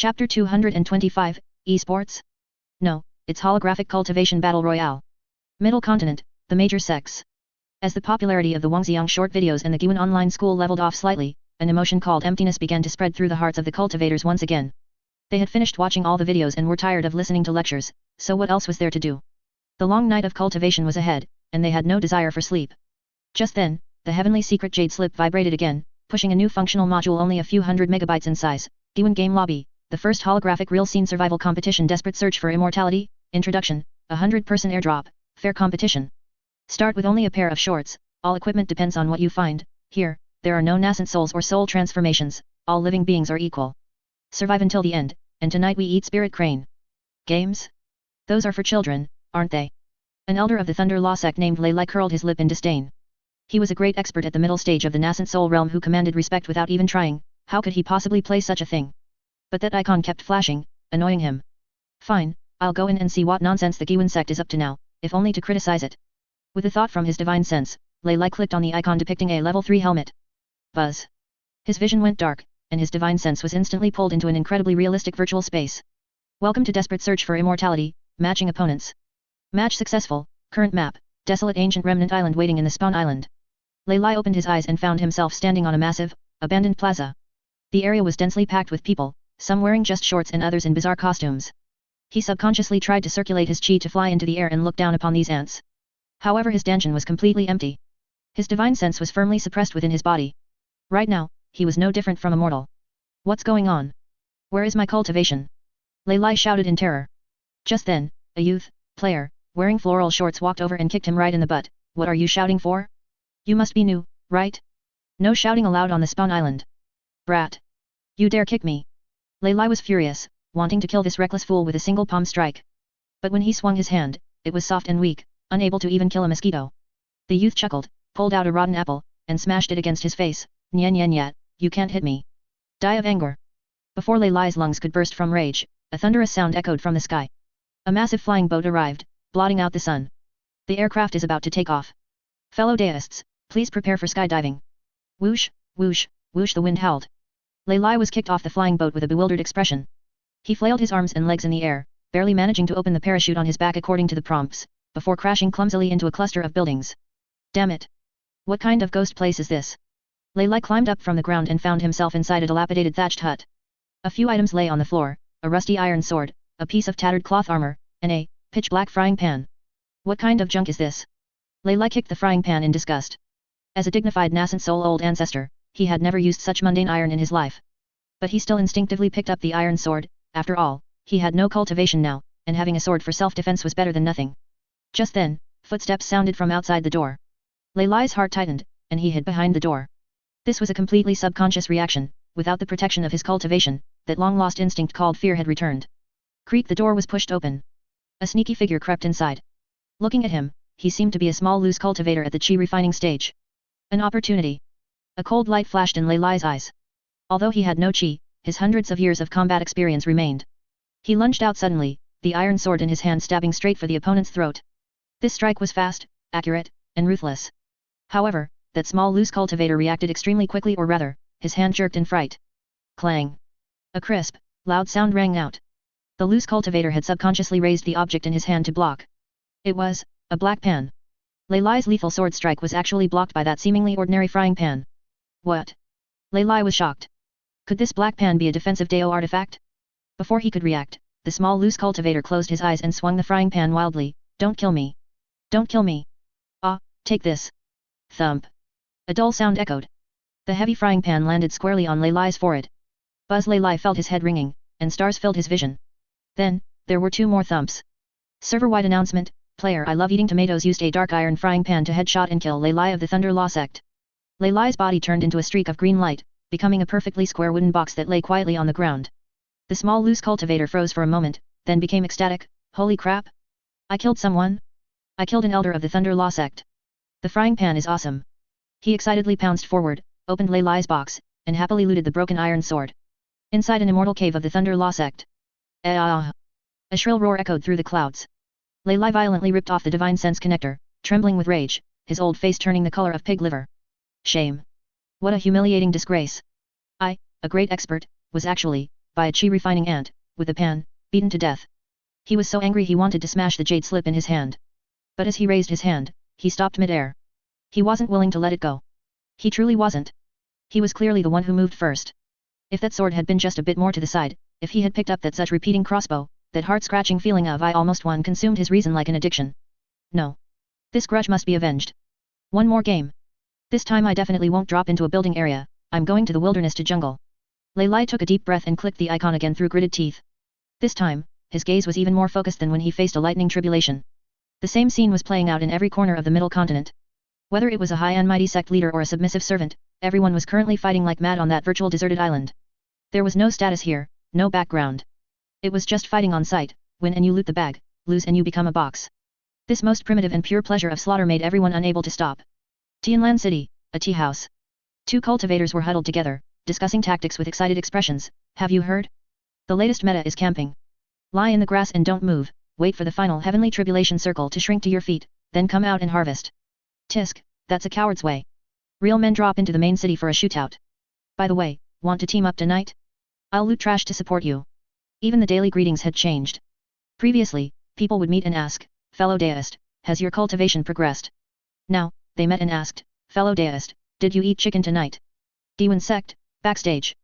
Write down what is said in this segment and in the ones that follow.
Chapter 225, Esports? No, it's holographic cultivation battle royale. Middle continent, the major sects. As the popularity of the Wangxiang short videos and the Guan online school leveled off slightly, an emotion called emptiness began to spread through the hearts of the cultivators once again. They had finished watching all the videos and were tired of listening to lectures, so what else was there to do? The long night of cultivation was ahead, and they had no desire for sleep. Just then, the heavenly secret jade slip vibrated again, pushing a new functional module only a few hundred megabytes in size. Guan Game Lobby, the first holographic real scene survival competition. Desperate search for immortality. Introduction, 100-person airdrop, fair competition. Start with only a pair of shorts, all equipment depends on what you find. Here, there are no nascent souls or soul transformations, all living beings are equal. Survive until the end, and tonight we eat spirit crane. Games? Those are for children, aren't they? An elder of the Thunder Law sect named Lei Lai curled his lip in disdain. He was a great expert at the middle stage of the nascent soul realm who commanded respect without even trying. How could he possibly play such a thing? But that icon kept flashing, annoying him. Fine, I'll go in and see what nonsense the Guan sect is up to now, if only to criticize it. With a thought from his divine sense, Lei Lai clicked on the icon depicting a level 3 helmet. Buzz. His vision went dark, and his divine sense was instantly pulled into an incredibly realistic virtual space. Welcome to Desperate Search for Immortality, matching opponents. Match successful, current map, desolate ancient remnant island waiting in the spawn island. Lei Lai opened his eyes and found himself standing on a massive, abandoned plaza. The area was densely packed with people, some wearing just shorts and others in bizarre costumes. He subconsciously tried to circulate his chi to fly into the air and look down upon these ants. However, his dantian was completely empty. His divine sense was firmly suppressed within his body. Right now, he was no different from a mortal. What's going on? Where is my cultivation? Lei Lai shouted in terror. Just then, a youth, player, wearing floral shorts walked over and kicked him right in the butt. What are you shouting for? You must be new, right? No shouting allowed on the spawn island. Brat. You dare kick me? Lei Lai was furious, wanting to kill this reckless fool with a single palm strike. But when he swung his hand, it was soft and weak, unable to even kill a mosquito. The youth chuckled, pulled out a rotten apple, and smashed it against his face. Nyan yan yat, you can't hit me. Die of anger. Before Lei Lai's lungs could burst from rage, a thunderous sound echoed from the sky. A massive flying boat arrived, blotting out the sun. The aircraft is about to take off. Fellow deists, please prepare for skydiving. Whoosh, whoosh, whoosh, the wind howled. Lei Lai was kicked off the flying boat with a bewildered expression. He flailed his arms and legs in the air, barely managing to open the parachute on his back according to the prompts, before crashing clumsily into a cluster of buildings. Damn it! What kind of ghost place is this? Lei Lai climbed up from the ground and found himself inside a dilapidated thatched hut. A few items lay on the floor, a rusty iron sword, a piece of tattered cloth armor, and a pitch-black frying pan. What kind of junk is this? Lei Lai kicked the frying pan in disgust. As a dignified nascent soul old ancestor, he had never used such mundane iron in his life. But he still instinctively picked up the iron sword. After all, he had no cultivation now, and having a sword for self-defense was better than nothing. Just then, footsteps sounded from outside the door. Lei Lai's heart tightened, and he hid behind the door. This was a completely subconscious reaction. Without the protection of his cultivation, that long-lost instinct called fear had returned. Creak, the door was pushed open. A sneaky figure crept inside. Looking at him, he seemed to be a small loose cultivator at the chi refining stage. An opportunity. A cold light flashed in Lei Lai's eyes. Although he had no chi, his hundreds of years of combat experience remained. He lunged out suddenly, the iron sword in his hand stabbing straight for the opponent's throat. This strike was fast, accurate, and ruthless. However, that small loose cultivator reacted extremely quickly, or rather, his hand jerked in fright. Clang. A crisp, loud sound rang out. The loose cultivator had subconsciously raised the object in his hand to block. It was a black pan. Lei Lai's lethal sword strike was actually blocked by that seemingly ordinary frying pan. What? Lei Lai was shocked. Could this black pan be a defensive Dao artifact? Before he could react, the small loose cultivator closed his eyes and swung the frying pan wildly. Don't kill me. Don't kill me. Ah, take this. Thump. A dull sound echoed. The heavy frying pan landed squarely on Lei Lai's forehead. Buzz. Lei Lai felt his head ringing, and stars filled his vision. Then, there were two more thumps. Server-wide announcement, player I love eating tomatoes used a dark iron frying pan to headshot and kill Lei Lai of the Thunder Law sect. Lei Lai's body turned into a streak of green light, becoming a perfectly square wooden box that lay quietly on the ground. The small loose cultivator froze for a moment, then became ecstatic. Holy crap! I killed someone? I killed an elder of the Thunder Law sect. The frying pan is awesome. He excitedly pounced forward, opened Lei Lai's box, and happily looted the broken iron sword. Inside an immortal cave of the Thunder Law sect. Ah! A shrill roar echoed through the clouds. Lei Lai violently ripped off the divine sense connector, trembling with rage, his old face turning the color of pig liver. Shame. What a humiliating disgrace. I, a great expert, was actually by a chi refining ant, with a pan, beaten to death. He was so angry he wanted to smash the jade slip in his hand. But as he raised his hand, he stopped mid-air. He wasn't willing to let it go. He truly wasn't. He was clearly the one who moved first. If that sword had been just a bit more to the side, if he had picked up that such repeating crossbow, that heart-scratching feeling of I almost won consumed his reason like an addiction. No. This grudge must be avenged. One more game. This time I definitely won't drop into a building area, I'm going to the wilderness to jungle. Lei Lai took a deep breath and clicked the icon again through gritted teeth. This time, his gaze was even more focused than when he faced a lightning tribulation. The same scene was playing out in every corner of the middle continent. Whether it was a high and mighty sect leader or a submissive servant, everyone was currently fighting like mad on that virtual deserted island. There was no status here, no background. It was just fighting on sight, win and you loot the bag, lose and you become a box. This most primitive and pure pleasure of slaughter made everyone unable to stop. Tianlan City, a tea house. Two cultivators were huddled together, discussing tactics with excited expressions. Have you heard? The latest meta is camping. Lie in the grass and don't move, wait for the final heavenly tribulation circle to shrink to your feet, then come out and harvest. Tisk, that's a coward's way. Real men drop into the main city for a shootout. By the way, want to team up tonight? I'll loot trash to support you. Even the daily greetings had changed. Previously, people would meet and ask, fellow deist, has your cultivation progressed? Now, they met and asked, fellow deist, did you eat chicken tonight? Entire Sect, backstage.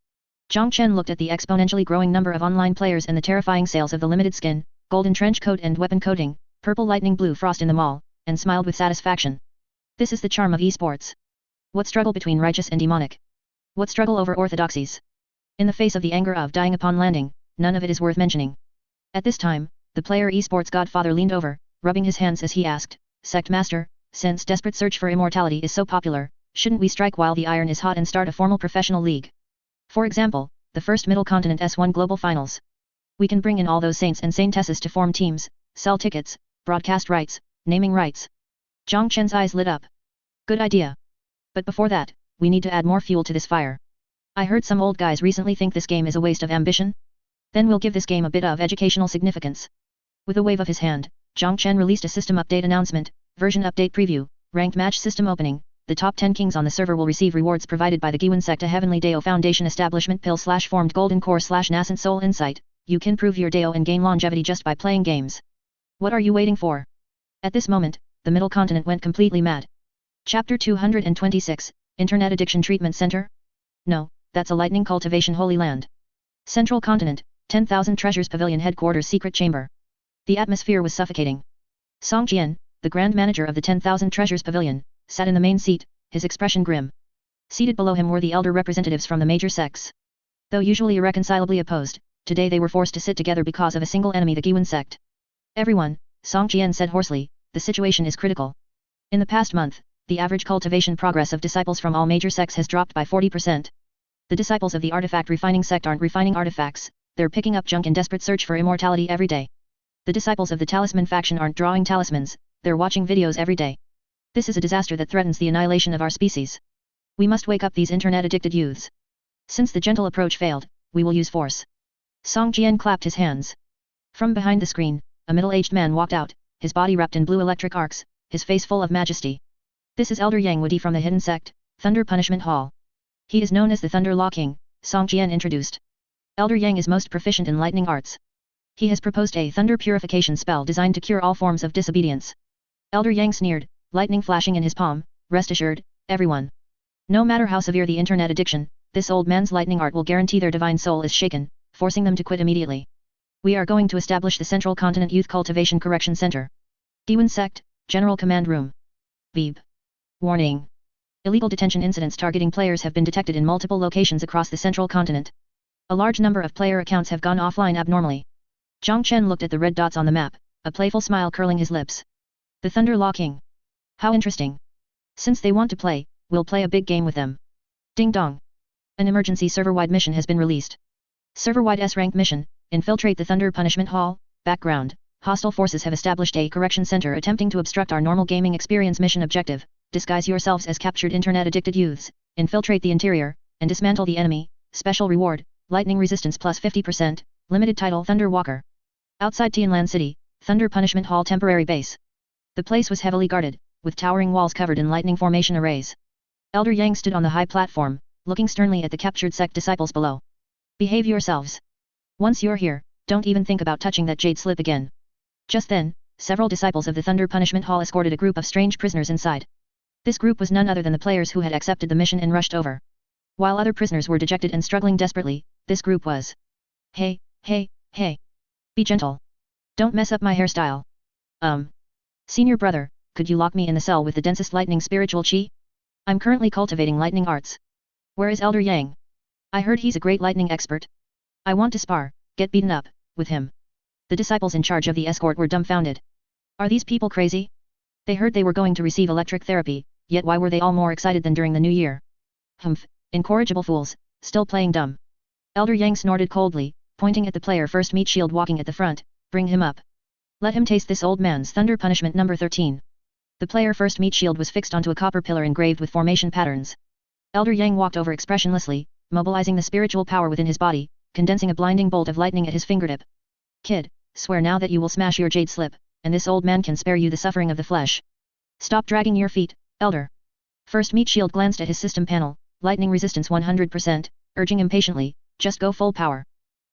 Zhang Chen looked at the exponentially growing number of online players and the terrifying sales of the limited skin, golden trench coat and weapon coating, purple lightning blue frost in the mall, and smiled with satisfaction. This is the charm of esports. What struggle between righteous and demonic? What struggle over orthodoxies? In the face of the anger of dying upon landing, none of it is worth mentioning. At this time, the player esports godfather leaned over, rubbing his hands as he asked, Sect Master, since desperate search for immortality is so popular, shouldn't we strike while the iron is hot and start a formal professional league? For example, the first Middle Continent S1 Global Finals. We can bring in all those saints and saintesses to form teams, sell tickets, broadcast rights, naming rights. Zhang Chen's eyes lit up. Good idea. But before that, we need to add more fuel to this fire. I heard some old guys recently think this game is a waste of ambition. Then we'll give this game a bit of educational significance. With a wave of his hand, Zhang Chen released a system update announcement, version update preview, ranked match system opening. The top 10 kings on the server will receive rewards provided by the Entire Sect, a Heavenly Dao Foundation establishment pill/formed golden core/nascent soul insight. You can prove your Dao and gain longevity just by playing games. What are you waiting for? At this moment, the Middle Continent went completely mad. Chapter 226, Internet Addiction Treatment Center? No, that's a lightning cultivation holy land. Central Continent, 10,000 Treasures Pavilion Headquarters Secret Chamber. The atmosphere was suffocating. Song Jian, the Grand Manager of the 10,000 Treasures Pavilion, sat in the main seat, his expression grim. Seated below him were the elder representatives from the major sects. Though usually irreconcilably opposed, today they were forced to sit together because of a single enemy, the Entire Sect. Everyone, Song Jian said hoarsely, the situation is critical. In the past month, the average cultivation progress of disciples from all major sects has dropped by 40%. The disciples of the artifact refining sect aren't refining artifacts, they're picking up junk in desperate search for immortality every day. The disciples of the talisman faction aren't drawing talismans, they're watching videos every day. This is a disaster that threatens the annihilation of our species. We must wake up these internet-addicted youths. Since the gentle approach failed, we will use force. Song Jian clapped his hands. From behind the screen, a middle-aged man walked out, his body wrapped in blue electric arcs, his face full of majesty. This is Elder Yang Wudi from the Hidden Sect, Thunder Punishment Hall. He is known as the Thunder Law King, Song Jian introduced. Elder Yang is most proficient in lightning arts. He has proposed a thunder purification spell designed to cure all forms of disobedience. Elder Yang sneered, lightning flashing in his palm, rest assured, everyone. No matter how severe the internet addiction, this old man's lightning art will guarantee their divine soul is shaken, forcing them to quit immediately. We are going to establish the Central Continent Youth Cultivation Correction Center. Entire Sect, General Command Room. Veeb. Warning. Illegal detention incidents targeting players have been detected in multiple locations across the Central Continent. A large number of player accounts have gone offline abnormally. Zhang Chen looked at the red dots on the map, a playful smile curling his lips. The Thunder Law King. How interesting. Since they want to play, we'll play a big game with them. Ding dong. An emergency server-wide mission has been released. Server-wide S-rank mission, infiltrate the Thunder Punishment Hall. Background, hostile forces have established a correction center attempting to obstruct our normal gaming experience. Mission objective, disguise yourselves as captured internet-addicted youths, infiltrate the interior, and dismantle the enemy. Special reward, lightning resistance plus 50%, limited title Thunder Walker. Outside Tianlan City, Thunder Punishment Hall temporary base. The place was heavily guarded, with towering walls covered in lightning formation arrays. Elder Yang stood on the high platform, looking sternly at the captured sect disciples below. Behave yourselves. Once you're here, don't even think about touching that jade slip again. Just then, several disciples of the Thunder Punishment Hall escorted a group of strange prisoners inside. This group was none other than the players who had accepted the mission and rushed over. While other prisoners were dejected and struggling desperately, this group was. Hey, hey, hey. Be gentle. Don't mess up my hairstyle. Senior brother, could you lock me in the cell with the densest lightning spiritual chi? I'm currently cultivating lightning arts. Where is Elder Yang? I heard he's a great lightning expert. I want to spar, get beaten up, with him. The disciples in charge of the escort were dumbfounded. Are these people crazy? They heard they were going to receive electric therapy, yet why were they all more excited than during the new year? Humph, incorrigible fools, still playing dumb. Elder Yang snorted coldly, pointing at the player first meat shield walking at the front. Bring him up. Let him taste this old man's thunder punishment number 13. The player first meat shield was fixed onto a copper pillar engraved with formation patterns. Elder Yang walked over expressionlessly, mobilizing the spiritual power within his body, condensing a blinding bolt of lightning at his fingertip. Kid, swear now that you will smash your jade slip, and this old man can spare you the suffering of the flesh. Stop dragging your feet, Elder. First meat shield glanced at his system panel, lightning resistance 100%, urging impatiently, just go full power.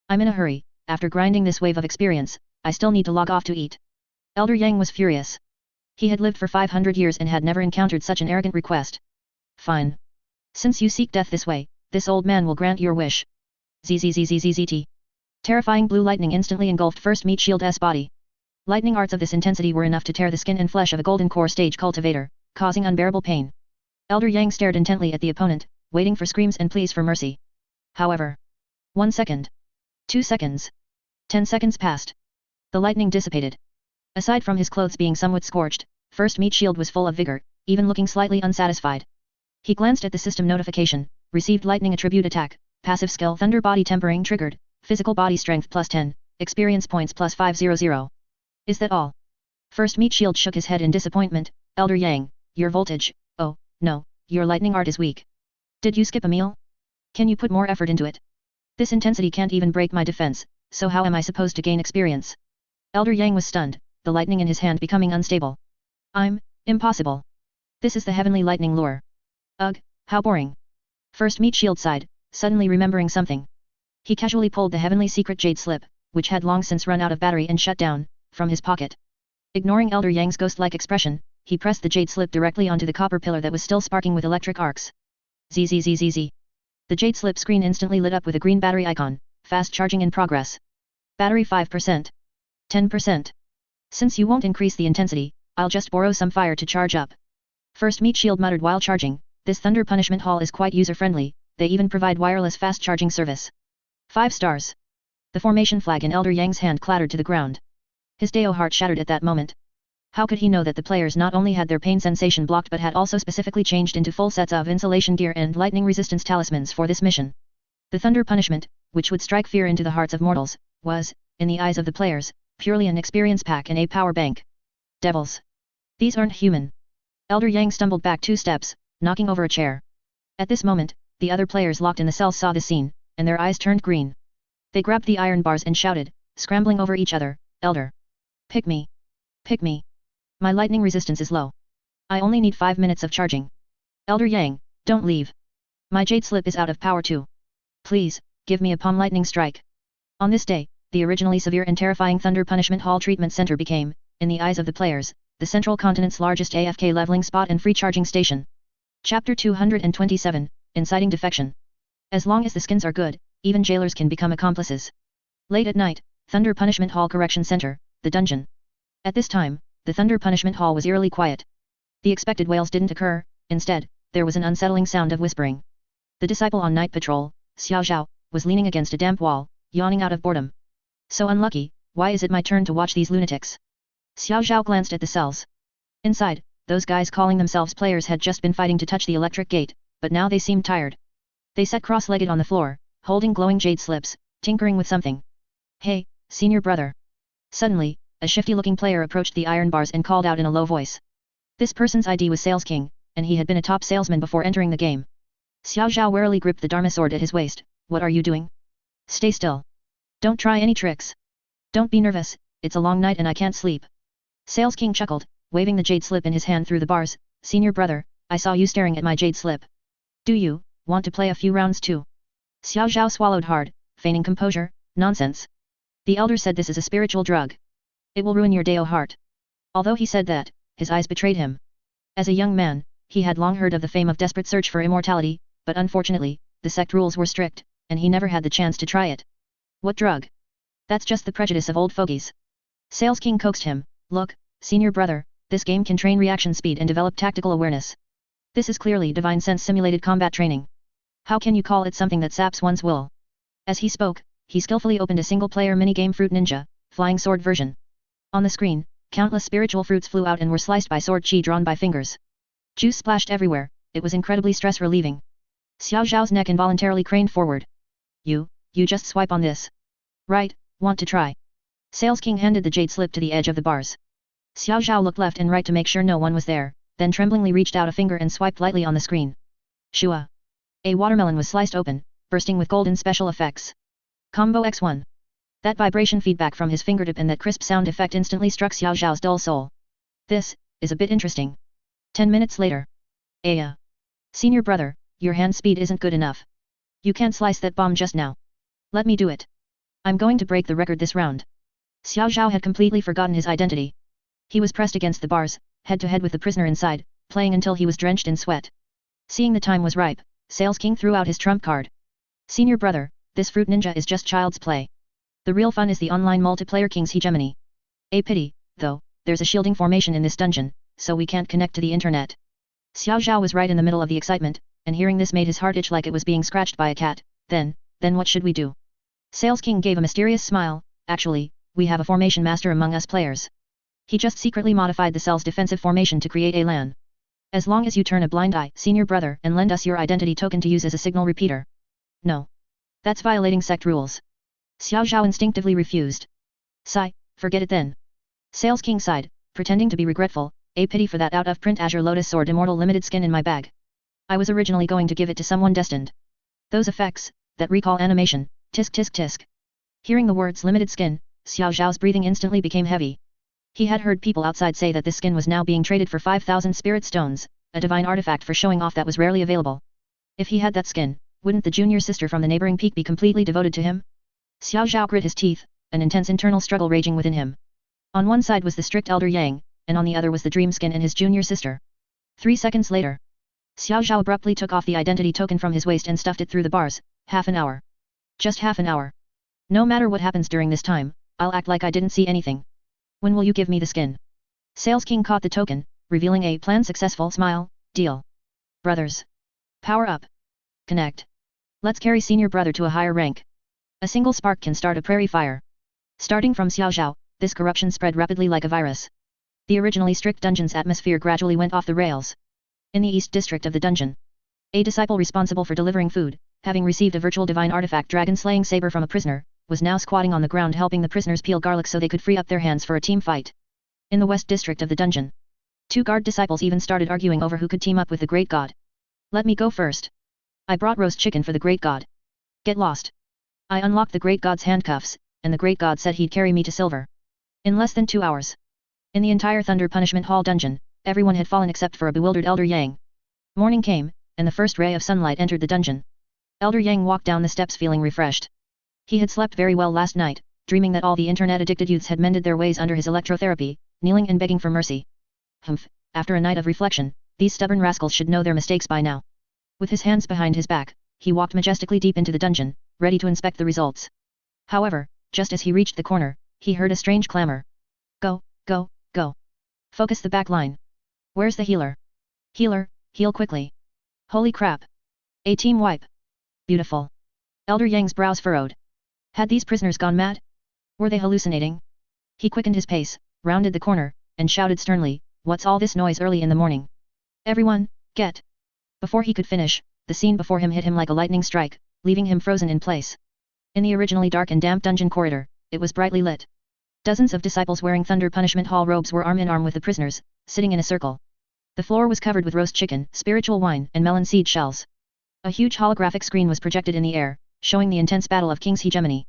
I'm in a hurry, after grinding this wave of experience, I still need to log off to eat. Elder Yang was furious. He had lived for 500 years and had never encountered such an arrogant request. Fine. Since you seek death this way, this old man will grant your wish. ZZZZZZT. Terrifying blue lightning instantly engulfed first meat shield's body. Lightning arts of this intensity were enough to tear the skin and flesh of a golden core stage cultivator, causing unbearable pain. Elder Yang stared intently at the opponent, waiting for screams and pleas for mercy. However. 1 second. 2 seconds. 10 seconds passed. The lightning dissipated. Aside from his clothes being somewhat scorched, first meat shield was full of vigor, even looking slightly unsatisfied. He glanced at the system notification, received lightning attribute attack, passive skill thunder body tempering triggered, physical body strength plus 10, experience points plus 500. Is that all? First meat shield shook his head in disappointment. Elder Yang, your voltage, oh, no, your lightning art is weak. Did you skip a meal? Can you put more effort into it? This intensity can't even break my defense, so how am I supposed to gain experience? Elder Yang was stunned, the lightning in his hand becoming unstable. Impossible. This is the heavenly lightning lure. Ugh, how boring. First meat shield sighed, suddenly remembering something. He casually pulled the heavenly secret jade slip, which had long since run out of battery and shut down, from his pocket. Ignoring Elder Yang's ghost-like expression, he pressed the jade slip directly onto the copper pillar that was still sparking with electric arcs. ZZZZZ. The jade slip screen instantly lit up with a green battery icon, fast charging in progress. Battery 5%. 10%. Since you won't increase the intensity, I'll just borrow some fire to charge up. First meat shield muttered while charging, this Thunder Punishment Hall is quite user-friendly, they even provide wireless fast charging service. 5 stars. The formation flag in Elder Yang's hand clattered to the ground. His Dao heart shattered at that moment. How could he know that the players not only had their pain sensation blocked but had also specifically changed into full sets of insulation gear and lightning resistance talismans for this mission? The Thunder Punishment, which would strike fear into the hearts of mortals, was, in the eyes of the players, purely an experience pack and a power bank. Devils. These aren't human. Elder Yang stumbled back 2 steps, knocking over a chair. At this moment, the other players locked in the cells saw the scene, and their eyes turned green. They grabbed the iron bars and shouted, scrambling over each other, Elder. Pick me. Pick me. My lightning resistance is low. I only need 5 minutes of charging. Elder Yang, don't leave. My jade slip is out of power too. Please, give me a palm lightning strike. On this day, the originally severe and terrifying Thunder Punishment Hall Treatment Center became, in the eyes of the players, the central continent's largest AFK leveling spot and free charging station. Chapter 227, Inciting Defection. As long as the skins are good, even jailers can become accomplices. Late at night, Thunder Punishment Hall Correction Center, the dungeon. At this time, the Thunder Punishment Hall was eerily quiet. The expected wails didn't occur, instead, there was an unsettling sound of whispering. The disciple on night patrol, Xiao Zhao, was leaning against a damp wall, yawning out of boredom. So unlucky, why is it my turn to watch these lunatics? Xiao Zhao glanced at the cells. Inside, those guys calling themselves players had just been fighting to touch the electric gate, but now they seemed tired. They sat cross-legged on the floor, holding glowing jade slips, tinkering with something. Hey, senior brother. Suddenly, a shifty-looking player approached the iron bars and called out in a low voice. This person's ID was Sales King, and he had been a top salesman before entering the game. Xiao Zhao warily gripped the Dharma sword at his waist. What are you doing? Stay still. Don't try any tricks. Don't be nervous, it's a long night and I can't sleep. Sales King chuckled, waving the jade slip in his hand through the bars. Senior brother, I saw you staring at my jade slip. Do you want to play a few rounds too? Xiao Zhao swallowed hard, feigning composure. Nonsense. The elder said this is a spiritual drug. It will ruin your Dao heart. Although he said that, his eyes betrayed him. As a young man, he had long heard of the fame of desperate search for immortality, but unfortunately, the sect rules were strict, and he never had the chance to try it. What drug? That's just the prejudice of old fogies. Sales King coaxed him. Look, senior brother, this game can train reaction speed and develop tactical awareness. This is clearly divine sense simulated combat training. How can you call it something that saps one's will? As he spoke, he skillfully opened a single-player minigame Fruit Ninja, Flying Sword version. On the screen, countless spiritual fruits flew out and were sliced by sword chi drawn by fingers. Juice splashed everywhere, it was incredibly stress-relieving. Xiao Zhao's neck involuntarily craned forward. You just swipe on this. Right, want to try? Sales King handed the jade slip to the edge of the bars. Xiao Zhao looked left and right to make sure no one was there, then tremblingly reached out a finger and swiped lightly on the screen. Shua. A watermelon was sliced open, bursting with golden special effects. Combo X1. That vibration feedback from his fingertip and that crisp sound effect instantly struck Xiao Zhao's dull soul. This is a bit interesting. 10 minutes later. Aya. Senior brother, your hand speed isn't good enough. You can't slice that bomb just now. Let me do it. I'm going to break the record this round. Xiao Zhao had completely forgotten his identity. He was pressed against the bars, head to head with the prisoner inside, playing until he was drenched in sweat. Seeing the time was ripe, Sales King threw out his trump card. Senior brother, this Fruit Ninja is just child's play. The real fun is the online multiplayer King's Hegemony. A pity, though, there's a shielding formation in this dungeon, so we can't connect to the internet. Xiao Zhao was right in the middle of the excitement, and hearing this made his heart itch like it was being scratched by a cat. Then what should we do? Sales King gave a mysterious smile. Actually, we have a formation master among us players. He just secretly modified the cell's defensive formation to create a LAN. As long as you turn a blind eye, senior brother, and lend us your identity token to use as a signal repeater. No. That's violating sect rules. Xiao Zhao instinctively refused. Sigh, forget it then. Sales King sighed, pretending to be regretful. A pity for that out-of-print Azure Lotus Sword Immortal limited skin in my bag. I was originally going to give it to someone destined. Those effects, that recall animation, tisk tisk tisk. Hearing the words limited skin, Xiao Zhao's breathing instantly became heavy. He had heard people outside say that this skin was now being traded for 5,000 spirit stones, a divine artifact for showing off that was rarely available. If he had that skin, wouldn't the junior sister from the neighboring peak be completely devoted to him? Xiao Zhao grit his teeth, an intense internal struggle raging within him. On one side was the strict elder Yang, and on the other was the dream skin and his junior sister. 3 seconds later. Xiao Zhao abruptly took off the identity token from his waist and stuffed it through the bars. Half an hour. Just half an hour. No matter what happens during this time, I'll act like I didn't see anything. When will you give me the skin? Sales King caught the token, revealing a plan successful smile. Deal. Brothers. Power up. Connect. Let's carry senior brother to a higher rank. A single spark can start a prairie fire. Starting from Xiao Zhao, this corruption spread rapidly like a virus. The originally strict dungeon's atmosphere gradually went off the rails. In the east district of the dungeon, a disciple responsible for delivering food, having received a virtual divine artifact dragon-slaying saber from a prisoner, was now squatting on the ground helping the prisoners peel garlic so they could free up their hands for a team fight. In the west district of the dungeon, 2 guard disciples even started arguing over who could team up with the great god. Let me go first. I brought roast chicken for the great god. Get lost. I unlocked the great god's handcuffs, and the great god said he'd carry me to silver. In less than 2 hours. In the entire Thunder Punishment Hall dungeon, everyone had fallen except for a bewildered Elder Yang. Morning came, and the first ray of sunlight entered the dungeon. Elder Yang walked down the steps feeling refreshed. He had slept very well last night, dreaming that all the internet-addicted youths had mended their ways under his electrotherapy, kneeling and begging for mercy. Humph, after a night of reflection, these stubborn rascals should know their mistakes by now. With his hands behind his back, he walked majestically deep into the dungeon, ready to inspect the results. However, just as he reached the corner, he heard a strange clamor. Go, go, go. Focus the back line. Where's the healer? Healer, heal quickly. Holy crap. A team wipe. Beautiful. Elder Yang's brows furrowed. Had these prisoners gone mad? Were they hallucinating? He quickened his pace, rounded the corner, and shouted sternly, what's all this noise early in the morning? Everyone, get. Before he could finish, the scene before him hit him like a lightning strike, leaving him frozen in place. In the originally dark and damp dungeon corridor, it was brightly lit. Dozens of disciples wearing Thunder Punishment Hall robes were arm in arm with the prisoners, sitting in a circle. The floor was covered with roast chicken, spiritual wine, and melon seed shells. A huge holographic screen was projected in the air, showing the intense battle of King's Hegemony.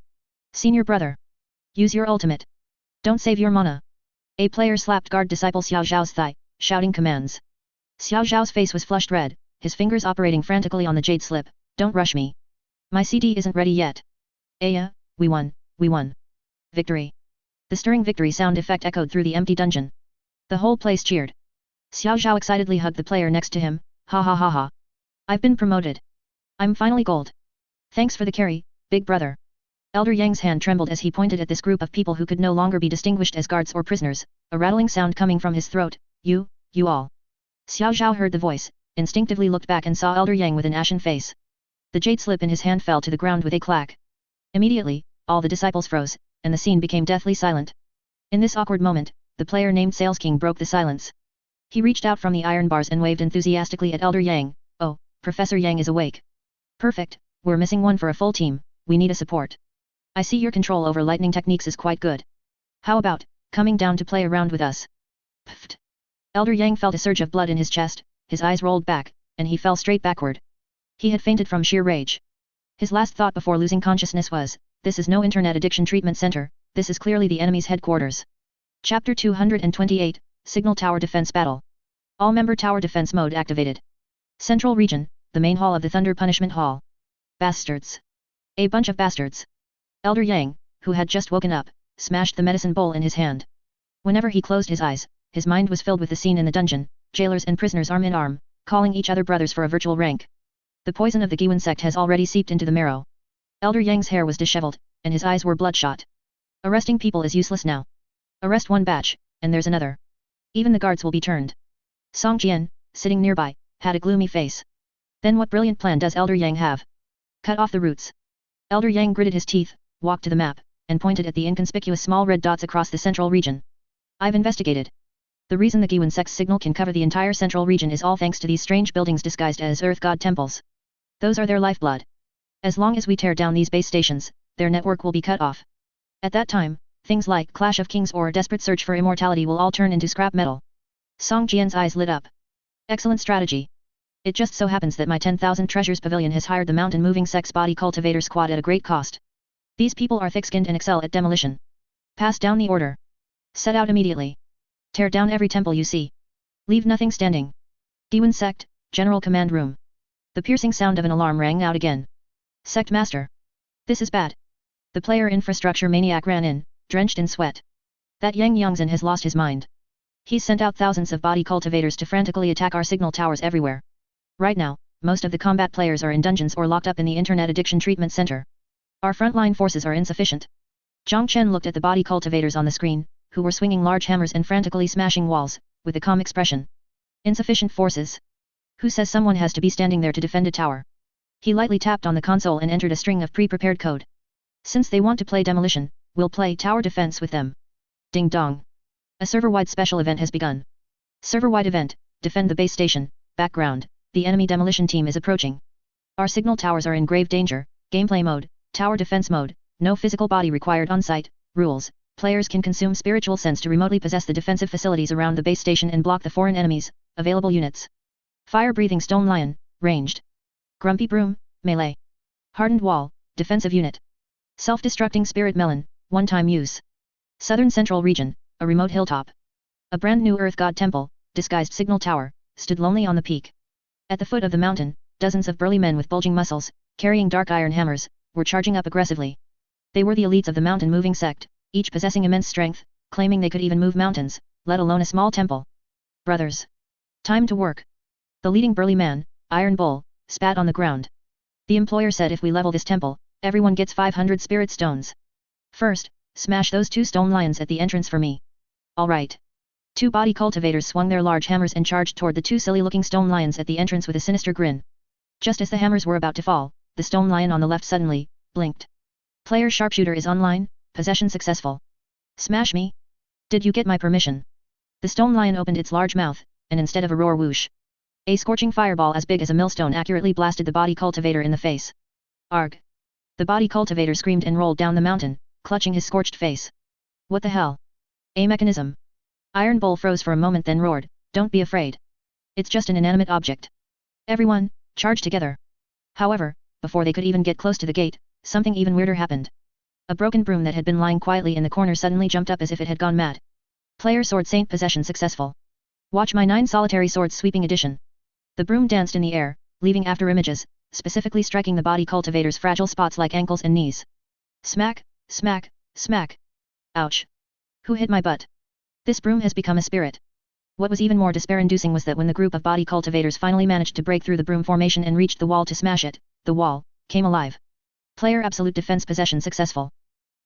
Senior brother. Use your ultimate. Don't save your mana. A player slapped guard disciple Xiao Zhao's thigh, shouting commands. Xiao Zhao's face was flushed red, his fingers operating frantically on the jade slip. Don't rush me. My CD isn't ready yet. Aya, we won. we won. Victory. The stirring victory sound effect echoed through the empty dungeon. The whole place cheered. Xiao Zhao excitedly hugged the player next to him, ha ha ha ha. I've been promoted. I'm finally gold. Thanks for the carry, big brother. Elder Yang's hand trembled as he pointed at this group of people who could no longer be distinguished as guards or prisoners, a rattling sound coming from his throat, you all. Xiao Zhao heard the voice, instinctively looked back and saw Elder Yang with an ashen face. The jade slip in his hand fell to the ground with a clack. Immediately, all the disciples froze, and the scene became deathly silent. In this awkward moment, the player named Sales King broke the silence. He reached out from the iron bars and waved enthusiastically at Elder Yang. Oh, Professor Yang is awake. Perfect, we're missing one for a full team, we need a support. I see your control over lightning techniques is quite good. How about, coming down to play around with us? Pfft. Elder Yang felt a surge of blood in his chest, his eyes rolled back, and he fell straight backward. He had fainted from sheer rage. His last thought before losing consciousness was, this is no internet addiction treatment center, this is clearly the enemy's headquarters. Chapter 228, Signal Tower Defense Battle. All member tower defense mode activated. Central region, the main hall of the Thunder Punishment Hall. Bastards. A bunch of bastards. Elder Yang, who had just woken up, smashed the medicine bowl in his hand. Whenever he closed his eyes, his mind was filled with the scene in the dungeon, jailers and prisoners arm in arm, calling each other brothers for a virtual rank. The poison of the Giwan sect has already seeped into the marrow. Elder Yang's hair was disheveled, and his eyes were bloodshot. Arresting people is useless now. Arrest one batch, and there's another. Even the guards will be turned. Song Jian, sitting nearby, had a gloomy face. Then what brilliant plan does Elder Yang have? Cut off the roots. Elder Yang gritted his teeth, walked to the map, and pointed at the inconspicuous small red dots across the central region. I've investigated. The reason the Giwan sect's signal can cover the entire central region is all thanks to these strange buildings disguised as Earth God temples. Those are their lifeblood. As long as we tear down these base stations, their network will be cut off. At that time, things like Clash of Kings or Desperate Search for Immortality will all turn into scrap metal. Song Jian's eyes lit up. Excellent strategy. It just so happens that my 10,000 treasures pavilion has hired the mountain moving sex body cultivator squad at a great cost. These people are thick-skinned and excel at demolition. Pass down the order. Set out immediately. Tear down every temple you see. Leave nothing standing. Giwan sect, General Command Room. The piercing sound of an alarm rang out again. Sect Master. This is bad. The player infrastructure maniac ran in, drenched in sweat. That Yang Yongzhen has lost his mind. He's sent out thousands of body cultivators to frantically attack our signal towers everywhere. Right now, most of the combat players are in dungeons or locked up in the Internet Addiction Treatment Center. Our frontline forces are insufficient. Zhang Chen looked at the body cultivators on the screen, who were swinging large hammers and frantically smashing walls, with a calm expression. Insufficient forces? Who says someone has to be standing there to defend a tower? He lightly tapped on the console and entered a string of pre-prepared code. Since they want to play demolition, we'll play tower defense with them. Ding dong. A server-wide special event has begun. Server-wide event, defend the base station. Background, the enemy demolition team is approaching. Our signal towers are in grave danger. Gameplay mode, tower defense mode, no physical body required on site. Rules, players can consume spiritual sense to remotely possess the defensive facilities around the base station and block the foreign enemies. Available units. Fire-breathing stone lion, ranged. Grumpy broom, melee. Hardened wall, defensive unit. Self-destructing spirit melon, one-time use. Southern Central Region, a remote hilltop. A brand new Earth God temple, disguised signal tower, stood lonely on the peak. At the foot of the mountain, dozens of burly men with bulging muscles, carrying dark iron hammers, were charging up aggressively. They were the elites of the mountain moving sect, each possessing immense strength, claiming they could even move mountains, let alone a small temple. Brothers. Time to work. The leading burly man, Iron Bull, spat on the ground. The employer said if we level this temple, everyone gets 500 spirit stones. First, smash those 2 stone lions at the entrance for me. All right. 2 body cultivators swung their large hammers and charged toward the 2 silly-looking stone lions at the entrance with a sinister grin. Just as the hammers were about to fall, the stone lion on the left suddenly blinked. Player sharpshooter is online, possession successful. Smash me? Did you get my permission? The stone lion opened its large mouth, and instead of a roar whoosh, a scorching fireball as big as a millstone accurately blasted the body cultivator in the face. Arg! The body cultivator screamed and rolled down the mountain, clutching his scorched face. What the hell? A mechanism. Iron Bull froze for a moment then roared, don't be afraid. It's just an inanimate object. Everyone, charge together. However, before they could even get close to the gate, something even weirder happened. A broken broom that had been lying quietly in the corner suddenly jumped up as if it had gone mad. Player sword saint possession successful. Watch my 9 solitary swords sweeping edition. The broom danced in the air, leaving after images, specifically striking the body cultivator's fragile spots like ankles and knees. Smack, Smack, smack. Ouch. Who hit my butt? This broom has become a spirit. What was even more despair-inducing was that when the group of body cultivators finally managed to break through the broom formation and reached the wall to smash it, the wall came alive. Player absolute defense possession successful.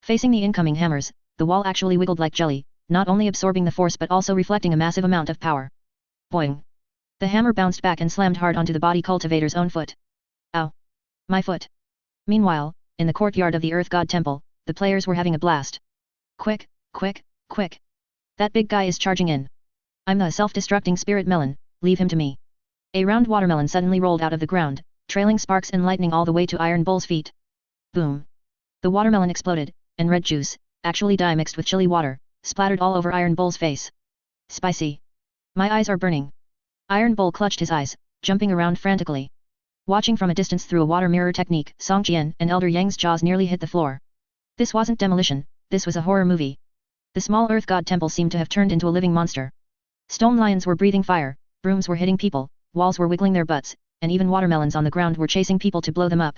Facing the incoming hammers, the wall actually wiggled like jelly, not only absorbing the force but also reflecting a massive amount of power. Boing. The hammer bounced back and slammed hard onto the body cultivator's own foot. Ow. My foot. Meanwhile, in the courtyard of the Earth God Temple, the players were having a blast. Quick, quick, quick. That big guy is charging in. I'm the self-destructing spirit melon, leave him to me. A round watermelon suddenly rolled out of the ground, trailing sparks and lightning all the way to Iron Bull's feet. Boom. The watermelon exploded, and red juice, actually dye mixed with chili water, splattered all over Iron Bull's face. Spicy. My eyes are burning. Iron Bull clutched his eyes, jumping around frantically. Watching from a distance through a water mirror technique, Song Jian and Elder Yang's jaws nearly hit the floor. This wasn't demolition, this was a horror movie. The small Earth God Temple seemed to have turned into a living monster. Stone lions were breathing fire, brooms were hitting people, walls were wiggling their butts, and even watermelons on the ground were chasing people to blow them up.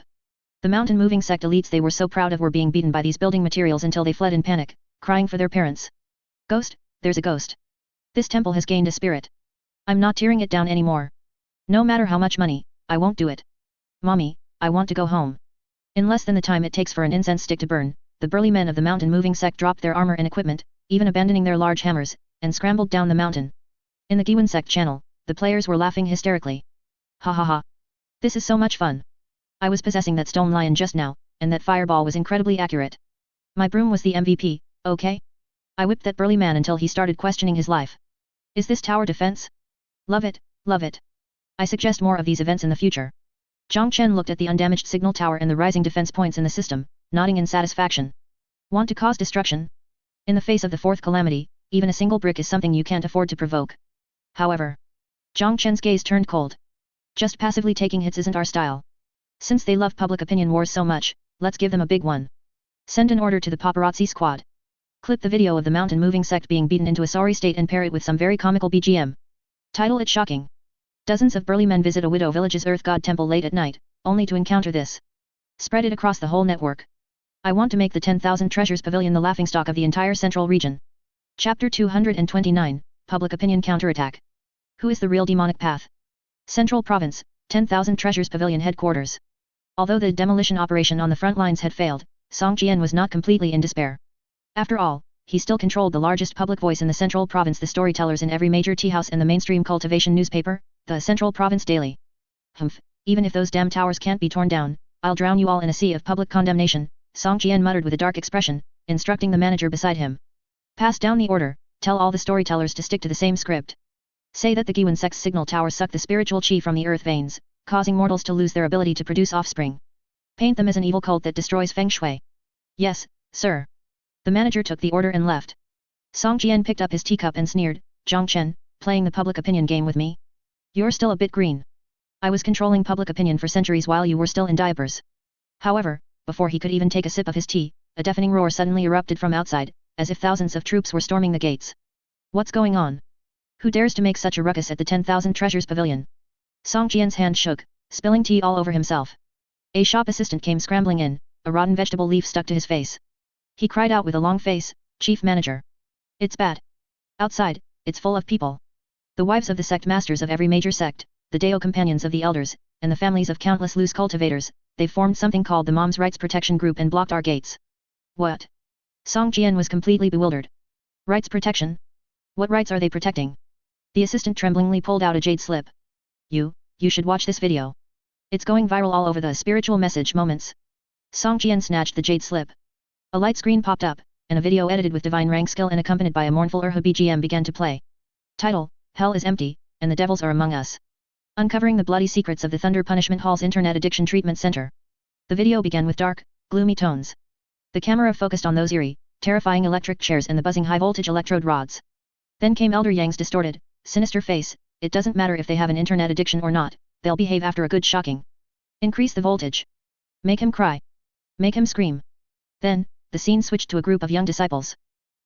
The mountain-moving sect elites they were so proud of were being beaten by these building materials until they fled in panic, crying for their parents. Ghost, there's a ghost. This temple has gained a spirit. I'm not tearing it down anymore. No matter how much money, I won't do it. Mommy, I want to go home. In less than the time it takes for an incense stick to burn, the burly men of the mountain-moving sect dropped their armor and equipment, even abandoning their large hammers, and scrambled down the mountain. In the Giwan sect channel, the players were laughing hysterically. Ha ha ha. This is so much fun. I was possessing that stone lion just now, and that fireball was incredibly accurate. My broom was the MVP, okay? I whipped that burly man until he started questioning his life. Is this tower defense? Love it, love it. I suggest more of these events in the future. Zhang Chen looked at the undamaged signal tower and the rising defense points in the system, nodding in satisfaction. Want to cause destruction? In the face of the Fourth Calamity, even a single brick is something you can't afford to provoke. However, Zhang Chen's gaze turned cold. Just passively taking hits isn't our style. Since they love public opinion wars so much, let's give them a big one. Send an order to the paparazzi squad. Clip the video of the mountain-moving sect being beaten into a sorry state and pair it with some very comical BGM. Title it shocking. Dozens of burly men visit a widow village's Earth God Temple late at night, only to encounter this. Spread it across the whole network. I want to make the 10,000 Treasures Pavilion the laughingstock of the entire central region. Chapter 229, Public Opinion Counterattack. Who is the real demonic path? Central Province, 10,000 Treasures Pavilion Headquarters. Although the demolition operation on the front lines had failed, Song Jian was not completely in despair. After all, he still controlled the largest public voice in the Central Province, the storytellers in every major tea house and the mainstream cultivation newspaper, the Central Province Daily. Humph, even if those damn towers can't be torn down, I'll drown you all in a sea of public condemnation, Song Jian muttered with a dark expression, instructing the manager beside him. Pass down the order, tell all the storytellers to stick to the same script. Say that the Giwan sect's signal tower sucked the spiritual chi from the earth veins, causing mortals to lose their ability to produce offspring. Paint them as an evil cult that destroys feng shui. Yes, sir. The manager took the order and left. Song Jian picked up his teacup and sneered, Zhang Chen, playing the public opinion game with me? You're still a bit green. I was controlling public opinion for centuries while you were still in diapers. However, before he could even take a sip of his tea, a deafening roar suddenly erupted from outside, as if thousands of troops were storming the gates. What's going on? Who dares to make such a ruckus at the 10,000 Treasures Pavilion? Song Jian's hand shook, spilling tea all over himself. A shop assistant came scrambling in, a rotten vegetable leaf stuck to his face. He cried out with a long face, Chief Manager. It's bad. Outside, it's full of people. The wives of the sect masters of every major sect, the Dao companions of the elders, and the families of countless loose cultivators, they've formed something called the Mom's Rights Protection Group and blocked our gates. What? Song Jian was completely bewildered. Rights protection? What rights are they protecting? The assistant tremblingly pulled out a jade slip. You should watch this video. It's going viral all over the spiritual message moments. Song Jian snatched the jade slip. A light screen popped up, and a video edited with divine rank skill and accompanied by a mournful Urha BGM began to play. Title, Hell is Empty, and the Devils Are Among Us. Uncovering the bloody secrets of the Thunder Punishment Hall's Internet Addiction Treatment Center. The video began with dark, gloomy tones. The camera focused on those eerie, terrifying electric chairs and the buzzing high-voltage electrode rods. Then came Elder Yang's distorted, sinister face. It doesn't matter if they have an internet addiction or not, they'll behave after a good shocking. Increase the voltage. Make him cry. Make him scream. Then, the scene switched to a group of young disciples.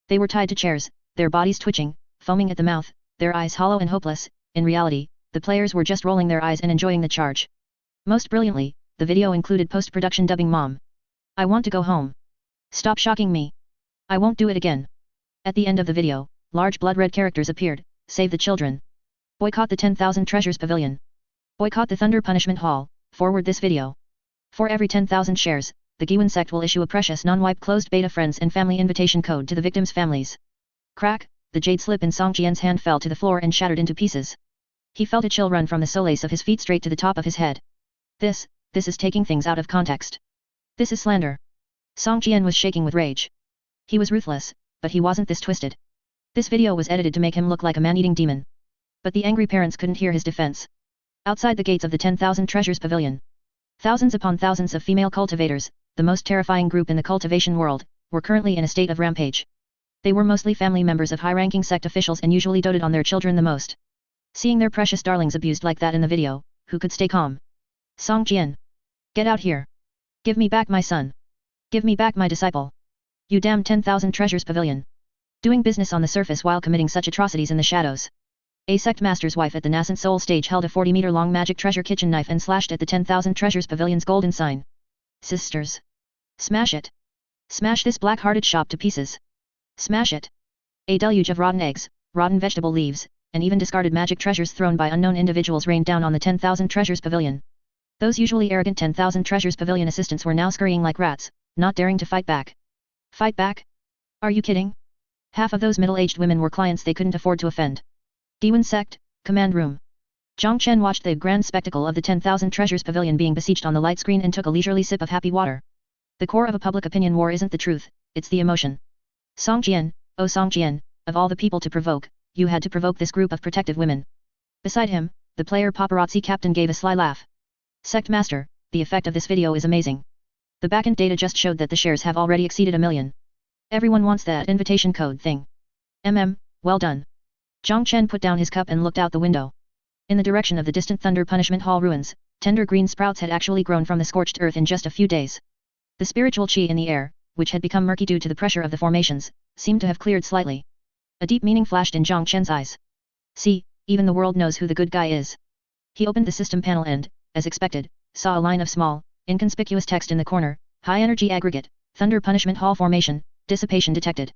They were tied to chairs, their bodies twitching, foaming at the mouth, their eyes hollow and hopeless. In reality, the players were just rolling their eyes and enjoying the charge. Most brilliantly, the video included post-production dubbing. Mom. I want to go home. Stop shocking me. I won't do it again. At the end of the video, large blood-red characters appeared, save the children. Boycott the 10,000 Treasures Pavilion. Boycott the Thunder Punishment Hall, forward this video. For every 10,000 shares, the Giwan sect will issue a precious non-wipe closed beta friends and family invitation code to the victims' families. Crack, the jade slip in Song Jian's hand fell to the floor and shattered into pieces. He felt a chill run from the solace of his feet straight to the top of his head. This is taking things out of context. This is slander. Song Jian was shaking with rage. He was ruthless, but he wasn't this twisted. This video was edited to make him look like a man-eating demon. But the angry parents couldn't hear his defense. Outside the gates of the 10,000 Treasures Pavilion, thousands upon thousands of female cultivators, the most terrifying group in the cultivation world, were currently in a state of rampage. They were mostly family members of high-ranking sect officials and usually doted on their children the most. Seeing their precious darlings abused like that in the video, who could stay calm? Song Jian. Get out here. Give me back my son. Give me back my disciple. You damn 10,000 Treasures Pavilion. Doing business on the surface while committing such atrocities in the shadows. A sect master's wife at the nascent soul stage held a 40-meter-long magic treasure kitchen knife and slashed at the 10,000 Treasures Pavilion's golden sign. Sisters. Smash it. Smash this black-hearted shop to pieces. Smash it. A deluge of rotten eggs, rotten vegetable leaves, and even discarded magic treasures thrown by unknown individuals rained down on the 10,000 Treasures Pavilion. Those usually arrogant 10,000 Treasures Pavilion assistants were now scurrying like rats, not daring to fight back. Fight back? Are you kidding? Half of those middle-aged women were clients they couldn't afford to offend. Giwan sect, command room. Zhang Chen watched the grand spectacle of the 10,000 Treasures Pavilion being besieged on the light screen and took a leisurely sip of happy water. The core of a public opinion war isn't the truth, it's the emotion. Song Jian, oh Song Jian, of all the people to provoke, you had to provoke this group of protective women. Beside him, the player paparazzi captain gave a sly laugh. Sect master, the effect of this video is amazing. The backend data just showed that the shares have already exceeded 1 million. Everyone wants that invitation code thing. Well done. Zhang Chen put down his cup and looked out the window. In the direction of the distant Thunder Punishment Hall ruins, tender green sprouts had actually grown from the scorched earth in just a few days. The spiritual qi in the air, which had become murky due to the pressure of the formations, seemed to have cleared slightly. A deep meaning flashed in Zhang Chen's eyes. See, even the world knows who the good guy is. He opened the system panel and, as expected, saw a line of small, inconspicuous text in the corner, high energy aggregate, Thunder Punishment Hall formation, dissipation detected.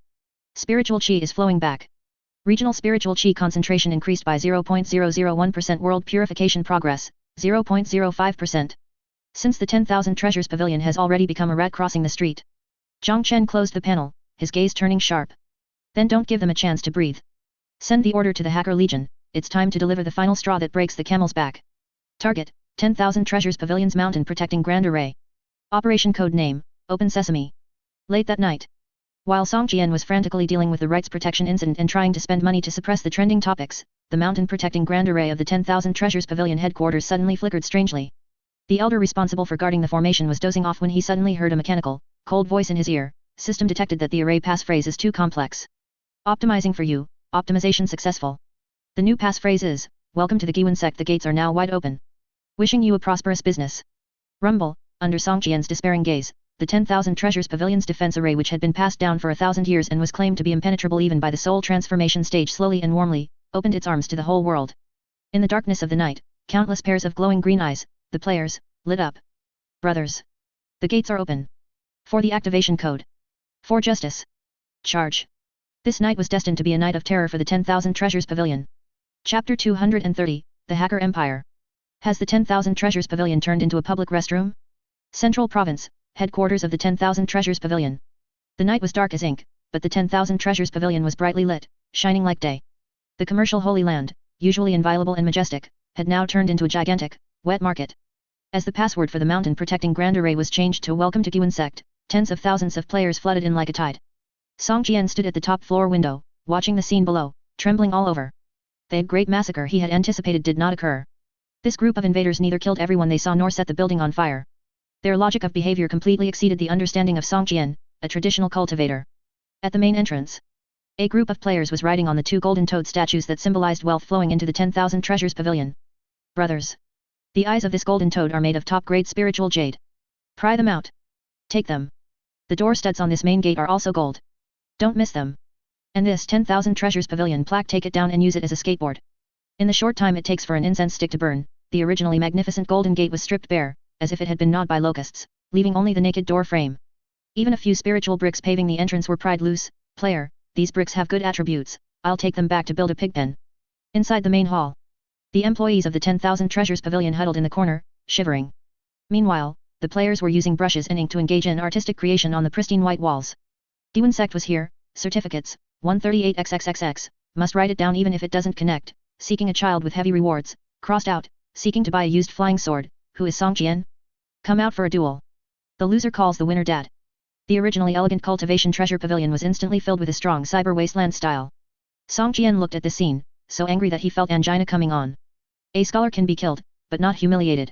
Spiritual qi is flowing back. Regional spiritual qi concentration increased by 0.001%. World purification progress, 0.05%. Since the 10,000 Treasures Pavilion has already become a rat crossing the street. Zhang Chen closed the panel, his gaze turning sharp. Then don't give them a chance to breathe. Send the order to the Hacker Legion, it's time to deliver the final straw that breaks the camel's back. Target, 10,000 Treasures Pavilion's Mountain Protecting Grand Array. Operation Code Name, Open Sesame. Late that night, while Song Jian was frantically dealing with the rights protection incident and trying to spend money to suppress the trending topics, the mountain protecting grand array of the 10,000 Treasures Pavilion headquarters suddenly flickered strangely. The elder responsible for guarding the formation was dozing off when he suddenly heard a mechanical, cold voice in his ear. System detected that the array passphrase is too complex. Optimizing for you, optimization successful. The new passphrase is, welcome to the Giwan sect, the gates are now wide open. Wishing you a prosperous business. Rumble, under Song Jian's despairing gaze. The 10,000 Treasures Pavilion's defense array, which had been passed down for 1,000 years and was claimed to be impenetrable even by the soul transformation stage, slowly and warmly, opened its arms to the whole world. In the darkness of the night, countless pairs of glowing green eyes, the players, lit up. Brothers. The gates are open. For the activation code. For justice. Charge. This night was destined to be a night of terror for the 10,000 Treasures Pavilion. Chapter 230, The Hacker Empire. Has the 10,000 Treasures Pavilion turned into a public restroom? Central Province. Headquarters of the 10,000 Treasures Pavilion. The night was dark as ink, but the 10,000 Treasures Pavilion was brightly lit, shining like day. The commercial Holy Land, usually inviolable and majestic, had now turned into a gigantic, wet market. As the password for the mountain protecting grand array was changed to Welcome to Giwan sect, tens of thousands of players flooded in like a tide. Song Jian stood at the top floor window, watching the scene below, trembling all over. The great massacre he had anticipated did not occur. This group of invaders neither killed everyone they saw nor set the building on fire. Their logic of behavior completely exceeded the understanding of Song Jian, a traditional cultivator. At the main entrance, a group of players was riding on the 2 golden toad statues that symbolized wealth flowing into the 10,000 Treasures Pavilion. Brothers. The eyes of this golden toad are made of top-grade spiritual jade. Pry them out. Take them. The door studs on this main gate are also gold. Don't miss them. And this 10,000 Treasures Pavilion plaque, take it down and use it as a skateboard. In the short time it takes for an incense stick to burn, the originally magnificent golden gate was stripped bare, as if it had been gnawed by locusts, leaving only the naked door frame. Even a few spiritual bricks paving the entrance were pried loose. Player, these bricks have good attributes, I'll take them back to build a pigpen. Inside the main hall, the employees of the 10,000 Treasures Pavilion huddled in the corner, shivering. Meanwhile, the players were using brushes and ink to engage in artistic creation on the pristine white walls. Giwen Sect was here, certificates, 138xxxx, must write it down even if it doesn't connect, seeking a child with heavy rewards, crossed out, seeking to buy a used flying sword, who is Song Jian? Come out for a duel. The loser calls the winner dad. The originally elegant cultivation treasure pavilion was instantly filled with a strong cyber wasteland style. Song Jian looked at the scene, so angry that he felt angina coming on. A scholar can be killed, but not humiliated.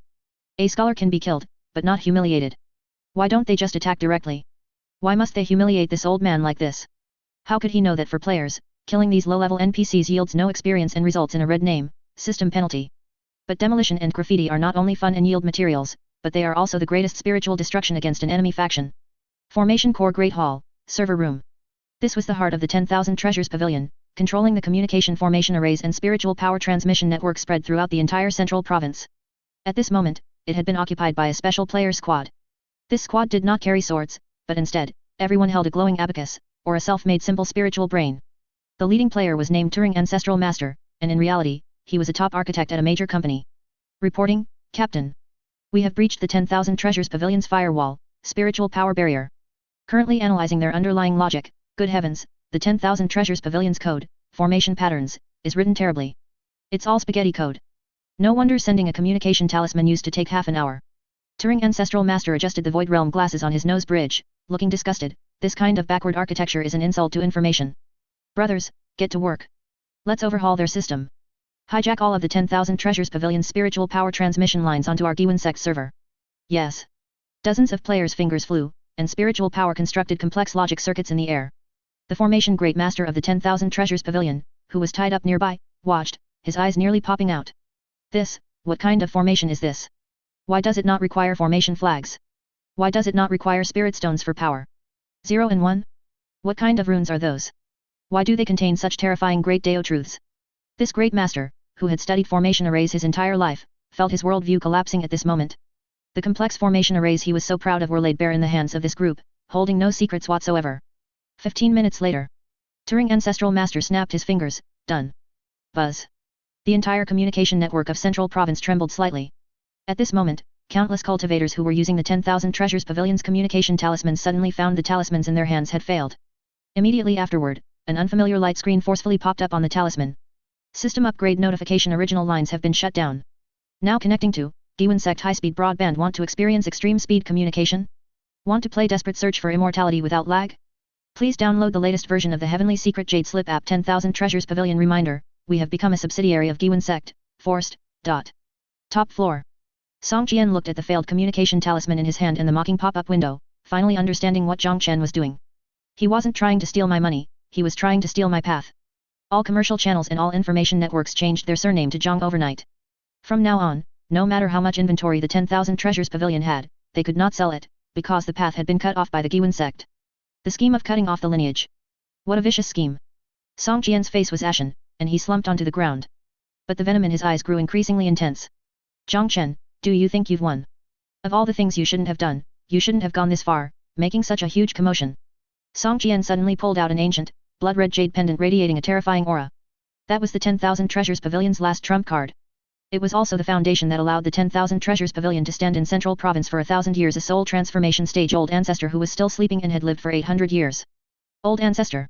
A scholar can be killed, but not humiliated. Why don't they just attack directly? Why must they humiliate this old man like this? How could he know that for players, killing these low-level NPCs yields no experience and results in a red name, system penalty? But demolition and graffiti are not only fun and yield materials, but they are also the greatest spiritual destruction against an enemy faction. Formation Core Great Hall, Server Room. This was the heart of the 10,000 Treasures Pavilion, controlling the communication formation arrays and spiritual power transmission network spread throughout the entire central province. At this moment, it had been occupied by a special player squad. This squad did not carry swords, but instead, everyone held a glowing abacus, or a self-made simple spiritual brain. The leading player was named Turing Ancestral Master, and in reality, he was a top architect at a major company. Reporting, Captain. We have breached the 10,000 Treasures Pavilion's firewall, spiritual power barrier. Currently analyzing their underlying logic, good heavens, the 10,000 Treasures Pavilion's code, formation patterns, is written terribly. It's all spaghetti code. No wonder sending a communication talisman used to take half an hour. Turing Ancestral Master adjusted the Void Realm glasses on his nose bridge, looking disgusted. This kind of backward architecture is an insult to information. Brothers, get to work. Let's overhaul their system. Hijack all of the 10,000 Treasures Pavilion's spiritual power transmission lines onto our Giwen Sect server. Yes. Dozens of players' fingers flew, and spiritual power constructed complex logic circuits in the air. The formation Great Master of the 10,000 Treasures Pavilion, who was tied up nearby, watched, his eyes nearly popping out. What kind of formation is this? Why does it not require formation flags? Why does it not require spirit stones for power? 0 and 1? What kind of runes are those? Why do they contain such terrifying great Dao truths? This Great Master, who had studied formation arrays his entire life, felt his worldview collapsing at this moment. The complex formation arrays he was so proud of were laid bare in the hands of this group, holding no secrets whatsoever. 15 minutes later. Turing Ancestral Master snapped his fingers, done. Buzz. The entire communication network of Central Province trembled slightly. At this moment, countless cultivators who were using the 10,000 Treasures Pavilion's communication talismans suddenly found the talismans in their hands had failed. Immediately afterward, an unfamiliar light screen forcefully popped up on the talisman. System upgrade notification: original lines have been shut down. Now connecting to Giwen Sect high-speed broadband. Want to experience extreme speed communication? Want to play Desperate Search for Immortality without lag? Please download the latest version of the Heavenly Secret Jade Slip app. 10,000 Treasures Pavilion reminder, we have become a subsidiary of Giwen Sect, forced. Top floor. Song Jian looked at the failed communication talisman in his hand and the mocking pop-up window, finally understanding what Zhang Chen was doing. He wasn't trying to steal my money, he was trying to steal my path. All commercial channels and all information networks changed their surname to Zhang overnight. From now on, no matter how much inventory the 10,000 Treasures Pavilion had, they could not sell it, because the path had been cut off by the Giwen Sect. The scheme of cutting off the lineage. What a vicious scheme. Song Jian's face was ashen, and he slumped onto the ground. But the venom in his eyes grew increasingly intense. Zhang Chen, do you think you've won? Of all the things you shouldn't have done, you shouldn't have gone this far, making such a huge commotion. Song Jian suddenly pulled out an ancient, blood-red jade pendant radiating a terrifying aura. That was the 10,000 Treasures Pavilion's last trump card. It was also the foundation that allowed the 10,000 Treasures Pavilion to stand in Central Province for 1,000 years, a soul transformation stage. Old ancestor who was still sleeping and had lived for 800 years. Old ancestor.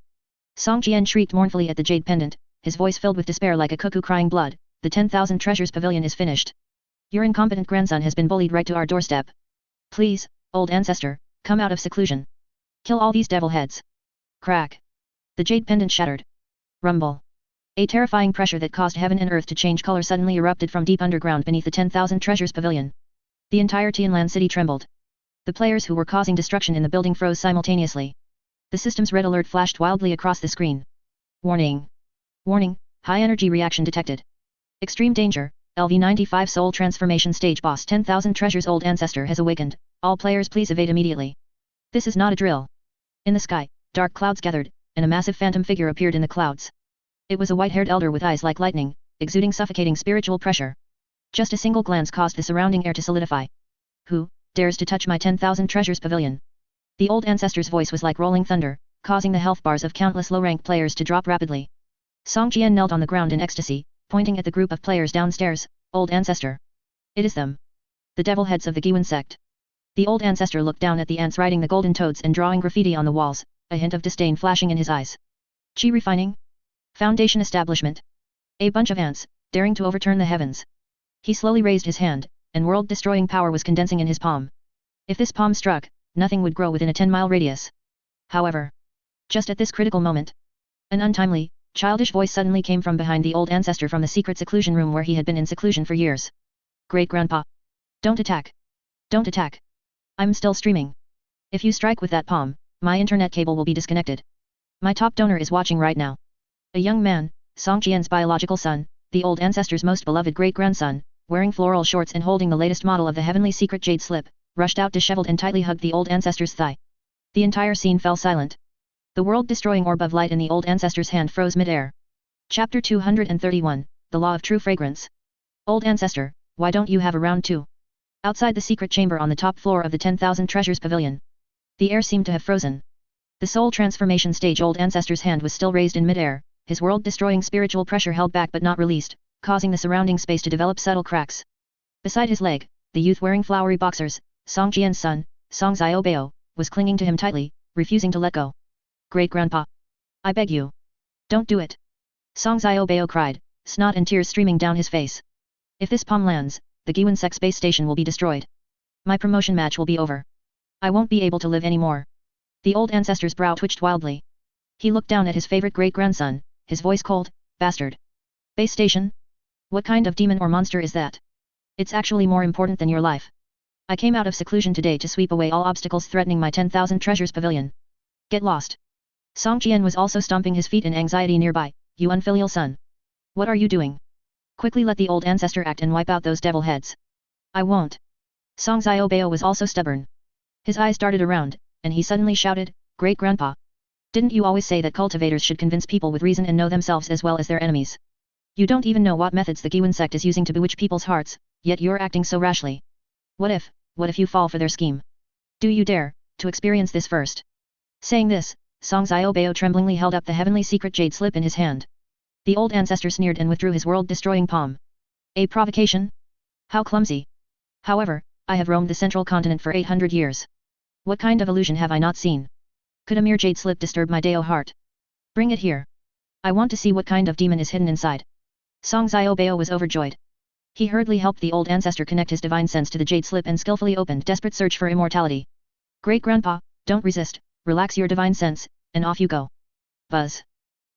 Song Jian shrieked mournfully at the jade pendant, his voice filled with despair like a cuckoo crying blood. The 10,000 Treasures Pavilion is finished. Your incompetent grandson has been bullied right to our doorstep. Please, old ancestor, come out of seclusion. Kill all these devil heads. Crack. The jade pendant shattered. Rumble. A terrifying pressure that caused heaven and earth to change color suddenly erupted from deep underground beneath the 10,000 Treasures Pavilion. The entire Tianlan city trembled. The players who were causing destruction in the building froze simultaneously. The system's red alert flashed wildly across the screen. Warning. Warning, high energy reaction detected. Extreme danger, LV-95 Soul Transformation Stage Boss 10,000 Treasures Old Ancestor has awakened, all players please evade immediately. This is not a drill. In the sky, dark clouds gathered, and a massive phantom figure appeared in the clouds. It was a white-haired elder with eyes like lightning, exuding suffocating spiritual pressure. Just a single glance caused the surrounding air to solidify. Who dares to touch my 10,000 Treasures Pavilion? The old ancestor's voice was like rolling thunder, causing the health bars of countless low-ranked players to drop rapidly. Song Jian knelt on the ground in ecstasy, pointing at the group of players downstairs. Old ancestor. It is them. The devil heads of the Giwan sect. The old ancestor looked down at the ants riding the golden toads and drawing graffiti on the walls, a hint of disdain flashing in his eyes. Qi refining? Foundation establishment. A bunch of ants, daring to overturn the heavens. He slowly raised his hand, and world-destroying power was condensing in his palm. If this palm struck, nothing would grow within a 10-mile radius. However, just at this critical moment, an untimely, childish voice suddenly came from behind the old ancestor from the secret seclusion room where he had been in seclusion for years. Great-grandpa. Don't attack. Don't attack. I'm still streaming. If you strike with that palm, my internet cable will be disconnected. My top donor is watching right now. A young man, Song Jian's biological son, the old ancestor's most beloved great-grandson, wearing floral shorts and holding the latest model of the heavenly secret jade slip, rushed out disheveled and tightly hugged the old ancestor's thigh. The entire scene fell silent. The world-destroying orb of light in the old ancestor's hand froze mid-air. Chapter 231, The Law of True Fragrance. Old ancestor, why don't you have a round two? Outside the secret chamber on the top floor of the 10,000 Treasures Pavilion. The air seemed to have frozen. The soul transformation stage old ancestor's hand was still raised in mid-air, his world-destroying spiritual pressure held back but not released, causing the surrounding space to develop subtle cracks. Beside his leg, the youth wearing flowery boxers, Song Jian's son, Song Xiaobao, was clinging to him tightly, refusing to let go. Great-grandpa. I beg you. Don't do it. Song Xiaobao cried, snot and tears streaming down his face. If this palm lands, the Giwan Sect space station will be destroyed. My promotion match will be over. I won't be able to live anymore. The old ancestor's brow twitched wildly. He looked down at his favorite great-grandson, his voice cold. Bastard. Base station? What kind of demon or monster is that? It's actually more important than your life. I came out of seclusion today to sweep away all obstacles threatening my 10,000 Treasures Pavilion. Get lost. Song Jian was also stomping his feet in anxiety nearby. You unfilial son. What are you doing? Quickly let the old ancestor act and wipe out those devil heads. I won't. Song Xiaobao was also stubborn. His eyes darted around, and he suddenly shouted, Great-grandpa. Didn't you always say that cultivators should convince people with reason and know themselves as well as their enemies? You don't even know what methods the Giwan sect is using to bewitch people's hearts, yet you're acting so rashly. What if you fall for their scheme? Do you dare to experience this first? Saying this, Song Xiaobao tremblingly held up the heavenly secret jade slip in his hand. The old ancestor sneered and withdrew his world-destroying palm. A provocation? How clumsy. However, I have roamed the central continent for 800 years. What kind of illusion have I not seen? Could a mere jade slip disturb my Dao heart? Bring it here. I want to see what kind of demon is hidden inside. Song Xiaobao was overjoyed. He hurriedly helped the old ancestor connect his divine sense to the jade slip and skillfully opened desperate search for immortality. Great-grandpa, don't resist, relax your divine sense, and off you go. Buzz.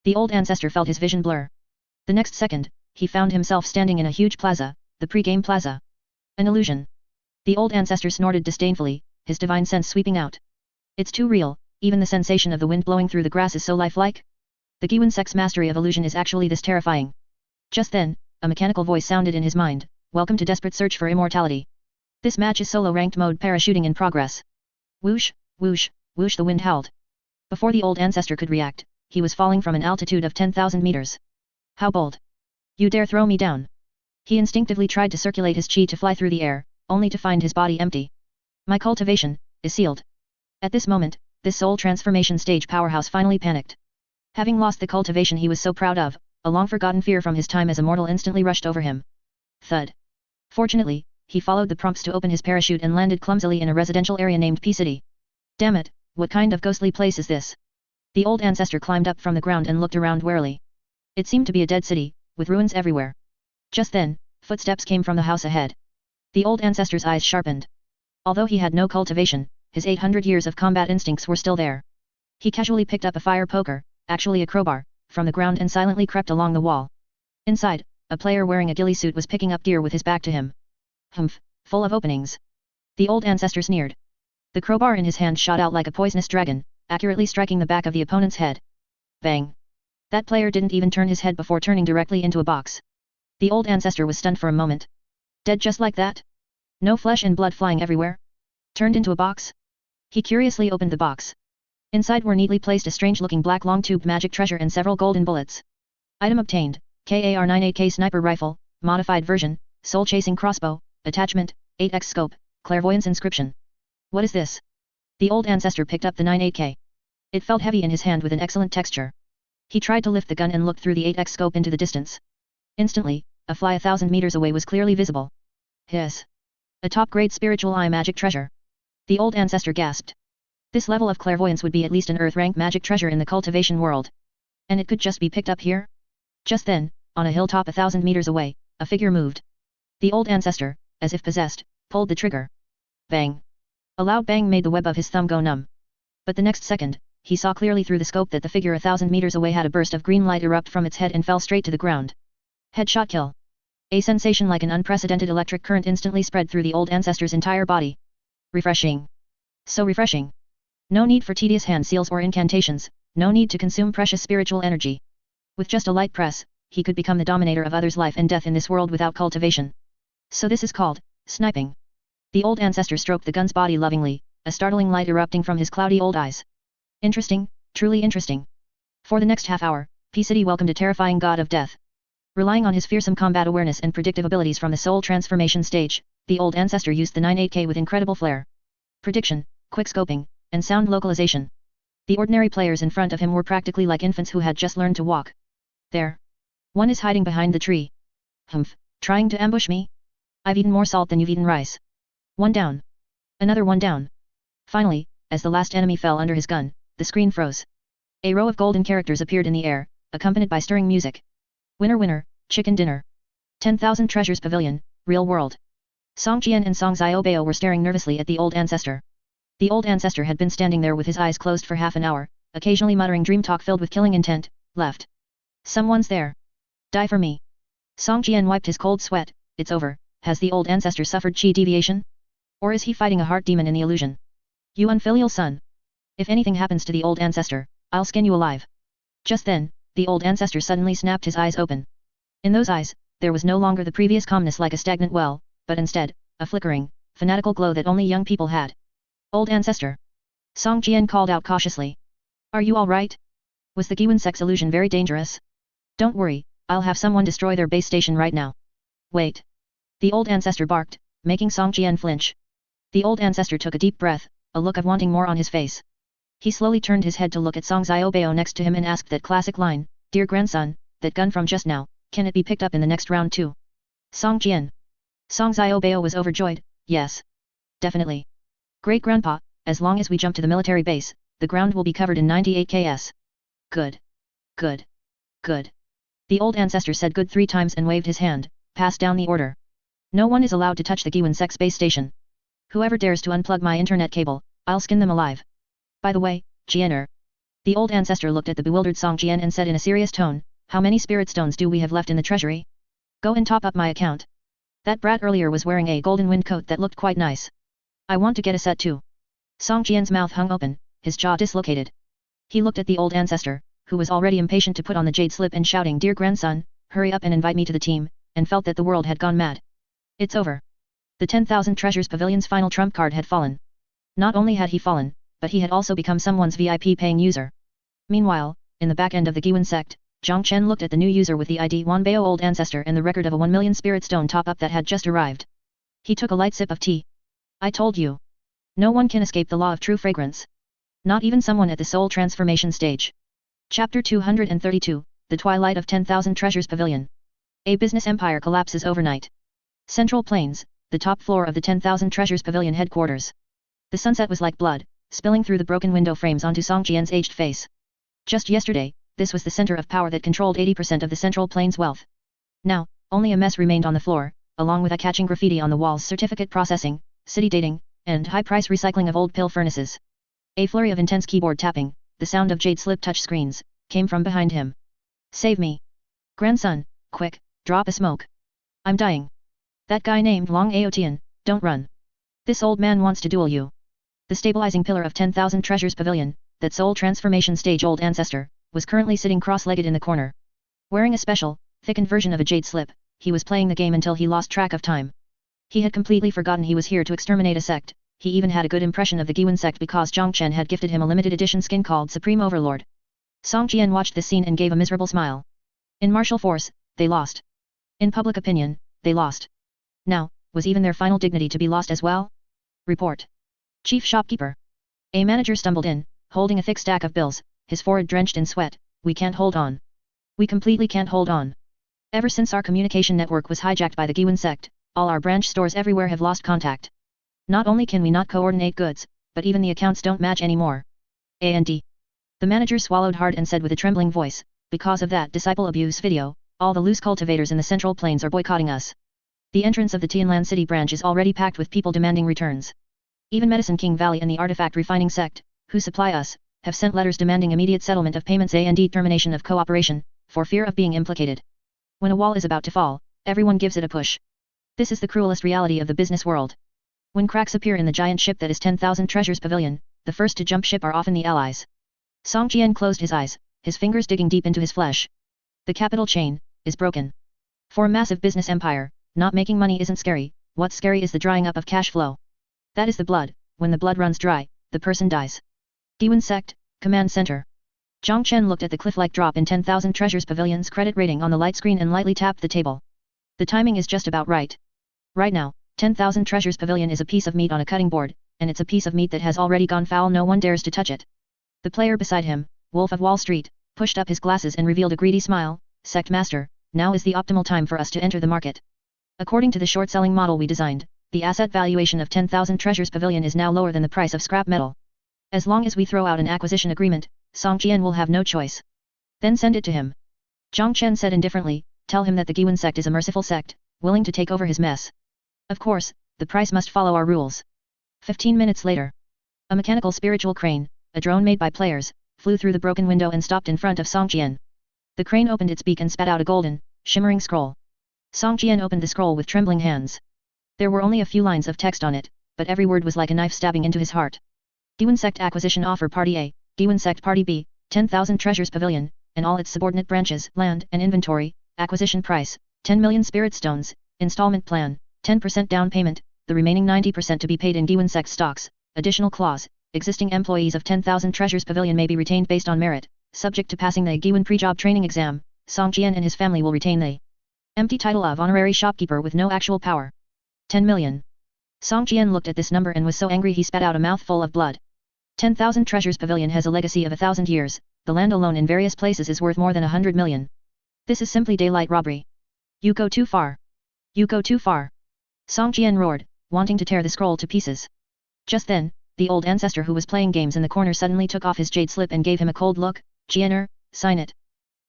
The old ancestor felt his vision blur. The next second, he found himself standing in a huge plaza, the pre-game plaza. An illusion. The old ancestor snorted disdainfully, his divine sense sweeping out. It's too real, even the sensation of the wind blowing through the grass is so lifelike. The Giwan sect's mastery of illusion is actually this terrifying. Just then, a mechanical voice sounded in his mind, welcome to Desperate Search for Immortality. This match is solo ranked mode parachuting in progress. Whoosh, whoosh, whoosh the wind howled. Before the old ancestor could react, he was falling from an altitude of 10,000 meters. How bold. You dare throw me down. He instinctively tried to circulate his chi to fly through the air, only to find his body empty. My cultivation is sealed. At this moment, this soul transformation stage powerhouse finally panicked. Having lost the cultivation he was so proud of, a long-forgotten fear from his time as a mortal instantly rushed over him. Thud. Fortunately, he followed the prompts to open his parachute and landed clumsily in a residential area named P City. Damn it, what kind of ghostly place is this? The old ancestor climbed up from the ground and looked around warily. It seemed to be a dead city, with ruins everywhere. Just then, footsteps came from the house ahead. The old ancestor's eyes sharpened. Although he had no cultivation, his 800 years of combat instincts were still there. He casually picked up a fire poker, actually a crowbar, from the ground and silently crept along the wall. Inside, a player wearing a ghillie suit was picking up deer with his back to him. Humph, full of openings. The old ancestor sneered. The crowbar in his hand shot out like a poisonous dragon, accurately striking the back of the opponent's head. Bang. That player didn't even turn his head before turning directly into a box. The old ancestor was stunned for a moment. Dead just like that? No flesh and blood flying everywhere? Turned into a box? He curiously opened the box. Inside were neatly placed a strange-looking black long-tubed magic treasure and several golden bullets. Item obtained, KAR-98K sniper rifle, modified version, soul-chasing crossbow, attachment, 8x scope, clairvoyance inscription. What is this? The old ancestor picked up the 98K. It felt heavy in his hand with an excellent texture. He tried to lift the gun and looked through the 8x scope into the distance. Instantly, a fly 1,000 meters away was clearly visible. Hiss. A top-grade spiritual eye magic treasure. The old ancestor gasped. This level of clairvoyance would be at least an Earth-rank magic treasure in the cultivation world. And it could just be picked up here? Just then, on a hilltop 1,000 meters away, a figure moved. The old ancestor, as if possessed, pulled the trigger. Bang. A loud bang made the web of his thumb go numb. But the next second, he saw clearly through the scope that the figure 1,000 meters away had a burst of green light erupt from its head and fell straight to the ground. Headshot kill. A sensation like an unprecedented electric current instantly spread through the old ancestor's entire body. Refreshing. So refreshing. No need for tedious hand seals or incantations, no need to consume precious spiritual energy. With just a light press, he could become the dominator of others' life and death in this world without cultivation. So this is called sniping. The old ancestor stroked the gun's body lovingly, a startling light erupting from his cloudy old eyes. Interesting, truly interesting. For the next half hour, P-City welcomed a terrifying god of death. Relying on his fearsome combat awareness and predictive abilities from the soul transformation stage, the old ancestor used the 98K with incredible flair. Prediction, quick scoping, and sound localization. The ordinary players in front of him were practically like infants who had just learned to walk. There. One is hiding behind the tree. Humph, trying to ambush me? I've eaten more salt than you've eaten rice. One down. Another one down. Finally, as the last enemy fell under his gun, the screen froze. A row of golden characters appeared in the air, accompanied by stirring music. Winner winner, chicken dinner. 10,000 Treasures Pavilion, Real World. Song Jian and Song Xiaobao were staring nervously at the old ancestor. The old ancestor had been standing there with his eyes closed for half an hour, occasionally muttering dream talk filled with killing intent. Left. Someone's there. Die for me. Song Jian wiped his cold sweat. It's over. Has the old ancestor suffered chi deviation? Or is he fighting a heart demon in the illusion? You unfilial son. If anything happens to the old ancestor, I'll skin you alive. Just then, the old ancestor suddenly snapped his eyes open. In those eyes, there was no longer the previous calmness like a stagnant well, but instead, a flickering, fanatical glow that only young people had. Old ancestor. Song Jian called out cautiously. Are you alright? Was the Giwen Sect's illusion very dangerous? Don't worry, I'll have someone destroy their base station right now. Wait. The old ancestor barked, making Song Jian flinch. The old ancestor took a deep breath, a look of wanting more on his face. He slowly turned his head to look at Song Xiaobao next to him and asked that classic line, Dear grandson, that gun from just now, can it be picked up in the next round too? Song Jian. Song Xiaobao was overjoyed, yes. Definitely. Great grandpa, as long as we jump to the military base, the ground will be covered in 98 KS. Good. Good. Good. The old ancestor said good 3 times and waved his hand, passed down the order. No one is allowed to touch the Giwen Sect's base station. Whoever dares to unplug my internet cable, I'll skin them alive. By the way, Jianer. The old ancestor looked at the bewildered Song Jian and said in a serious tone, how many spirit stones do we have left in the treasury? Go and top up my account. That brat earlier was wearing a golden wind coat that looked quite nice. I want to get a set too. Song Jian's mouth hung open, his jaw dislocated. He looked at the old ancestor, who was already impatient to put on the jade slip and shouting Dear grandson, hurry up and invite me to the team, and felt that the world had gone mad. It's over. The 10,000 Treasures Pavilion's final trump card had fallen. Not only had he fallen, but he had also become someone's VIP paying user. Meanwhile, in the back end of the Giwen Sect, Zhang Chen looked at the new user with the ID Wanbao Old Ancestor and the record of a 1 million spirit stone top-up that had just arrived. He took a light sip of tea. I told you. No one can escape the law of true fragrance. Not even someone at the soul transformation stage. Chapter 232, The Twilight of 10,000 Treasures Pavilion. A business empire collapses overnight. Central Plains, the top floor of the 10,000 Treasures Pavilion headquarters. The sunset was like blood, spilling through the broken window frames onto Song Jian's aged face. Just yesterday, this was the center of power that controlled 80% of the Central Plains wealth. Now, only a mess remained on the floor, along with eye-catching graffiti on the walls, certificate processing, city dating, and high-price recycling of old pill furnaces. A flurry of intense keyboard tapping, the sound of jade slip touch screens, came from behind him. Save me. Grandson, quick, drop a smoke. I'm dying. That guy named Long Aotian, don't run. This old man wants to duel you. The stabilizing pillar of 10,000 Treasures Pavilion, that soul transformation stage old ancestor, was currently sitting cross-legged in the corner. Wearing a special, thickened version of a jade slip, he was playing the game until he lost track of time. He had completely forgotten he was here to exterminate a sect. He even had a good impression of the Giwen Sect because Zhang Chen had gifted him a limited edition skin called Supreme Overlord. Song Jian watched this scene and gave a miserable smile. In martial force, they lost. In public opinion, they lost. Now, was even their final dignity to be lost as well? Report. Chief Shopkeeper. A manager stumbled in, holding a thick stack of bills, his forehead drenched in sweat. We can't hold on. We completely can't hold on. Ever since our communication network was hijacked by the BY A Sect, all our branch stores everywhere have lost contact. Not only can we not coordinate goods, but even the accounts don't match anymore. And the manager swallowed hard and said with a trembling voice, because of that disciple abuse video, all the loose cultivators in the Central Plains are boycotting us. The entrance of the Tianlan City branch is already packed with people demanding returns. Even Medicine King Valley and the Artifact Refining Sect, who supply us, have sent letters demanding immediate settlement of payments and termination of cooperation, for fear of being implicated. When a wall is about to fall, everyone gives it a push. This is the cruelest reality of the business world. When cracks appear in the giant ship that is 10,000 Treasures Pavilion, the first to jump ship are often the allies. Song Jian closed his eyes, his fingers digging deep into his flesh. The capital chain is broken. For a massive business empire, not making money isn't scary. What's scary is the drying up of cash flow. That is the blood. When the blood runs dry, the person dies. BY A Sect, Command Center. Zhang Chen looked at the cliff-like drop in 10,000 Treasures Pavilion's credit rating on the light screen and lightly tapped the table. The timing is just about right. Right now, 10,000 Treasures Pavilion is a piece of meat on a cutting board, and it's a piece of meat that has already gone foul. No one dares to touch it. The player beside him, Wolf of Wall Street, pushed up his glasses and revealed a greedy smile. Sect Master, now is the optimal time for us to enter the market. According to the short-selling model we designed, the asset valuation of 10,000 Treasures Pavilion is now lower than the price of scrap metal. As long as we throw out an acquisition agreement, Song Jian will have no choice. Then send it to him. Zhang Chen said indifferently, tell him that the BY A Sect is a merciful sect, willing to take over his mess. Of course, the price must follow our rules. 15 minutes later. A mechanical spiritual crane, a drone made by players, flew through the broken window and stopped in front of Song Jian. The crane opened its beak and spat out a golden, shimmering scroll. Song Jian opened the scroll with trembling hands. There were only a few lines of text on it, but every word was like a knife stabbing into his heart. BY A Sect Acquisition Offer Party A, BY A Sect Party B, 10,000 Treasures Pavilion, and all its subordinate branches, land and inventory, acquisition price, 10 million spirit stones, installment plan, 10% down payment, the remaining 90% to be paid in BY A Sect stocks. Additional clause, existing employees of 10,000 Treasures Pavilion may be retained based on merit, subject to passing the BY A pre-job training exam. Song Jian and his family will retain the empty title of honorary shopkeeper with no actual power. 10 million. Song Jian looked at this number and was so angry he spat out a mouthful of blood. 10,000 Treasures Pavilion has a legacy of 1,000 years, the land alone in various places is worth more than 100 million. This is simply daylight robbery. You go too far. You go too far. Song Jian roared, wanting to tear the scroll to pieces. Just then, the old ancestor who was playing games in the corner suddenly took off his jade slip and gave him a cold look. Jianer, sign it.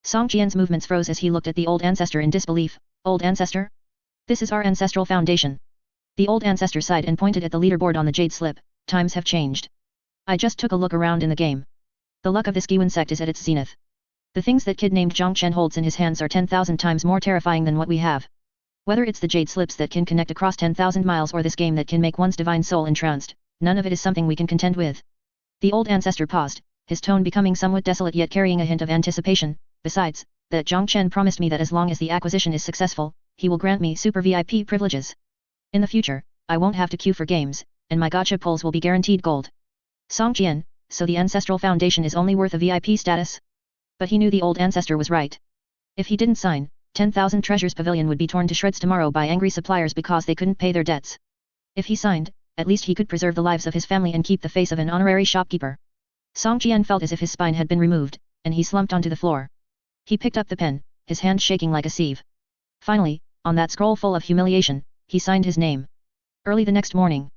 Song Jian's movements froze as he looked at the old ancestor in disbelief. Old ancestor? This is our ancestral foundation. The old ancestor sighed and pointed at the leaderboard on the jade slip. Times have changed. I just took a look around in the game. The luck of this BY A Sect is at its zenith. The things that kid named Zhang Chen holds in his hands are 10,000 times more terrifying than what we have. Whether it's the jade slips that can connect across 10,000 miles or this game that can make one's divine soul entranced, none of it is something we can contend with. The old ancestor paused, his tone becoming somewhat desolate yet carrying a hint of anticipation. Besides, that Zhang Chen promised me that as long as the acquisition is successful, he will grant me super VIP privileges. In the future, I won't have to queue for games, and my gacha pulls will be guaranteed gold. Song Jian, so the ancestral foundation is only worth a VIP status? But he knew the old ancestor was right. If he didn't sign, 10,000 Treasures Pavilion would be torn to shreds tomorrow by angry suppliers because they couldn't pay their debts. If he signed, at least he could preserve the lives of his family and keep the face of an honorary shopkeeper. Song Jian felt as if his spine had been removed, and he slumped onto the floor. He picked up the pen, his hand shaking like a sieve. Finally, on that scroll full of humiliation, he signed his name. Early the next morning,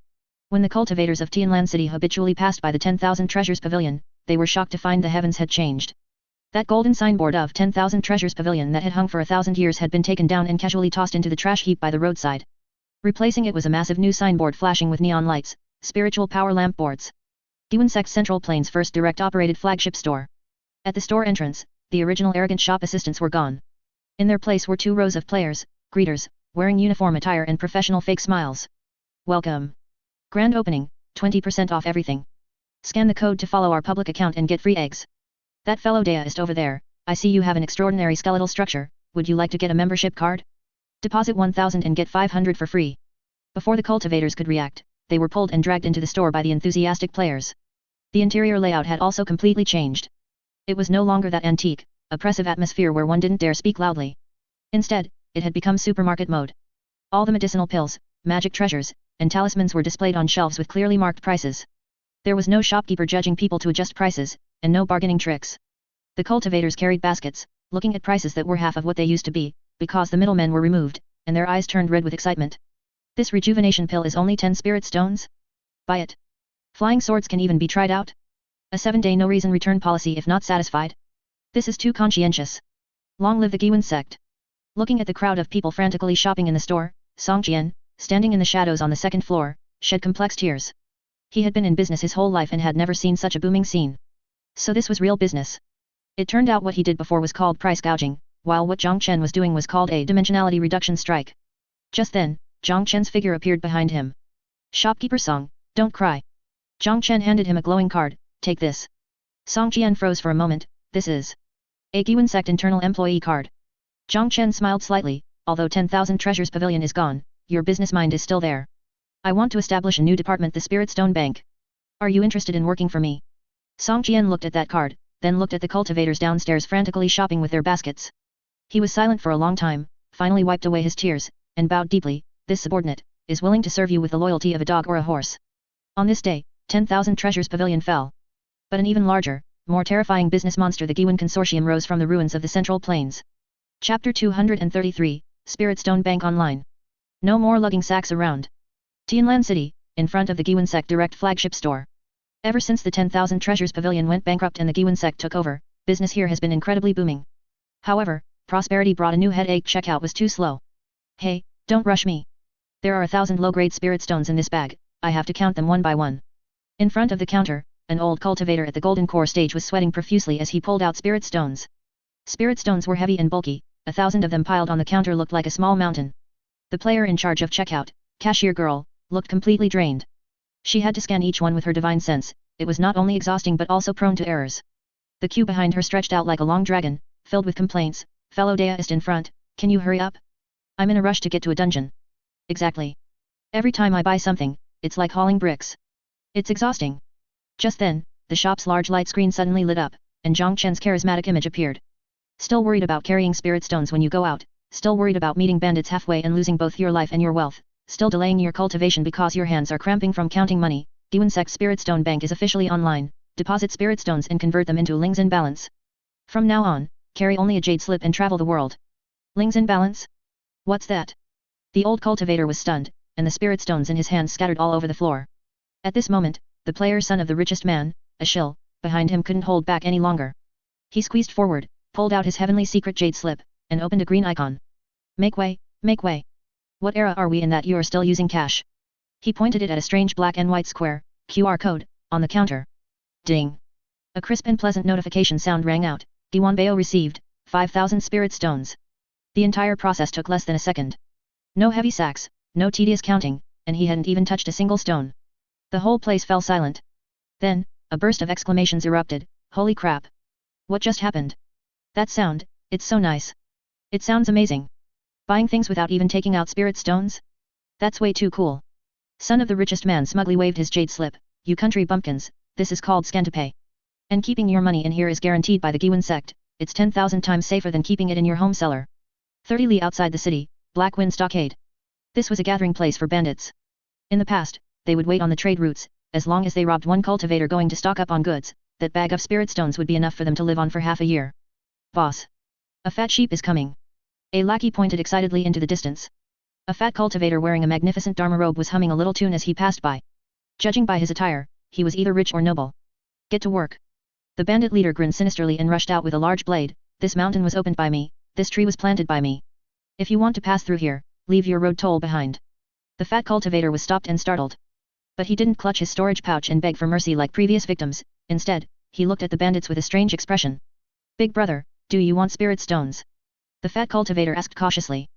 when the cultivators of Tianlan City habitually passed by the 10,000 Treasures Pavilion, they were shocked to find the heavens had changed. That golden signboard of 10,000 Treasures Pavilion that had hung for 1,000 years had been taken down and casually tossed into the trash heap by the roadside. Replacing it was a massive new signboard flashing with neon lights, spiritual power lamp boards. BY A Sect Central Plains' first direct-operated flagship store. At the store entrance, the original arrogant shop assistants were gone. In their place were 2 rows of players, greeters, wearing uniform attire and professional fake smiles. Welcome. Grand opening, 20% off everything. Scan the code to follow our public account and get free eggs. That fellow deist over there, I see you have an extraordinary skeletal structure, would you like to get a membership card? Deposit 1,000 and get 500 for free. Before the cultivators could react, they were pulled and dragged into the store by the enthusiastic players. The interior layout had also completely changed. It was no longer that antique, oppressive atmosphere where one didn't dare speak loudly. Instead, it had become supermarket mode. All the medicinal pills, magic treasures, and talismans were displayed on shelves with clearly marked prices. There was no shopkeeper judging people to adjust prices, and no bargaining tricks. The cultivators carried baskets, looking at prices that were half of what they used to be, because the middlemen were removed, and their eyes turned red with excitement. This rejuvenation pill is only 10 spirit stones? Buy it. Flying swords can even be tried out? A 7-day no reason return policy if not satisfied? This is too conscientious. Long live the Giwan sect. Looking at the crowd of people frantically shopping in the store, Song Jian, standing in the shadows on the second floor, shed complex tears. He had been in business his whole life and had never seen such a booming scene. So this was real business. It turned out what he did before was called price gouging, while what Zhang Chen was doing was called a dimensionality reduction strike. Just then, Zhang Chen's figure appeared behind him. Shopkeeper Song, don't cry. Zhang Chen handed him a glowing card, take this. Song Jian froze for a moment, this is a Giwan sect internal employee card. Zhang Chen smiled slightly, although 10,000 Treasures Pavilion is gone, your business mind is still there. I want to establish a new department, the Spirit Stone Bank. Are you interested in working for me? Song Jian looked at that card, then looked at the cultivators downstairs frantically shopping with their baskets. He was silent for a long time, finally wiped away his tears, and bowed deeply, this subordinate, is willing to serve you with the loyalty of a dog or a horse. On this day, 10,000 Treasures Pavilion fell. But an even larger, more terrifying business monster, the Giwan Consortium, rose from the ruins of the Central Plains. Chapter 233, Spirit Stone Bank Online. No more lugging sacks around. Tianlan City, in front of the Giwan Sect direct flagship store. Ever since the 10,000 Treasures Pavilion went bankrupt and the Giwan Sect took over, business here has been incredibly booming. However, prosperity brought a new headache: checkout was too slow. Hey, don't rush me. There are 1,000 low-grade spirit stones in this bag, I have to count them one by one. In front of the counter, an old cultivator at the Golden Core stage was sweating profusely as he pulled out spirit stones. Spirit stones were heavy and bulky, 1,000 of them piled on the counter looked like a small mountain. The player in charge of checkout, cashier girl, looked completely drained. She had to scan each one with her divine sense, it was not only exhausting but also prone to errors. The queue behind her stretched out like a long dragon, filled with complaints, fellow deist in front, can you hurry up? I'm in a rush to get to a dungeon. Exactly. Every time I buy something, it's like hauling bricks. It's exhausting. Just then, the shop's large light screen suddenly lit up, and Zhang Chen's charismatic image appeared. Still worried about carrying spirit stones when you go out, still worried about meeting bandits halfway and losing both your life and your wealth, still delaying your cultivation because your hands are cramping from counting money, Giwan Sect Spirit Stone Bank is officially online, deposit spirit stones and convert them into lings in balance. From now on, carry only a jade slip and travel the world. Lings in balance? What's that? The old cultivator was stunned, and the spirit stones in his hands scattered all over the floor. At this moment, the player son of the richest man, a shill, behind him couldn't hold back any longer. He squeezed forward, pulled out his heavenly secret jade slip, and opened a green icon. Make way, make way. What era are we in that you are still using cash? He pointed it at a strange black and white square, QR code, on the counter. Ding. A crisp and pleasant notification sound rang out, Giwanbao received, 5,000 spirit stones. The entire process took less than a second. No heavy sacks, no tedious counting, and he hadn't even touched a single stone. The whole place fell silent. Then, a burst of exclamations erupted, holy crap. What just happened? That sound, it's so nice. It sounds amazing. Buying things without even taking out spirit stones? That's way too cool. Son of the richest man smugly waved his jade slip, you country bumpkins, this is called scan-to-pay. And keeping your money in here is guaranteed by the Giwan Sect, it's 10,000 times safer than keeping it in your home cellar. 30 li outside the city, Black Wind Stockade. This was a gathering place for bandits. In the past, they would wait on the trade routes, as long as they robbed one cultivator going to stock up on goods, that bag of spirit stones would be enough for them to live on for half a year. Boss. A fat sheep is coming. A lackey pointed excitedly into the distance. A fat cultivator wearing a magnificent dharma robe was humming a little tune as he passed by. Judging by his attire, he was either rich or noble. Get to work. The bandit leader grinned sinisterly and rushed out with a large blade, this mountain was opened by me, this tree was planted by me. If you want to pass through here, leave your road toll behind. The fat cultivator was stopped and startled. But he didn't clutch his storage pouch and beg for mercy like previous victims, instead, he looked at the bandits with a strange expression. Big brother, do you want spirit stones? The fat cultivator asked cautiously.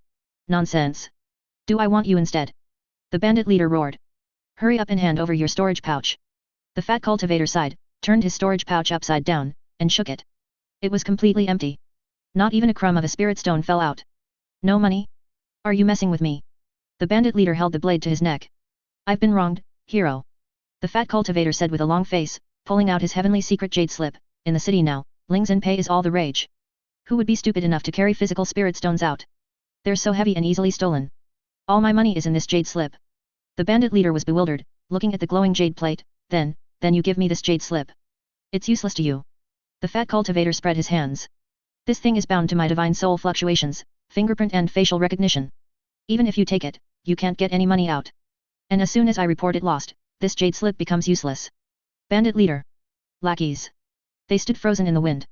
Nonsense. Do I want you instead? The bandit leader roared. Hurry up and hand over your storage pouch. The fat cultivator sighed, turned his storage pouch upside down, and shook it. It was completely empty. Not even a crumb of a spirit stone fell out. No money? Are you messing with me? The bandit leader held the blade to his neck. I've been wronged, hero. The fat cultivator said with a long face, pulling out his heavenly secret jade slip, in the city now, lings and pay is all the rage. Who would be stupid enough to carry physical spirit stones out? They're so heavy and easily stolen. All my money is in this jade slip. The bandit leader was bewildered, looking at the glowing jade plate, then, then you give me this jade slip. It's useless to you. The fat cultivator spread his hands. This thing is bound to my divine soul fluctuations, fingerprint and facial recognition. Even if you take it, you can't get any money out. And as soon as I report it lost, this jade slip becomes useless. Bandit leader. Lackeys. They stood frozen in the wind.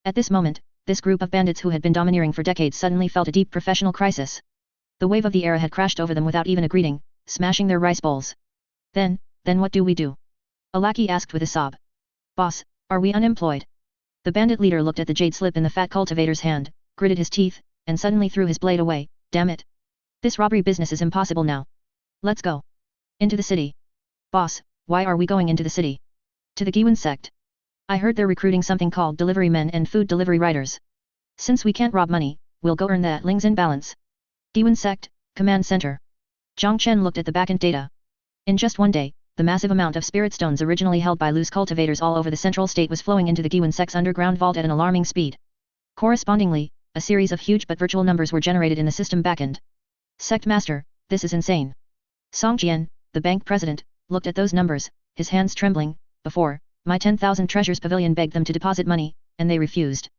At this moment, this group of bandits who had been domineering for decades suddenly felt a deep professional crisis. The wave of the era had crashed over them without even a greeting, smashing their rice bowls. Then what do we do? A lackey asked with a sob. Boss, are we unemployed? The bandit leader looked at the jade slip in the fat cultivator's hand, gritted his teeth, and suddenly threw his blade away. Damn it. This robbery business is impossible now. Let's go. Into the city. Boss, why are we going into the city? To the Giwan sect. I heard they're recruiting something called delivery men and food delivery riders. Since we can't rob money, we'll go earn that Ling's in balance. Giwan sect, command center. Zhang Chen looked at the backend data. In just one day, the massive amount of spirit stones originally held by loose cultivators all over the central state was flowing into the Giwan sect's underground vault at an alarming speed. Correspondingly, a series of huge but virtual numbers were generated in the system backend. Sect master, this is insane. Song Jian, the bank president, looked at those numbers, his hands trembling. Before, my 10,000 treasures pavilion begged them to deposit money, and they refused.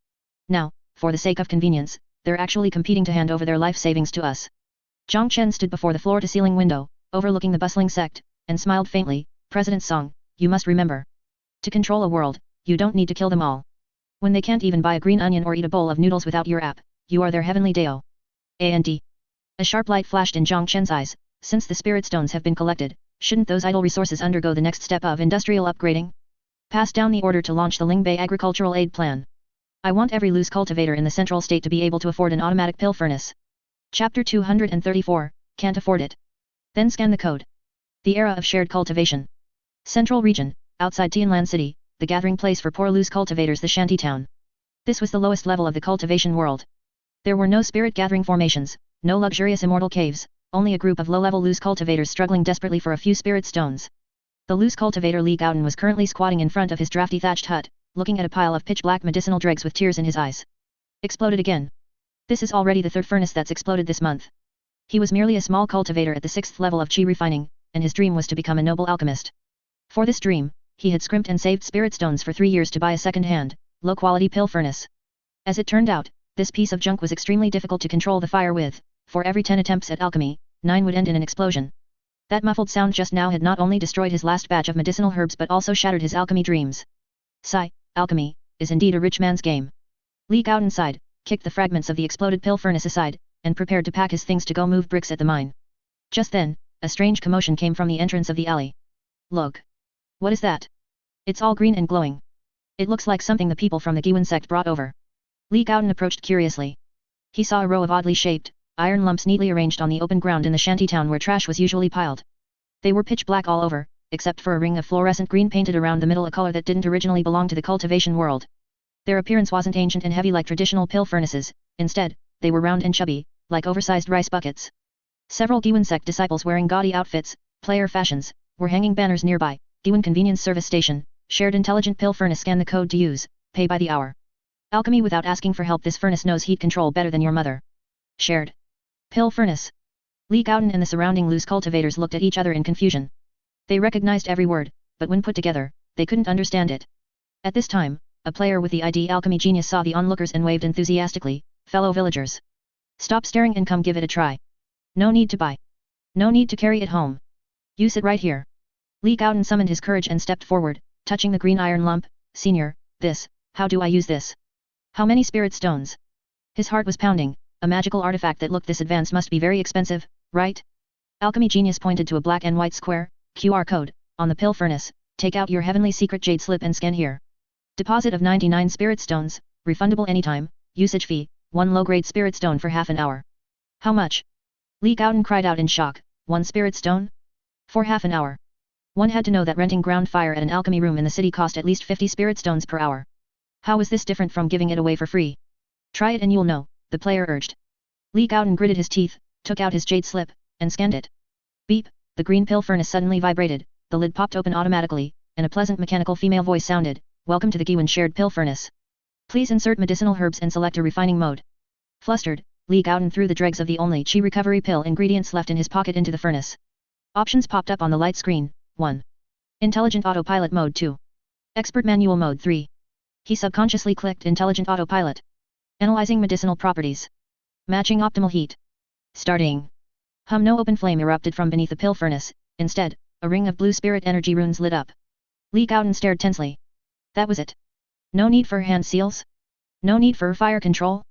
Now, for the sake of convenience, they're actually competing to hand over their life savings to us. Zhang Chen stood before the floor-to-ceiling window, overlooking the bustling sect, and smiled faintly. President Song, you must remember. To control a world, you don't need to kill them all. When they can't even buy a green onion or eat a bowl of noodles without your app, you are their heavenly Deo. A&D. A sharp light flashed in Zhang Chen's eyes. Since the spirit stones have been collected, shouldn't those idle resources undergo the next step of industrial upgrading? Pass down the order to launch the Lingbei Agricultural Aid Plan. I want every loose cultivator in the central state to be able to afford an automatic pill furnace. Chapter 234, Can't afford it. Then scan the code. The era of shared cultivation. Central region, outside Tianlan City, the gathering place for poor loose cultivators, the shanty town. This was the lowest level of the cultivation world. There were no spirit gathering formations, no luxurious immortal caves, only a group of low-level loose cultivators struggling desperately for a few spirit stones. The loose cultivator Li Gaodan was currently squatting in front of his drafty thatched hut, looking at a pile of pitch-black medicinal dregs with tears in his eyes. Exploded again. This is already the third furnace that's exploded this month. He was merely a small cultivator at the 6th level of qi refining, and his dream was to become a noble alchemist. For this dream, he had scrimped and saved spirit stones for 3 years to buy a second-hand, low-quality pill furnace. As it turned out, this piece of junk was extremely difficult to control the fire with. For every 10 attempts at alchemy, 9 would end in an explosion. That muffled sound just now had not only destroyed his last batch of medicinal herbs but also shattered his alchemy dreams. Sigh, alchemy is indeed a rich man's game. Li Gaodan sighed, kicked the fragments of the exploded pill furnace aside, and prepared to pack his things to go move bricks at the mine. Just then, a strange commotion came from the entrance of the alley. Look. What is that? It's all green and glowing. It looks like something the people from the Giwan sect brought over. Li Gaodan approached curiously. He saw a row of oddly shaped, iron lumps neatly arranged on the open ground in the shanty town where trash was usually piled. They were pitch black all over, except for a ring of fluorescent green painted around the middle, a color that didn't originally belong to the cultivation world. Their appearance wasn't ancient and heavy like traditional pill furnaces, instead, they were round and chubby, like oversized rice buckets. Several Giwan sect disciples wearing gaudy outfits, player fashions, were hanging banners nearby. Giwan Convenience Service Station, shared intelligent pill furnace, scan the code to use, pay by the hour. Alchemy without asking for help, this furnace knows heat control better than your mother. Shared pill furnace. Li Gaodan and the surrounding loose cultivators looked at each other in confusion. They recognized every word, but when put together, they couldn't understand it. At this time, a player with the ID Alchemy Genius saw the onlookers and waved enthusiastically. Fellow villagers, stop staring and come give it a try. No need to buy. No need to carry it home. Use it right here. Li Gaodan summoned his courage and stepped forward, touching the green iron lump. Senior, this, how do I use this? How many spirit stones? His heart was pounding. A magical artifact that looked this advanced must be very expensive, right? Alchemy Genius pointed to a black and white square, QR code, on the pill furnace. Take out your heavenly secret jade slip and scan here. Deposit of 99 spirit stones, refundable anytime, usage fee, 1 low-grade spirit stone for half an hour. How much? Li Gaodan cried out in shock. 1 spirit stone? For half an hour. One had to know that renting ground fire at an alchemy room in the city cost at least 50 spirit stones per hour. How was this different from giving it away for free? Try it and you'll know, the player urged. Li Gaodan gritted his teeth, took out his jade slip, and scanned it. Beep, the green pill furnace suddenly vibrated, the lid popped open automatically, and a pleasant mechanical female voice sounded. Welcome to the Giwan shared pill furnace. Please insert medicinal herbs and select a refining mode. Flustered, Li Gaodan threw the dregs of the only qi recovery pill ingredients left in his pocket into the furnace. Options popped up on the light screen. 1. Intelligent Autopilot Mode 2. Expert Manual Mode 3. He subconsciously clicked Intelligent Autopilot. Analyzing medicinal properties. Matching optimal heat. Starting. No open flame erupted from beneath the pill furnace, instead, a ring of blue spirit energy runes lit up. Li Gaodan stared tensely. That was it. No need for hand seals? No need for fire control?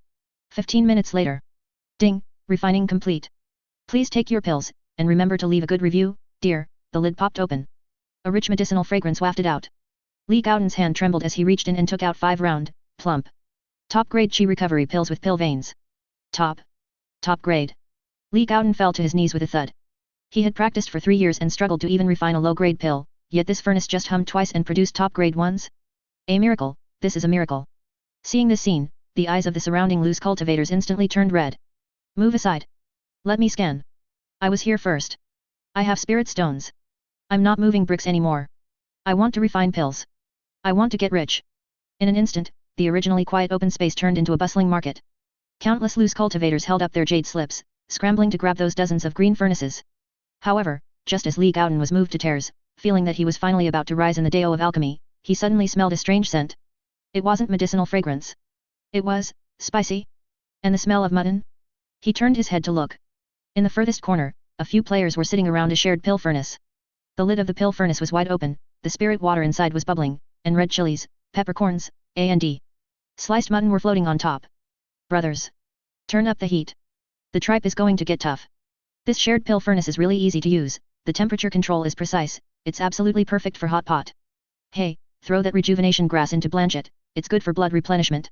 15 minutes later. Ding, refining complete. Please take your pills, and remember to leave a good review, dear. The lid popped open. A rich medicinal fragrance wafted out. Li Gaodan's hand trembled as he reached in and took out 5 round, plump, top-grade chi recovery pills with pill veins. Top grade. Li Gaodan fell to his knees with a thud. He had practiced for 3 years and struggled to even refine a low-grade pill, yet this furnace just hummed twice and produced top-grade ones? A miracle, this is a miracle. Seeing this scene, the eyes of the surrounding loose cultivators instantly turned red. Move aside. Let me scan. I was here first. I have spirit stones. I'm not moving bricks anymore. I want to refine pills. I want to get rich. In an instant, the originally quiet open space turned into a bustling market. Countless loose cultivators held up their jade slips, scrambling to grab those dozens of green furnaces. However, just as Li Gaodan was moved to tears, feeling that he was finally about to rise in the Dao of alchemy, he suddenly smelled a strange scent. It wasn't medicinal fragrance. It was spicy. And the smell of mutton? He turned his head to look. In the furthest corner, a few players were sitting around a shared pill furnace. The lid of the pill furnace was wide open, the spirit water inside was bubbling, and red chilies, peppercorns, and sliced mutton were floating on top. Brothers, turn up the heat. The tripe is going to get tough. This shared pill furnace is really easy to use, the temperature control is precise, it's absolutely perfect for hot pot. Hey, throw that rejuvenation grass into Blanchett, it's good for blood replenishment.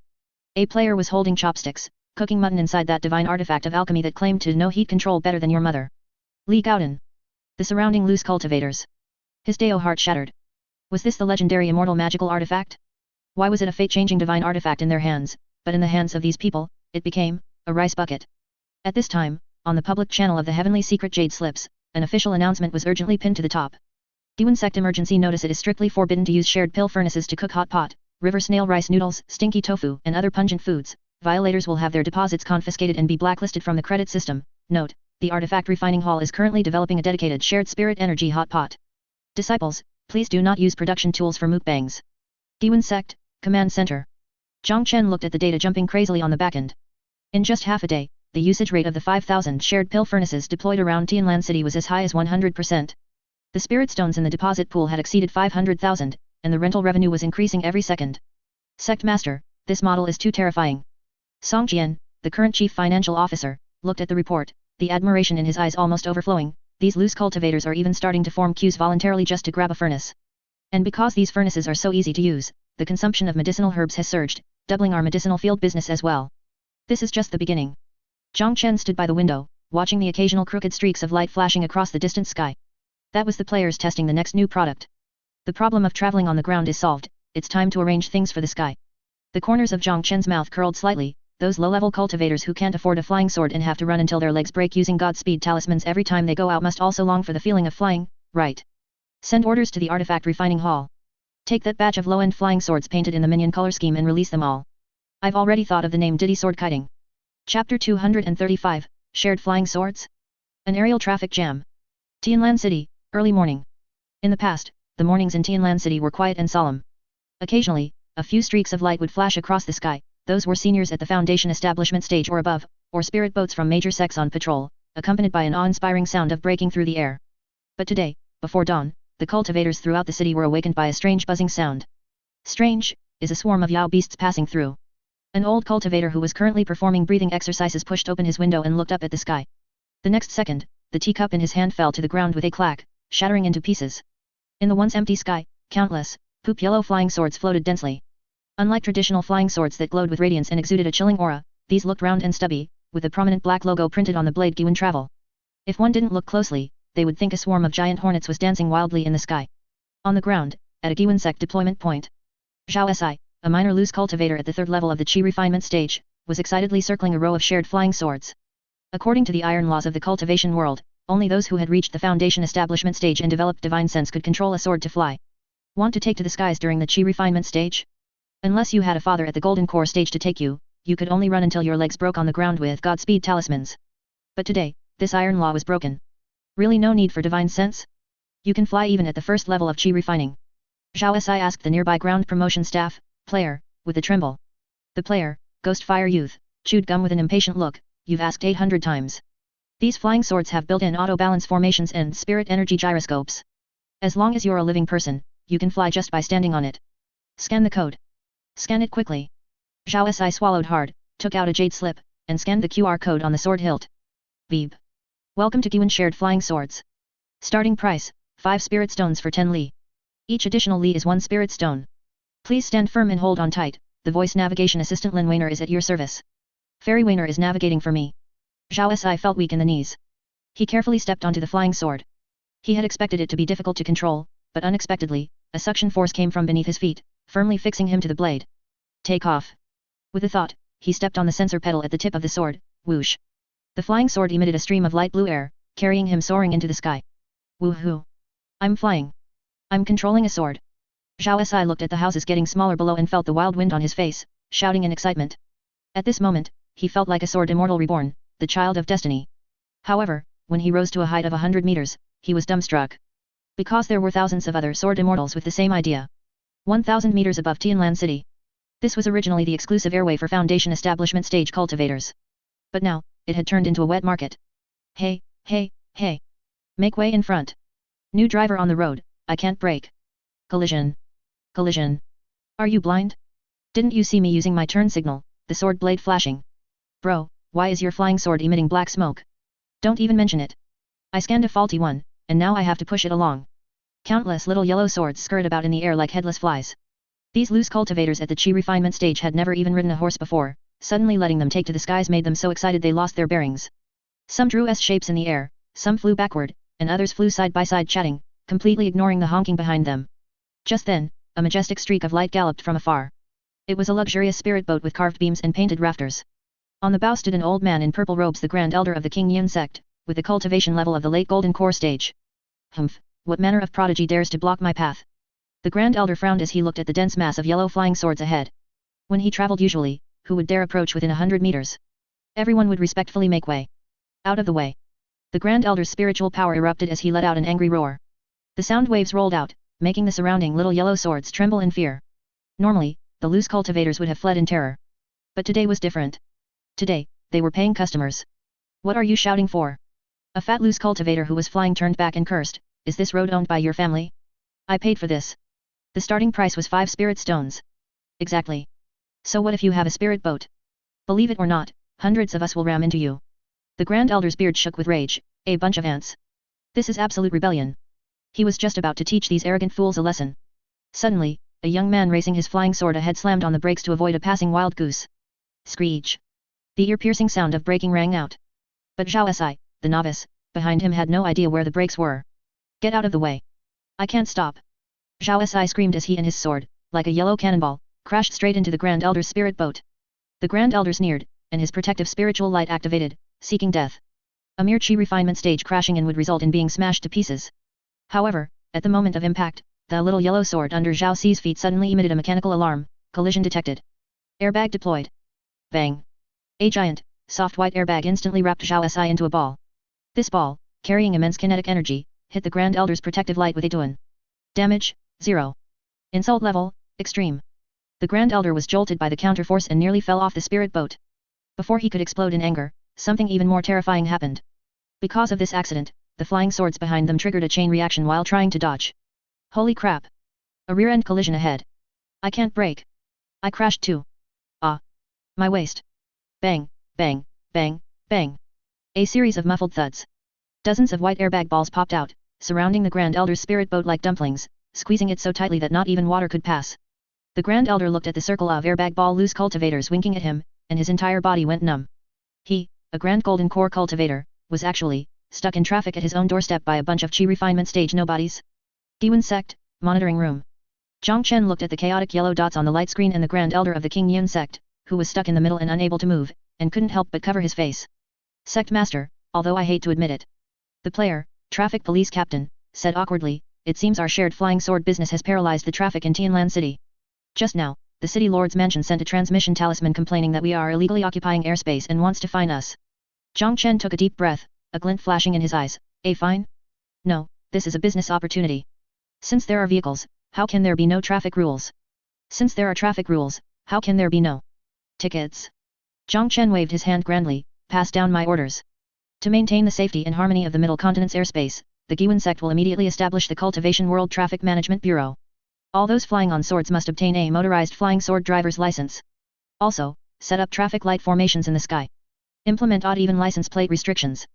A player was holding chopsticks, cooking mutton inside that divine artifact of alchemy that claimed to know heat control better than your mother. Li Gaodan. The surrounding loose cultivators. His Dao heart shattered. Was this the legendary immortal magical artifact? Why was it a fate-changing divine artifact in their hands, but in the hands of these people, it became a rice bucket. At this time, on the public channel of the Heavenly Secret Jade Slips, an official announcement was urgently pinned to the top. BY A Sect emergency notice: it is strictly forbidden to use shared pill furnaces to cook hot pot, river snail rice noodles, stinky tofu, and other pungent foods. Violators will have their deposits confiscated and be blacklisted from the credit system. Note, the Artifact Refining Hall is currently developing a dedicated shared spirit energy hot pot. Disciples, please do not use production tools for mukbangs. BY A Sect, Command Center. Zhang Chen looked at the data jumping crazily on the backend. In just half a day, the usage rate of the 5,000 shared pill furnaces deployed around Tianlan City was as high as 100%. The spirit stones in the deposit pool had exceeded 500,000, and the rental revenue was increasing every second. Sect Master, this model is too terrifying. Song Jian, the current chief financial officer, looked at the report, the admiration in his eyes almost overflowing. These loose cultivators are even starting to form queues voluntarily just to grab a furnace. And because these furnaces are so easy to use, the consumption of medicinal herbs has surged, doubling our medicinal field business as well. This is just the beginning. Zhang Chen stood by the window, watching the occasional crooked streaks of light flashing across the distant sky. That was the players testing the next new product. The problem of traveling on the ground is solved, it's time to arrange things for the sky. The corners of Zhang Chen's mouth curled slightly. Those low-level cultivators who can't afford a flying sword and have to run until their legs break using Godspeed talismans every time they go out must also long for the feeling of flying, right? Send orders to the Artifact Refining Hall. Take that batch of low-end flying swords painted in the minion color scheme and release them all. I've already thought of the name Diddy Sword Kiting. Chapter 235, Shared Flying Swords? An aerial traffic jam. Tianlan City, early morning. In the past, the mornings in Tianlan City were quiet and solemn. Occasionally, a few streaks of light would flash across the sky. Those were seniors at the Foundation establishment stage or above, or spirit boats from major sects on patrol, accompanied by an awe-inspiring sound of breaking through the air. But today, before dawn, the cultivators throughout the city were awakened by a strange buzzing sound. Strange, is a swarm of Yao beasts passing through. An old cultivator who was currently performing breathing exercises pushed open his window and looked up at the sky. The next second, the teacup in his hand fell to the ground with a clack, shattering into pieces. In the once empty sky, countless, poop yellow flying swords floated densely. Unlike traditional flying swords that glowed with radiance and exuded a chilling aura, these looked round and stubby, with a prominent black logo printed on the blade Gwyn Travel. If one didn't look closely, they would think a swarm of giant hornets was dancing wildly in the sky. On the ground, at a BY Sect deployment point, Zhao Si, a minor loose cultivator at the third level of the Qi refinement stage, was excitedly circling a row of shared flying swords. According to the iron laws of the cultivation world, only those who had reached the Foundation establishment stage and developed divine sense could control a sword to fly. Want to take to the skies during the Qi refinement stage? Unless you had a father at the Golden Core stage to take you, you could only run until your legs broke on the ground with Godspeed talismans. But today, this iron law was broken. Really no need for divine sense? You can fly even at the first level of chi refining. Zhao Si asked the nearby ground promotion staff, player, with a tremble. The player, Ghost Fire Youth, chewed gum with an impatient look. You've asked 800 times. These flying swords have built-in auto-balance formations and spirit energy gyroscopes. As long as you're a living person, you can fly just by standing on it. Scan the code. Scan it quickly. Zhao Si swallowed hard, took out a jade slip, and scanned the QR code on the sword hilt. Beep. Welcome to Giwan Shared Flying Swords. Starting price, 5 spirit stones for 10 li. Each additional li is 1 spirit stone. Please stand firm and hold on tight. The voice navigation assistant Lin Wainer is at your service. Fairy Wainer is navigating for me. Zhao Si felt weak in the knees. He carefully stepped onto the flying sword. He had expected it to be difficult to control, but unexpectedly, a suction force came from beneath his feet, firmly fixing him to the blade. Take off. With a thought, he stepped on the sensor pedal at the tip of the sword, whoosh. The flying sword emitted a stream of light blue air, carrying him soaring into the sky. Woohoo! I'm flying. I'm controlling a sword. Zhao Si looked at the houses getting smaller below and felt the wild wind on his face, shouting in excitement. At this moment, he felt like a sword immortal reborn, the child of destiny. However, when he rose to a height of 100 meters, he was dumbstruck. Because there were thousands of other sword immortals with the same idea. 1,000 meters above Tianlan City. This was originally the exclusive airway for Foundation establishment stage cultivators. But now, it had turned into a wet market. Hey, hey, hey. Make way in front. New driver on the road, I can't brake. Collision. Collision. Are you blind? Didn't you see me using my turn signal, the sword blade flashing? Bro, why is your flying sword emitting black smoke? Don't even mention it. I scanned a faulty one, and now I have to push it along. Countless little yellow swords skirt about in the air like headless flies. These loose cultivators at the chi refinement stage had never even ridden a horse before, suddenly letting them take to the skies made them so excited they lost their bearings. Some drew S-shapes in the air, some flew backward, and others flew side by side chatting, completely ignoring the honking behind them. Just then, a majestic streak of light galloped from afar. It was a luxurious spirit boat with carved beams and painted rafters. On the bow stood an old man in purple robes, the Grand Elder of the Entire Sect, with the cultivation level of the late Golden Core stage. Humph, what manner of prodigy dares to block my path? The Grand Elder frowned as he looked at the dense mass of yellow flying swords ahead. When he traveled usually, who would dare approach within 100 meters? Everyone would respectfully make way. Out of the way. The Grand Elder's spiritual power erupted as he let out an angry roar. The sound waves rolled out, making the surrounding little yellow swords tremble in fear. Normally, the loose cultivators would have fled in terror. But today was different. Today, they were paying customers. What are you shouting for? A fat loose cultivator who was flying turned back and cursed, is this road owned by your family? I paid for this. The starting price was 5 spirit stones. Exactly. So what if you have a spirit boat? Believe it or not, hundreds of us will ram into you. The Grand Elder's beard shook with rage, a bunch of ants. This is absolute rebellion. He was just about to teach these arrogant fools a lesson. Suddenly, a young man racing his flying sword ahead slammed on the brakes to avoid a passing wild goose. Screech. The ear-piercing sound of braking rang out. But Zhao Si, the novice, behind him had no idea where the brakes were. Get out of the way. I can't stop. Zhao Si screamed as he and his sword, like a yellow cannonball, crashed straight into the Grand Elder's spirit boat. The Grand Elder sneered, and his protective spiritual light activated, seeking death. A mere chi refinement stage crashing in would result in being smashed to pieces. However, at the moment of impact, the little yellow sword under Zhao Si's feet suddenly emitted a mechanical alarm, collision detected. Airbag deployed. Bang. A giant, soft white airbag instantly wrapped Zhao Si into a ball. This ball, carrying immense kinetic energy, hit the Grand Elder's protective light with a tuan. Damage, 0. Insult level, extreme. The Grand Elder was jolted by the counterforce and nearly fell off the spirit boat. Before he could explode in anger, something even more terrifying happened. Because of this accident, the flying swords behind them triggered a chain reaction while trying to dodge. Holy crap! A rear-end collision ahead. I can't brake. I crashed too. Ah! My waist. Bang, bang, bang, bang. A series of muffled thuds. Dozens of white airbag balls popped out, surrounding the Grand Elder's spirit boat like dumplings, squeezing it so tightly that not even water could pass. The Grand Elder looked at the circle of airbag ball loose cultivators winking at him, and his entire body went numb. He, a Grand Golden Core cultivator, was actually stuck in traffic at his own doorstep by a bunch of chi refinement stage nobodies. Giwan Sect, monitoring room. Zhang Chen looked at the chaotic yellow dots on the light screen and the Grand Elder of the Entire Sect, who was stuck in the middle and unable to move, and couldn't help but cover his face. Sect Master, although I hate to admit it. The player, Traffic Police Captain, said awkwardly, it seems our shared flying sword business has paralyzed the traffic in Tianlan City. Just now, the City Lord's mansion sent a transmission talisman complaining that we are illegally occupying airspace and wants to fine us. Zhang Chen took a deep breath, a glint flashing in his eyes. A fine? No, this is a business opportunity. Since there are vehicles, how can there be no traffic rules? Since there are traffic rules, how can there be no tickets? Zhang Chen waved his hand grandly, pass down my orders. To maintain the safety and harmony of the Middle Continent's airspace, the Giwan sect will immediately establish the Cultivation World Traffic Management Bureau. All those flying on swords must obtain a motorized flying sword driver's license. Also, set up traffic light formations in the sky. Implement odd-even license plate restrictions.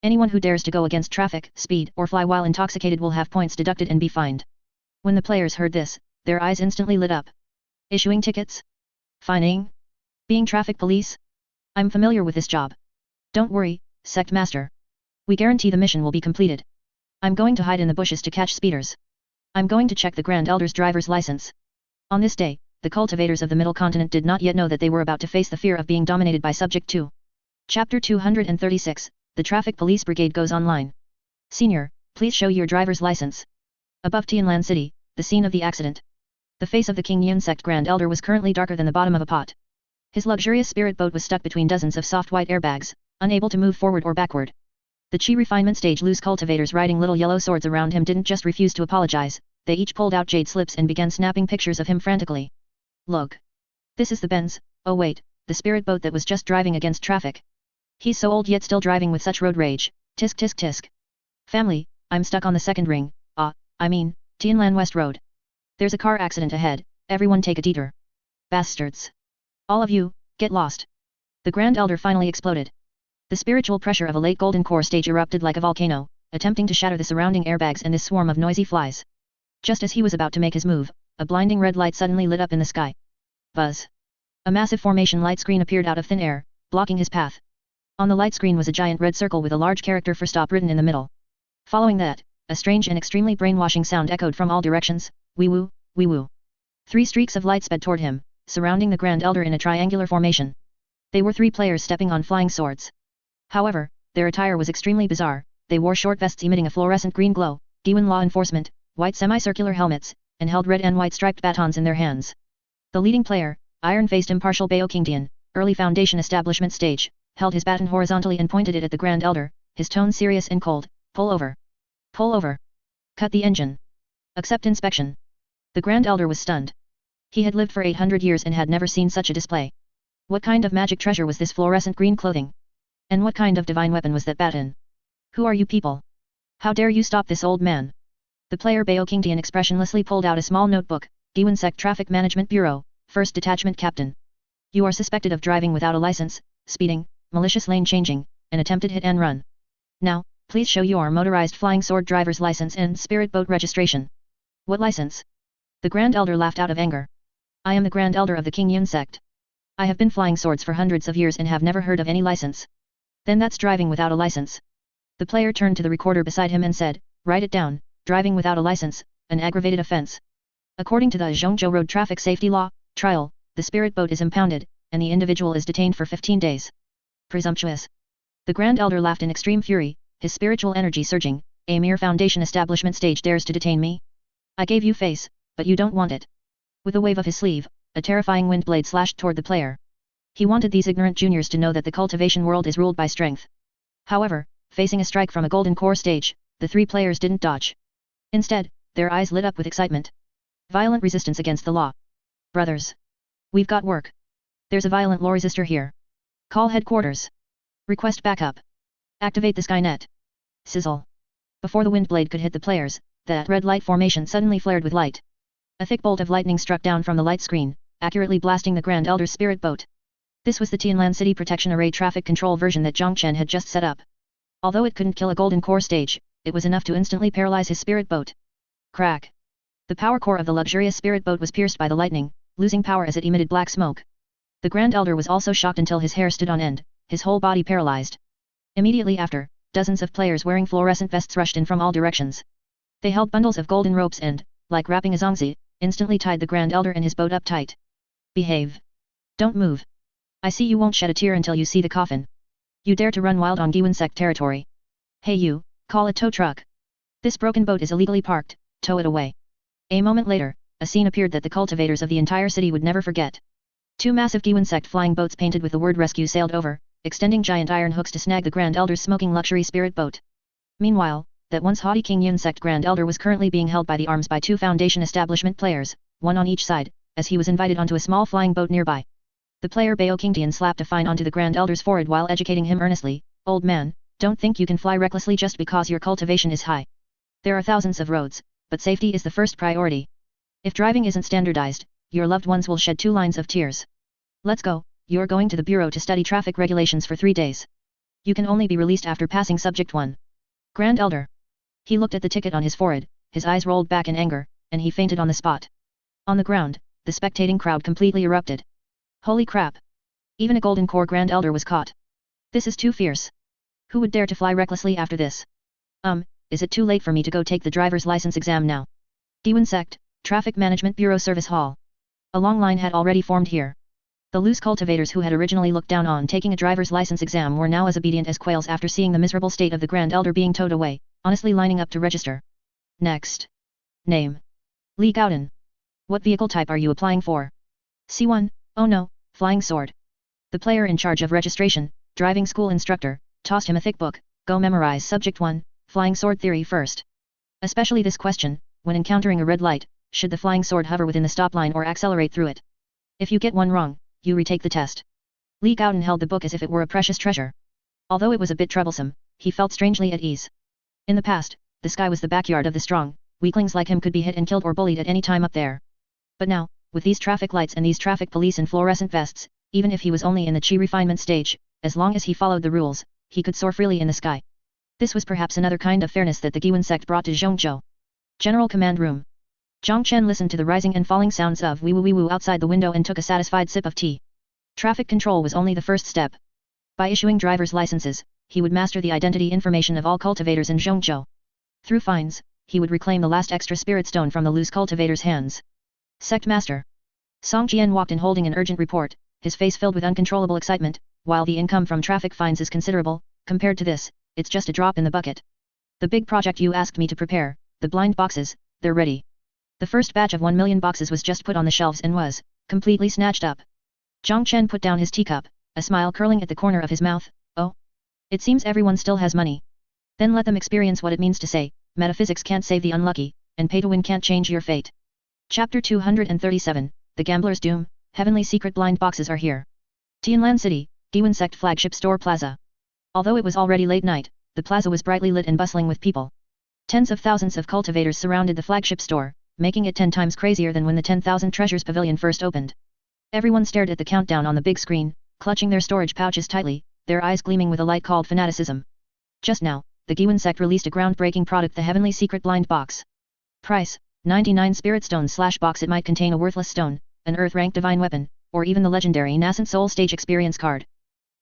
Anyone who dares to go against traffic, speed, or fly while intoxicated will have points deducted and be fined. When the players heard this, their eyes instantly lit up. Issuing tickets? Fining? Being traffic police? I'm familiar with this job. Don't worry, Sect Master. We guarantee the mission will be completed. I'm going to hide in the bushes to catch speeders. I'm going to check the Grand Elder's driver's license. On this day, the cultivators of the Middle Continent did not yet know that they were about to face the fear of being dominated by Subject 2. Chapter 236, The Traffic Police Brigade goes online. Senior, please show your driver's license. Above Tianlan City, the scene of the accident. The face of the King Yun sect Grand Elder was currently darker than the bottom of a pot. His luxurious spirit boat was stuck between dozens of soft white airbags, unable to move forward or backward. The Qi refinement stage loose cultivators riding little yellow swords around him didn't just refuse to apologize, they each pulled out jade slips and began snapping pictures of him frantically. Look. This is the Benz, oh wait, the spirit boat that was just driving against traffic. He's so old yet still driving with such road rage, tisk tisk tisk. Family, I'm stuck on the second ring, Tianlan West Road. There's a car accident ahead, everyone take a detour. Bastards. All of you, get lost. The Grand Elder finally exploded. The spiritual pressure of a late golden core stage erupted like a volcano, attempting to shatter the surrounding airbags and this swarm of noisy flies. Just as he was about to make his move, a blinding red light suddenly lit up in the sky. Buzz. A massive formation light screen appeared out of thin air, blocking his path. On the light screen was a giant red circle with a large character for stop written in the middle. Following that, a strange and extremely brainwashing sound echoed from all directions, wee woo, wee woo. 3 streaks of light sped toward him, surrounding the Grand Elder in a triangular formation. They were 3 players stepping on flying swords. However, their attire was extremely bizarre, they wore short vests emitting a fluorescent green glow, Giwan law enforcement, white semicircular helmets, and held red and white striped batons in their hands. The leading player, iron-faced impartial BY A Jin, early Foundation establishment stage, held his baton horizontally and pointed it at the Grand Elder, his tone serious and cold, pull over. Pull over. Cut the engine. Accept inspection. The Grand Elder was stunned. He had lived for 800 years and had never seen such a display. What kind of magic treasure was this fluorescent green clothing? And what kind of divine weapon was that baton? Who are you people? How dare you stop this old man? The player BY A Jin expressionlessly pulled out a small notebook, Giwan Sect Traffic Management Bureau, 1st Detachment Captain. You are suspected of driving without a license, speeding, malicious lane changing, and attempted hit and run. Now, please show your motorized flying sword driver's license and spirit boat registration. What license? The Grand Elder laughed out of anger. I am the Grand Elder of the King Yun sect. I have been flying swords for hundreds of years and have never heard of any license. Then that's driving without a license. The player turned to the recorder beside him and said, write it down, driving without a license, an aggravated offense. According to the Zhongzhou Road Traffic Safety Law, trial, the spirit boat is impounded, and the individual is detained for 15 days. Presumptuous. The Grand Elder laughed in extreme fury, his spiritual energy surging, a mere Foundation establishment stage dares to detain me? I gave you face, but you don't want it. With a wave of his sleeve, a terrifying wind blade slashed toward the player. He wanted these ignorant juniors to know that the cultivation world is ruled by strength. However, facing a strike from a golden core stage, the 3 players didn't dodge. Instead, their eyes lit up with excitement. Violent resistance against the law. Brothers. We've got work. There's a violent law resistor here. Call headquarters. Request backup. Activate the Skynet. Sizzle. Before the wind blade could hit the players, that red light formation suddenly flared with light. A thick bolt of lightning struck down from the light screen, accurately blasting the Grand Elder's spirit boat. This was the Tianlan City Protection Array traffic control version that Zhang Chen had just set up. Although it couldn't kill a golden core stage, it was enough to instantly paralyze his spirit boat. Crack. The power core of the luxurious spirit boat was pierced by the lightning, losing power as it emitted black smoke. The Grand Elder was also shocked until his hair stood on end, his whole body paralyzed. Immediately after, dozens of players wearing fluorescent vests rushed in from all directions. They held bundles of golden ropes and, like wrapping a zongzi, instantly tied the Grand Elder and his boat up tight. Behave. Don't move. I see you won't shed a tear until you see the coffin. You dare to run wild on Giwan sect territory. Hey you, call a tow truck. This broken boat is illegally parked, tow it away. A moment later, a scene appeared that the cultivators of the entire city would never forget. 2 massive Giwan sect flying boats painted with the word rescue sailed over, extending giant iron hooks to snag the Grand Elder's smoking luxury spirit boat. Meanwhile, that once haughty King Yun Sect Grand Elder was currently being held by the arms by 2 Foundation establishment players, one on each side, as he was invited onto a small flying boat nearby. The player Bao Qingtian slapped a fine onto the Grand Elder's forehead while educating him earnestly, "Old man, don't think you can fly recklessly just because your cultivation is high. There are thousands of roads, but safety is the first priority. If driving isn't standardized, your loved ones will shed 2 lines of tears. Let's go, you're going to the bureau to study traffic regulations for 3 days. You can only be released after passing subject 1. Grand Elder." He looked at the ticket on his forehead, his eyes rolled back in anger, and he fainted on the spot. On the ground, the spectating crowd completely erupted. Holy crap! Even a Golden Core Grand Elder was caught. This is too fierce. Who would dare to fly recklessly after this? Is it too late for me to go take the driver's license exam now? Diwan Sect, Traffic Management Bureau Service Hall. A long line had already formed here. The loose cultivators who had originally looked down on taking a driver's license exam were now as obedient as quails after seeing the miserable state of the Grand Elder being towed away, honestly lining up to register. Next. Name. Li Gaodan. What vehicle type are you applying for? C1, oh no, flying sword. The player in charge of registration, driving school instructor, tossed him a thick book, "Go memorize subject 1, flying sword theory first." Especially this question, when encountering a red light, should the flying sword hover within the stop line or accelerate through it? If you get one wrong, you retake the test. Li Gaodan held the book as if it were a precious treasure. Although it was a bit troublesome, he felt strangely at ease. In the past, the sky was the backyard of the strong, weaklings like him could be hit and killed or bullied at any time up there. But now, with these traffic lights and these traffic police in fluorescent vests, even if he was only in the chi refinement stage, as long as he followed the rules, he could soar freely in the sky. This was perhaps another kind of fairness that the Giwan sect brought to Zhongzhou. General Command Room. Zhang Chen listened to the rising and falling sounds of wee woo wee woo outside the window and took a satisfied sip of tea. Traffic control was only the first step. By issuing driver's licenses, he would master the identity information of all cultivators in Zhongzhou. Through fines, he would reclaim the last extra spirit stone from the loose cultivators' hands. Sect Master. Song Jian walked in holding an urgent report, his face filled with uncontrollable excitement. While the income from traffic fines is considerable, compared to this, it's just a drop in the bucket. The big project you asked me to prepare, the blind boxes, they're ready. The first batch of 1 million boxes was just put on the shelves and was completely snatched up. Zhang Chen put down his teacup, a smile curling at the corner of his mouth. "Oh. It seems everyone still has money. Then let them experience what it means to say, metaphysics can't save the unlucky, and pay to win can't change your fate." Chapter 237, The Gambler's Doom, Heavenly Secret Blind Boxes are here. Tianlan City, Diwan Sect Flagship Store Plaza. Although it was already late night, the plaza was brightly lit and bustling with people. Tens of thousands of cultivators surrounded the flagship store, making it 10 times crazier than when the 10,000 Treasures Pavilion first opened. Everyone stared at the countdown on the big screen, clutching their storage pouches tightly, their eyes gleaming with a light called fanaticism. Just now, the Giwan sect released a groundbreaking product, the Heavenly Secret Blind Box. Price, 99 Spirit Stones / box. It might contain a worthless stone, an Earth-ranked divine weapon, or even the legendary Nascent Soul Stage Experience card.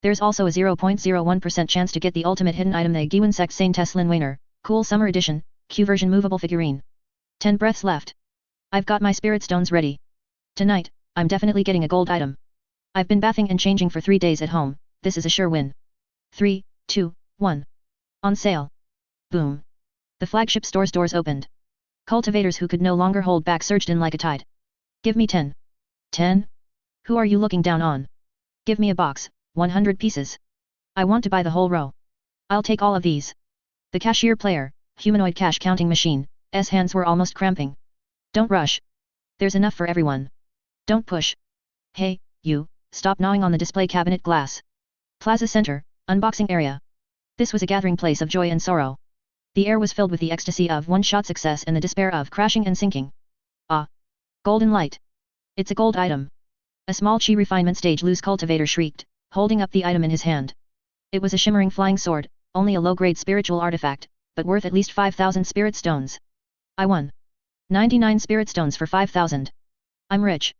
There's also a 0.01% chance to get the ultimate hidden item, the Giwan Sect Saint Teslin Wainer, Cool Summer Edition, Q version movable figurine. 10 breaths left. I've got my spirit stones ready. Tonight, I'm definitely getting a gold item. I've been bathing and changing for 3 days at home, this is a sure win. 3, 2, 1. On sale. Boom. The flagship store's doors opened. Cultivators who could no longer hold back surged in like a tide. Give me 10. 10? Who are you looking down on? Give me a box, 100 pieces. I want to buy the whole row. I'll take all of these. The cashier player, humanoid cash counting machine, S hands were almost cramping. Don't rush. There's enough for everyone. Don't push. Hey, you, stop gnawing on the display cabinet glass. Plaza Center, unboxing area. This was a gathering place of joy and sorrow. The air was filled with the ecstasy of one-shot success and the despair of crashing and sinking. Ah! Golden light. It's a gold item. A small chi refinement stage loose cultivator shrieked, holding up the item in his hand. It was a shimmering flying sword, only a low-grade spiritual artifact, but worth at least 5,000 spirit stones. I won. 99 spirit stones for 5,000. I'm rich.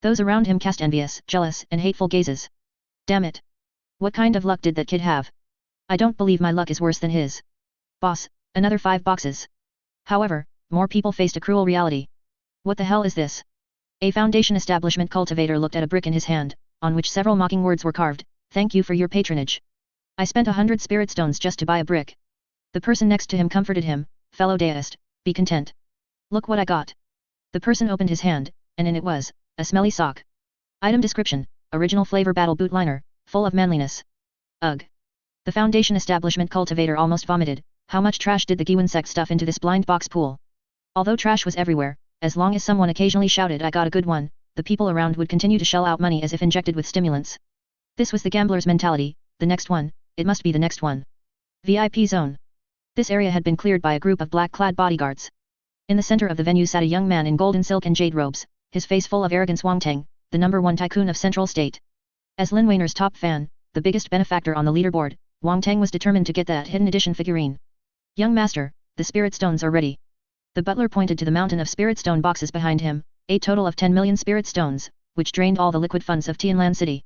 Those around him cast envious, jealous, and hateful gazes. Damn it. What kind of luck did that kid have? I don't believe my luck is worse than his. Boss, another 5 boxes. However, more people faced a cruel reality. What the hell is this? A Foundation establishment cultivator looked at a brick in his hand, on which several mocking words were carved. Thank you for your patronage. I spent 100 spirit stones just to buy a brick. The person next to him comforted him, fellow deist, be content. Look what I got. The person opened his hand, and in it was a smelly sock. Item description, original flavor battle boot liner, full of manliness. Ugh. The Foundation establishment cultivator almost vomited, How much trash did the Giwan sect stuff into this blind box pool? Although trash was everywhere, as long as someone occasionally shouted I got a good one, the people around would continue to shell out money as if injected with stimulants. This was the gambler's mentality, the next one, it must be the next one. VIP zone. This area had been cleared by a group of black-clad bodyguards. In the center of the venue sat a young man in golden silk and jade robes, his face full of arrogance. Wang Teng, the #1 tycoon of Central State. As Lin Weiner's top fan, the biggest benefactor on the leaderboard, Wang Teng was determined to get that hidden edition figurine. Young master, the spirit stones are ready. The butler pointed to the mountain of spirit stone boxes behind him, a total of 10 million spirit stones, which drained all the liquid funds of Tianlan City.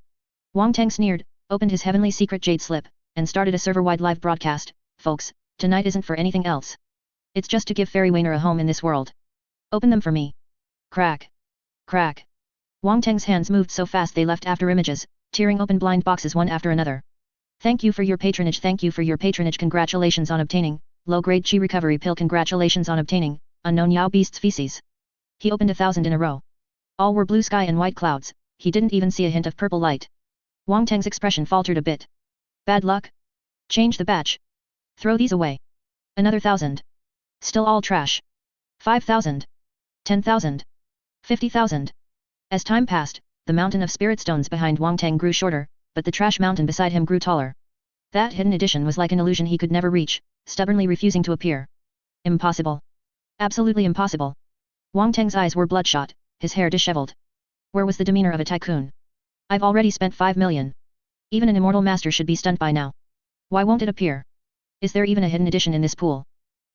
Wang Teng sneered, opened his heavenly secret jade slip, and started a server-wide live broadcast. Folks, tonight isn't for anything else. It's just to give Fairy Weiner a home in this world. Open them for me. Crack. Crack. Wang Teng's hands moved so fast they left after images, tearing open blind boxes one after another. Thank you for your patronage. Thank you for your patronage. Congratulations on obtaining low-grade chi recovery pill. Congratulations on obtaining unknown Yao beast's feces. He opened 1,000 in a row. All were blue sky and white clouds, he didn't even see a hint of purple light. Wang Teng's expression faltered a bit. Bad luck? Change the batch. Throw these away. Another 1,000. Still all trash. 5,000. 10,000. 50,000. As time passed, the mountain of spirit stones behind Wang Teng grew shorter, but the trash mountain beside him grew taller. That hidden edition was like an illusion he could never reach, stubbornly refusing to appear. Impossible. Absolutely impossible. Wang Teng's eyes were bloodshot, his hair disheveled. Where was the demeanor of a tycoon? I've already spent 5 million. Even an immortal master should be stunned by now. Why won't it appear? Is there even a hidden edition in this pool?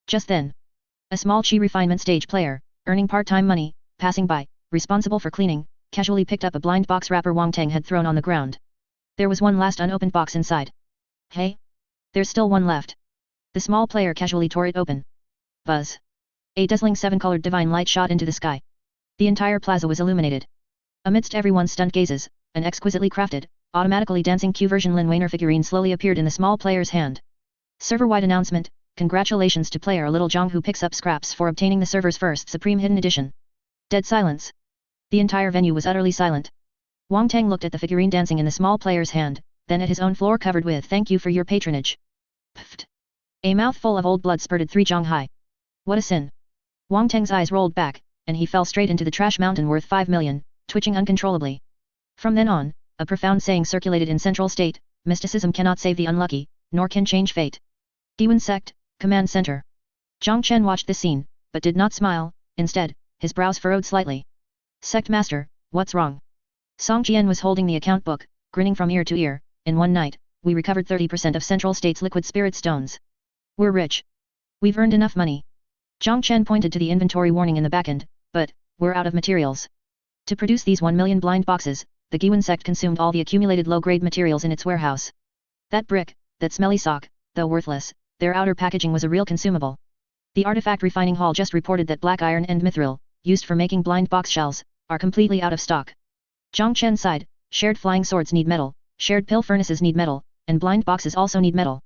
Just then, a small chi refinement stage player, earning part-time money, passing by, responsible for cleaning, casually picked up a blind box wrapper Wang Teng had thrown on the ground. There was one last unopened box inside. Hey? There's still one left. The small player casually tore it open. Buzz. A dazzling 7-colored divine light shot into the sky. The entire plaza was illuminated. Amidst everyone's stunned gazes, an exquisitely crafted, automatically dancing Q-version Lin Weiner figurine slowly appeared in the small player's hand. Server-wide announcement, congratulations to player Little Zhang who picks up scraps for obtaining the server's first Supreme Hidden Edition. Dead silence. The entire venue was utterly silent. Wang Teng looked at the figurine dancing in the small player's hand, then at his own floor covered with thank you for your patronage. Pfft. A mouthful of old blood spurted 3 zhang high. What a sin. Wang Teng's eyes rolled back, and he fell straight into the trash mountain worth 5 million, twitching uncontrollably. From then on, a profound saying circulated in Central State, mysticism cannot save the unlucky, nor can change fate. Giwan Sect, Command Center. Zhang Chen watched this scene, but did not smile, instead, his brows furrowed slightly. Sect Master, what's wrong? Song Jian was holding the account book, grinning from ear to ear. In one night, we recovered 30% of Central State's liquid spirit stones. We're rich. We've earned enough money. Zhang Chen pointed to the inventory warning in the backend, but, we're out of materials. To produce these 1 million blind boxes, the Giwan sect consumed all the accumulated low-grade materials in its warehouse. That brick, that smelly sock, though worthless, their outer packaging was a real consumable. The artifact refining hall just reported that black iron and mithril, used for making blind box shells, are completely out of stock. Zhang Chen sighed, shared flying swords need metal, shared pill furnaces need metal, and blind boxes also need metal.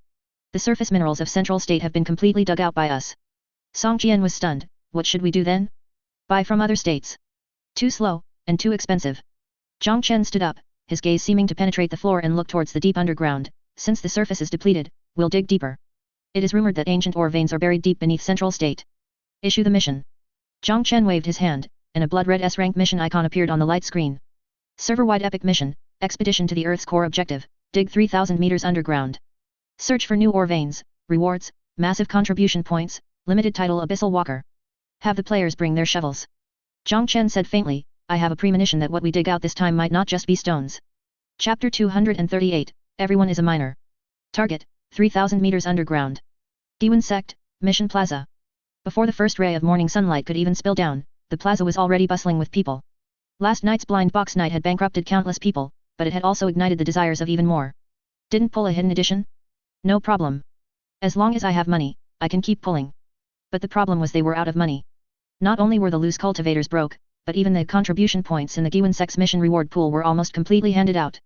The surface minerals of Central State have been completely dug out by us. Song Jian was stunned. What should we do then? Buy from other states. Too slow, and too expensive. Zhang Chen stood up, his gaze seeming to penetrate the floor and look towards the deep underground. Since the surface is depleted, we'll dig deeper. It is rumored that ancient ore veins are buried deep beneath Central State. Issue the mission. Zhang Chen waved his hand, and a blood-red S-rank mission icon appeared on the light screen. Server-wide epic mission, expedition to the Earth's core objective, dig 3,000 meters underground. Search for new ore veins, rewards, massive contribution points, limited title Abyssal Walker. Have the players bring their shovels. Zhang Chen said faintly, I have a premonition that what we dig out this time might not just be stones. Chapter 238, Everyone is a miner. Target, 3,000 meters underground. Giwan Sect, Mission Plaza. Before the first ray of morning sunlight could even spill down, the plaza was already bustling with people. Last night's blind box night had bankrupted countless people, but it had also ignited the desires of even more. Didn't pull a hidden edition? No problem. As long as I have money, I can keep pulling. But the problem was they were out of money. Not only were the loose cultivators broke, but even the contribution points in the Giwan Sect's mission reward pool were almost completely handed out.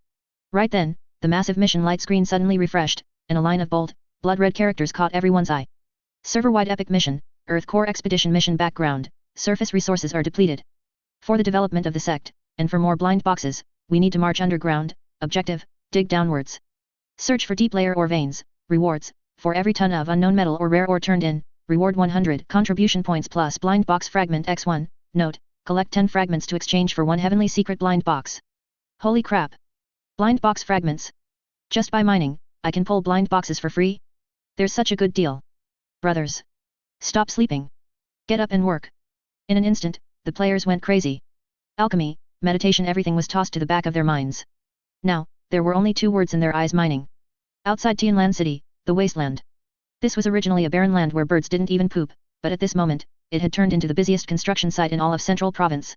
Right then, the massive mission light screen suddenly refreshed, and a line of bold, blood-red characters caught everyone's eye. Server-wide epic mission, Earth Core Expedition mission background, surface resources are depleted. For the development of the sect, and for more blind boxes, we need to march underground, objective, dig downwards. Search for deep layer ore veins, rewards, For every ton of unknown metal or rare ore turned in, reward 100 contribution points plus blind box fragment x1. Note, collect 10 fragments to exchange for 1 heavenly secret blind box. Holy crap! Blind box fragments. Just by mining, I can pull blind boxes for free? There's such a good deal. Brothers. Stop sleeping. Get up and work. In an instant, the players went crazy. Alchemy, meditation, everything was tossed to the back of their minds. Now, there were only 2 words in their eyes: mining. Outside Tianlan City, the wasteland. This was originally a barren land where birds didn't even poop, but at this moment, it had turned into the busiest construction site in all of Central Province.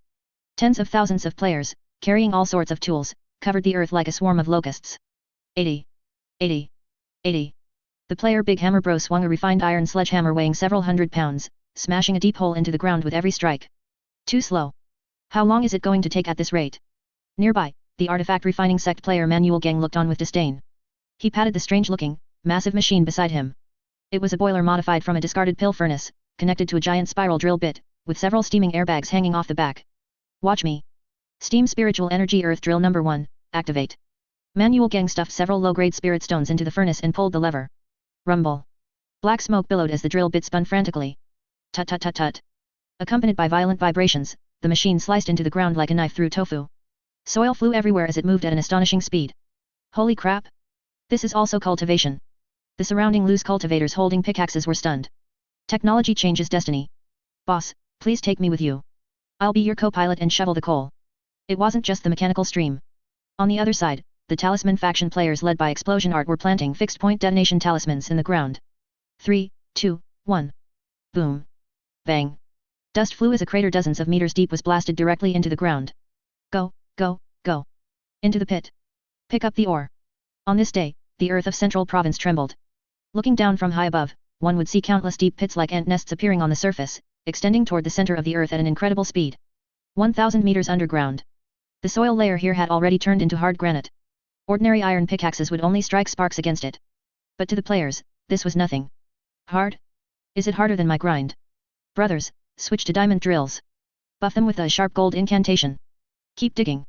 Tens of thousands of players, carrying all sorts of tools, covered the earth like a swarm of locusts. 80. 80. 80. The player Big Hammer Bro swung a refined iron sledgehammer weighing several hundred pounds, smashing a deep hole into the ground with every strike. Too slow. How long is it going to take at this rate? Nearby, the artifact refining sect player Manuel Gang looked on with disdain. He patted the strange-looking, massive machine beside him. It was a boiler modified from a discarded pill furnace, connected to a giant spiral drill bit, with several steaming airbags hanging off the back. Watch me. Steam Spiritual Energy Earth Drill Number 1, activate. Manuel Gang stuffed several low-grade spirit stones into the furnace and pulled the lever. Rumble. Black smoke billowed as the drill bit spun frantically. Tut tut tut tut. Accompanied by violent vibrations, the machine sliced into the ground like a knife through tofu. Soil flew everywhere as it moved at an astonishing speed. Holy crap! This is also cultivation. The surrounding loose cultivators holding pickaxes were stunned. Technology changes destiny. Boss, please take me with you. I'll be your co-pilot and shovel the coal. It wasn't just the mechanical stream. On the other side, the talisman faction players led by Explosion Art were planting fixed-point detonation talismans in the ground. 3, 2, 1. Boom. Bang. Dust flew as a crater dozens of meters deep was blasted directly into the ground. Go, go, go. Into the pit. Pick up the ore. On this day, the earth of Central Province trembled. Looking down from high above, one would see countless deep pits like ant nests appearing on the surface, extending toward the center of the earth at an incredible speed. 1,000 meters underground. The soil layer here had already turned into hard granite. Ordinary iron pickaxes would only strike sparks against it. But to the players, this was nothing. Hard? Is it harder than my grind? Brothers, switch to diamond drills. Buff them with a sharp gold incantation. Keep digging.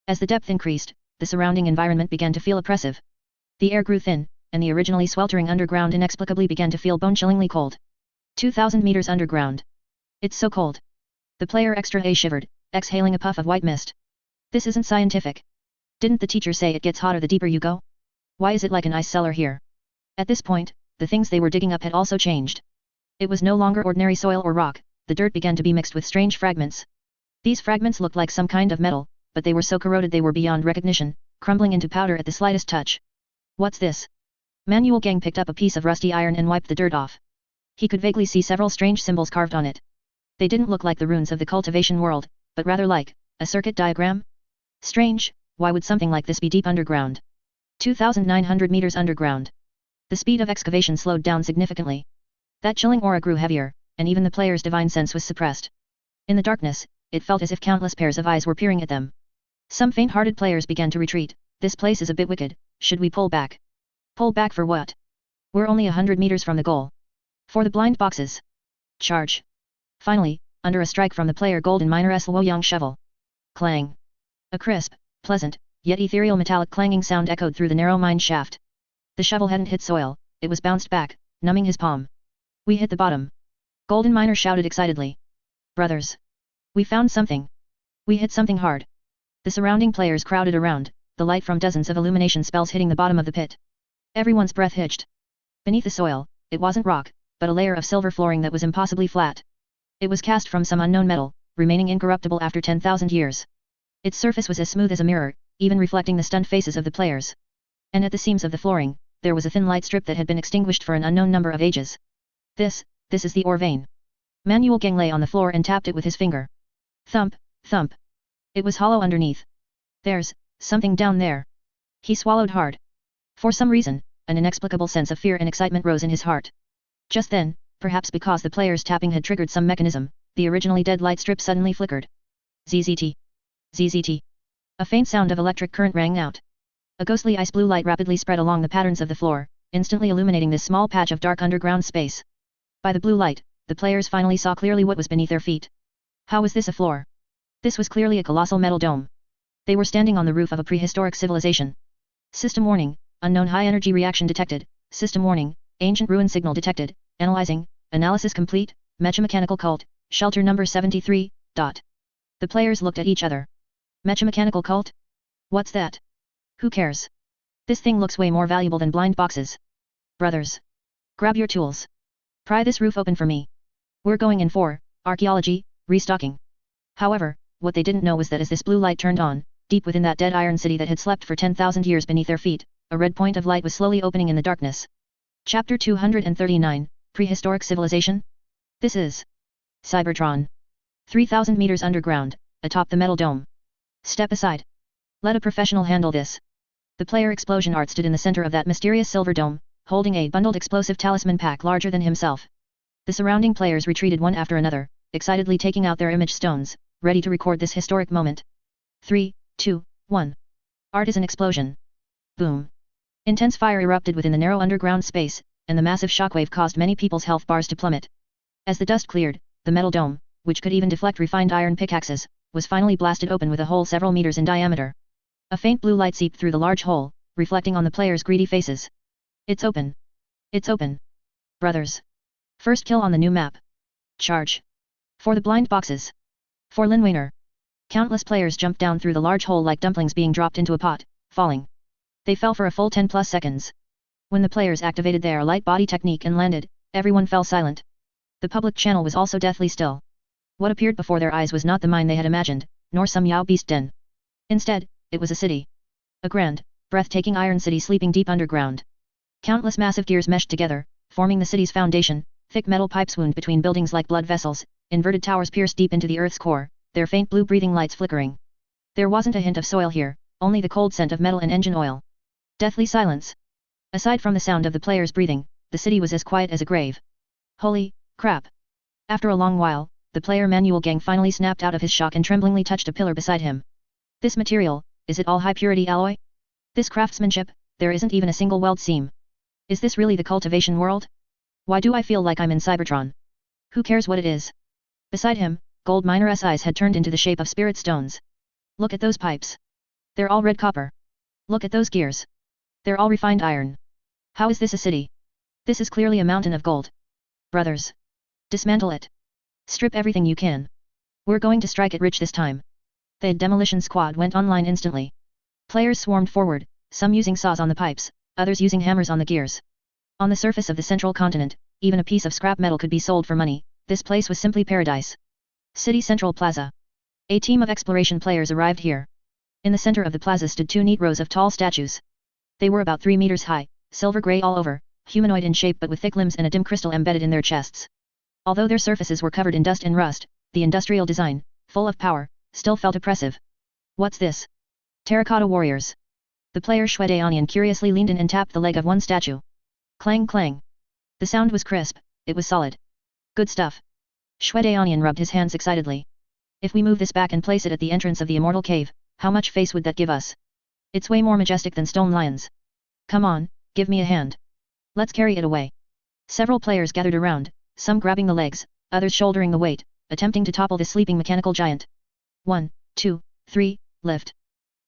As the depth increased, the surrounding environment began to feel oppressive. The air grew thin, and the originally sweltering underground inexplicably began to feel bone-chillingly cold. 2,000 meters underground. It's so cold. The player Extra A shivered, exhaling a puff of white mist. This isn't scientific. Didn't the teacher say it gets hotter the deeper you go? Why is it like an ice cellar here? At this point, the things they were digging up had also changed. It was no longer ordinary soil or rock, the dirt began to be mixed with strange fragments. These fragments looked like some kind of metal, but they were so corroded they were beyond recognition, crumbling into powder at the slightest touch. What's this? Manuel Gang picked up a piece of rusty iron and wiped the dirt off. He could vaguely see several strange symbols carved on it. They didn't look like the runes of the cultivation world, but rather like a circuit diagram? Strange, why would something like this be deep underground? 2,900 meters underground. The speed of excavation slowed down significantly. That chilling aura grew heavier, and even the player's divine sense was suppressed. In the darkness, it felt as if countless pairs of eyes were peering at them. Some faint-hearted players began to retreat. This place is a bit wicked, should we pull back? Pull back for what? We're only 100 meters from the goal. For the blind boxes. Charge. Finally, under a strike from the player Golden Miner's Luoyang shovel. Clang. A crisp, pleasant, yet ethereal metallic clanging sound echoed through the narrow mine shaft. The shovel hadn't hit soil, it was bounced back, numbing his palm. We hit the bottom. Golden Miner shouted excitedly. Brothers. We found something. We hit something hard. The surrounding players crowded around, the light from dozens of illumination spells hitting the bottom of the pit. Everyone's breath hitched. Beneath the soil, it wasn't rock, but a layer of silver flooring that was impossibly flat. It was cast from some unknown metal, remaining incorruptible after 10,000 years. Its surface was as smooth as a mirror, even reflecting the stunned faces of the players. And at the seams of the flooring, there was a thin light strip that had been extinguished for an unknown number of ages. This is the ore vein. Manuel Gang lay on the floor and tapped it with his finger. Thump, thump. It was hollow underneath. There's something down there. He swallowed hard. For some reason, an inexplicable sense of fear and excitement rose in his heart. Just then, perhaps because the player's tapping had triggered some mechanism, the originally dead light strip suddenly flickered. ZZT. ZZT. A faint sound of electric current rang out. A ghostly ice blue light rapidly spread along the patterns of the floor, instantly illuminating this small patch of dark underground space. By the blue light, the players finally saw clearly what was beneath their feet. How was this a floor? This was clearly a colossal metal dome. They were standing on the roof of a prehistoric civilization. System warning, unknown high-energy reaction detected. System warning, Ancient ruin signal detected, analyzing, analysis complete, Mechamechanical cult, shelter number 73, ... The players looked at each other. Mechamechanical cult? What's that? Who cares? This thing looks way more valuable than blind boxes. Brothers. Grab your tools. Pry this roof open for me. We're going in for archaeology, restocking. However, what they didn't know was that as this blue light turned on, deep within that dead iron city that had slept for 10,000 years beneath their feet, a red point of light was slowly opening in the darkness. Chapter 239, Prehistoric Civilization? This is Cybertron. 3,000 meters underground, atop the metal dome. Step aside. Let a professional handle this. The player Explosion Art stood in the center of that mysterious silver dome, holding a bundled explosive talisman pack larger than himself. The surrounding players retreated one after another, excitedly taking out their image stones, ready to record this historic moment. 3, 2, 1. Art is an explosion. Boom. Intense fire erupted within the narrow underground space, and the massive shockwave caused many people's health bars to plummet. As the dust cleared, the metal dome, which could even deflect refined iron pickaxes, was finally blasted open with a hole several meters in diameter. A faint blue light seeped through the large hole, reflecting on the players' greedy faces. It's open. It's open. Brothers. First kill on the new map. Charge. For the blind boxes. For Linwainer. Countless players jumped down through the large hole like dumplings being dropped into a pot, falling. They fell for a full 10+ seconds. When the players activated their light body technique and landed, everyone fell silent. The public channel was also deathly still. What appeared before their eyes was not the mine they had imagined, nor some Yao beast den. Instead, it was a city. A grand, breathtaking iron city sleeping deep underground. Countless massive gears meshed together, forming the city's foundation, thick metal pipes wound between buildings like blood vessels, inverted towers pierced deep into the earth's core, their faint blue breathing lights flickering. There wasn't a hint of soil here, only the cold scent of metal and engine oil. Deathly silence. Aside from the sound of the players breathing, the city was as quiet as a grave. Holy crap. After a long while, the player Manuel Gang finally snapped out of his shock and tremblingly touched a pillar beside him. This material, is it all high-purity alloy? This craftsmanship, there isn't even a single weld seam. Is this really the cultivation world? Why do I feel like I'm in Cybertron? Who cares what it is? Beside him, Gold Miner's eyes had turned into the shape of spirit stones. Look at those pipes. They're all red copper. Look at those gears. They're all refined iron. How is this a city? This is clearly a mountain of gold. Brothers. Dismantle it. Strip everything you can. We're going to strike it rich this time. The demolition squad went online instantly. Players swarmed forward, some using saws on the pipes, others using hammers on the gears. On the surface of the central continent, even a piece of scrap metal could be sold for money. This place was simply paradise. City Central Plaza. A team of exploration players arrived here. In the center of the plaza stood two neat rows of tall statues. They were about 3 meters high, silver gray all over, humanoid in shape but with thick limbs and a dim crystal embedded in their chests. Although their surfaces were covered in dust and rust, the industrial design, full of power, still felt oppressive. What's this? Terracotta warriors. The player Shwedaonian curiously leaned in and tapped the leg of one statue. Clang clang. The sound was crisp, it was solid. Good stuff. Shwedaonian rubbed his hands excitedly. If we move this back and place it at the entrance of the immortal cave, how much face would that give us? It's way more majestic than stone lions. Come on, give me a hand. Let's carry it away. Several players gathered around, some grabbing the legs, others shouldering the weight, attempting to topple the sleeping mechanical giant. 1, 2, 3, lift.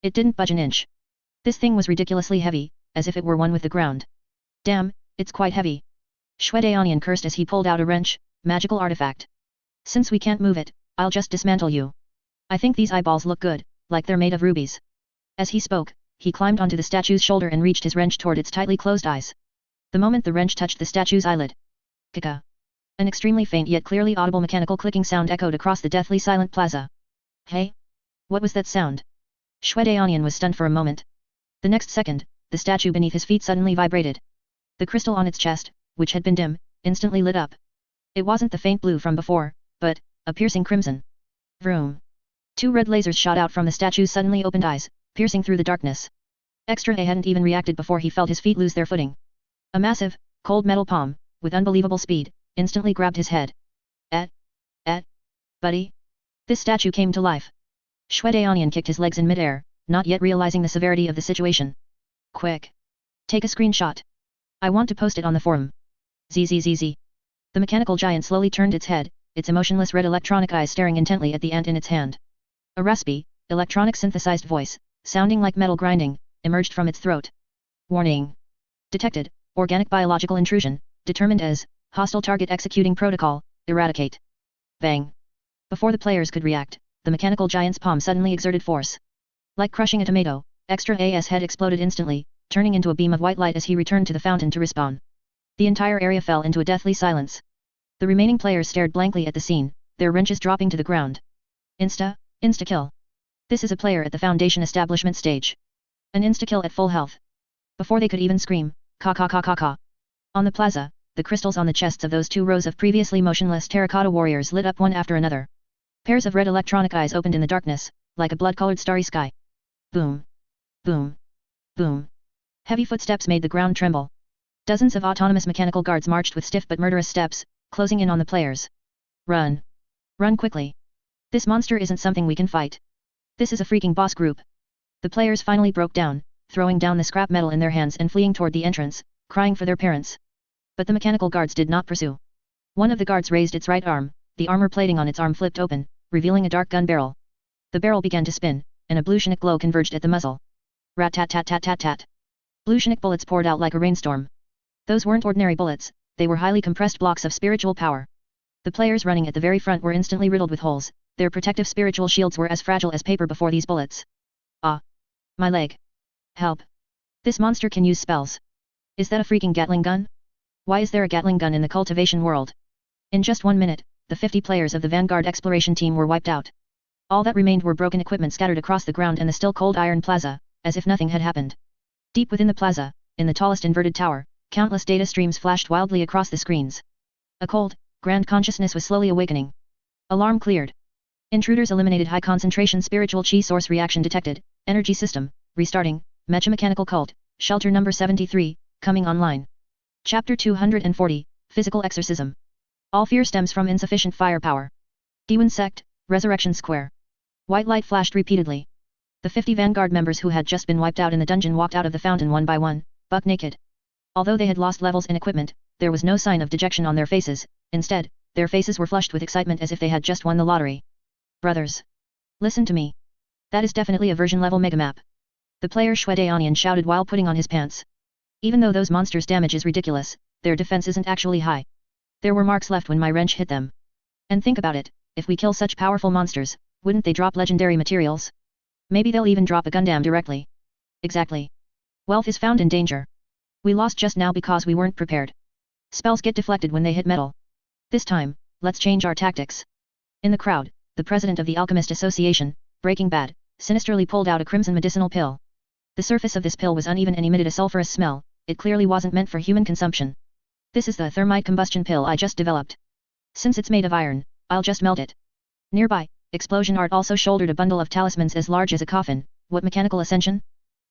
It didn't budge an inch. This thing was ridiculously heavy, as if it were one with the ground. Damn, it's quite heavy. Shwedaonian cursed as he pulled out a wrench, magical artifact. Since we can't move it, I'll just dismantle you. I think these eyeballs look good, like they're made of rubies. As he spoke, he climbed onto the statue's shoulder and reached his wrench toward its tightly closed eyes. The moment the wrench touched the statue's eyelid. Kika. An extremely faint yet clearly audible mechanical clicking sound echoed across the deathly silent plaza. Hey? What was that sound? Shwedaonian was stunned for a moment. The next second, the statue beneath his feet suddenly vibrated. The crystal on its chest, which had been dim, instantly lit up. It wasn't the faint blue from before, but a piercing crimson. Vroom. 2 red lasers shot out from the statue's suddenly opened eyes, piercing through the darkness. Extra A hadn't even reacted before he felt his feet lose their footing. A massive, cold metal palm, with unbelievable speed, instantly grabbed his head. Buddy? This statue came to life. Shwedaonian kicked his legs in midair, not yet realizing the severity of the situation. Quick. Take a screenshot. I want to post it on the forum. Zzz. The mechanical giant slowly turned its head, its emotionless red electronic eyes staring intently at the ant in its hand. A raspy, electronic synthesized voice, sounding like metal grinding, emerged from its throat. Warning. Detected, Organic biological intrusion, determined as, hostile target executing protocol, eradicate. Bang. Before the players could react, the mechanical giant's palm suddenly exerted force. Like crushing a tomato, Extra A's head exploded instantly, turning into a beam of white light as he returned to the fountain to respawn. The entire area fell into a deathly silence. The remaining players stared blankly at the scene, their wrenches dropping to the ground. Insta-kill. This is a player at the Foundation establishment stage. An insta-kill at full health. Before they could even scream, ka. On the plaza, the crystals on the chests of those 2 rows of previously motionless terracotta warriors lit up one after another. Pairs of red electronic eyes opened in the darkness, like a blood-colored starry sky. Boom. Boom. Boom. Heavy footsteps made the ground tremble. Dozens of autonomous mechanical guards marched with stiff but murderous steps, closing in on the players. Run. Run quickly. This monster isn't something we can fight. This is a freaking boss group. The players finally broke down, throwing down the scrap metal in their hands and fleeing toward the entrance, crying for their parents. But the mechanical guards did not pursue. One of the guards raised its right arm, the armor plating on its arm flipped open, revealing a dark gun barrel. The barrel began to spin, and a blue glow converged at the muzzle. Rat-tat-tat-tat-tat-tat. Blue bullets poured out like a rainstorm. Those weren't ordinary bullets, they were highly compressed blocks of spiritual power. The players running at the very front were instantly riddled with holes, their protective spiritual shields were as fragile as paper before these bullets. Ah! My leg! Help! This monster can use spells. Is that a freaking Gatling gun? Why is there a Gatling gun in the cultivation world? In just 1 minute, the 50 players of the Vanguard exploration team were wiped out. All that remained were broken equipment scattered across the ground and the still cold iron plaza, as if nothing had happened. Deep within the plaza, in the tallest inverted tower, countless data streams flashed wildly across the screens. A cold, grand consciousness was slowly awakening. Alarm cleared. Intruders eliminated. High concentration spiritual chi source reaction detected. Energy system, restarting. Mechanical cult, shelter number 73, coming online. Chapter 240, Physical Exorcism. All fear stems from insufficient firepower. Entire Sect, Resurrection Square. White light flashed repeatedly. The 50 Vanguard members who had just been wiped out in the dungeon walked out of the fountain one by one, buck naked. Although they had lost levels in equipment, there was no sign of dejection on their faces, instead, their faces were flushed with excitement as if they had just won the lottery. Brothers. Listen to me. That is definitely a version level megamap. The player Shwedaonian shouted while putting on his pants. Even though those monsters' damage is ridiculous, their defense isn't actually high. There were marks left when my wrench hit them. And think about it, if we kill such powerful monsters, wouldn't they drop legendary materials? Maybe they'll even drop a Gundam directly. Exactly. Wealth is found in danger. We lost just now because we weren't prepared. Spells get deflected when they hit metal. This time, let's change our tactics. In the crowd, the president of the Alchemist Association, Breaking Bad, sinisterly pulled out a crimson medicinal pill. The surface of this pill was uneven and emitted a sulfurous smell, it clearly wasn't meant for human consumption. This is the thermite combustion pill I just developed. Since it's made of iron, I'll just melt it. Nearby, Explosion Art also shouldered a bundle of talismans as large as a coffin. What mechanical ascension?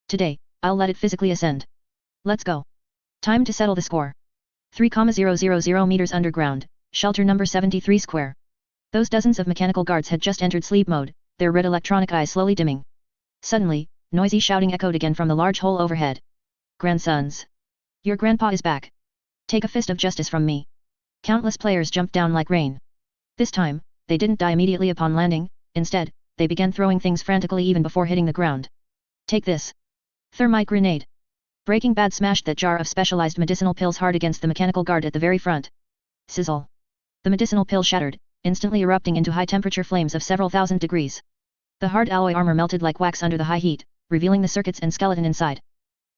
Today, I'll let it physically ascend. Let's go. Time to settle the score. 3,000 meters underground, shelter number 73 square. Those dozens of mechanical guards had just entered sleep mode, their red electronic eyes slowly dimming. Suddenly, noisy shouting echoed again from the large hole overhead. Grandsons. Your grandpa is back. Take a fist of justice from me. Countless players jumped down like rain. This time, they didn't die immediately upon landing, instead, they began throwing things frantically even before hitting the ground. Take this. Thermite grenade. Breaking Bad smashed that jar of specialized medicinal pills hard against the mechanical guard at the very front. Sizzle. The medicinal pill shattered, instantly erupting into high-temperature flames of several thousand degrees. The hard alloy armor melted like wax under the high heat, revealing the circuits and skeleton inside.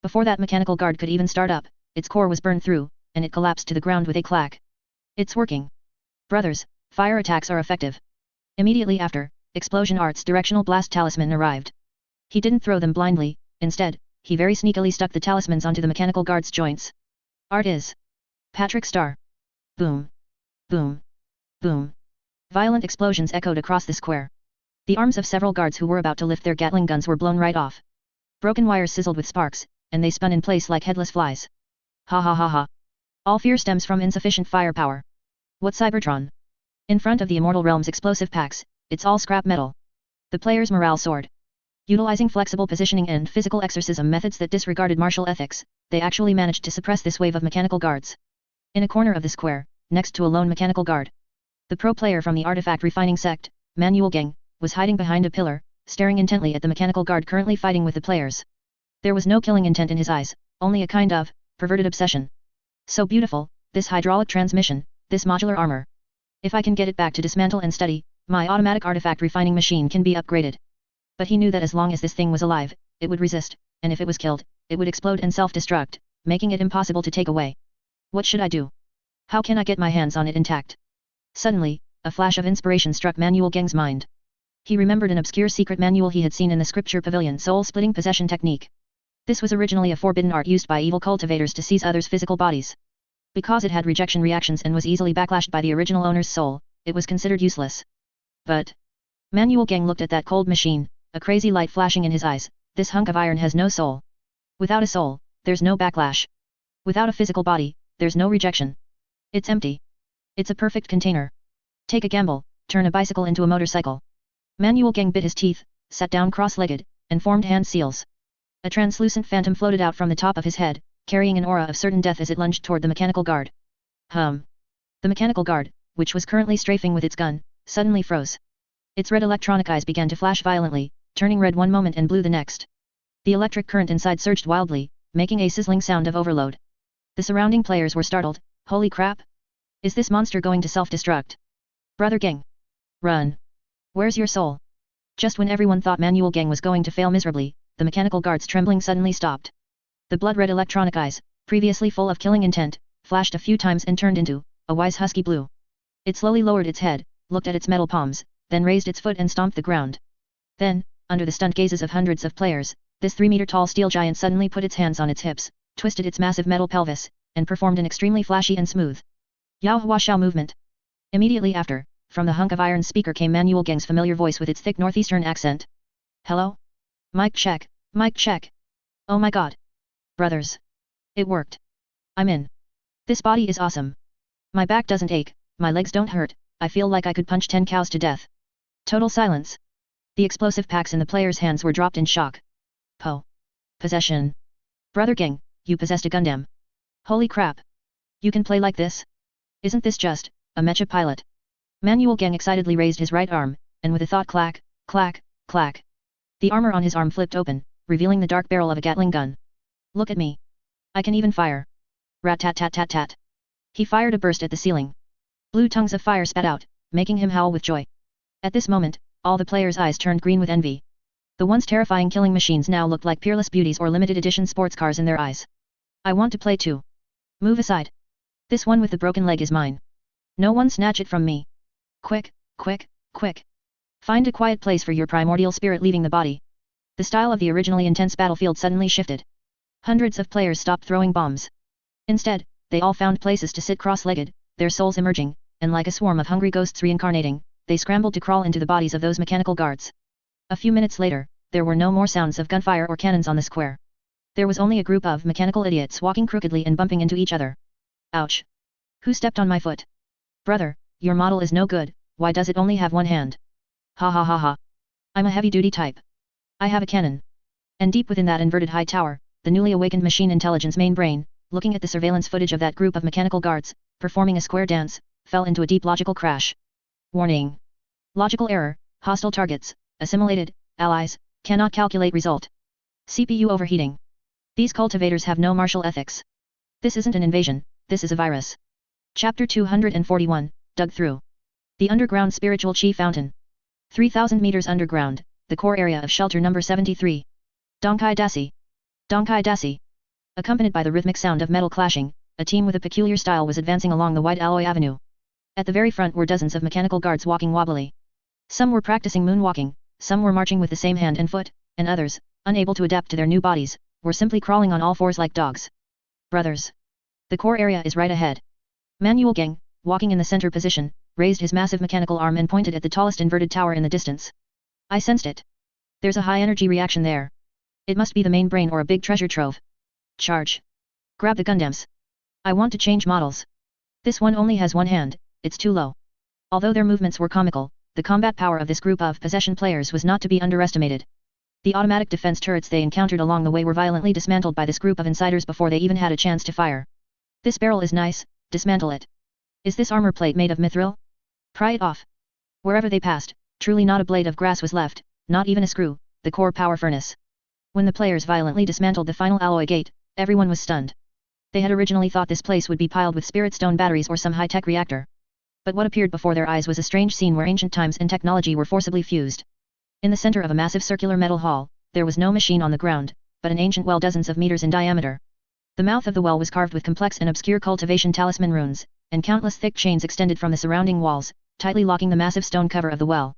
Before that mechanical guard could even start up, its core was burned through, and it collapsed to the ground with a clack. It's working. Brothers, fire attacks are effective. Immediately after, Explosion Art's directional blast talisman arrived. He didn't throw them blindly, instead, he very sneakily stuck the talismans onto the mechanical guard's joints. Art is Patrick Star. Boom. Boom. Boom. Violent explosions echoed across the square. The arms of several guards who were about to lift their Gatling guns were blown right off. Broken wires sizzled with sparks, and they spun in place like headless flies. Ha ha ha ha. All fear stems from insufficient firepower. What Cybertron? In front of the Immortal Realm's explosive packs, it's all scrap metal. The players' morale soared. Utilizing flexible positioning and physical exorcism methods that disregarded martial ethics, they actually managed to suppress this wave of mechanical guards. In a corner of the square, next to a lone mechanical guard, the pro player from the Artifact Refining Sect, Manuel Gang, was hiding behind a pillar, staring intently at the mechanical guard currently fighting with the players. There was no killing intent in his eyes, only a kind of perverted obsession. So beautiful, this hydraulic transmission, this modular armor. If I can get it back to dismantle and study, my automatic artifact refining machine can be upgraded. But he knew that as long as this thing was alive, it would resist, and if it was killed, it would explode and self-destruct, making it impossible to take away. What should I do? How can I get my hands on it intact? Suddenly, a flash of inspiration struck Manuel Geng's mind. He remembered an obscure secret manual he had seen in the scripture pavilion, soul-splitting possession technique. This was originally a forbidden art used by evil cultivators to seize others' physical bodies. Because it had rejection reactions and was easily backlashed by the original owner's soul, it was considered useless. But Manuel Geng looked at that cold machine, a crazy light flashing in his eyes. This hunk of iron has no soul. Without a soul, there's no backlash. Without a physical body, there's no rejection. It's empty. It's a perfect container. Take a gamble, turn a bicycle into a motorcycle. Manuel Geng bit his teeth, sat down cross-legged, and formed hand seals. A translucent phantom floated out from the top of his head, carrying an aura of certain death as it lunged toward the mechanical guard. The mechanical guard, which was currently strafing with its gun, suddenly froze. Its red electronic eyes began to flash violently, turning red one moment and blue the next. The electric current inside surged wildly, making a sizzling sound of overload. The surrounding players were startled. Holy crap! Is this monster going to self-destruct? Brother Geng! Run! Where's your soul? Just when everyone thought Manuel Geng was going to fail miserably, the mechanical guard's trembling suddenly stopped. The blood-red electronic eyes, previously full of killing intent, flashed a few times and turned into a wise husky blue. It slowly lowered its head, looked at its metal palms, then raised its foot and stomped the ground. Then, under the stunned gazes of hundreds of players, this 3-meter-tall steel giant suddenly put its hands on its hips, twisted its massive metal pelvis, and performed an extremely flashy and smooth Yao Hua Xiao movement. Immediately after, from the hunk of iron speaker came Manuel Geng's familiar voice with its thick northeastern accent. Hello? Mic check, mic check. Oh my god. Brothers. It worked. I'm in. This body is awesome. My back doesn't ache, my legs don't hurt, I feel like I could punch 10 cows to death. Total silence. The explosive packs in the players' hands were dropped in shock. Possession. Brother Geng, you possessed a Gundam. Holy crap. You can play like this? Isn't this just a mecha pilot? Manuel Geng excitedly raised his right arm, and with a thought clack, clack, clack. The armor on his arm flipped open, revealing the dark barrel of a Gatling gun. Look at me. I can even fire. Rat-tat-tat-tat-tat. He fired a burst at the ceiling. Blue tongues of fire spat out, making him howl with joy. At this moment, all the players' eyes turned green with envy. The once terrifying killing machines now looked like peerless beauties or limited edition sports cars in their eyes. I want to play too. Move aside. This one with the broken leg is mine. No one snatch it from me. Quick, quick, quick. Find a quiet place for your primordial spirit leaving the body. The style of the originally intense battlefield suddenly shifted. Hundreds of players stopped throwing bombs. Instead, they all found places to sit cross-legged, their souls emerging, and like a swarm of hungry ghosts reincarnating, they scrambled to crawl into the bodies of those mechanical guards. A few minutes later, there were no more sounds of gunfire or cannons on the square. There was only a group of mechanical idiots walking crookedly and bumping into each other. Ouch! Who stepped on my foot? Brother, your model is no good, why does it only have one hand? Ha ha ha ha. I'm a heavy-duty type. I have a cannon. And deep within that inverted high tower, the newly awakened machine intelligence main brain, looking at the surveillance footage of that group of mechanical guards, performing a square dance, fell into a deep logical crash. Warning. Logical error, hostile targets, assimilated, allies, cannot calculate result. CPU overheating. These cultivators have no martial ethics. This isn't an invasion, this is a virus. Chapter 241, Dug Through. The Underground Spiritual Chi Fountain. 3,000 meters underground, the core area of shelter number 73. Donkai Dasi. Donkai Dasi. Accompanied by the rhythmic sound of metal clashing, a team with a peculiar style was advancing along the wide alloy avenue. At the very front were dozens of mechanical guards walking wobbly. Some were practicing moonwalking, some were marching with the same hand and foot, and others, unable to adapt to their new bodies, were simply crawling on all fours like dogs. Brothers. The core area is right ahead. Manuel Geng, walking in the center position, raised his massive mechanical arm and pointed at the tallest inverted tower in the distance. I sensed it. There's a high energy reaction there. It must be the main brain or a big treasure trove. Charge. Grab the Gundams. I want to change models. This one only has one hand, it's too low. Although their movements were comical, the combat power of this group of possession players was not to be underestimated. The automatic defense turrets they encountered along the way were violently dismantled by this group of insiders before they even had a chance to fire. This barrel is nice, dismantle it. Is this armor plate made of mithril? Pry it off. Wherever they passed, truly not a blade of grass was left, not even a screw, the core power furnace. When the players violently dismantled the final alloy gate, everyone was stunned. They had originally thought this place would be piled with spirit stone batteries or some high-tech reactor. But what appeared before their eyes was a strange scene where ancient times and technology were forcibly fused. In the center of a massive circular metal hall, there was no machine on the ground, but an ancient well dozens of meters in diameter. The mouth of the well was carved with complex and obscure cultivation talisman runes, and countless thick chains extended from the surrounding walls, tightly locking the massive stone cover of the well.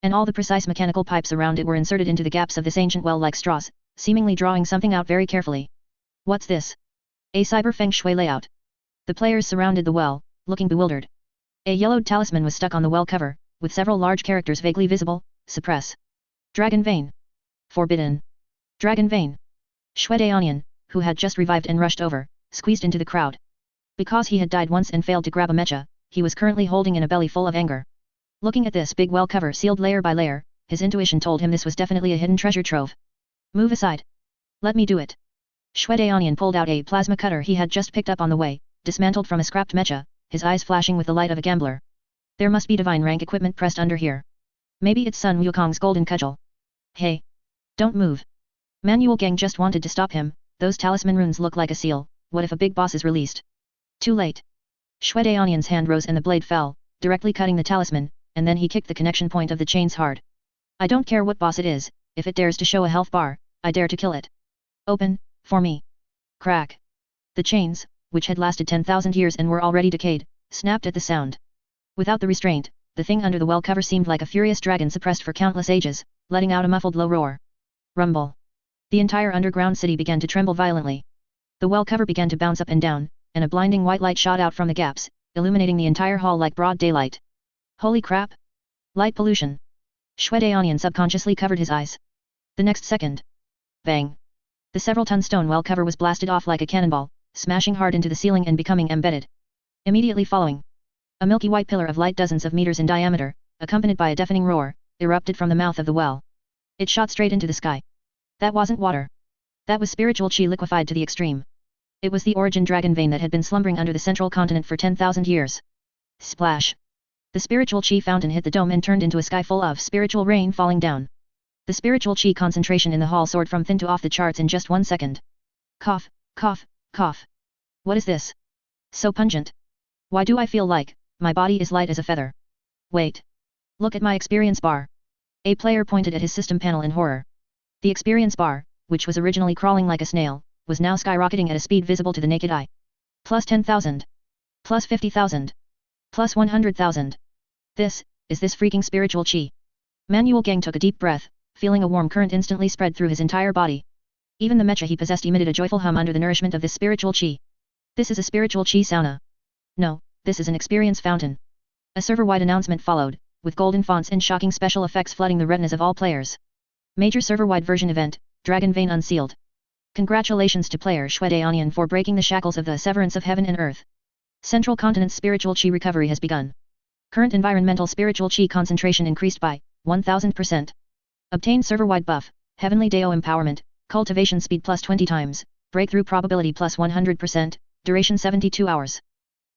And all the precise mechanical pipes around it were inserted into the gaps of this ancient well like straws, seemingly drawing something out very carefully. What's this? A cyber feng shui layout. The players surrounded the well, looking bewildered. A yellowed talisman was stuck on the well cover, with several large characters vaguely visible: suppress. Dragon Vein. Forbidden. Dragon Vein. Shui Daonian, who had just revived and rushed over, squeezed into the crowd. Because he had died once and failed to grab a mecha, he was currently holding in a belly full of anger. Looking at this big well cover sealed layer by layer, his intuition told him this was definitely a hidden treasure trove. Move aside. Let me do it. Shui Daonian pulled out a plasma cutter he had just picked up on the way, dismantled from a scrapped mecha, his eyes flashing with the light of a gambler. There must be divine rank equipment pressed under here. Maybe it's Sun Wukong's golden cudgel. Hey! Don't move. Manual Gang just wanted to stop him. Those talisman runes look like a seal. What if a big boss is released? Too late. Shui Daonian's hand rose and the blade fell, directly cutting the talisman, and then he kicked the connection point of the chains hard. I don't care what boss it is, if it dares to show a health bar, I dare to kill it. Open, for me. Crack. The chains, which had lasted 10,000 years and were already decayed, snapped at the sound. Without the restraint, the thing under the well cover seemed like a furious dragon suppressed for countless ages, letting out a muffled low roar. Rumble. The entire underground city began to tremble violently. The well cover began to bounce up and down, and a blinding white light shot out from the gaps, illuminating the entire hall like broad daylight. Holy crap! Light pollution. Shui Daonian subconsciously covered his eyes. The next second. Bang! The several-ton stone well cover was blasted off like a cannonball, smashing hard into the ceiling and becoming embedded. Immediately following, a milky white pillar of light dozens of meters in diameter, accompanied by a deafening roar, erupted from the mouth of the well. It shot straight into the sky. That wasn't water. That was spiritual chi liquefied to the extreme. It was the origin dragon vein that had been slumbering under the central continent for 10,000 years. Splash! The spiritual chi fountain hit the dome and turned into a sky full of spiritual rain falling down. The spiritual chi concentration in the hall soared from thin to off the charts in just 1 second. Cough, cough, cough. What is this? So pungent. Why do I feel like my body is light as a feather? Wait. Look at my experience bar. A player pointed at his system panel in horror. The experience bar, which was originally crawling like a snail, was now skyrocketing at a speed visible to the naked eye. Plus 10,000. Plus 50,000. Plus 100,000. Is this freaking spiritual chi? Manual Gang took a deep breath, feeling a warm current instantly spread through his entire body. Even the mecha he possessed emitted a joyful hum under the nourishment of this spiritual chi. This is a spiritual chi sauna. No, this is an experience fountain. A server-wide announcement followed, with golden fonts and shocking special effects flooding the retinas of all players. Major server-wide version event, Dragon Vein Unsealed. Congratulations to player Shui Daonian for breaking the shackles of the severance of heaven and earth. Central Continent's spiritual chi recovery has begun. Current environmental spiritual chi concentration increased by 1000%. Obtain server-wide buff, Heavenly Dao Empowerment, cultivation speed plus 20 times, breakthrough probability plus 100%, duration 72 hours.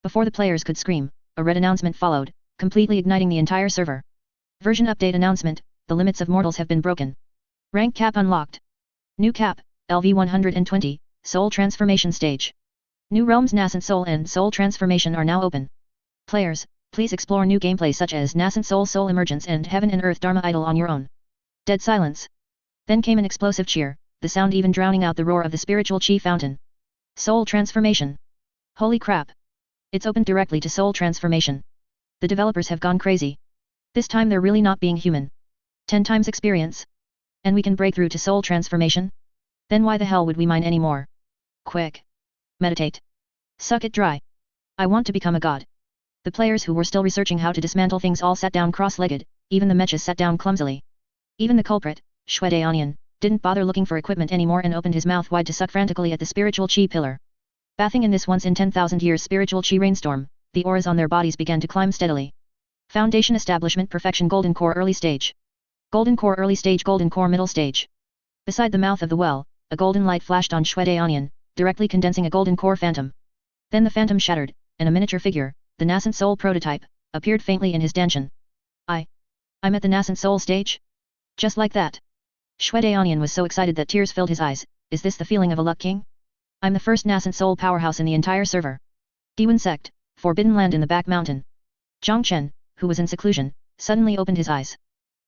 Before the players could scream, a red announcement followed, completely igniting the entire server. Version update announcement, the limits of mortals have been broken. Rank cap unlocked. New cap, LV 120, Soul Transformation Stage. New realms Nascent Soul and Soul Transformation are now open. Players, please explore new gameplay such as Nascent Soul Soul Emergence and Heaven and Earth Dharma Idol on your own. Dead silence. Then came an explosive cheer, the sound even drowning out the roar of the spiritual chi fountain. Soul Transformation. Holy crap. It's opened directly to Soul Transformation. The developers have gone crazy. This time they're really not being human. 10 times experience. And we can break through to Soul Transformation? Then why the hell would we mine anymore? Quick. Meditate. Suck it dry. I want to become a god. The players who were still researching how to dismantle things all sat down cross-legged, even the mechas sat down clumsily. Even the culprit, Shui Daonian, didn't bother looking for equipment anymore and opened his mouth wide to suck frantically at the spiritual chi pillar. Bathing in this once in 10,000 years spiritual chi rainstorm, the auras on their bodies began to climb steadily. Foundation Establishment Perfection Golden Core Early Stage. Golden Core Early Stage Golden Core Middle Stage. Beside the mouth of the well, a golden light flashed on Shui Daonian, directly condensing a golden core phantom. Then the phantom shattered, and a miniature figure, the Nascent Soul prototype, appeared faintly in his danshin. I'm at the Nascent Soul stage? Just like that. Shui Daonian was so excited that tears filled his eyes. Is this the feeling of a luck king? I'm the first nascent soul powerhouse in the entire server. Diwen Sect, Forbidden Land in the back mountain. Zhang Chen, who was in seclusion, suddenly opened his eyes.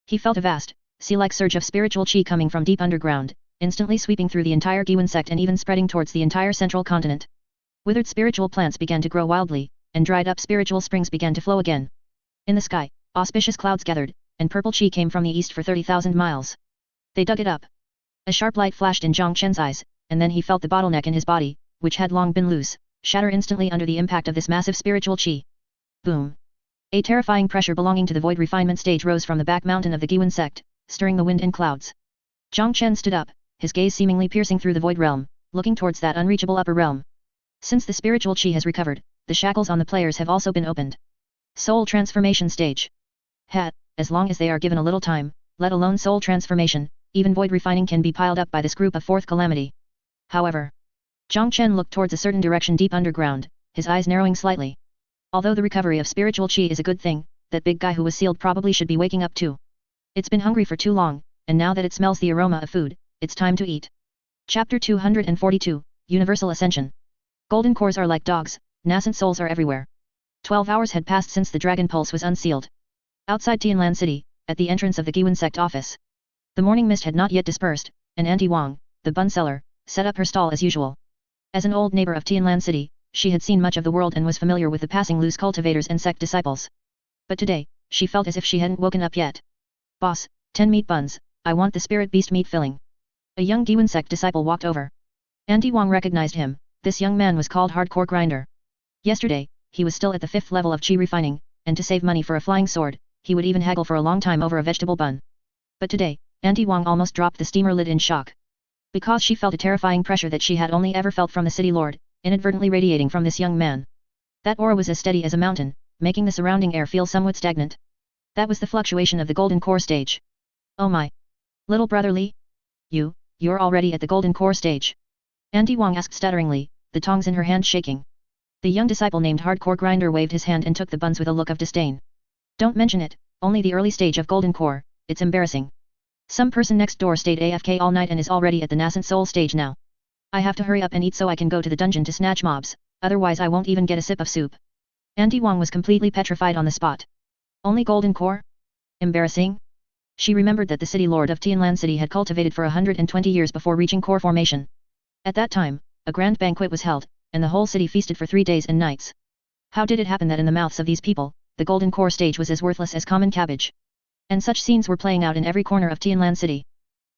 He felt a vast, sea-like surge of spiritual chi coming from deep underground, instantly sweeping through the entire Diwen Sect and even spreading towards the entire central continent. Withered spiritual plants began to grow wildly, and dried up spiritual springs began to flow again. In the sky, auspicious clouds gathered, and purple chi came from the east for 30,000 miles. They dug it up. A sharp light flashed in Zhang Chen's eyes, and then he felt the bottleneck in his body, which had long been loose, shatter instantly under the impact of this massive spiritual chi. Boom! A terrifying pressure belonging to the void refinement stage rose from the back mountain of the Diwen Sect, stirring the wind and clouds. Zhang Chen stood up, his gaze seemingly piercing through the void realm, looking towards that unreachable upper realm. Since the spiritual chi has recovered, the shackles on the players have also been opened. Soul transformation stage. As long as they are given a little time, let alone soul transformation, even void refining can be piled up by this group of Fourth Calamity. However, Zhang Chen looked towards a certain direction deep underground, his eyes narrowing slightly. Although the recovery of spiritual chi is a good thing, that big guy who was sealed probably should be waking up too. It's been hungry for too long, and now that it smells the aroma of food, it's time to eat. Chapter 242, Universal Ascension. Golden cores are like dogs, nascent souls are everywhere. 12 hours had passed since the Dragon Pulse was unsealed. Outside Tianlan City, at the entrance of the Diwen Sect office. The morning mist had not yet dispersed, and Auntie Wang, the bun seller, set up her stall as usual. As an old neighbor of Tianlan City, she had seen much of the world and was familiar with the passing loose cultivators and sect disciples. But today, she felt as if she hadn't woken up yet. Boss, 10 meat buns, I want the spirit beast meat filling. A young Diwen Sect disciple walked over. Auntie Wang recognized him. This young man was called Hardcore Grinder. Yesterday, he was still at the 5th level of chi refining, and to save money for a flying sword, he would even haggle for a long time over a vegetable bun. But today, Auntie Wang almost dropped the steamer lid in shock. Because she felt a terrifying pressure that she had only ever felt from the city lord, inadvertently radiating from this young man. That aura was as steady as a mountain, making the surrounding air feel somewhat stagnant. That was the fluctuation of the golden core stage. Oh my! Little brother Li? You're already at the golden core stage? Auntie Wang asked stutteringly, the tongs in her hand shaking. The young disciple named Hardcore Grinder waved his hand and took the buns with a look of disdain. Don't mention it, only the early stage of golden core, it's embarrassing. Some person next door stayed AFK all night and is already at the nascent soul stage now. I have to hurry up and eat so I can go to the dungeon to snatch mobs, otherwise I won't even get a sip of soup. Auntie Wang was completely petrified on the spot. Only golden core? Embarrassing? She remembered that the city lord of Tianlan City had cultivated for 120 years before reaching core formation. At that time, a grand banquet was held, and the whole city feasted for 3 days and nights. How did it happen that in the mouths of these people, the golden core stage was as worthless as common cabbage? And such scenes were playing out in every corner of Tianlan City.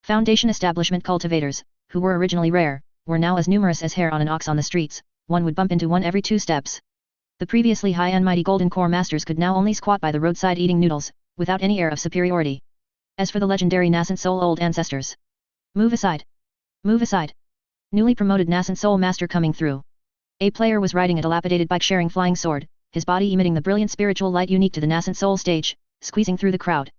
Foundation establishment cultivators, who were originally rare, were now as numerous as hair on an ox on the streets, one would bump into one every 2 steps. The previously high and mighty golden core masters could now only squat by the roadside eating noodles, without any air of superiority. As for the legendary nascent soul old ancestors. Move aside! Move aside! Newly promoted nascent soul master coming through. A player was riding a dilapidated bike-sharing flying sword, his body emitting the brilliant spiritual light unique to the nascent soul stage, squeezing through the crowd.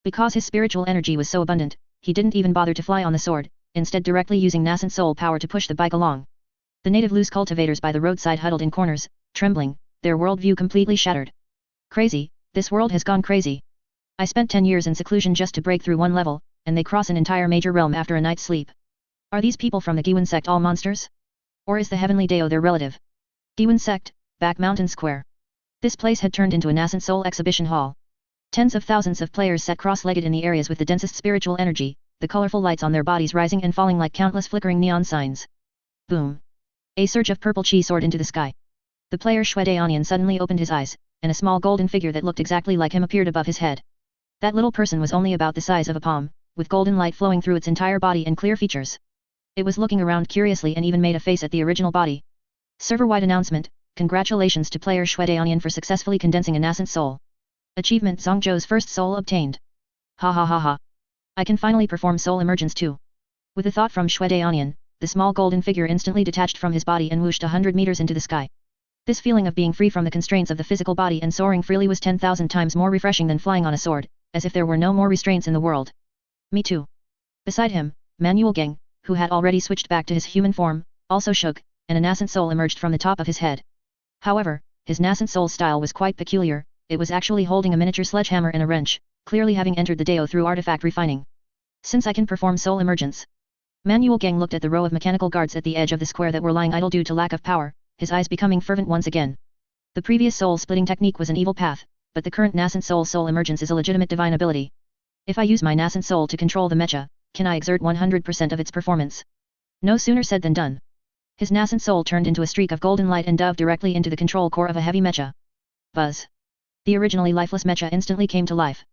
Because his spiritual energy was so abundant, he didn't even bother to fly on the sword, instead directly using nascent soul power to push the bike along. The native loose cultivators by the roadside huddled in corners, trembling, their worldview completely shattered. Crazy, this world has gone crazy. I spent 10 years in seclusion just to break through one level, and they cross an entire major realm after a night's sleep. Are these people from the Diwen Sect all monsters? Or is the heavenly Deo their relative? Diwen Sect, Back Mountain Square. This place had turned into a nascent soul exhibition hall. Tens of thousands of players sat cross-legged in the areas with the densest spiritual energy, the colorful lights on their bodies rising and falling like countless flickering neon signs. Boom! A surge of purple chi soared into the sky. The player Shui Daonian suddenly opened his eyes, and a small golden figure that looked exactly like him appeared above his head. That little person was only about the size of a palm, with golden light flowing through its entire body and clear features. It was looking around curiously and even made a face at the original body. Server-wide announcement, congratulations to player Shui Daonian for successfully condensing a nascent soul. Achievement Zhongzhou's first soul obtained. Ha ha ha ha. I can finally perform soul emergence too. With a thought from Shui Daonian, the small golden figure instantly detached from his body and whooshed 100 meters into the sky. This feeling of being free from the constraints of the physical body and soaring freely was 10,000 times more refreshing than flying on a sword, as if there were no more restraints in the world. Me too. Beside him, Manuel Geng, who had already switched back to his human form, also shook, and a nascent soul emerged from the top of his head. However, his nascent soul's style was quite peculiar, it was actually holding a miniature sledgehammer and a wrench, clearly having entered the Deo through artifact refining. Since I can perform soul emergence, Manuel Gang looked at the row of mechanical guards at the edge of the square that were lying idle due to lack of power, his eyes becoming fervent once again. The previous soul-splitting technique was an evil path, but the current nascent soul emergence is a legitimate divine ability. If I use my nascent soul to control the mecha, can I exert 100% of its performance? No sooner said than done. His nascent soul turned into a streak of golden light and dove directly into the control core of a heavy mecha. Buzz. The originally lifeless mecha instantly came to life.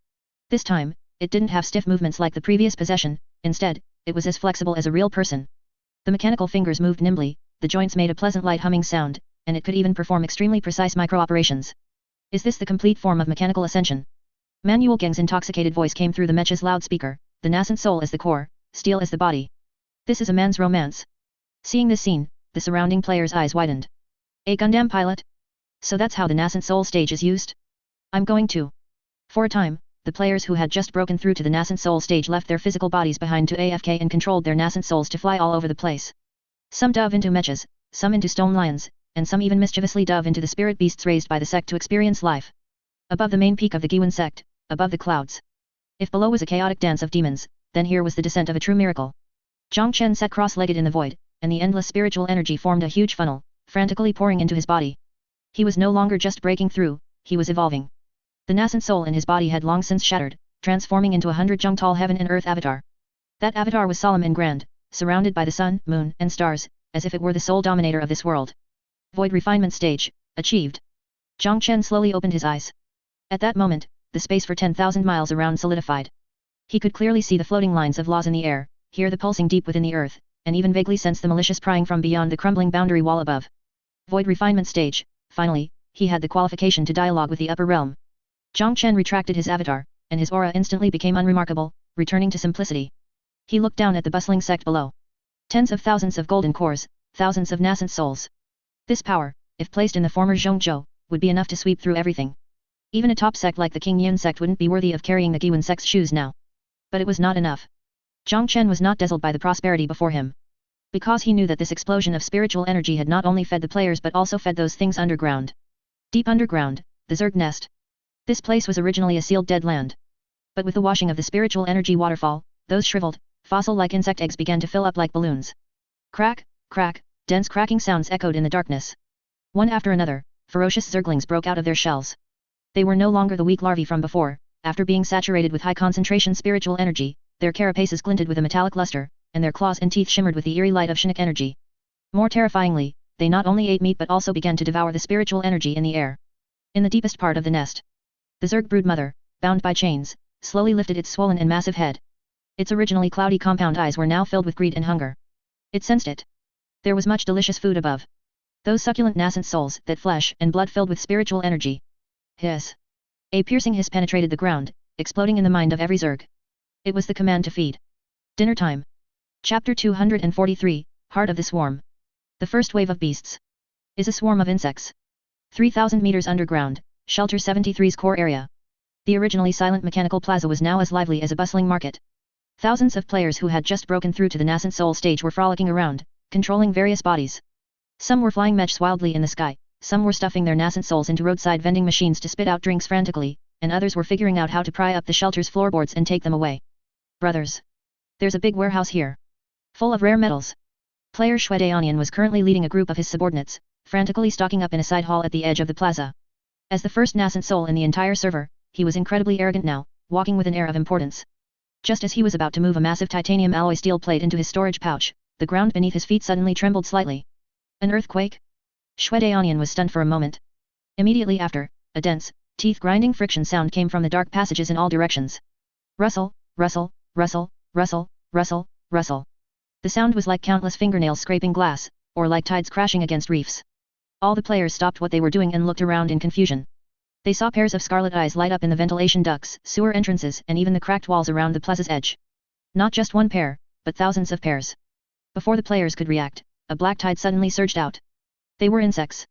This time, it didn't have stiff movements like the previous possession, instead, it was as flexible as a real person. The mechanical fingers moved nimbly, the joints made a pleasant light humming sound, and it could even perform extremely precise micro-operations. Is this the complete form of mechanical ascension? Manuel Gang's intoxicated voice came through the mecha's loudspeaker, the nascent soul as the core, steel as the body. This is a man's romance. Seeing this scene, the surrounding players' eyes widened. A Gundam pilot? So that's how the nascent soul stage is used? I'm going to. For a time, the players who had just broken through to the nascent soul stage left their physical bodies behind to AFK and controlled their nascent souls to fly all over the place. Some dove into mechas, some into stone lions, and some even mischievously dove into the spirit beasts raised by the sect to experience life. Above the main peak of the Giwan sect, above the clouds. If below was a chaotic dance of demons, then here was the descent of a true miracle. Zhang Chen sat cross-legged in the void, and the endless spiritual energy formed a huge funnel, frantically pouring into his body. He was no longer just breaking through, he was evolving. The nascent soul in his body had long since shattered, transforming into a 100-jung-tall heaven and earth avatar. That avatar was solemn and grand, surrounded by the sun, moon, and stars, as if it were the sole dominator of this world. Void refinement stage, achieved. Zhang Chen slowly opened his eyes. At that moment, the space for 10,000 miles around solidified. He could clearly see the floating lines of laws in the air, hear the pulsing deep within the earth, and even vaguely sense the malicious prying from beyond the crumbling boundary wall above. Void refinement stage, finally, he had the qualification to dialogue with the upper realm. Zhang Chen retracted his avatar, and his aura instantly became unremarkable, returning to simplicity. He looked down at the bustling sect below. Tens of thousands of golden cores, thousands of nascent souls. This power, if placed in the former Zhongzhou, would be enough to sweep through everything. Even a top sect like the King Yun sect wouldn't be worthy of carrying the Giwan sect's shoes now. But it was not enough. Zhang Chen was not dazzled by the prosperity before him. Because he knew that this explosion of spiritual energy had not only fed the players but also fed those things underground. Deep underground, the Zerg nest. This place was originally a sealed dead land. But with the washing of the spiritual energy waterfall, those shriveled, fossil-like insect eggs began to fill up like balloons. Crack, crack, dense cracking sounds echoed in the darkness. One after another, ferocious Zerglings broke out of their shells. They were no longer the weak larvae from before, after being saturated with high-concentration spiritual energy, their carapaces glinted with a metallic luster, and their claws and teeth shimmered with the eerie light of Chinook energy. More terrifyingly, they not only ate meat but also began to devour the spiritual energy in the air. In the deepest part of the nest, the Zerg broodmother, bound by chains, slowly lifted its swollen and massive head. Its originally cloudy compound eyes were now filled with greed and hunger. It sensed it. There was much delicious food above. Those succulent nascent souls, that flesh and blood filled with spiritual energy. Hiss. A piercing hiss penetrated the ground, exploding in the mind of every Zerg. It was the command to feed. Dinner time. Chapter 243, Heart of the Swarm. The first wave of beasts is a swarm of insects. 3,000 meters underground, Shelter 73's core area. The originally silent mechanical plaza was now as lively as a bustling market. Thousands of players who had just broken through to the nascent soul stage were frolicking around, controlling various bodies. Some were flying mechs wildly in the sky, some were stuffing their nascent souls into roadside vending machines to spit out drinks frantically, and others were figuring out how to pry up the shelter's floorboards and take them away. Brothers. There's a big warehouse here. Full of rare metals. Player Shwedaonian was currently leading a group of his subordinates, frantically stocking up in a side hall at the edge of the plaza. As the first nascent soul in the entire server, he was incredibly arrogant now, walking with an air of importance. Just as he was about to move a massive titanium alloy steel plate into his storage pouch, the ground beneath his feet suddenly trembled slightly. An earthquake? Shwedaonian was stunned for a moment. Immediately after, a dense, teeth-grinding friction sound came from the dark passages in all directions. Rustle, rustle, rustle, rustle, rustle, rustle. The sound was like countless fingernails scraping glass, or like tides crashing against reefs. All the players stopped what they were doing and looked around in confusion. They saw pairs of scarlet eyes light up in the ventilation ducts, sewer entrances, and even the cracked walls around the plaza's edge. Not just one pair, but thousands of pairs. Before the players could react, a black tide suddenly surged out. They were insects.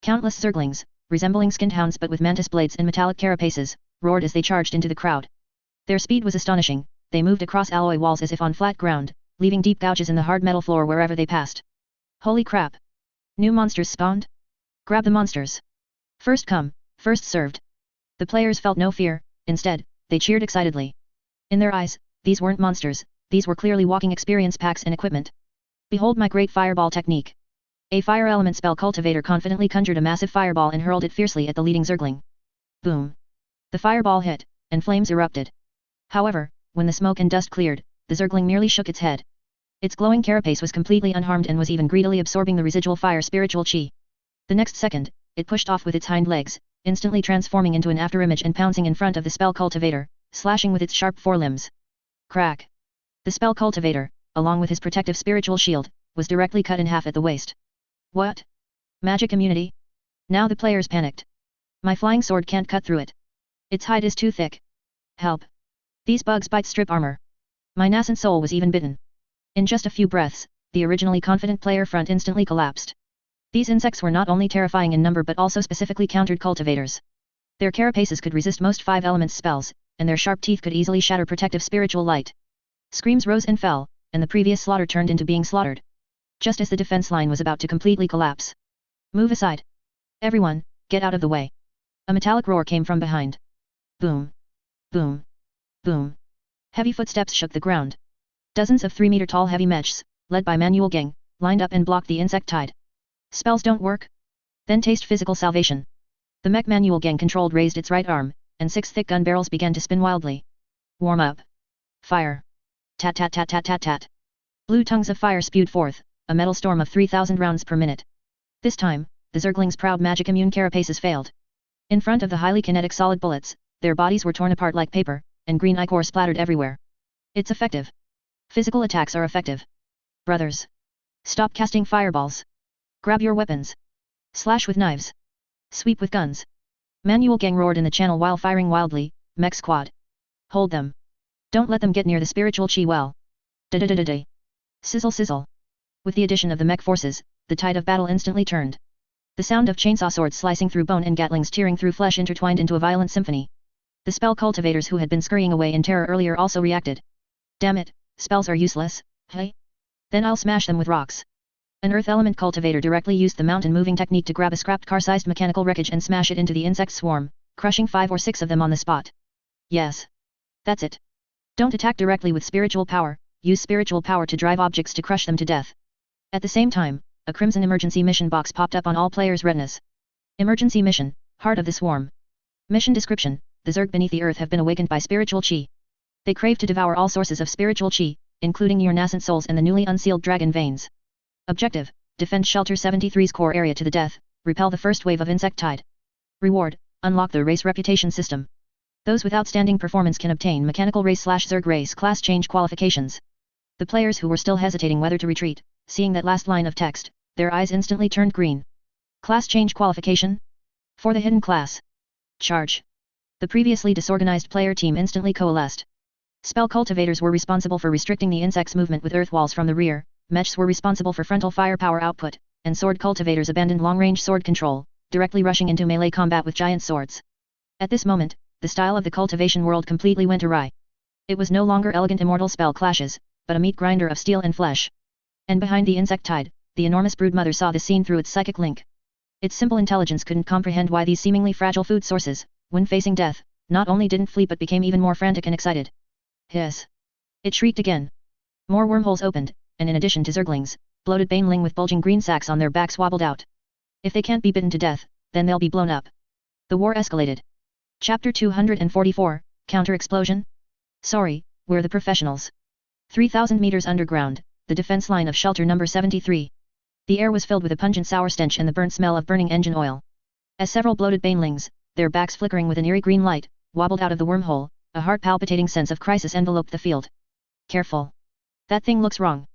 Countless Zerglings, resembling skinned hounds but with mantis blades and metallic carapaces, roared as they charged into the crowd. Their speed was astonishing, they moved across alloy walls as if on flat ground, leaving deep gouges in the hard metal floor wherever they passed. Holy crap! New monsters spawned? Grab the monsters! First come, first served. The players felt no fear, instead, they cheered excitedly. In their eyes, these weren't monsters, these were clearly walking experience packs and equipment. Behold my great fireball technique. A fire element spell cultivator confidently conjured a massive fireball and hurled it fiercely at the leading zergling. Boom. The fireball hit, and flames erupted. However, when the smoke and dust cleared, the zergling merely shook its head. Its glowing carapace was completely unharmed and was even greedily absorbing the residual fire spiritual chi. The next second, it pushed off with its hind legs, instantly transforming into an afterimage and pouncing in front of the spell cultivator, slashing with its sharp forelimbs. Crack. The spell cultivator, along with his protective spiritual shield, was directly cut in half at the waist. What? Magic immunity? Now the players panicked. My flying sword can't cut through it. Its hide is too thick. Help. These bugs bite strip armor. My nascent soul was even bitten. In just a few breaths, the originally confident player front instantly collapsed. These insects were not only terrifying in number but also specifically countered cultivators. Their carapaces could resist most 5 elements spells, and their sharp teeth could easily shatter protective spiritual light. Screams rose and fell, and the previous slaughter turned into being slaughtered. Just as the defense line was about to completely collapse. Move aside. Everyone, get out of the way. A metallic roar came from behind. Boom. Boom. Boom. Heavy footsteps shook the ground. Dozens of 3-meter-tall heavy mechs, led by Manuel Gang, lined up and blocked the insect tide. Spells don't work? Then taste physical salvation. The mech Manuel Gang controlled raised its right arm, and 6 thick gun barrels began to spin wildly. Warm up. Fire. Tat tat tat tat tat tat. Blue tongues of fire spewed forth, a metal storm of 3,000 rounds per minute. This time, the zergling's proud magic immune carapaces failed. In front of the highly kinetic solid bullets, their bodies were torn apart like paper, and green ichor splattered everywhere. It's effective. Physical attacks are effective. Brothers. Stop casting fireballs. Grab your weapons. Slash with knives. Sweep with guns. Manuel Gang roared in the channel while firing wildly. Mech squad. Hold them. Don't let them get near the spiritual chi well. Da-da-da-da-da. Sizzle sizzle. With the addition of the mech forces, the tide of battle instantly turned. The sound of chainsaw swords slicing through bone and gatlings tearing through flesh intertwined into a violent symphony. The spell cultivators who had been scurrying away in terror earlier also reacted. Damn it, spells are useless, hey? Then I'll smash them with rocks. An earth element cultivator directly used the mountain moving technique to grab a scrapped car-sized mechanical wreckage and smash it into the insect swarm, crushing 5 or 6 of them on the spot. Yes. That's it. Don't attack directly with spiritual power, use spiritual power to drive objects to crush them to death. At the same time, a crimson emergency mission box popped up on all players' retinas. Emergency mission, Heart of the Swarm. Mission description, the Zerg beneath the earth have been awakened by spiritual chi. They crave to devour all sources of spiritual chi, including your nascent souls and the newly unsealed dragon veins. Objective, defend Shelter 73's core area to the death, repel the first wave of insect tide. Reward, unlock the race reputation system. Those with outstanding performance can obtain mechanical race/Zerg race class change qualifications. The players who were still hesitating whether to retreat, seeing that last line of text, their eyes instantly turned green. Class change qualification? For the hidden class. Charge. The previously disorganized player team instantly coalesced. Spell cultivators were responsible for restricting the insect's movement with earth walls from the rear, mechs were responsible for frontal firepower output, and sword cultivators abandoned long-range sword control, directly rushing into melee combat with giant swords. At this moment, the style of the cultivation world completely went awry. It was no longer elegant immortal spell clashes, but a meat grinder of steel and flesh. And behind the insect tide, the enormous broodmother saw the scene through its psychic link. Its simple intelligence couldn't comprehend why these seemingly fragile food sources, when facing death, not only didn't flee but became even more frantic and excited. Hiss. It shrieked again. More wormholes opened, and in addition to zerglings, bloated baneling with bulging green sacks on their backs wobbled out. If they can't be bitten to death, then they'll be blown up. The war escalated. Chapter 244, Counter-Explosion? Sorry, we're the professionals. 3,000 meters underground, the defense line of shelter number 73. The air was filled with a pungent sour stench and the burnt smell of burning engine oil. As several bloated banelings, their backs flickering with an eerie green light, wobbled out of the wormhole, a heart-palpitating sense of crisis enveloped the field. Careful. That thing looks wrong.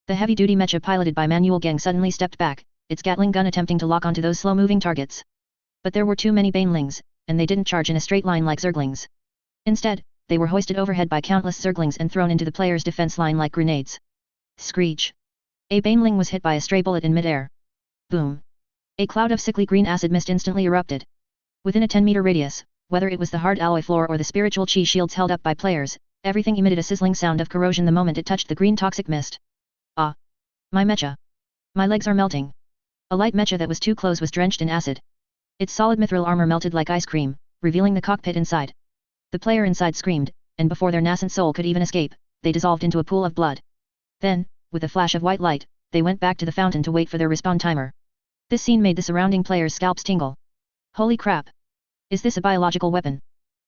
The heavy-duty mecha piloted by Manuel Gang suddenly stepped back, its Gatling gun attempting to lock onto those slow-moving targets. But there were too many banelings, and they didn't charge in a straight line like zerglings. Instead, they were hoisted overhead by countless zerglings and thrown into the player's defense line like grenades. Screech. A baneling was hit by a stray bullet in midair. Boom. A cloud of sickly green acid mist instantly erupted. Within a 10-meter radius, whether it was the hard alloy floor or the spiritual chi shields held up by players, everything emitted a sizzling sound of corrosion the moment it touched the green toxic mist. Ah! My mecha! My legs are melting. A light mecha that was too close was drenched in acid. Its solid mithril armor melted like ice cream, revealing the cockpit inside. The player inside screamed, and before their nascent soul could even escape, they dissolved into a pool of blood. Then, with a flash of white light, they went back to the fountain to wait for their respawn timer. This scene made the surrounding players' scalps tingle. Holy crap! Is this a biological weapon?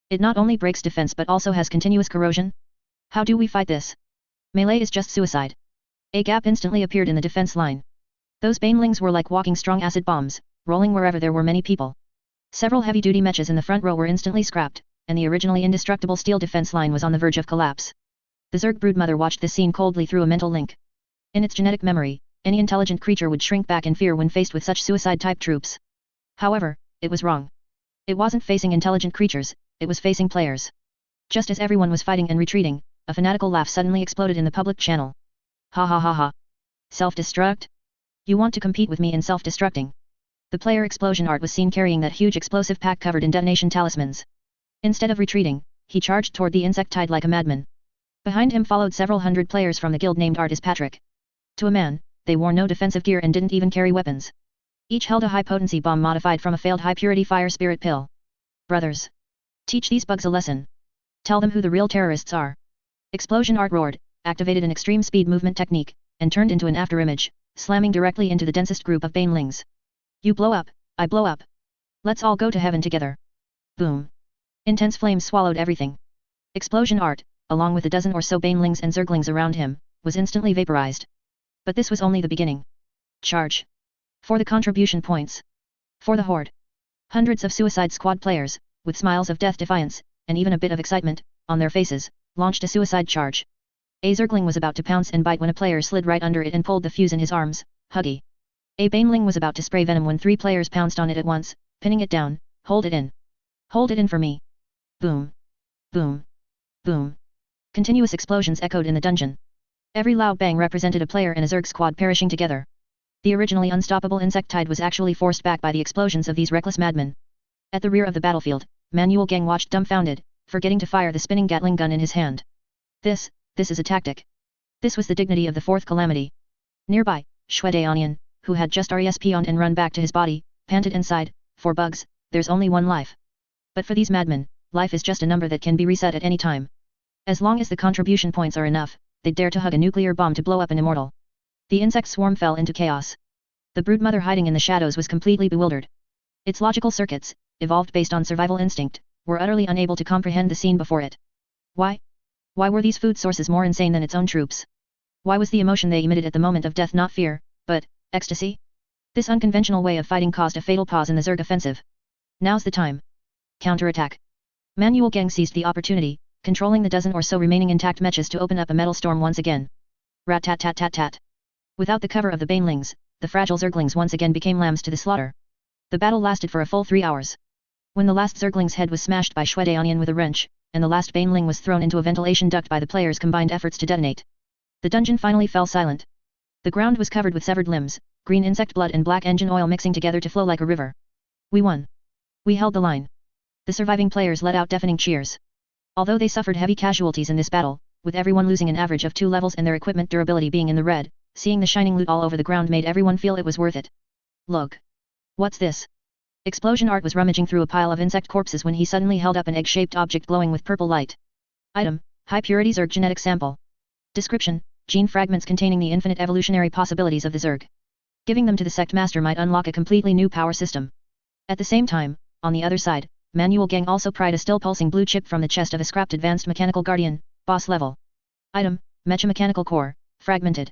It not only breaks defense but also has continuous corrosion? How do we fight this? Melee is just suicide. A gap instantly appeared in the defense line. Those banelings were like walking strong acid bombs, rolling wherever there were many people. Several heavy-duty mechas in the front row were instantly scrapped, and the originally indestructible steel defense line was on the verge of collapse. The Zerg broodmother watched this scene coldly through a mental link. In its genetic memory, any intelligent creature would shrink back in fear when faced with such suicide-type troops. However, it was wrong. It wasn't facing intelligent creatures, it was facing players. Just as everyone was fighting and retreating, a fanatical laugh suddenly exploded in the public channel. Ha ha ha ha. Self-destruct? You want to compete with me in self-destructing? The player explosion art was seen carrying that huge explosive pack covered in detonation talismans. Instead of retreating, he charged toward the insectide like a madman. Behind him followed several hundred players from the guild named Art is Patrick. To a man, they wore no defensive gear and didn't even carry weapons. Each held a high-potency bomb modified from a failed high-purity fire spirit pill. Brothers! Teach these bugs a lesson. Tell them who the real terrorists are. Explosion art roared, activated an extreme speed movement technique, and turned into an afterimage, slamming directly into the densest group of banelings. You blow up, I blow up. Let's all go to heaven together. Boom. Intense flames swallowed everything. Explosion art, along with a dozen or so banelings and zerglings around him, was instantly vaporized. But this was only the beginning. Charge. For the contribution points. For the horde. Hundreds of Suicide Squad players, with smiles of death defiance, and even a bit of excitement, on their faces, launched a suicide charge. A zergling was about to pounce and bite when a player slid right under it and pulled the fuse in his arms, Huggy. A baneling was about to spray venom when 3 players pounced on it at once, pinning it down. Hold it in. Hold it in for me. Boom. Boom. Boom. Continuous explosions echoed in the dungeon. Every loud bang represented a player and a Zerg squad perishing together. The originally unstoppable insectide was actually forced back by the explosions of these reckless madmen. At the rear of the battlefield, Manuel Gang watched dumbfounded, forgetting to fire the spinning Gatling gun in his hand. This is a tactic. This was the dignity of the Fourth Calamity. Nearby, Shwedaonian, who had just respawned and run back to his body, panted and sighed, for bugs, there's only one life. But for these madmen, life is just a number that can be reset at any time. As long as the contribution points are enough, they'd dare to hug a nuclear bomb to blow up an immortal. The insect swarm fell into chaos. The broodmother hiding in the shadows was completely bewildered. Its logical circuits, evolved based on survival instinct, were utterly unable to comprehend the scene before it. Why? Why were these food sources more insane than its own troops? Why was the emotion they emitted at the moment of death not fear, but ecstasy? This unconventional way of fighting caused a fatal pause in the Zerg offensive. Now's the time. Counterattack. Manuel Gang seized the opportunity, controlling the dozen or so remaining intact mechas to open up a metal storm once again. Rat-tat-tat-tat-tat. Without the cover of the banelings, the fragile Zerglings once again became lambs to the slaughter. The battle lasted for a full 3 hours. When the last Zergling's head was smashed by Shwedaonian with a wrench, and the last baneling was thrown into a ventilation duct by the players' combined efforts to detonate, the dungeon finally fell silent. The ground was covered with severed limbs, green insect blood and black engine oil mixing together to flow like a river. We won. We held the line. The surviving players let out deafening cheers. Although they suffered heavy casualties in this battle, with everyone losing an average of 2 levels and their equipment durability being in the red, seeing the shining loot all over the ground made everyone feel it was worth it. Look. What's this? Explosion art was rummaging through a pile of insect corpses when he suddenly held up an egg-shaped object glowing with purple light. Item, high-purity Zerg genetic sample. Description, gene fragments containing the infinite evolutionary possibilities of the Zerg. Giving them to the sect master might unlock a completely new power system. At the same time, on the other side, Manuel Gang also pried a still pulsing blue chip from the chest of a scrapped advanced mechanical guardian, boss level. Item, mecha mechanical core, fragmented.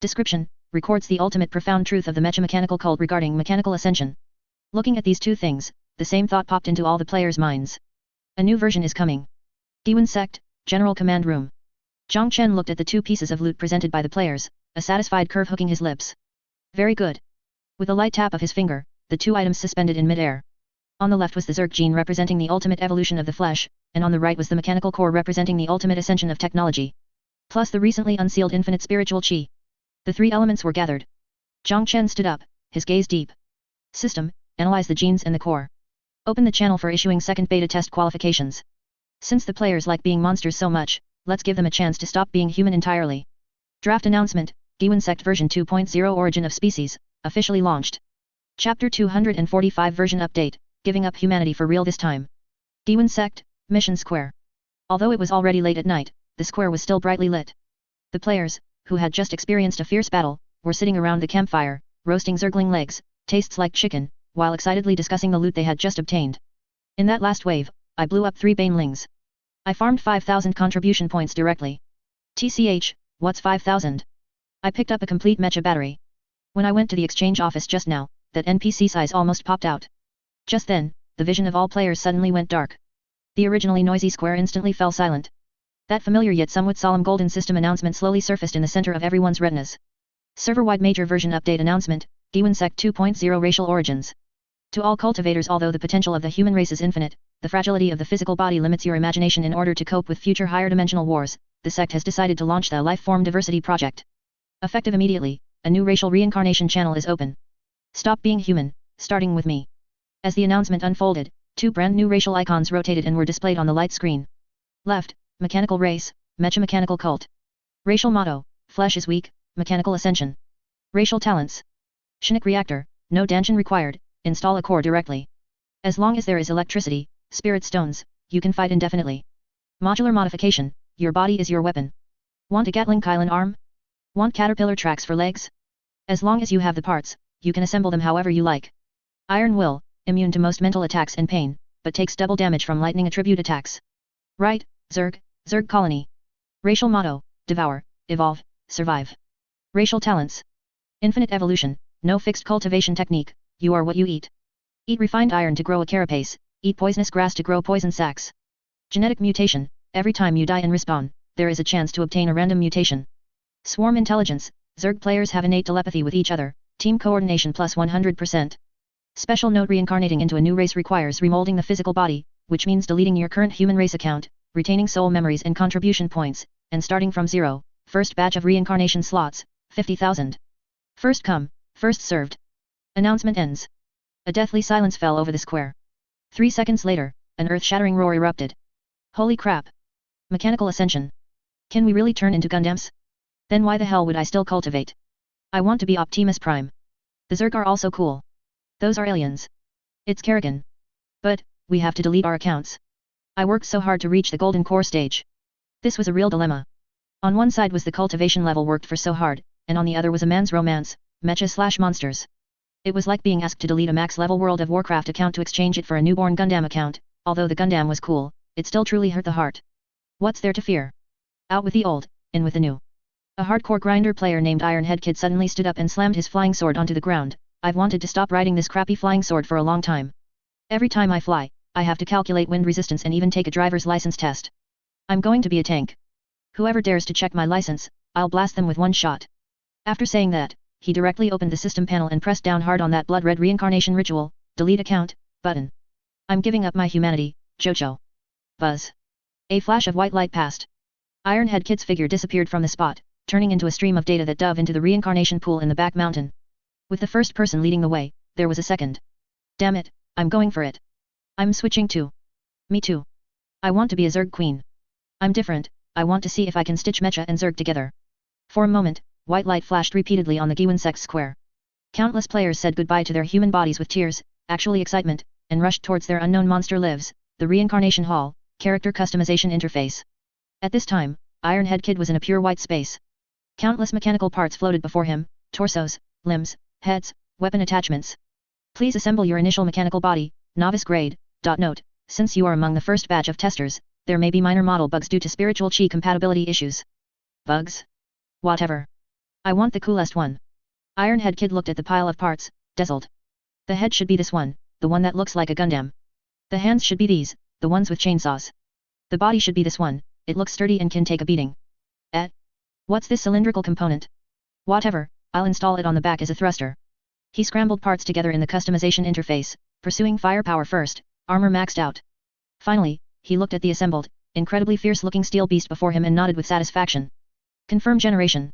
Description, records the ultimate profound truth of the mecha mechanical cult regarding mechanical ascension. Looking at these two things, the same thought popped into all the players' minds. A new version is coming. Entire Sect, General Command Room. Zhang Chen looked at the 2 pieces of loot presented by the players, a satisfied curve hooking his lips. Very good. With a light tap of his finger, the 2 items suspended in mid-air. On the left was the Zerg gene representing the ultimate evolution of the flesh, and on the right was the mechanical core representing the ultimate ascension of technology. Plus the recently unsealed infinite spiritual chi. The 3 elements were gathered. Zhang Chen stood up, his gaze deep. System, analyze the genes and the core. Open the channel for issuing second beta test qualifications. Since the players like being monsters so much, let's give them a chance to stop being human entirely. Draft announcement, Entire Sect version 2.0 Origin of Species, officially launched. Chapter 245 version update, giving up humanity for real this time. Entire Sect, Mission Square. Although it was already late at night, the square was still brightly lit. The players, who had just experienced a fierce battle, were sitting around the campfire, roasting zergling legs, tastes like chicken, while excitedly discussing the loot they had just obtained. In that last wave, I blew up 3 banelings. I farmed 5,000 contribution points directly. TCH, what's 5,000? I picked up a complete mecha battery. When I went to the exchange office just now, that NPC size almost popped out. Just then, the vision of all players suddenly went dark. The originally noisy square instantly fell silent. That familiar yet somewhat solemn golden system announcement slowly surfaced in the center of everyone's retinas. Server-wide major version update announcement, BY A Sect 2.0 Racial Origins. To all cultivators, although the potential of the human race is infinite, the fragility of the physical body limits your imagination. In order to cope with future higher dimensional wars, the sect has decided to launch the Life Form Diversity Project. Effective immediately, a new racial reincarnation channel is open. Stop being human, starting with me. As the announcement unfolded, 2 brand new racial icons rotated and were displayed on the light screen. Left, mechanical race, mecha mechanical cult. Racial motto, flesh is weak, mechanical ascension. Racial talents. Chinook reactor, no dungeon required, install a core directly. As long as there is electricity, spirit stones, you can fight indefinitely. Modular modification, your body is your weapon. Want a Gatling Kylan arm? Want caterpillar tracks for legs? As long as you have the parts, you can assemble them however you like. Iron will, immune to most mental attacks and pain, but takes double damage from lightning attribute attacks. Right, Zerg colony. Racial motto, devour, evolve, survive. Racial talents. Infinite evolution, no fixed cultivation technique, you are what you eat. Eat refined iron to grow a carapace, eat poisonous grass to grow poison sacs. Genetic mutation, every time you die and respawn, there is a chance to obtain a random mutation. Swarm intelligence, Zerg players have innate telepathy with each other, team coordination plus 100%. Special note: reincarnating into a new race requires remolding the physical body, which means deleting your current human race account, retaining soul memories and contribution points, and starting from zero. First batch of reincarnation slots, 50,000. First come, first served. Announcement ends. A deathly silence fell over the square. 3 seconds later, an earth-shattering roar erupted. Holy crap! Mechanical ascension. Can we really turn into Gundams? Then why the hell would I still cultivate? I want to be Optimus Prime. The Zerg are also cool. Those are aliens. It's Kerrigan. But, we have to delete our accounts. I worked so hard to reach the golden core stage. This was a real dilemma. On one side was the cultivation level worked for so hard, and on the other was a man's romance, mecha/monsters. It was like being asked to delete a max level World of Warcraft account to exchange it for a newborn Gundam account. Although the Gundam was cool, it still truly hurt the heart. What's there to fear? Out with the old, in with the new. A hardcore grinder player named Ironhead Kid suddenly stood up and slammed his flying sword onto the ground. I've wanted to stop riding this crappy flying sword for a long time. Every time I fly, I have to calculate wind resistance and even take a driver's license test. I'm going to be a tank. Whoever dares to check my license, I'll blast them with one shot. After saying that, he directly opened the system panel and pressed down hard on that blood red reincarnation ritual, delete account, button. I'm giving up my humanity, Jojo. Buzz. A flash of white light passed. Ironhead Kid's figure disappeared from the spot, turning into a stream of data that dove into the reincarnation pool in the back mountain. With the first person leading the way, there was a second. Damn it, I'm going for it. I'm switching too. Me too. I want to be a Zerg queen. I'm different, I want to see if I can stitch Mecha and Zerg together. For a moment, white light flashed repeatedly on the BY A Sect square. Countless players said goodbye to their human bodies with tears, actually excitement, and rushed towards their unknown monster lives, the reincarnation hall, character customization interface. At this time, Ironhead Kid was in a pure white space. Countless mechanical parts floated before him, torsos, limbs, heads, weapon attachments. Please assemble your initial mechanical body, novice grade. Note, since you are among the first batch of testers, there may be minor model bugs due to spiritual chi compatibility issues. Bugs? Whatever. I want the coolest one. Ironhead Kid looked at the pile of parts, dazzled. The head should be this one, the one that looks like a Gundam. The hands should be these, the ones with chainsaws. The body should be this one, it looks sturdy and can take a beating. What's this cylindrical component? Whatever, I'll install it on the back as a thruster. He scrambled parts together in the customization interface, pursuing firepower first, armor maxed out. Finally, he looked at the assembled, incredibly fierce-looking steel beast before him and nodded with satisfaction. Confirm generation.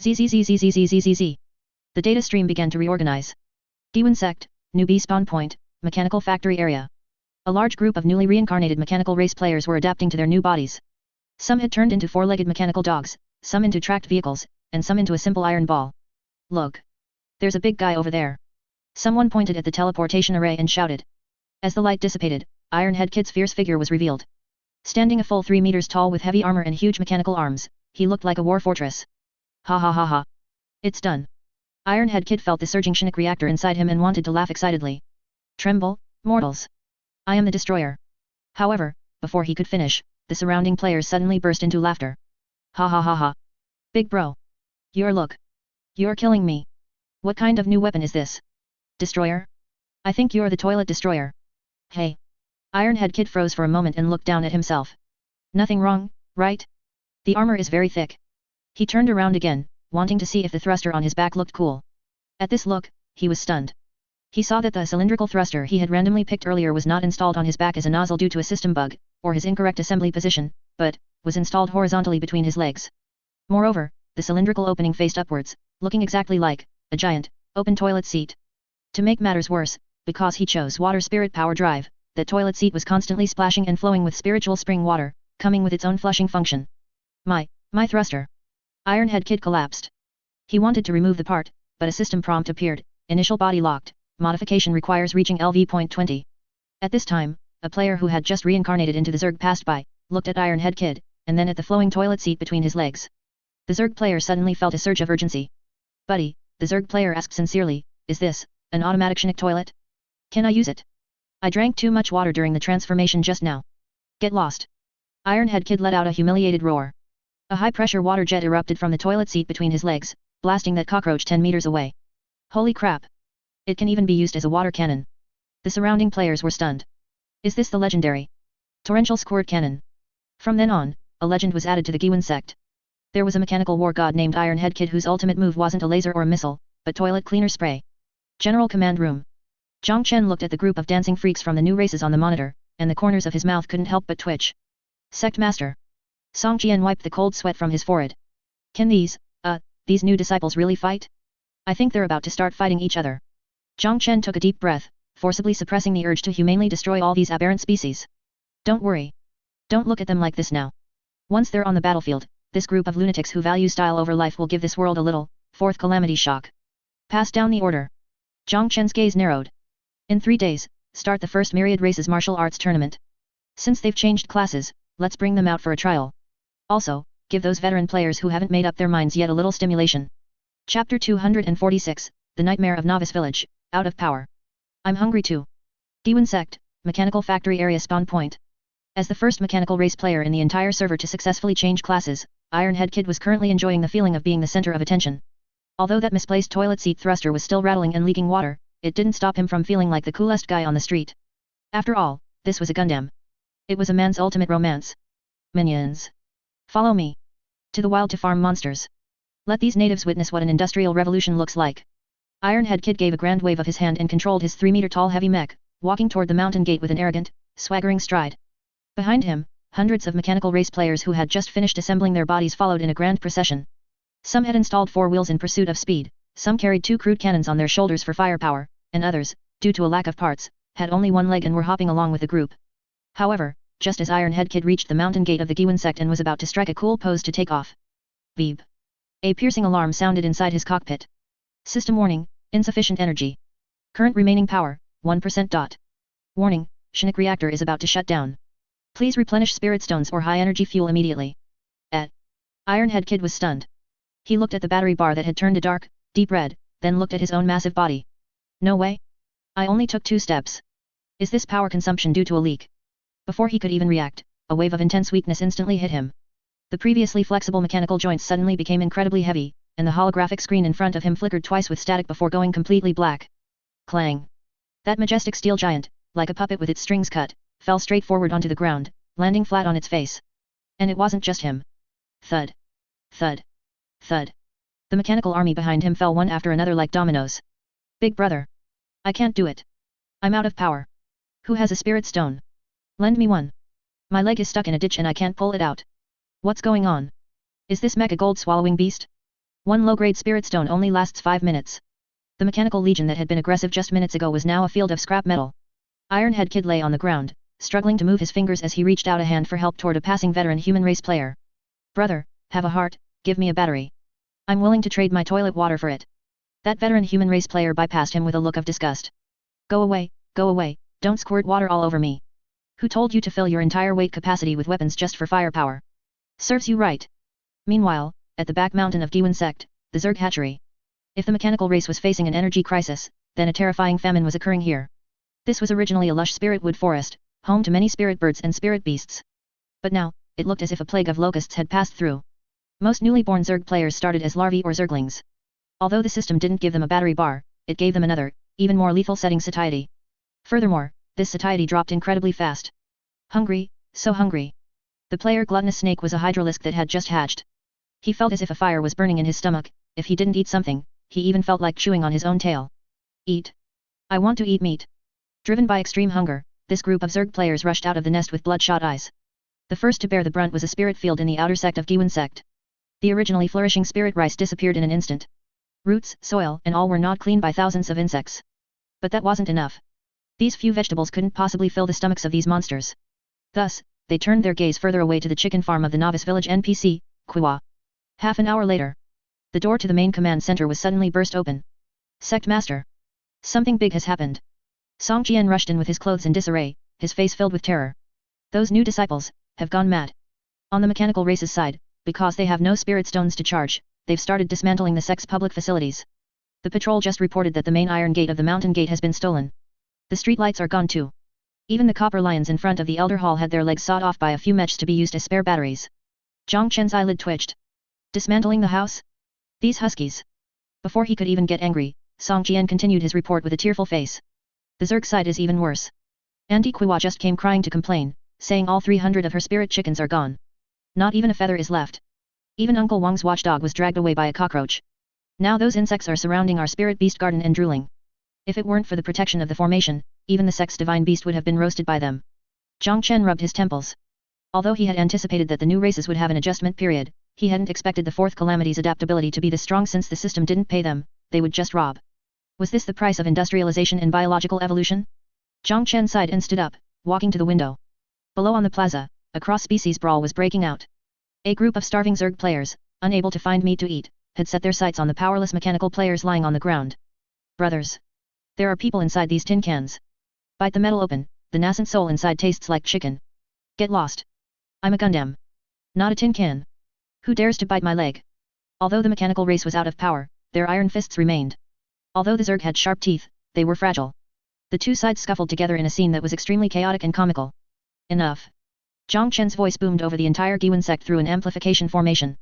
ZZZZZZZZZ. The data stream began to reorganize. BY A Sect, newbie spawn point, mechanical factory area. A large group of newly reincarnated mechanical race players were adapting to their new bodies. Some had turned into four-legged mechanical dogs, some into tracked vehicles, and some into a simple iron ball. Look! There's a big guy over there. Someone pointed at the teleportation array and shouted. As the light dissipated, Ironhead Kid's fierce figure was revealed. Standing a full 3 meters tall with heavy armor and huge mechanical arms, he looked like a war fortress. Ha ha ha ha. It's done. Ironhead Kid felt the surging Chinook reactor inside him and wanted to laugh excitedly. Tremble, mortals. I am the destroyer. However, before he could finish, the surrounding players suddenly burst into laughter. Ha ha ha ha. Big bro. You're killing me. What kind of new weapon is this? Destroyer? I think you're the toilet destroyer. Hey. Ironhead Kid froze for a moment and looked down at himself. Nothing wrong, right? The armor is very thick. He turned around again, wanting to see if the thruster on his back looked cool. At this look, he was stunned. He saw that the cylindrical thruster he had randomly picked earlier was not installed on his back as a nozzle due to a system bug, or his incorrect assembly position, but was installed horizontally between his legs. Moreover, the cylindrical opening faced upwards, looking exactly like a giant, open toilet seat. To make matters worse, because he chose water spirit power drive, that toilet seat was constantly splashing and flowing with spiritual spring water, coming with its own flushing function. My thruster. Ironhead Kid collapsed. He wanted to remove the part, but a system prompt appeared, initial body locked, modification requires reaching LV.20. At this time, a player who had just reincarnated into the Zerg passed by, looked at Ironhead Kid, and then at the flowing toilet seat between his legs. The Zerg player suddenly felt a surge of urgency. Buddy, the Zerg player asked sincerely, is this an automatic Chinook toilet? Can I use it? I drank too much water during the transformation just now. Get lost. Ironhead Kid let out a humiliated roar. A high-pressure water jet erupted from the toilet seat between his legs, blasting that cockroach 10 meters away. Holy crap! It can even be used as a water cannon. The surrounding players were stunned. Is this the legendary torrential squirt cannon? From then on, a legend was added to the BY Sect. There was a mechanical war god named Ironhead Kid whose ultimate move wasn't a laser or a missile, but toilet cleaner spray. General Command Room. Zhang Chen looked at the group of dancing freaks from the new races on the monitor, and the corners of his mouth couldn't help but twitch. Sect Master. Song Qian wiped the cold sweat from his forehead. Can these new disciples really fight? I think they're about to start fighting each other. Zhang Chen took a deep breath, forcibly suppressing the urge to humanely destroy all these aberrant species. Don't worry. Don't look at them like this now. Once they're on the battlefield, this group of lunatics who value style over life will give this world a little, Fourth Calamity shock. Pass down the order. Zhang Chen's gaze narrowed. In 3 days, start the first Myriad Races martial arts tournament. Since they've changed classes, let's bring them out for a trial. Also, give those veteran players who haven't made up their minds yet a little stimulation. Chapter 246, The Nightmare of Novice Village, Out of Power. I'm hungry too. BY Sect, Mechanical Factory Area Spawn Point. As the first mechanical race player in the entire server to successfully change classes, Ironhead Kid was currently enjoying the feeling of being the center of attention. Although that misplaced toilet seat thruster was still rattling and leaking water, it didn't stop him from feeling like the coolest guy on the street. After all, this was a Gundam. It was a man's ultimate romance. Minions. Follow me. To the wild to farm monsters. Let these natives witness what an industrial revolution looks like. Ironhead Kid gave a grand wave of his hand and controlled his 3-meter-tall heavy mech, walking toward the mountain gate with an arrogant, swaggering stride. Behind him, hundreds of mechanical race players who had just finished assembling their bodies followed in a grand procession. Some had installed 4 wheels in pursuit of speed, some carried 2 crude cannons on their shoulders for firepower, and others, due to a lack of parts, had only 1 leg and were hopping along with the group. However, just as Ironhead Kid reached the mountain gate of the BY Sect and was about to strike a cool pose to take off. Beep. A piercing alarm sounded inside his cockpit. System warning, insufficient energy. Current remaining power, 1%. Warning, Chinook reactor is about to shut down. Please replenish spirit stones or high-energy fuel immediately. Ironhead Kid was stunned. He looked at the battery bar that had turned a dark, deep red, then looked at his own massive body. No way. I only took 2 steps. Is this power consumption due to a leak? Before he could even react, a wave of intense weakness instantly hit him. The previously flexible mechanical joints suddenly became incredibly heavy, and the holographic screen in front of him flickered twice with static before going completely black. Clang. That majestic steel giant, like a puppet with its strings cut, fell straight forward onto the ground, landing flat on its face. And it wasn't just him. Thud. Thud. Thud. The mechanical army behind him fell one after another like dominoes. Big brother. I can't do it. I'm out of power. Who has a spirit stone? Lend me one. My leg is stuck in a ditch and I can't pull it out. What's going on? Is this mecha gold swallowing beast? 1 low-grade spirit stone only lasts 5 minutes. The mechanical legion that had been aggressive just minutes ago was now a field of scrap metal. Ironhead Kid lay on the ground, struggling to move his fingers as he reached out a hand for help toward a passing veteran human race player. Brother, have a heart, give me a battery. I'm willing to trade my toilet water for it. That veteran human race player bypassed him with a look of disgust. Go away, don't squirt water all over me. Who told you to fill your entire weight capacity with weapons just for firepower? Serves you right. Meanwhile, at the back mountain of BY A Sect, the Zerg hatchery. If the mechanical race was facing an energy crisis, then a terrifying famine was occurring here. This was originally a lush spirit wood forest, home to many spirit birds and spirit beasts. But now, it looked as if a plague of locusts had passed through. Most newly born Zerg players started as larvae or Zerglings. Although the system didn't give them a battery bar, it gave them another, even more lethal setting satiety. Furthermore, this satiety dropped incredibly fast. Hungry, so hungry. The player gluttonous snake was a hydralisk that had just hatched. He felt as if a fire was burning in his stomach. If he didn't eat something, he even felt like chewing on his own tail. Eat. I want to eat meat. Driven by extreme hunger, this group of Zerg players rushed out of the nest with bloodshot eyes. The first to bear the brunt was a spirit field in the outer sect of BY A Sect. The originally flourishing spirit rice disappeared in an instant. Roots, soil, and all were gnawed clean by thousands of insects. But that wasn't enough. These few vegetables couldn't possibly fill the stomachs of these monsters. Thus, they turned their gaze further away to the chicken farm of the novice village NPC, Qiwa. Half an hour later, the door to the main command center was suddenly burst open. Sect Master. Something big has happened. Song Jian rushed in with his clothes in disarray, his face filled with terror. Those new disciples have gone mad. On the mechanical race's side, because they have no spirit stones to charge, they've started dismantling the sect's public facilities. The patrol just reported that the main iron gate of the mountain gate has been stolen. The street lights are gone too. Even the copper lions in front of the Elder Hall had their legs sawed off by a few mechs to be used as spare batteries. Zhang Chen's eyelid twitched. Dismantling the house? These huskies. Before he could even get angry, Song Jian continued his report with a tearful face. The Zerg side is even worse. Auntie Qiwa just came crying to complain, saying all 300 of her spirit chickens are gone. Not even a feather is left. Even Uncle Wang's watchdog was dragged away by a cockroach. Now those insects are surrounding our spirit beast garden and drooling. If it weren't for the protection of the formation, even the sect's divine beast would have been roasted by them. Zhang Chen rubbed his temples. Although he had anticipated that the new races would have an adjustment period, he hadn't expected the Fourth Calamity's adaptability to be this strong since the system didn't pay them, they would just rob. Was this the price of industrialization and biological evolution? Zhang Chen sighed and stood up, walking to the window. Below on the plaza, a cross-species brawl was breaking out. A group of starving Zerg players, unable to find meat to eat, had set their sights on the powerless mechanical players lying on the ground. Brothers. There are people inside these tin cans. Bite the metal open, the nascent soul inside tastes like chicken. Get lost. I'm a Gundam. Not a tin can. Who dares to bite my leg? Although the mechanical race was out of power, their iron fists remained. Although the Zerg had sharp teeth, they were fragile. The two sides scuffled together in a scene that was extremely chaotic and comical. Enough. Zhang Chen's voice boomed over the entire BY A Sect through an amplification formation.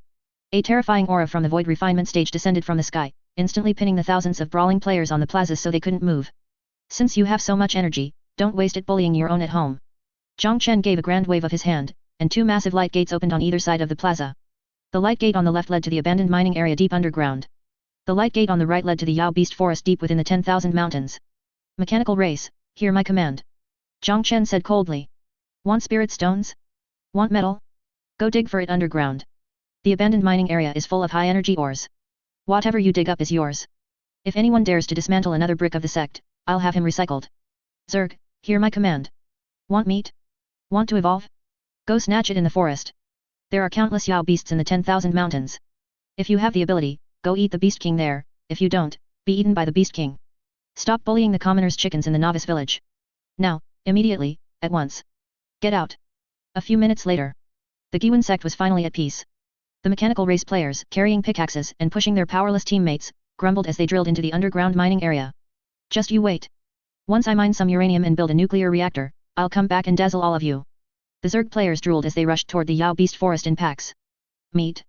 A terrifying aura from the void refinement stage descended from the sky, instantly pinning the thousands of brawling players on the plaza so they couldn't move. Since you have so much energy, don't waste it bullying your own at home. Zhang Chen gave a grand wave of his hand, and two massive light gates opened on either side of the plaza. The light gate on the left led to the abandoned mining area deep underground. The light gate on the right led to the Yao Beast Forest deep within the 10,000 mountains. Mechanical race, hear my command. Zhang Chen said coldly. Want spirit stones? Want metal? Go dig for it underground. The abandoned mining area is full of high-energy ores. Whatever you dig up is yours. If anyone dares to dismantle another brick of the sect, I'll have him recycled. Zerg, hear my command. Want meat? Want to evolve? Go snatch it in the forest. There are countless Yao beasts in the 10,000 mountains. If you have the ability, go eat the Beast King there, if you don't, be eaten by the Beast King. Stop bullying the commoners' chickens in the novice village. Now, immediately, at once. Get out. A few minutes later, the BY A Sect was finally at peace. The mechanical race players, carrying pickaxes and pushing their powerless teammates, grumbled as they drilled into the underground mining area. Just you wait. Once I mine some uranium and build a nuclear reactor, I'll come back and dazzle all of you. The Zerg players drooled as they rushed toward the Yao Beast Forest in packs. Meat.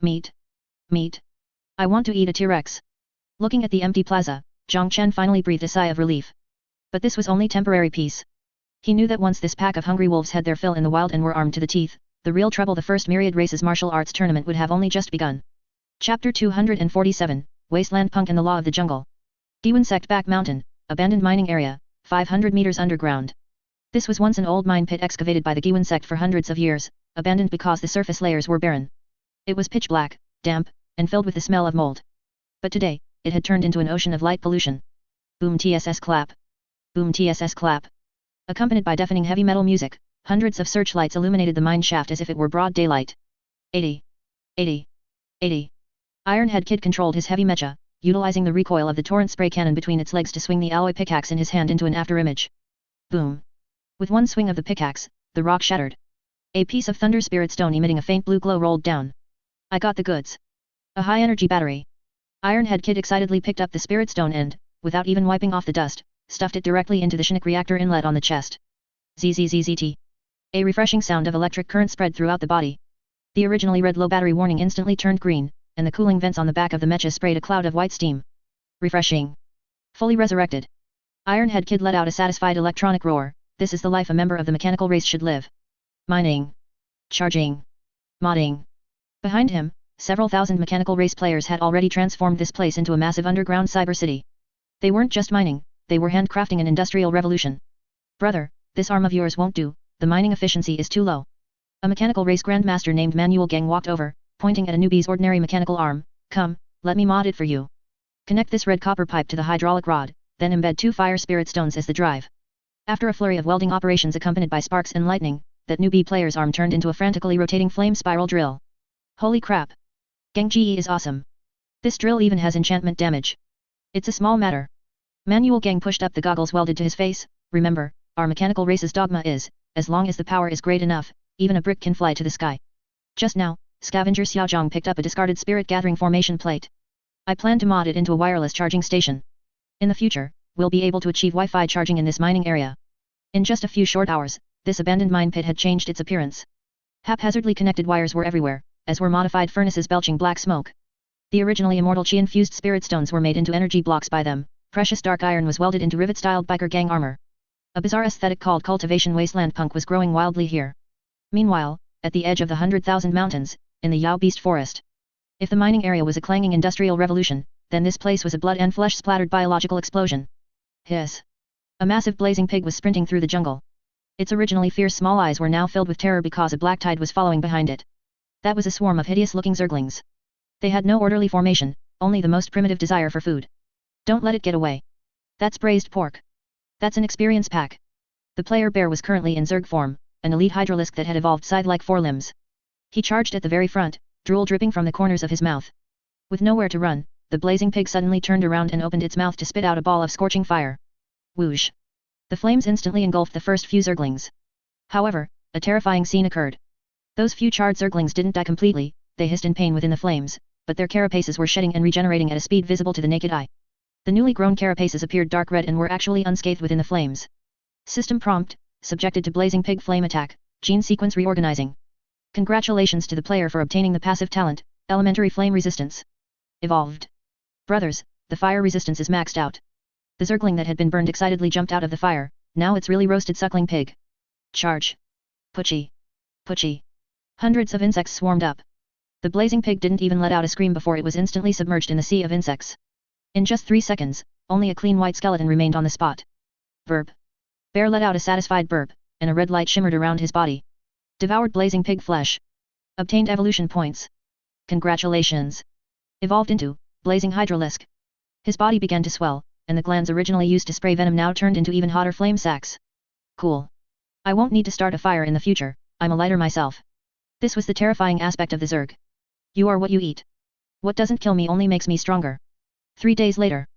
Meat. Meat. I want to eat a T-Rex. Looking at the empty plaza, Zhang Chen finally breathed a sigh of relief. But this was only temporary peace. He knew that once this pack of hungry wolves had their fill in the wild and were armed to the teeth, the real trouble the first Myriad Races martial arts tournament would have only just begun. Chapter 247, Wasteland Punk and the Law of the Jungle. BY A Sect Back Mountain, abandoned mining area, 500 meters underground. This was once an old mine pit excavated by the BY A Sect for hundreds of years, abandoned because the surface layers were barren. It was pitch black, damp, and filled with the smell of mold. But today, it had turned into an ocean of light pollution. Boom TSS clap. Boom TSS clap. Accompanied by deafening heavy metal music, hundreds of searchlights illuminated the mine shaft as if it were broad daylight. 80. 80. 80. Ironhead Kid controlled his heavy mecha, utilizing the recoil of the torrent spray cannon between its legs to swing the alloy pickaxe in his hand into an afterimage. Boom. With one swing of the pickaxe, the rock shattered. A piece of thunder spirit stone emitting a faint blue glow rolled down. I got the goods. A high-energy battery. Ironhead Kid excitedly picked up the spirit stone and, without even wiping off the dust, stuffed it directly into the Chinook reactor inlet on the chest. ZZZZT. A refreshing sound of electric current spread throughout the body. The originally red low battery warning instantly turned green, and the cooling vents on the back of the mecha sprayed a cloud of white steam. Refreshing. Fully resurrected. Ironhead Kid let out a satisfied electronic roar. This is the life a member of the mechanical race should live. Mining. Charging. Modding. Behind him, several thousand mechanical race players had already transformed this place into a massive underground cyber city. They weren't just mining, they were handcrafting an industrial revolution. Brother, this arm of yours won't do, the mining efficiency is too low. A mechanical race grandmaster named Manuel Gang walked over, pointing at a newbie's ordinary mechanical arm. Come, let me mod it for you. Connect this red copper pipe to the hydraulic rod, then embed 2 fire spirit stones as the drive. After a flurry of welding operations accompanied by sparks and lightning, that newbie player's arm turned into a frantically rotating flame spiral drill. Holy crap! Gang GE is awesome. This drill even has enchantment damage. It's a small matter. Manuel Gang pushed up the goggles welded to his face. Remember, our mechanical race's dogma is, as long as the power is great enough, even a brick can fly to the sky. Just now, Scavenger Xiaozhong picked up a discarded spirit gathering formation plate. I plan to mod it into a wireless charging station. In the future, we'll be able to achieve Wi-Fi charging in this mining area. In just a few short hours, this abandoned mine pit had changed its appearance. Haphazardly connected wires were everywhere, as were modified furnaces belching black smoke. The originally immortal chi-infused spirit stones were made into energy blocks by them. Precious dark iron was welded into rivet-styled biker gang armor. A bizarre aesthetic called cultivation wasteland punk was growing wildly here. Meanwhile, at the edge of the 100,000 mountains, in the Yao Beast Forest. If the mining area was a clanging industrial revolution, then this place was a blood and flesh-splattered biological explosion. Hiss. A massive blazing pig was sprinting through the jungle. Its originally fierce small eyes were now filled with terror because a black tide was following behind it. That was a swarm of hideous-looking zerglings. They had no orderly formation, only the most primitive desire for food. Don't let it get away. That's braised pork. That's an experience pack. The player bear was currently in Zerg form, an elite hydralisk that had evolved scythe-like forelimbs. He charged at the very front, drool dripping from the corners of his mouth. With nowhere to run, the blazing pig suddenly turned around and opened its mouth to spit out a ball of scorching fire. Whoosh! The flames instantly engulfed the first few zerglings. However, a terrifying scene occurred. Those few charred zerglings didn't die completely, they hissed in pain within the flames, but their carapaces were shedding and regenerating at a speed visible to the naked eye. The newly grown carapaces appeared dark red and were actually unscathed within the flames. System prompt, subjected to blazing pig flame attack, gene sequence reorganizing. Congratulations to the player for obtaining the passive talent, elementary flame resistance. Evolved. Brothers, the fire resistance is maxed out. The zergling that had been burned excitedly jumped out of the fire, now it's really roasted suckling pig. Charge. Puchy. Puchy. Hundreds of insects swarmed up. The blazing pig didn't even let out a scream before it was instantly submerged in the sea of insects. In just 3 seconds, only a clean white skeleton remained on the spot. Burp. Bear let out a satisfied burp, and a red light shimmered around his body. Devoured blazing pig flesh. Obtained evolution points. Congratulations. Evolved into blazing hydralisk. His body began to swell, and the glands originally used to spray venom now turned into even hotter flame sacs. Cool. I won't need to start a fire in the future, I'm a lighter myself. This was the terrifying aspect of the Zerg. You are what you eat. What doesn't kill me only makes me stronger. 3 days later.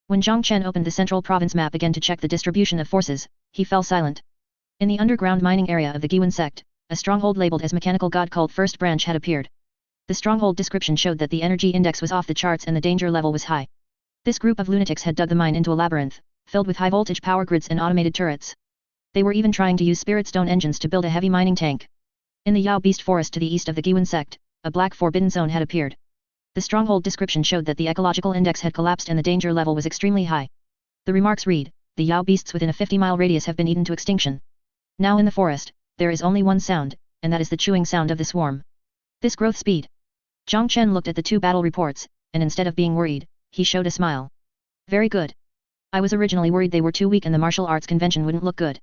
When Zhang Chen opened the central province map again to check the distribution of forces, he fell silent. In the underground mining area of the Giwan sect, a stronghold labeled as Mechanical God Cult First Branch had appeared. The stronghold description showed that the energy index was off the charts and the danger level was high. This group of lunatics had dug the mine into a labyrinth, filled with high-voltage power grids and automated turrets. They were even trying to use spirit stone engines to build a heavy mining tank. In the Yao Beast Forest to the east of the Giwan sect, a black forbidden zone had appeared. The stronghold description showed that the ecological index had collapsed and the danger level was extremely high. The remarks read, the Yao beasts within a 50-mile radius have been eaten to extinction. Now in the forest, there is only one sound, and that is the chewing sound of the swarm. This growth speed. Zhang Chen looked at the 2 battle reports, and instead of being worried, he showed a smile. Very good. I was originally worried they were too weak and the martial arts convention wouldn't look good.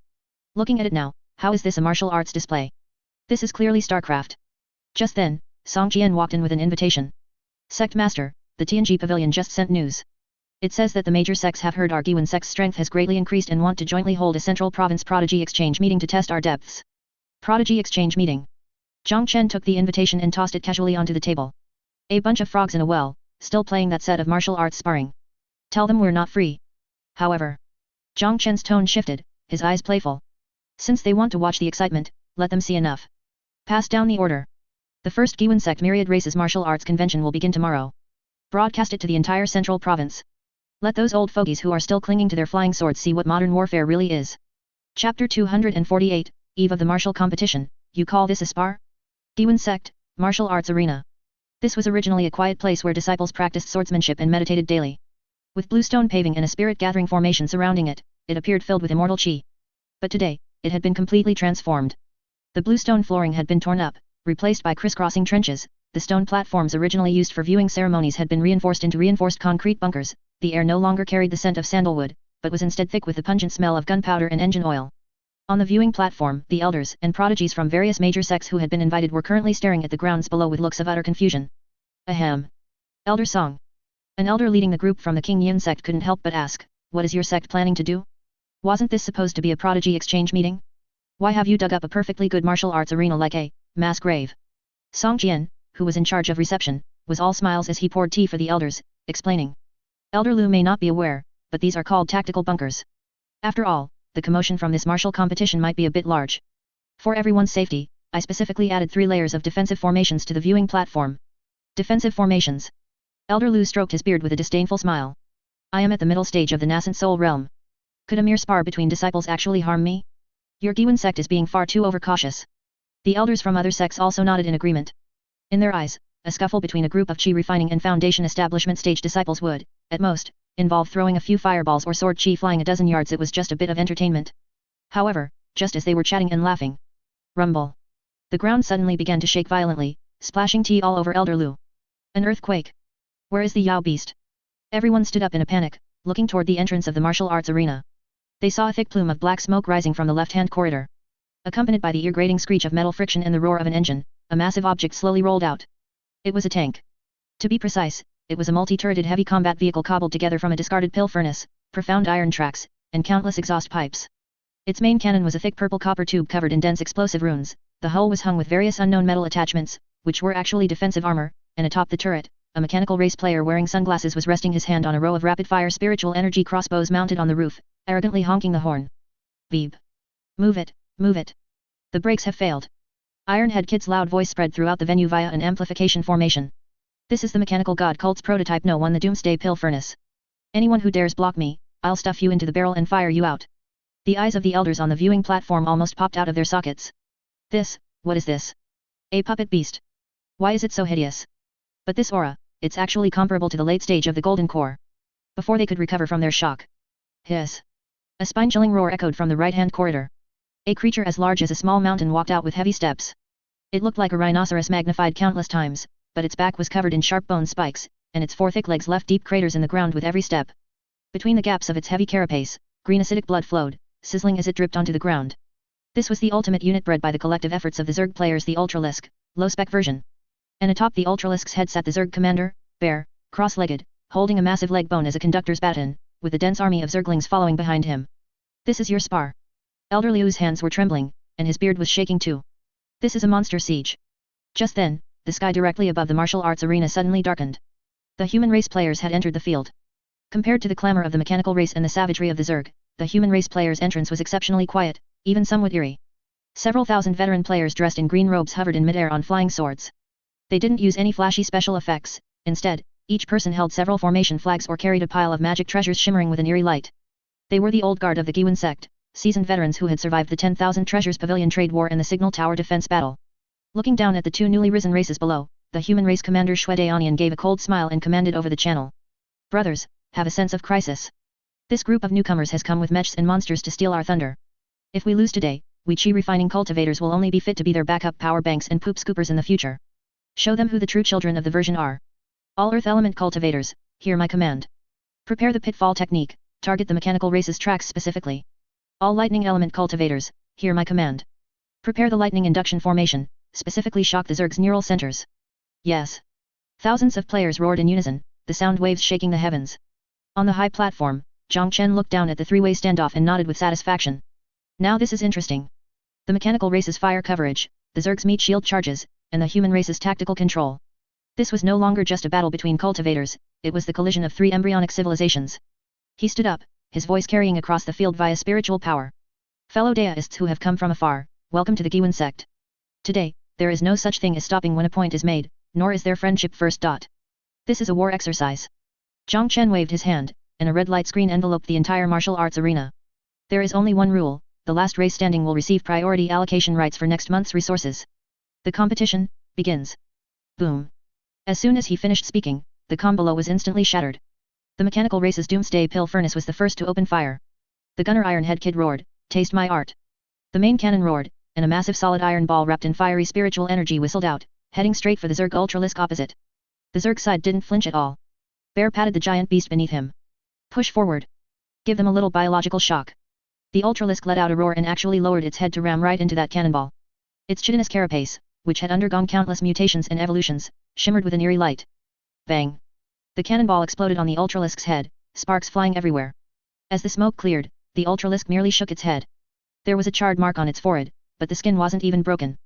Looking at it now, how is this a martial arts display? This is clearly StarCraft. Just then, Song Jian walked in with an invitation. Sect Master, the TNG Pavilion just sent news. It says that the major sects have heard our Giwan sect's strength has greatly increased and want to jointly hold a central province prodigy exchange meeting to test our depths. Prodigy exchange meeting. Zhang Chen took the invitation and tossed it casually onto the table. A bunch of frogs in a well, still playing that set of martial arts sparring. Tell them we're not free. However. Zhang Chen's tone shifted, his eyes playful. Since they want to watch the excitement, let them see enough. Pass down the order. The first Giwan Sect Myriad Races Martial Arts Convention will begin tomorrow. Broadcast it to the entire Central Province. Let those old fogies who are still clinging to their flying swords see what modern warfare really is. Chapter 248, Eve of the Martial Competition. You call this a spar? Giwan Sect, Martial Arts Arena. This was originally a quiet place where disciples practiced swordsmanship and meditated daily. With bluestone paving and a spirit-gathering formation surrounding it, it appeared filled with immortal chi. But today, it had been completely transformed. The bluestone flooring had been torn up, replaced by crisscrossing trenches. The stone platforms originally used for viewing ceremonies had been reinforced into reinforced concrete bunkers. The air no longer carried the scent of sandalwood, but was instead thick with the pungent smell of gunpowder and engine oil. On the viewing platform, the elders and prodigies from various major sects who had been invited were currently staring at the grounds below with looks of utter confusion. Ahem. Elder Song. An elder leading the group from the King Yin sect couldn't help but ask, what is your sect planning to do? Wasn't this supposed to be a prodigy exchange meeting? Why have you dug up a perfectly good martial arts arena like a mass grave? Song Jian, who was in charge of reception, was all smiles as he poured tea for the elders, explaining. Elder Lu may not be aware, but these are called tactical bunkers. After all, the commotion from this martial competition might be a bit large. For everyone's safety, I specifically added 3 layers of defensive formations to the viewing platform. Defensive formations. Elder Lu stroked his beard with a disdainful smile. I am at the middle stage of the nascent soul realm. Could a mere spar between disciples actually harm me? Your Giwan sect is being far too overcautious. The elders from other sects also nodded in agreement. In their eyes, a scuffle between a group of chi refining and foundation establishment stage disciples would, at most, involve throwing a few fireballs or sword chi flying a dozen yards. It was just a bit of entertainment. However, just as they were chatting and laughing, rumble. The ground suddenly began to shake violently, splashing tea all over Elder Lu. An earthquake. Where is the Yao beast? Everyone stood up in a panic, looking toward the entrance of the martial arts arena. They saw a thick plume of black smoke rising from the left-hand corridor. Accompanied by the ear-grating screech of metal friction and the roar of an engine, a massive object slowly rolled out. It was a tank. To be precise, it was a multi-turreted heavy combat vehicle cobbled together from a discarded pill furnace, profound iron tracks, and countless exhaust pipes. Its main cannon was a thick purple copper tube covered in dense explosive runes. The hull was hung with various unknown metal attachments, which were actually defensive armor, and atop the turret, a mechanical race player wearing sunglasses was resting his hand on a row of rapid-fire spiritual energy crossbows mounted on the roof, arrogantly honking the horn. Beep. Move it, move it. The brakes have failed. Ironhead Kid's loud voice spread throughout the venue via an amplification formation. This is the mechanical god cult's prototype No 1, the Doomsday Pill Furnace. Anyone who dares block me, I'll stuff you into the barrel and fire you out. The eyes of the elders on the viewing platform almost popped out of their sockets. What is this? A puppet beast. Why is it so hideous? But this aura, it's actually comparable to the late stage of the Golden Core. Before they could recover from their shock. Hiss. A spine-chilling roar echoed from the right-hand corridor. A creature as large as a small mountain walked out with heavy steps. It looked like a rhinoceros magnified countless times, but its back was covered in sharp bone spikes, and its 4 thick legs left deep craters in the ground with every step. Between the gaps of its heavy carapace, green acidic blood flowed, sizzling as it dripped onto the ground. This was the ultimate unit bred by the collective efforts of the Zerg players, the Ultralisk, low-spec version. And atop the Ultralisk's head sat the Zerg commander, bare, cross-legged, holding a massive leg bone as a conductor's baton, with a dense army of Zerglings following behind him. This is your spar. Elder Liu's hands were trembling, and his beard was shaking too. This is a monster siege. Just then, the sky directly above the martial arts arena suddenly darkened. The human race players had entered the field. Compared to the clamor of the mechanical race and the savagery of the Zerg, the human race players' entrance was exceptionally quiet, even somewhat eerie. Several thousand veteran players dressed in green robes hovered in midair on flying swords. They didn't use any flashy special effects. Instead, each person held several formation flags or carried a pile of magic treasures shimmering with an eerie light. They were the old guard of the Giwan sect, seasoned veterans who had survived the 10,000 Treasures Pavilion trade war and the Signal Tower defense battle. Looking down at the 2 newly risen races below, the human race commander Shue gave a cold smile and commanded over the channel. Brothers, have a sense of crisis. This group of newcomers has come with mechs and monsters to steal our thunder. If we lose today, we chi refining cultivators will only be fit to be their backup power banks and poop scoopers in the future. Show them who the true children of the version are. All earth element cultivators, hear my command. Prepare the pitfall technique, target the mechanical race's tracks specifically. All lightning element cultivators, hear my command. Prepare the lightning induction formation, specifically shock the Zerg's neural centers. Yes. Thousands of players roared in unison, the sound waves shaking the heavens. On the high platform, Zhang Chen looked down at the three-way standoff and nodded with satisfaction. Now this is interesting. The mechanical race's fire coverage, the Zerg's meat shield charges, and the human race's tactical control. This was no longer just a battle between cultivators, it was the collision of 3 embryonic civilizations. He stood up, his voice carrying across the field via spiritual power. Fellow Daists who have come from afar, welcome to the Giwan sect. Today, there is no such thing as stopping when a point is made, nor is there friendship first. This is a war exercise. Zhang Chen waved his hand, and a red light screen enveloped the entire martial arts arena. There is only one rule, the last race standing will receive priority allocation rights for next month's resources. The competition begins. Boom. As soon as he finished speaking, the calm below was instantly shattered. The mechanical race's doomsday pill furnace was the first to open fire. The gunner Ironhead Kid roared, "Taste my art." The main cannon roared, and a massive solid iron ball wrapped in fiery spiritual energy whistled out, heading straight for the Zerg Ultralisk opposite. The Zerg side didn't flinch at all. Bear patted the giant beast beneath him. "Push forward. Give them a little biological shock." The Ultralisk let out a roar and actually lowered its head to ram right into that cannonball. Its chitinous carapace, which had undergone countless mutations and evolutions, shimmered with an eerie light. Bang! The cannonball exploded on the Ultralisk's head, sparks flying everywhere. As the smoke cleared, the Ultralisk merely shook its head. There was a charred mark on its forehead, but the skin wasn't even broken.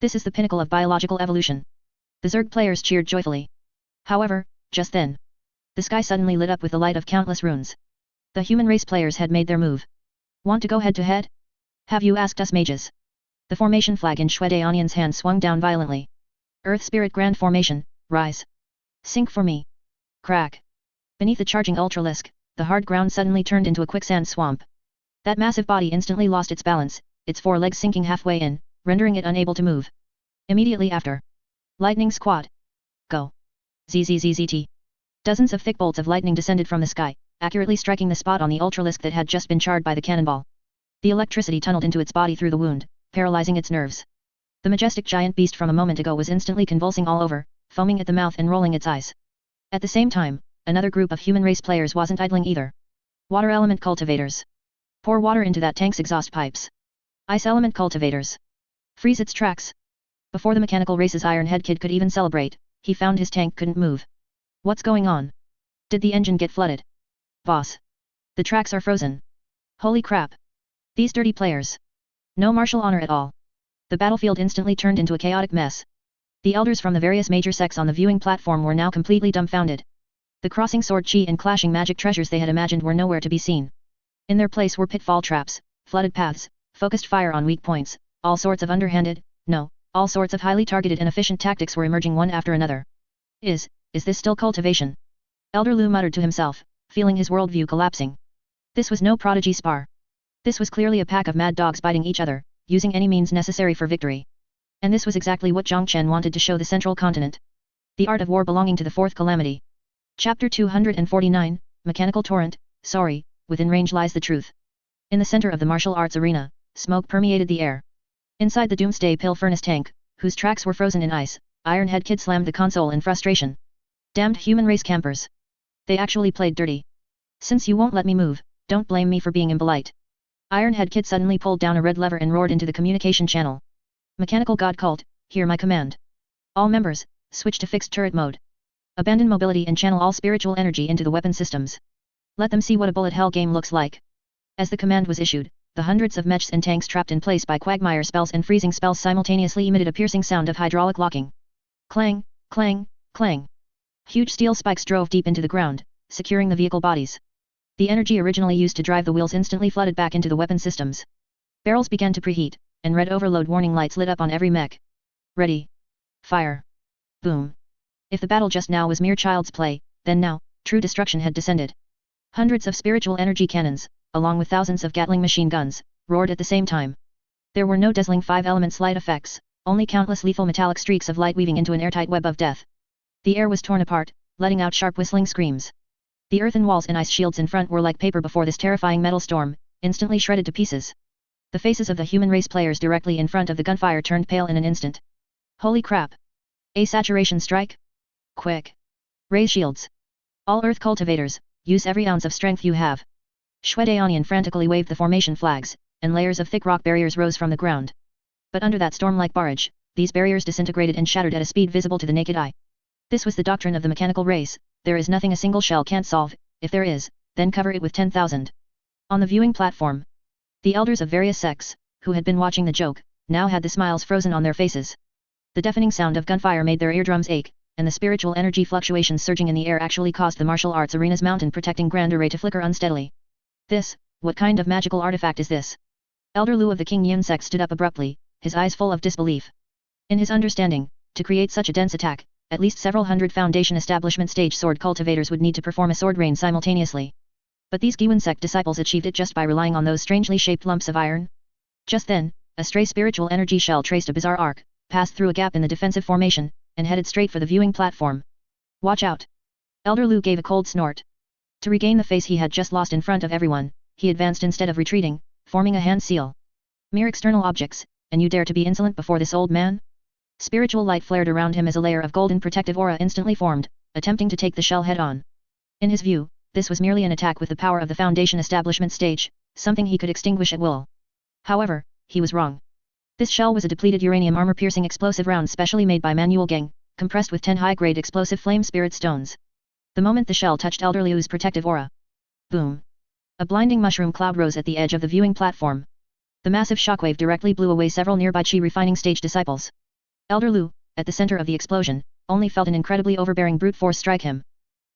This is the pinnacle of biological evolution. The Zerg players cheered joyfully. However, just then, the sky suddenly lit up with the light of countless runes. The human race players had made their move. Want to go head to head? Have you asked us mages? The formation flag in Shui Daonian's hand swung down violently. Earth Spirit Grand Formation, rise. Sink for me. Crack. Beneath the charging Ultralisk, the hard ground suddenly turned into a quicksand swamp. That massive body instantly lost its balance, its four legs sinking halfway in, rendering it unable to move. Immediately after. Lightning Squad. Go. ZZZZT. Dozens of thick bolts of lightning descended from the sky, accurately striking the spot on the Ultralisk that had just been charred by the cannonball. The electricity tunneled into its body through the wound, paralyzing its nerves. The majestic giant beast from a moment ago was instantly convulsing all over, foaming at the mouth and rolling its eyes. At the same time, another group of human race players wasn't idling either. Water element cultivators. Pour water into that tank's exhaust pipes. Ice element cultivators. Freeze its tracks. Before the mechanical race's Ironhead Kid could even celebrate, he found his tank couldn't move. What's going on? Did the engine get flooded? Boss. The tracks are frozen. Holy crap. These dirty players. No martial honor at all. The battlefield instantly turned into a chaotic mess. The elders from the various major sects on the viewing platform were now completely dumbfounded. The crossing sword chi and clashing magic treasures they had imagined were nowhere to be seen. In their place were pitfall traps, flooded paths, focused fire on weak points, all sorts of underhanded, no, all sorts of highly targeted and efficient tactics were emerging one after another. Is this still cultivation? Elder Lu muttered to himself, feeling his worldview collapsing. This was no prodigy spar. This was clearly a pack of mad dogs biting each other, using any means necessary for victory. And this was exactly what Zhang Chen wanted to show the central continent. The art of war belonging to the Fourth Calamity. Chapter 249, Mechanical Torrent, sorry, within range lies the truth. In the center of the martial arts arena, smoke permeated the air. Inside the Doomsday Pill Furnace tank, whose tracks were frozen in ice, Ironhead Kid slammed the console in frustration. Damned human race campers. They actually played dirty. Since you won't let me move, don't blame me for being impolite. Ironhead Kid suddenly pulled down a red lever and roared into the communication channel. Mechanical God Cult, hear my command. All members, switch to fixed turret mode. Abandon mobility and channel all spiritual energy into the weapon systems. Let them see what a bullet hell game looks like. As the command was issued, the hundreds of mechs and tanks trapped in place by quagmire spells and freezing spells simultaneously emitted a piercing sound of hydraulic locking. Clang, clang, clang. Huge steel spikes drove deep into the ground, securing the vehicle bodies. The energy originally used to drive the wheels instantly flooded back into the weapon systems. Barrels began to preheat, and red overload warning lights lit up on every mech. Ready. Fire. Boom. If the battle just now was mere child's play, then now, true destruction had descended. Hundreds of spiritual energy cannons, along with thousands of Gatling machine guns, roared at the same time. There were no dazzling five-elements light effects, only countless lethal metallic streaks of light weaving into an airtight web of death. The air was torn apart, letting out sharp whistling screams. The earthen walls and ice shields in front were like paper before this terrifying metal storm, instantly shredded to pieces. The faces of the human race players directly in front of the gunfire turned pale in an instant. Holy crap! A saturation strike? Quick! Raise shields! All earth cultivators, use every ounce of strength you have. Shui Daonian frantically waved the formation flags, and layers of thick rock barriers rose from the ground. But under that storm-like barrage, these barriers disintegrated and shattered at a speed visible to the naked eye. This was the doctrine of the mechanical race, there is nothing a single shell can't solve, if there is, then cover it with 10,000. On the viewing platform, the elders of various sects, who had been watching the joke, now had the smiles frozen on their faces. The deafening sound of gunfire made their eardrums ache, and the spiritual energy fluctuations surging in the air actually caused the martial arts arena's mountain protecting grand array to flicker unsteadily. What kind of magical artifact is this? Elder Lu of the King Yin sect stood up abruptly, his eyes full of disbelief. In his understanding, to create such a dense attack, at least several hundred Foundation Establishment stage sword cultivators would need to perform a sword rain simultaneously. But these Giwen sect disciples achieved it just by relying on those strangely shaped lumps of iron. Just then, a stray spiritual energy shell traced a bizarre arc, passed through a gap in the defensive formation, and headed straight for the viewing platform. Watch out! Elder Lu gave a cold snort. To regain the face he had just lost in front of everyone, he advanced instead of retreating, forming a hand seal. Mere external objects, and you dare to be insolent before this old man? Spiritual light flared around him as a layer of golden protective aura instantly formed, attempting to take the shell head-on. In his view, this was merely an attack with the power of the Foundation Establishment stage, something he could extinguish at will. However, he was wrong. This shell was a depleted uranium armor-piercing explosive round specially made by Manuel Gang, compressed with 10 high-grade explosive flame spirit stones. The moment the shell touched Elder Lu's protective aura, boom! A blinding mushroom cloud rose at the edge of the viewing platform. The massive shockwave directly blew away several nearby chi refining stage disciples. Elder Lu, at the center of the explosion, only felt an incredibly overbearing brute force strike him.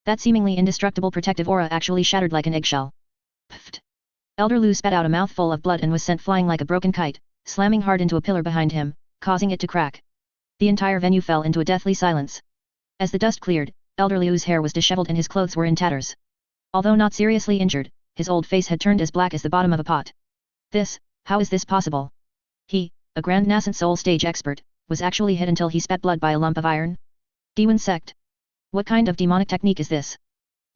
That seemingly indestructible protective aura actually shattered like an eggshell. Pfft! Elder Lu spat out a mouthful of blood and was sent flying like a broken kite, slamming hard into a pillar behind him, causing it to crack. The entire venue fell into a deathly silence. As the dust cleared, Elder Lu's hair was disheveled and his clothes were in tatters. Although not seriously injured, his old face had turned as black as the bottom of a pot. How is this possible? He, a grand nascent soul stage expert, was actually hit until he spat blood by a lump of iron? Giwen sect. What kind of demonic technique is this?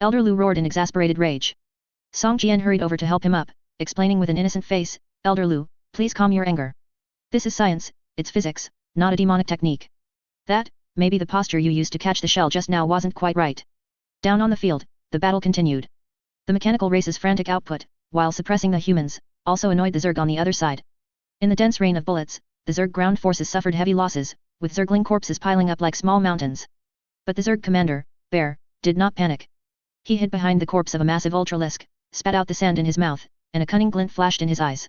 Elder Lu roared in exasperated rage. Song Jian hurried over to help him up, explaining with an innocent face, Elder Lu, please calm your anger. This is science, it's physics, not a demonic technique. Maybe the posture you used to catch the shell just now wasn't quite right. Down on the field, the battle continued. The mechanical race's frantic output, while suppressing the humans, also annoyed the Zerg on the other side. In the dense rain of bullets, the Zerg ground forces suffered heavy losses, with Zergling corpses piling up like small mountains. But the Zerg commander, Bear, did not panic. He hid behind the corpse of a massive ultralisk, spat out the sand in his mouth, and a cunning glint flashed in his eyes.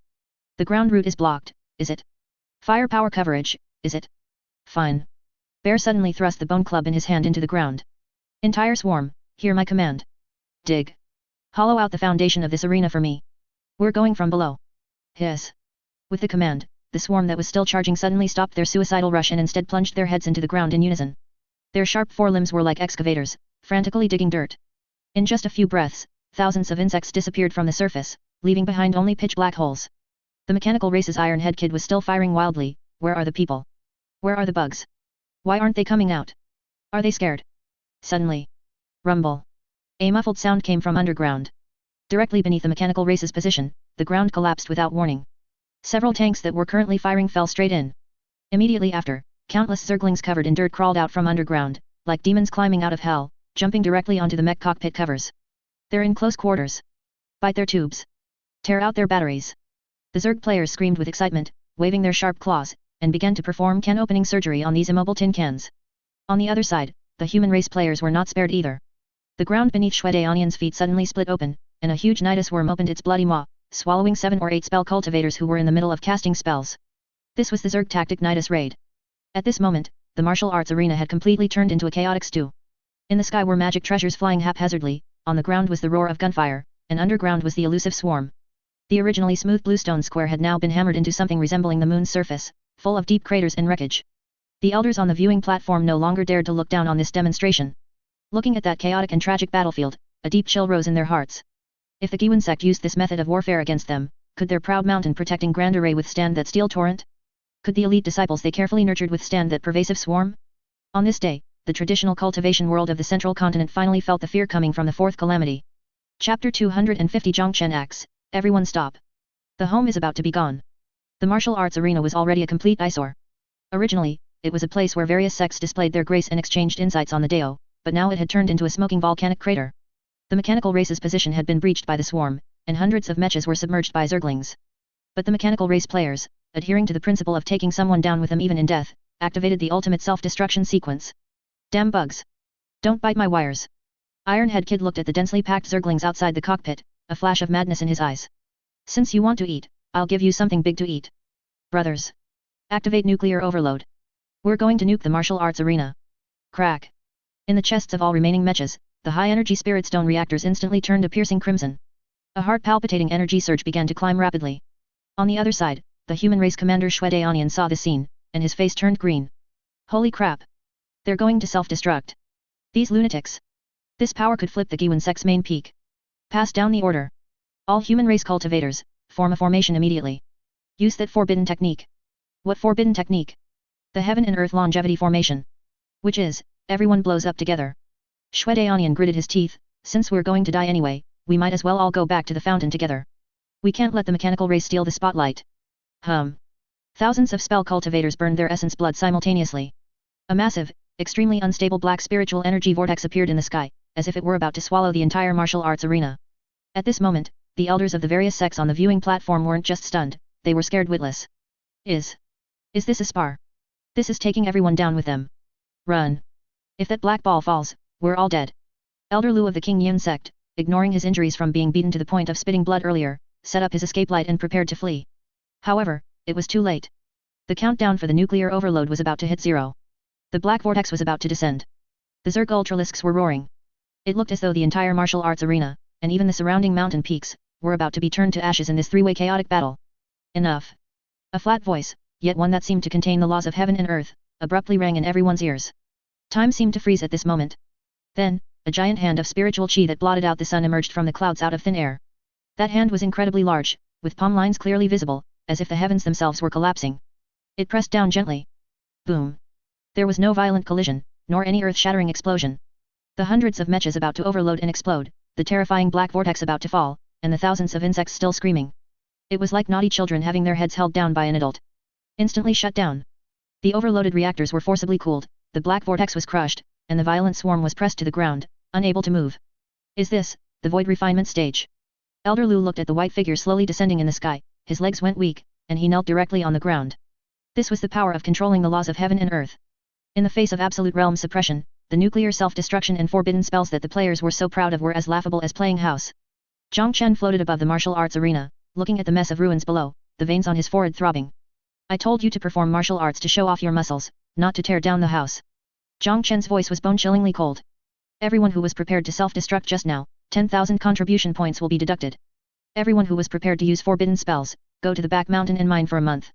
The ground route is blocked, is it? Firepower coverage, is it? Fine. Bear suddenly thrust the bone club in his hand into the ground. Entire swarm, hear my command. Dig. Hollow out the foundation of this arena for me. We're going from below. Hiss. With the command, the swarm that was still charging suddenly stopped their suicidal rush and instead plunged their heads into the ground in unison. Their sharp forelimbs were like excavators, frantically digging dirt. In just a few breaths, thousands of insects disappeared from the surface, leaving behind only pitch black holes. The mechanical race's Iron Head Kid was still firing wildly. Where are the people? Where are the bugs? Why aren't they coming out? Are they scared? Suddenly. Rumble. A muffled sound came from underground. Directly beneath the mechanical race's position, the ground collapsed without warning. Several tanks that were currently firing fell straight in. Immediately after, countless Zerglings covered in dirt crawled out from underground, like demons climbing out of hell, jumping directly onto the mech cockpit covers. They're in close quarters. Bite their tubes. Tear out their batteries. The Zerg players screamed with excitement, waving their sharp claws, and began to perform can-opening surgery on these immobile tin cans. On the other side, the human race players were not spared either. The ground beneath Shwede feet suddenly split open, and a huge nidus worm opened its bloody maw, swallowing 7 or 8 spell cultivators who were in the middle of casting spells. This was the Zerg tactic nidus raid. At this moment, the martial arts arena had completely turned into a chaotic stew. In the sky were magic treasures flying haphazardly, on the ground was the roar of gunfire, and underground was the elusive swarm. The originally smooth bluestone square had now been hammered into something resembling the moon's surface, full of deep craters and wreckage. The elders on the viewing platform no longer dared to look down on this demonstration. Looking at that chaotic and tragic battlefield, a deep chill rose in their hearts. If the Giwen sect used this method of warfare against them, could their proud mountain-protecting grand array withstand that steel torrent? Could the elite disciples they carefully nurtured withstand that pervasive swarm? On this day, the traditional cultivation world of the central continent finally felt the fear coming from the Fourth Calamity. Chapter 250 Zhongchen Axe, everyone stop. The home is about to be gone. The martial arts arena was already a complete eyesore. Originally, it was a place where various sects displayed their grace and exchanged insights on the Dao, but now it had turned into a smoking volcanic crater. The mechanical race's position had been breached by the swarm, and hundreds of mechas were submerged by Zerglings. But the mechanical race players, adhering to the principle of taking someone down with them even in death, activated the ultimate self-destruction sequence. Damn bugs! Don't bite my wires! Iron Head Kid looked at the densely packed Zerglings outside the cockpit, a flash of madness in his eyes. Since you want to eat, I'll give you something big to eat. Brothers! Activate nuclear overload. We're going to nuke the martial arts arena. Crack! In the chests of all remaining mechas, the high-energy spirit stone reactors instantly turned a piercing crimson. A heart-palpitating energy surge began to climb rapidly. On the other side, the human race commander Shue Daonian saw the scene, and his face turned green. Holy crap! They're going to self-destruct. These lunatics. This power could flip the Giwan Sect's main peak. Pass down the order. All human race cultivators, form a formation immediately. Use that forbidden technique. What forbidden technique? The Heaven and Earth Longevity Formation. Which is, everyone blows up together. Shue Daonian gritted his teeth, since we're going to die anyway, we might as well all go back to the fountain together. We can't let the mechanical race steal the spotlight. Thousands of spell cultivators burned their essence blood simultaneously. A massive, extremely unstable black spiritual energy vortex appeared in the sky, as if it were about to swallow the entire martial arts arena. At this moment, the elders of the various sects on the viewing platform weren't just stunned, they were scared witless. Is this a spar? This is taking everyone down with them. Run. If that black ball falls, we're all dead. Elder Lu of the King Yun sect, ignoring his injuries from being beaten to the point of spitting blood earlier, set up his escape light and prepared to flee. However, it was too late. The countdown for the nuclear overload was about to hit 0. The black vortex was about to descend. The Zerg Ultralisks were roaring. It looked as though the entire martial arts arena, and even the surrounding mountain peaks, were about to be turned to ashes in this three-way chaotic battle. Enough. A flat voice, yet one that seemed to contain the laws of heaven and earth, abruptly rang in everyone's ears. Time seemed to freeze at this moment. Then, a giant hand of spiritual chi that blotted out the sun emerged from the clouds out of thin air. That hand was incredibly large, with palm lines clearly visible, as if the heavens themselves were collapsing. It pressed down gently. Boom. There was no violent collision, nor any earth-shattering explosion. The hundreds of mechas about to overload and explode, the terrifying black vortex about to fall, and the thousands of insects still screaming. It was like naughty children having their heads held down by an adult. Instantly shut down. The overloaded reactors were forcibly cooled, the black vortex was crushed, and the violent swarm was pressed to the ground, unable to move. Is this, the void refinement stage? Elder Lu looked at the white figure slowly descending in the sky, his legs went weak, and he knelt directly on the ground. This was the power of controlling the laws of heaven and earth. In the face of absolute realm suppression, the nuclear self-destruction and forbidden spells that the players were so proud of were as laughable as playing house. Zhang Chen floated above the martial arts arena, looking at the mess of ruins below, the veins on his forehead throbbing. I told you to perform martial arts to show off your muscles, not to tear down the house. Zhang Chen's voice was bone-chillingly cold. Everyone who was prepared to self-destruct just now, 10,000 contribution points will be deducted. Everyone who was prepared to use forbidden spells, go to the back mountain and mine for a month.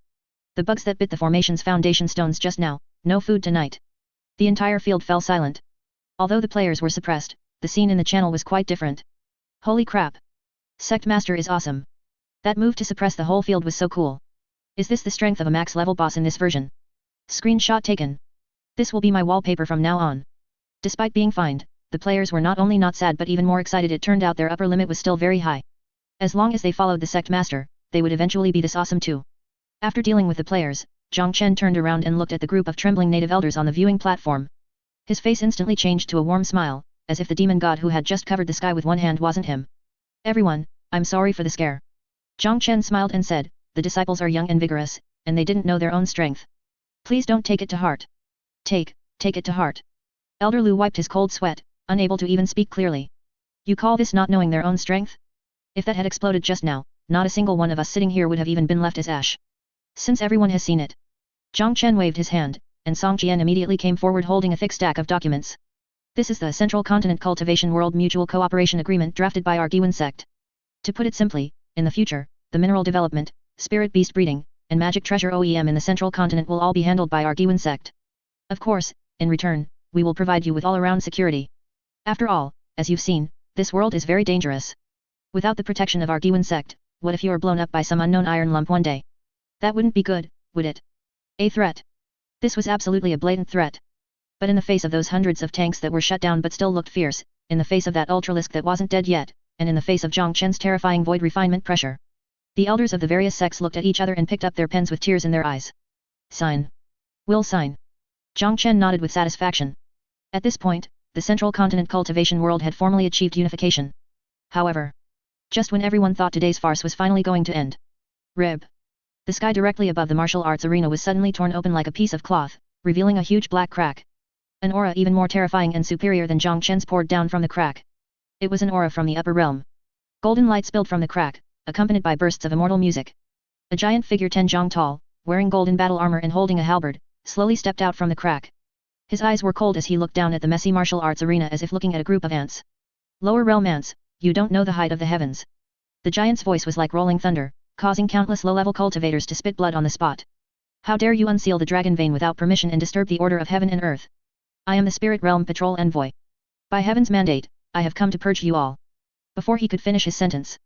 The bugs that bit the formation's foundation stones just now, no food tonight. The entire field fell silent. Although the players were suppressed, the scene in the channel was quite different. Holy crap! Sect Master is awesome. That move to suppress the whole field was so cool. Is this the strength of a max-level boss in this version? Screenshot taken. This will be my wallpaper from now on. Despite being fined, the players were not only not sad but even more excited. It turned out their upper limit was still very high. As long as they followed the Sect Master, they would eventually be this awesome too. After dealing with the players, Zhang Chen turned around and looked at the group of trembling native elders on the viewing platform. His face instantly changed to a warm smile, as if the demon god who had just covered the sky with one hand wasn't him. Everyone, I'm sorry for the scare. Zhang Chen smiled and said, the disciples are young and vigorous, and they didn't know their own strength. Please don't take it to heart. Take it to heart. Elder Lu wiped his cold sweat, unable to even speak clearly. You call this not knowing their own strength? If that had exploded just now, not a single one of us sitting here would have even been left as ash. Since everyone has seen it. Zhang Chen waved his hand, and Song Qian immediately came forward holding a thick stack of documents. This is the Central Continent Cultivation World Mutual Cooperation Agreement drafted by our Giwan sect. To put it simply, in the future, the mineral development, spirit beast breeding, and magic treasure OEM in the Central Continent will all be handled by our Giwan sect. Of course, in return, we will provide you with all-around security. After all, as you've seen, this world is very dangerous. Without the protection of our Giwan sect, what if you are blown up by some unknown iron lump one day? That wouldn't be good, would it? A threat. This was absolutely a blatant threat. But in the face of those hundreds of tanks that were shut down but still looked fierce, in the face of that Ultralisk that wasn't dead yet, and in the face of Zhang Chen's terrifying void refinement pressure, the elders of the various sects looked at each other and picked up their pens with tears in their eyes. Sign. Will sign. Zhang Chen nodded with satisfaction. At this point, the Central Continent Cultivation World had formally achieved unification. However, just when everyone thought today's farce was finally going to end. Rib. The sky directly above the martial arts arena was suddenly torn open like a piece of cloth, revealing a huge black crack. An aura even more terrifying and superior than Zhang Chen's poured down from the crack. It was an aura from the upper realm. Golden light spilled from the crack, accompanied by bursts of immortal music. A giant figure 10 zhang tall, wearing golden battle armor and holding a halberd, slowly stepped out from the crack. His eyes were cold as he looked down at the messy martial arts arena as if looking at a group of ants. Lower realm ants, you don't know the height of the heavens. The giant's voice was like rolling thunder, causing countless low-level cultivators to spit blood on the spot. How dare you unseal the dragon vein without permission and disturb the order of heaven and earth? I am the Spirit Realm Patrol Envoy. By heaven's mandate, I have come to purge you all. Before he could finish his sentence,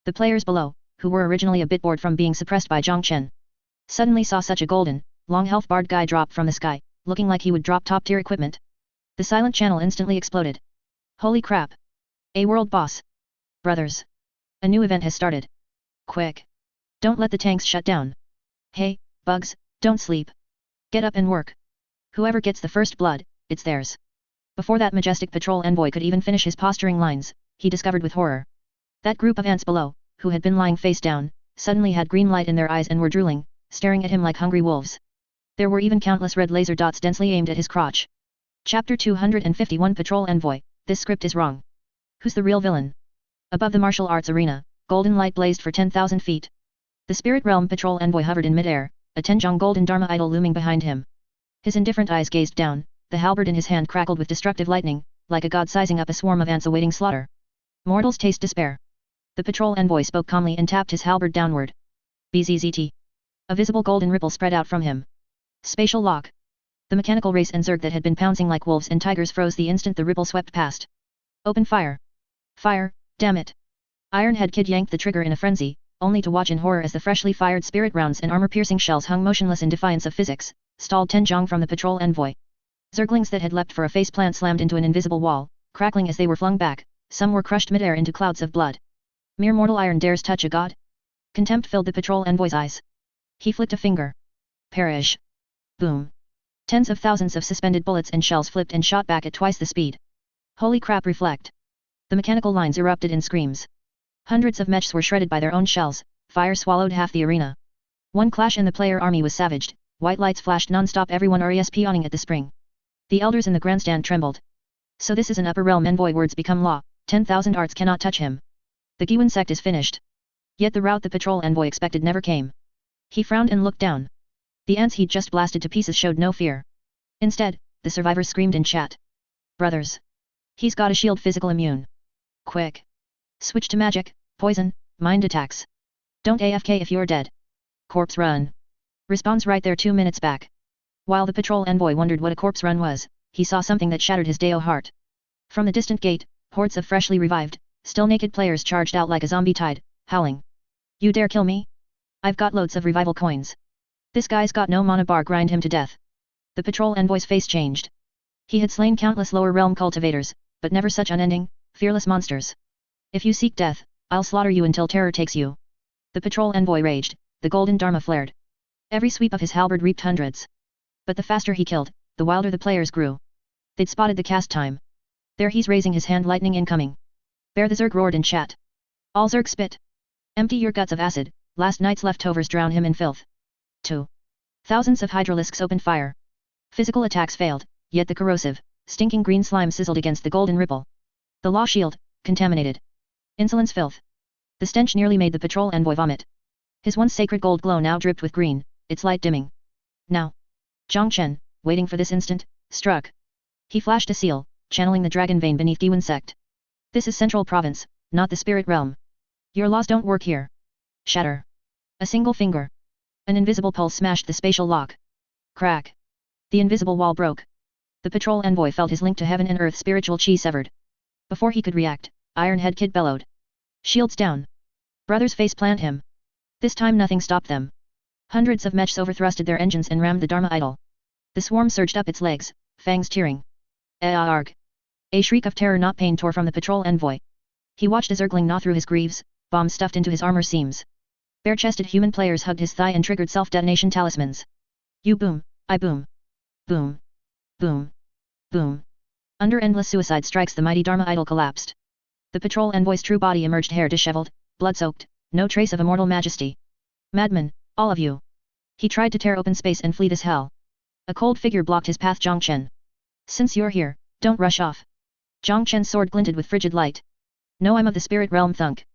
the players below, who were originally a bit bored from being suppressed by Zhang Chen, suddenly saw such a golden, long health barred guy drop from the sky, looking like he would drop top-tier equipment. The silent channel instantly exploded. Holy crap! A world boss! Brothers! A new event has started. Quick! Don't let the tanks shut down. Hey, bugs, don't sleep. Get up and work. Whoever gets the first blood, it's theirs. Before that majestic patrol envoy could even finish his posturing lines, he discovered with horror. That group of ants below, who had been lying face down, suddenly had green light in their eyes and were drooling, staring at him like hungry wolves. There were even countless red laser dots densely aimed at his crotch. Chapter 251 Patrol Envoy, this script is wrong. Who's the real villain? Above the martial arts arena, golden light blazed for 10,000 feet. The Spirit Realm Patrol Envoy hovered in midair, a Tenjong golden Dharma idol looming behind him. His indifferent eyes gazed down, the halberd in his hand crackled with destructive lightning, like a god sizing up a swarm of ants awaiting slaughter. Mortals taste despair. The Patrol Envoy spoke calmly and tapped his halberd downward. BZZT. A visible golden ripple spread out from him. Spatial lock. The mechanical race and Zerg that had been pouncing like wolves and tigers froze the instant the ripple swept past. Open fire. Fire, damn it. Ironhead Kid yanked the trigger in a frenzy, only to watch in horror as the freshly fired spirit rounds and armor-piercing shells hung motionless in defiance of physics, stalled Tenjong from the patrol envoy. Zerglings that had leapt for a faceplant slammed into an invisible wall, crackling as they were flung back, some were crushed midair into clouds of blood. Mere mortal iron dares touch a god? Contempt filled the patrol envoy's eyes. He flicked a finger. Perish. Boom. Tens of thousands of suspended bullets and shells flipped and shot back at twice the speed. Holy crap, reflect. The mechanical lines erupted in screams. Hundreds of mechs were shredded by their own shells, fire swallowed half the arena. One clash and the player army was savaged, white lights flashed non-stop, everyone respawning at the spring. The elders in the grandstand trembled. So this is an upper realm envoy, words become law, 10,000 arts cannot touch him. The Giwan sect is finished. Yet the rout the patrol envoy expected never came. He frowned and looked down. The ants he'd just blasted to pieces showed no fear. Instead, the survivors screamed in chat. Brothers. He's got a shield physical immune. Quick. Switch to magic, poison, mind attacks. Don't AFK if you're dead. Corpse run. Respawns right there 2 minutes back. While the patrol envoy wondered what a corpse run was, he saw something that shattered his Deo heart. From the distant gate, hordes of freshly revived, still naked players charged out like a zombie tide, howling. You dare kill me? I've got loads of revival coins. This guy's got no mana bar, grind him to death. The patrol envoy's face changed. He had slain countless lower realm cultivators, but never such unending, fearless monsters. If you seek death, I'll slaughter you until terror takes you. The patrol envoy raged, the golden Dharma flared. Every sweep of his halberd reaped hundreds. But the faster he killed, the wilder the players grew. They'd spotted the cast time. There he's raising his hand, lightning incoming. Bear the Zerg roared in chat. All Zerg spit. Empty your guts of acid, last night's leftovers drown him in filth. 2. Thousands of hydralisks opened fire. Physical attacks failed, yet the corrosive, stinking green slime sizzled against the golden ripple. The law shield, contaminated. Insolence filth. The stench nearly made the patrol envoy vomit. His once sacred gold glow now dripped with green, its light dimming. Now. Zhang Chen, waiting for this instant, struck. He flashed a seal, channeling the dragon vein beneath Giwan sect. This is Central Province, not the Spirit Realm. Your laws don't work here. Shatter. A single finger. An invisible pulse smashed the spatial lock. Crack. The invisible wall broke. The patrol envoy felt his link to heaven and earth spiritual chi severed. Before he could react, Ironhead Kid bellowed. Shields down. Brothers face plant him. This time nothing stopped them. Hundreds of mechs overthrusted their engines and rammed the Dharma idol. The swarm surged up its legs, fangs tearing. Arg. A shriek of terror not pain tore from the patrol envoy. He watched a Zergling gnaw through his greaves, bombs stuffed into his armor seams. Bare-chested human players hugged his thigh and triggered self-detonation talismans. You boom, I boom. Boom. Boom. Boom. Under endless suicide strikes the mighty Dharma idol collapsed. The patrol envoy's true body emerged, hair disheveled, blood-soaked, no trace of immortal majesty. Madmen, all of you. He tried to tear open space and flee this hell. A cold figure blocked his path. Zhang Chen. Since you're here, don't rush off. Zhang Chen's sword glinted with frigid light. No, I'm of the spirit realm. Thunk.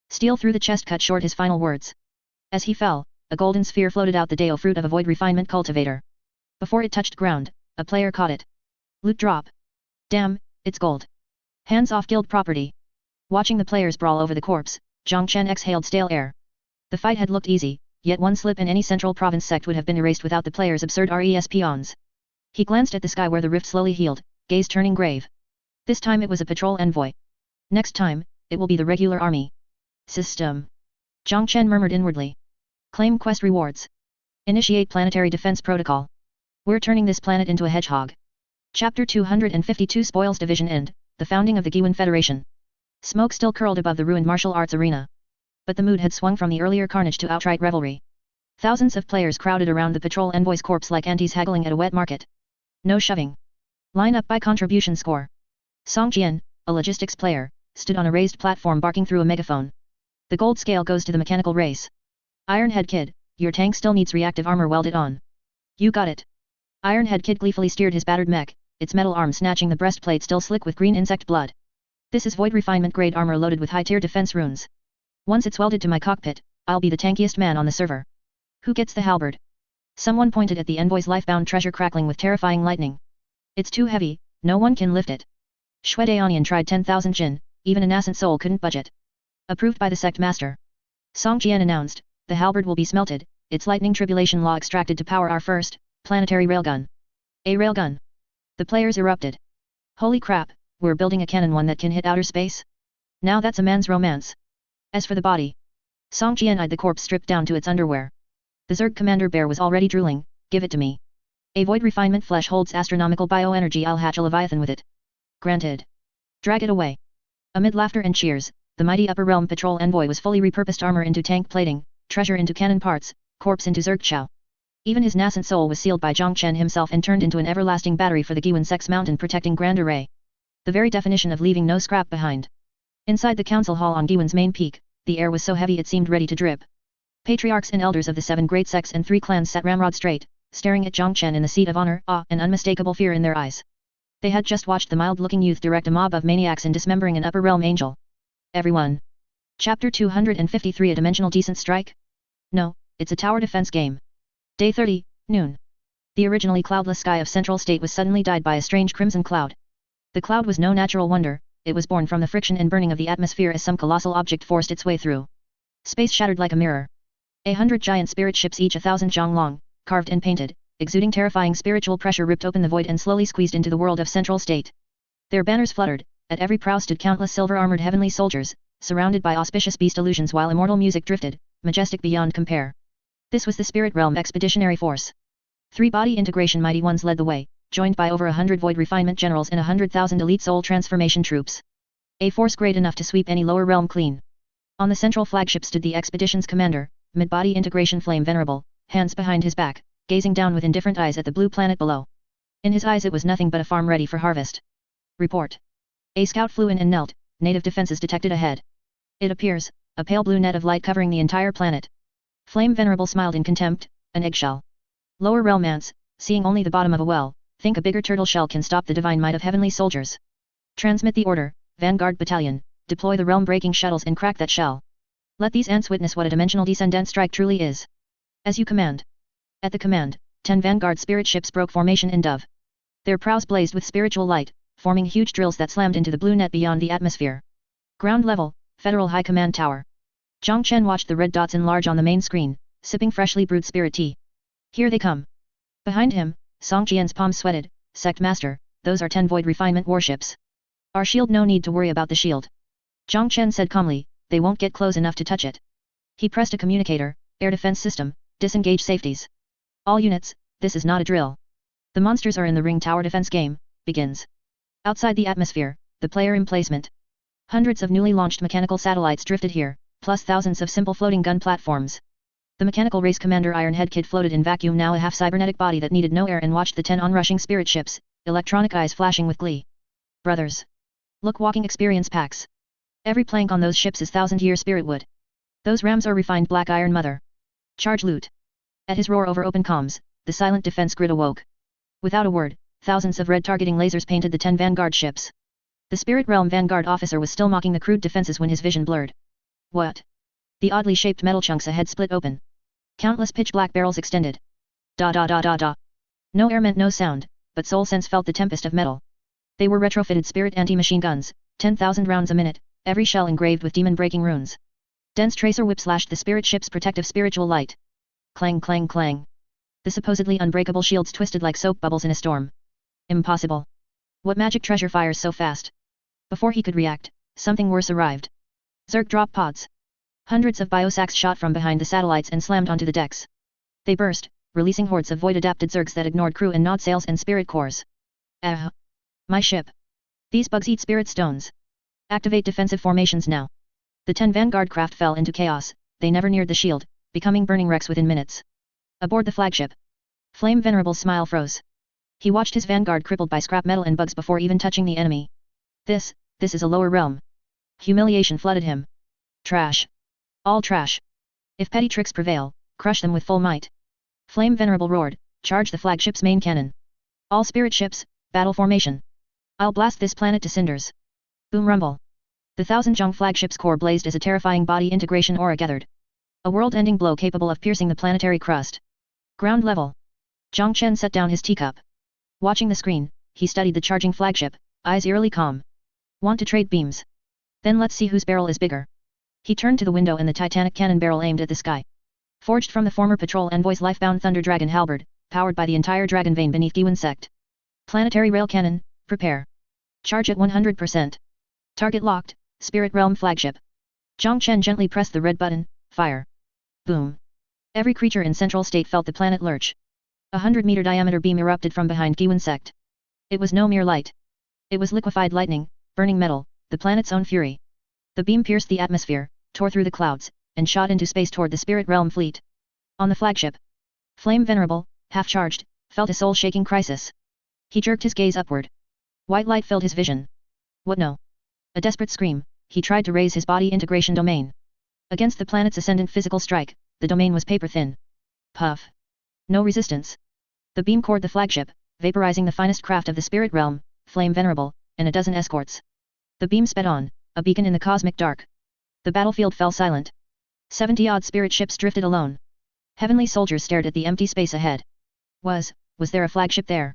Steel through the chest cut short his final words. As he fell, a golden sphere floated out, the Deo fruit of a void refinement cultivator. Before it touched ground, a player caught it. Loot drop. Damn, it's gold. Hands off guild property. Watching the players brawl over the corpse, Zhang Chen exhaled stale air. The fight had looked easy, yet one slip and any Central Province sect would have been erased without the player's absurd RESPons. He glanced at the sky where the rift slowly healed, gaze turning grave. This time it was a patrol envoy. Next time, it will be the regular army. System. Zhang Chen murmured inwardly. Claim quest rewards. Initiate planetary defense protocol. We're turning this planet into a hedgehog. Chapter 252 Spoils Division End, the founding of the Giwan Federation. Smoke still curled above the ruined martial arts arena. But the mood had swung from the earlier carnage to outright revelry. Thousands of players crowded around the patrol envoy's corpse like antis haggling at a wet market. No shoving. Line up by contribution score. Song Jian, a logistics player, stood on a raised platform barking through a megaphone. The gold scale goes to the mechanical race. Ironhead Kid, your tank still needs reactive armor welded on. You got it. Ironhead Kid gleefully steered his battered mech, its metal arm snatching the breastplate still slick with green insect blood. This is void refinement grade armor loaded with high-tier defense runes. Once it's welded to my cockpit, I'll be the tankiest man on the server. Who gets the halberd? Someone pointed at the envoy's lifebound treasure crackling with terrifying lightning. It's too heavy, no one can lift it. Shue Daonian tried 10,000 jin, even a nascent soul couldn't budge it. Approved by the sect master. Song Jian announced, the halberd will be smelted, its lightning tribulation law extracted to power our first, planetary railgun. A railgun. The players erupted. Holy crap, we're building a cannon, one that can hit outer space? Now that's a man's romance. As for the body. Song Jian eyed the corpse stripped down to its underwear. The Zerg commander bear was already drooling, give it to me. A void refinement flesh holds astronomical bioenergy, I'll hatch a leviathan with it. Granted. Drag it away. Amid laughter and cheers, the mighty Upper Realm patrol envoy was fully repurposed, armor into tank plating, treasure into cannon parts, corpse into Zerg chow. Even his nascent soul was sealed by Zhang Chen himself and turned into an everlasting battery for the Giwan Sect's mountain protecting grand array. The very definition of leaving no scrap behind. Inside the council hall on Giwan's main peak, the air was so heavy it seemed ready to drip. Patriarchs and elders of the 7 great sects and 3 clans sat ramrod straight, staring at Zhang Chen in the seat of honor, awe and unmistakable fear in their eyes. They had just watched the mild-looking youth direct a mob of maniacs in dismembering an Upper Realm angel. Everyone. Chapter 253 A dimensional decent strike? No, it's a tower defense game. Day 30, noon. The originally cloudless sky of Central State was suddenly dyed by a strange crimson cloud. The cloud was no natural wonder, it was born from the friction and burning of the atmosphere as some colossal object forced its way through. Space shattered like a mirror. 100 giant spirit ships, each 1,000 zhang long, carved and painted, exuding terrifying spiritual pressure, ripped open the void and slowly squeezed into the world of Central State. Their banners fluttered, at every prow stood countless silver-armored heavenly soldiers, surrounded by auspicious beast illusions while immortal music drifted, majestic beyond compare. This was the Spirit Realm Expeditionary Force. 3 body integration mighty ones led the way, joined by over 100 void refinement generals and 100,000 elite soul transformation troops. A force great enough to sweep any lower realm clean. On the central flagship stood the expedition's commander, mid-body integration flame venerable, hands behind his back, gazing down with indifferent eyes at the blue planet below. In his eyes it was nothing but a farm ready for harvest. Report. A scout flew in and knelt, native defenses detected ahead. It appears, a pale blue net of light covering the entire planet. Flame venerable smiled in contempt, an eggshell. Lower realm ants, seeing only the bottom of a well, think a bigger turtle shell can stop the divine might of heavenly soldiers. Transmit the order, Vanguard Battalion, deploy the realm-breaking shuttles and crack that shell. Let these ants witness what a dimensional descendant strike truly is. As you command. At the command, 10 Vanguard spirit ships broke formation in dove. Their prows blazed with spiritual light, forming huge drills that slammed into the blue net beyond the atmosphere. Ground level, Federal High Command Tower. Zhang Chen watched the red dots enlarge on the main screen, sipping freshly brewed spirit tea. Here they come. Behind him, Song Jian's palms sweated, Sect Master, those are 10 void refinement warships. Our shield, no need to worry about the shield. Zhang Chen said calmly, they won't get close enough to touch it. He pressed a communicator, air defense system, disengage safeties. All units, this is not a drill. The monsters are in the ring. Tower defense game, begins. Outside the atmosphere, the player emplacement. Hundreds of newly launched mechanical satellites drifted here, plus thousands of simple floating gun platforms. The mechanical race commander Ironhead Kid floated in vacuum, now a half-cybernetic body that needed no air, and watched the 10 onrushing spirit ships, electronic eyes flashing with glee. Brothers. Look, walking experience packs. Every plank on those ships is 1,000-year spirit wood. Those rams are refined black iron mother. Charge loot. At his roar over open comms, the silent defense grid awoke. Without a word, thousands of red targeting lasers painted the 10 Vanguard ships. The Spirit Realm Vanguard officer was still mocking the crude defenses when his vision blurred. What? The oddly shaped metal chunks ahead split open. Countless pitch-black barrels extended. Da da da da da. No air meant no sound, but Soul Sense felt the tempest of metal. They were retrofitted spirit anti-machine guns, 10,000 rounds a minute, every shell engraved with demon-breaking runes. Dense tracer whip slashed the spirit ship's protective spiritual light. Clang clang clang. The supposedly unbreakable shields twisted like soap bubbles in a storm. Impossible. What magic treasure fires so fast? Before he could react, something worse arrived. Zerg drop pods. Hundreds of biosacks shot from behind the satellites and slammed onto the decks. They burst, releasing hordes of void-adapted Zergs that ignored crew and nod sails and spirit cores. My ship. These bugs eat spirit stones. Activate defensive formations now. The 10 Vanguard craft fell into chaos, they never neared the shield, becoming burning wrecks within minutes. Aboard the flagship. Flame Venerable's smile froze. He watched his Vanguard crippled by scrap metal and bugs before even touching the enemy. This is a lower realm. Humiliation flooded him. Trash. All trash. If petty tricks prevail, crush them with full might. Flame Venerable roared, charge the flagship's main cannon. All spirit ships, battle formation. I'll blast this planet to cinders. Boom rumble. The 1000-Zhong flagship's core blazed as a terrifying body integration aura gathered. A world-ending blow capable of piercing the planetary crust. Ground level. Zhang Chen set down his teacup. Watching the screen, he studied the charging flagship, eyes eerily calm. Want to trade beams? Then let's see whose barrel is bigger. He turned to the window and the titanic cannon barrel aimed at the sky. Forged from the former patrol envoy's lifebound Thunder Dragon halberd, powered by the entire dragon vein beneath BY Sect. Planetary rail cannon, prepare. Charge at 100%. Target locked, Spirit Realm flagship. Zhang Chen gently pressed the red button, fire. Boom. Every creature in Central State felt the planet lurch. 100-meter diameter beam erupted from behind BY Sect. It was no mere light. It was liquefied lightning, burning metal, the planet's own fury. The beam pierced the atmosphere, tore through the clouds, and shot into space toward the Spirit Realm fleet. On the flagship, Flame Venerable, half-charged, felt a soul-shaking crisis. He jerked his gaze upward. White light filled his vision. What no? A desperate scream, he tried to raise his body integration domain. Against the planet's ascendant physical strike, the domain was paper-thin. Puff. No resistance. The beam cored the flagship, vaporizing the finest craft of the Spirit Realm, Flame Venerable, and a dozen escorts. The beam sped on, a beacon in the cosmic dark. The battlefield fell silent. 70-odd spirit ships drifted alone. Heavenly soldiers stared at the empty space ahead. Was there a flagship there?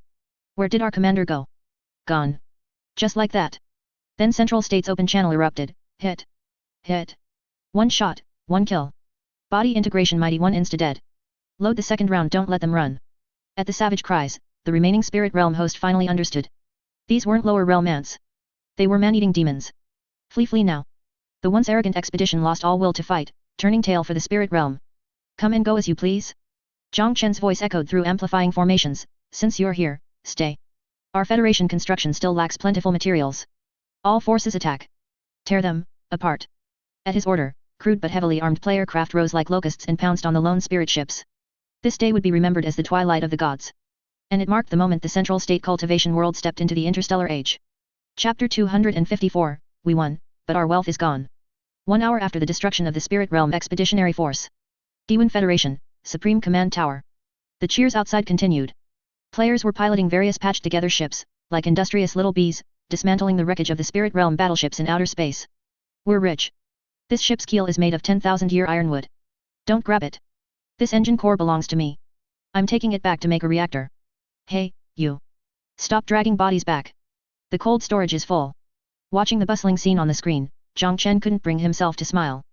Where did our commander go? Gone. Just like that. Then Central State's open channel erupted, hit. Hit. One shot, one kill. Body integration mighty one insta-dead. Load the second round, don't let them run. At the savage cries, the remaining Spirit Realm host finally understood. These weren't lower realm ants. They were man-eating demons. Flee now. The once arrogant expedition lost all will to fight, turning tail for the Spirit Realm. Come and go as you please. Zhang Chen's voice echoed through amplifying formations, since you're here, stay. Our Federation construction still lacks plentiful materials. All forces attack. Tear them apart. At his order, crude but heavily armed player craft rose like locusts and pounced on the lone spirit ships. This day would be remembered as the twilight of the gods. And it marked the moment the Central State cultivation world stepped into the interstellar age. Chapter 254, we won, but our wealth is gone. 1 hour after the destruction of the Spirit Realm Expeditionary Force. BY Federation, Supreme Command Tower. The cheers outside continued. Players were piloting various patched-together ships, like industrious little bees, dismantling the wreckage of the Spirit Realm battleships in outer space. We're rich. This ship's keel is made of 10,000-year ironwood. Don't grab it. This engine core belongs to me. I'm taking it back to make a reactor. Hey, you. Stop dragging bodies back. The cold storage is full. Watching the bustling scene on the screen, Zhang Chen couldn't bring himself to smile.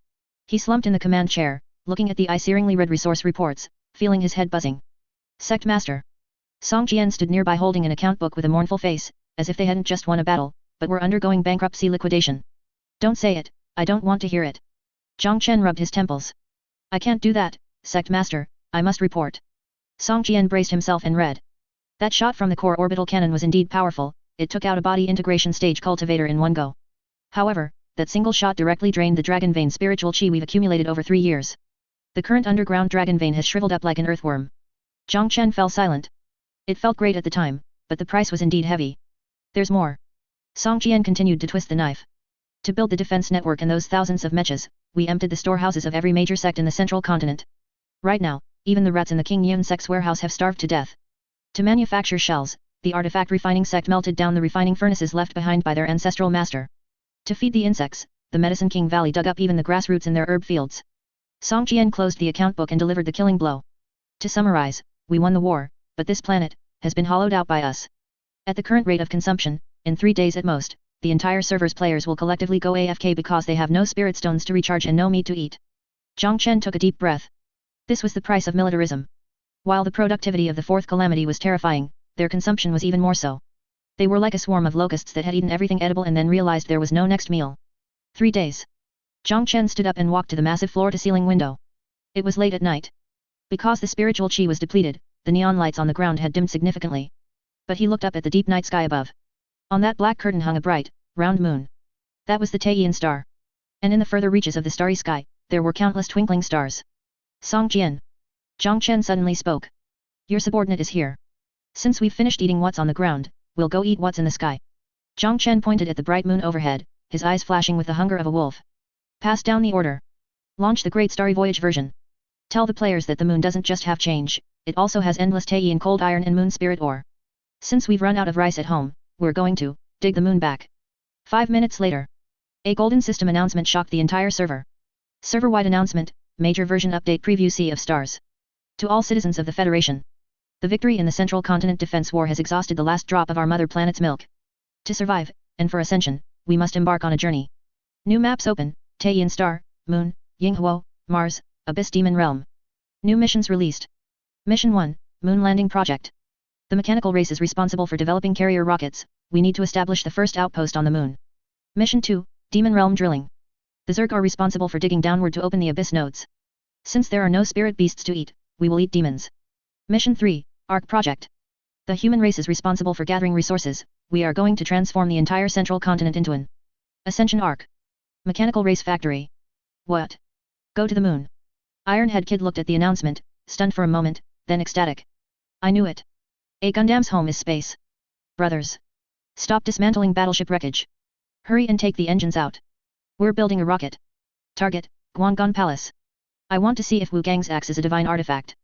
He slumped in the command chair, looking at the eye-searingly read resource reports, feeling his head buzzing. Sect Master. Song Jian stood nearby holding an account book with a mournful face, as if they hadn't just won a battle, but were undergoing bankruptcy liquidation. Don't say it, I don't want to hear it. Zhang Chen rubbed his temples. I can't do that, Sect Master, I must report. Song Jian braced himself and read. That shot from the core orbital cannon was indeed powerful, it took out a body integration stage cultivator in one go. However, that single shot directly drained the dragon vein spiritual chi we've accumulated over 3 years. The current underground dragon vein has shriveled up like an earthworm. Zhang Chen fell silent. It felt great at the time, but the price was indeed heavy. There's more. Song Jian continued to twist the knife. To build the defense network and those thousands of mechas, we emptied the storehouses of every major sect in the central continent. Right now, even the rats in the King Yun sect's warehouse have starved to death. To manufacture shells, the artifact refining sect melted down the refining furnaces left behind by their ancestral master. To feed the insects, the Medicine King Valley dug up even the grassroots in their herb fields. Song Jian closed the account book and delivered the killing blow. To summarize, we won the war, but this planet has been hollowed out by us. At the current rate of consumption, in 3 days at most, the entire server's players will collectively go AFK because they have no spirit stones to recharge and no meat to eat. Zhang Chen took a deep breath. This was the price of militarism. While the productivity of the Fourth Calamity was terrifying, their consumption was even more so. They were like a swarm of locusts that had eaten everything edible and then realized there was no next meal. 3 days. Zhang Chen stood up and walked to the massive floor-to-ceiling window. It was late at night. Because the spiritual qi was depleted, the neon lights on the ground had dimmed significantly. But he looked up at the deep night sky above. On that black curtain hung a bright, round moon. That was the Taiyin star. And in the further reaches of the starry sky, there were countless twinkling stars. Song Jian. Zhang Chen suddenly spoke. Your subordinate is here. Since we've finished eating what's on the ground, we'll go eat what's in the sky. Zhang Chen pointed at the bright moon overhead, his eyes flashing with the hunger of a wolf. Pass down the order. Launch the Great Starry Voyage version. Tell the players that the moon doesn't just have change, it also has endless Taiyin cold iron and moon spirit ore. Since we've run out of rice at home, we're going to dig the moon back. 5 minutes later. A golden system announcement shocked the entire server. Server-wide announcement, major version update preview Sea of Stars. To all citizens of the Federation. The victory in the Central Continent Defense War has exhausted the last drop of our mother planet's milk. To survive, and for ascension, we must embark on a journey. New maps open, Taiyin Star, Moon, Yinghuo, Mars, Abyss Demon Realm. New missions released. Mission 1, Moon Landing Project. The mechanical race is responsible for developing carrier rockets, we need to establish the first outpost on the moon. Mission 2, Demon Realm Drilling. The Zerg are responsible for digging downward to open the Abyss nodes. Since there are no spirit beasts to eat, we will eat demons. Mission 3, Ark Project. The human race is responsible for gathering resources, we are going to transform the entire central continent into an Ascension Ark. Mechanical Race Factory. What? Go to the moon. Ironhead Kid looked at the announcement, stunned for a moment, then ecstatic. I knew it. A Gundam's home is space. Brothers. Stop dismantling battleship wreckage. Hurry and take the engines out. We're building a rocket. Target, Guanggon Palace. I want to see if Wu Gang's axe is a divine artifact.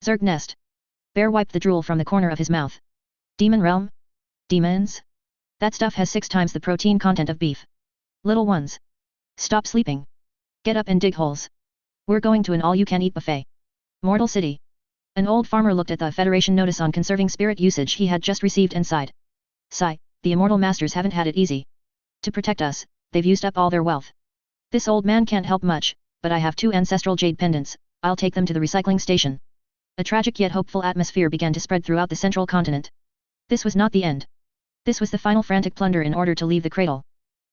Zerg Nest. Bear wiped the drool from the corner of his mouth. Demon Realm? Demons? That stuff has 6 times the protein content of beef. Little ones. Stop sleeping. Get up and dig holes. We're going to an all-you-can-eat buffet. Mortal City. An old farmer looked at the Federation notice on conserving spirit usage he had just received and sighed. Sigh, the immortal masters haven't had it easy. To protect us, they've used up all their wealth. This old man can't help much, but I have 2 ancestral jade pendants, I'll take them to the recycling station. A tragic yet hopeful atmosphere began to spread throughout the central continent. This was not the end. This was the final frantic plunder in order to leave the cradle.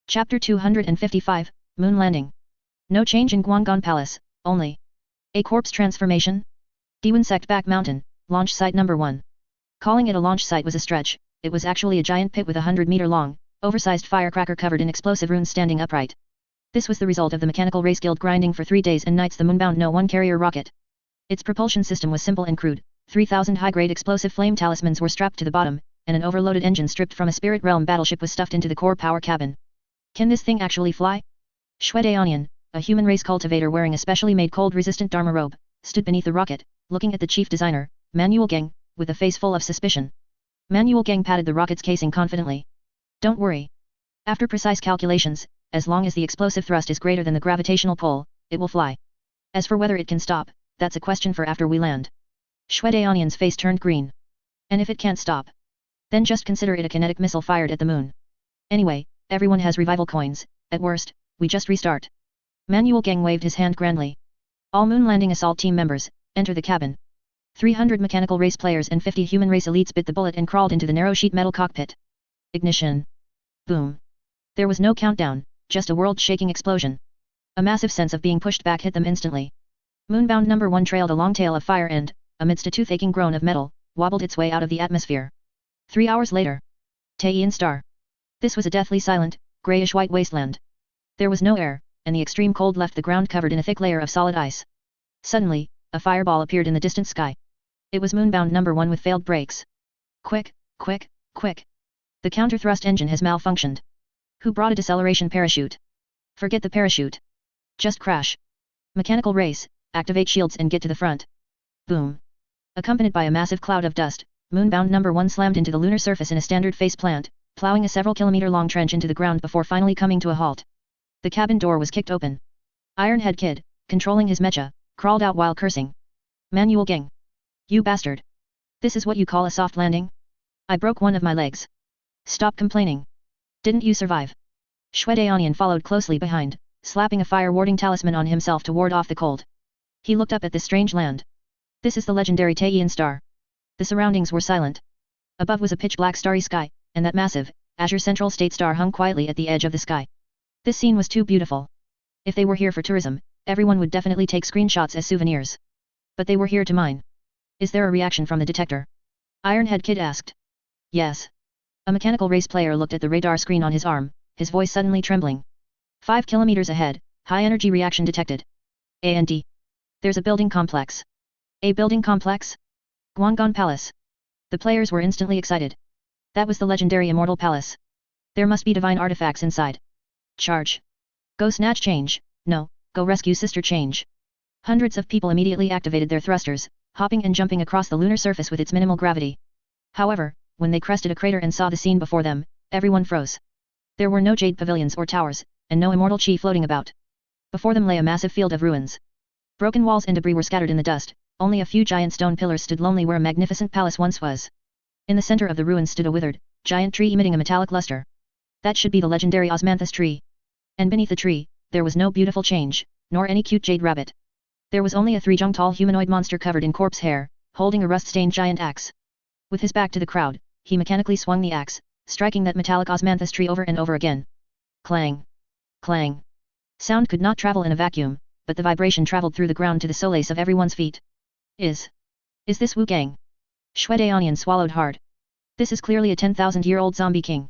Chapter 255, Moon Landing. No change in Guanggon Palace, only a corpse transformation? Diwan Sect Back Mountain, launch site number 1. Calling it a launch site was a stretch, it was actually a giant pit with a 100-meter long, oversized firecracker covered in explosive runes standing upright. This was the result of the Mechanical Race Guild grinding for 3 days and nights the moonbound No-1 carrier rocket. Its propulsion system was simple and crude, 3,000 high-grade explosive flame talismans were strapped to the bottom, and an overloaded engine stripped from a Spirit Realm battleship was stuffed into the core power cabin. Can this thing actually fly? Shwedaonian, a human race cultivator wearing a specially made cold-resistant Dharma robe, stood beneath the rocket, looking at the chief designer, Manuel Gang, with a face full of suspicion. Manuel Gang patted the rocket's casing confidently. Don't worry. After precise calculations, as long as the explosive thrust is greater than the gravitational pull, it will fly. As for whether it can stop, that's a question for after we land. Shwedaonian's face turned green. And if it can't stop? Then just consider it a kinetic missile fired at the moon. Anyway, everyone has revival coins, at worst, we just restart. Manuel Gang waved his hand grandly. All moon landing assault team members, enter the cabin. 300 mechanical race players and 50 human race elites bit the bullet and crawled into the narrow sheet metal cockpit. Ignition. Boom. There was no countdown, just a world-shaking explosion. A massive sense of being pushed back hit them instantly. Moonbound number 1 trailed a long tail of fire and, amidst a toothacheing groan of metal, wobbled its way out of the atmosphere. 3 hours later. Taiyin Star. This was a deathly silent, grayish-white wasteland. There was no air, and the extreme cold left the ground covered in a thick layer of solid ice. Suddenly, a fireball appeared in the distant sky. It was Moonbound number 1 with failed brakes. Quick, quick, quick. The counter-thrust engine has malfunctioned. Who brought a deceleration parachute? Forget the parachute. Just crash. Mechanical race, activate shields and get to the front. Boom. Accompanied by a massive cloud of dust, Moonbound number 1 slammed into the lunar surface in a standard face plant, plowing a several kilometer-long trench into the ground before finally coming to a halt. The cabin door was kicked open. Ironhead Kid, controlling his mecha, crawled out while cursing. Manuel Gang. You bastard. This is what you call a soft landing? I broke one of my legs. Stop complaining. Didn't you survive? Shui Daonian followed closely behind, slapping a fire-warding talisman on himself to ward off the cold. He looked up at this strange land. This is the legendary Taiyin Star. The surroundings were silent. Above was a pitch-black starry sky, and that massive, azure central state star hung quietly at the edge of the sky. This scene was too beautiful. If they were here for tourism, everyone would definitely take screenshots as souvenirs. But they were here to mine. Is there a reaction from the detector? Ironhead Kid asked. Yes. A mechanical race player looked at the radar screen on his arm, his voice suddenly trembling. 5 kilometers ahead, high energy reaction detected. A&D. There's a building complex. A building complex? Guanggan Palace. The players were instantly excited. That was the legendary Immortal Palace. There must be divine artifacts inside. Charge. Go snatch change, no, go rescue sister change. Hundreds of people immediately activated their thrusters, hopping and jumping across the lunar surface with its minimal gravity. However, when they crested a crater and saw the scene before them, everyone froze. There were no jade pavilions or towers, and no immortal chi floating about. Before them lay a massive field of ruins. Broken walls and debris were scattered in the dust, only a few giant stone pillars stood lonely where a magnificent palace once was. In the center of the ruins stood a withered, giant tree emitting a metallic luster. That should be the legendary osmanthus tree. And beneath the tree, there was no beautiful change, nor any cute jade rabbit. There was only a 3-jung tall humanoid monster covered in corpse hair, holding a rust-stained giant axe. With his back to the crowd, he mechanically swung the axe, striking that metallic osmanthus tree over and over again. Clang! Clang! Sound could not travel in a vacuum, but the vibration traveled through the ground to the soles of everyone's feet. Is this Wu Gang? Shui Daonian swallowed hard. This is clearly a 10,000-year-old zombie king.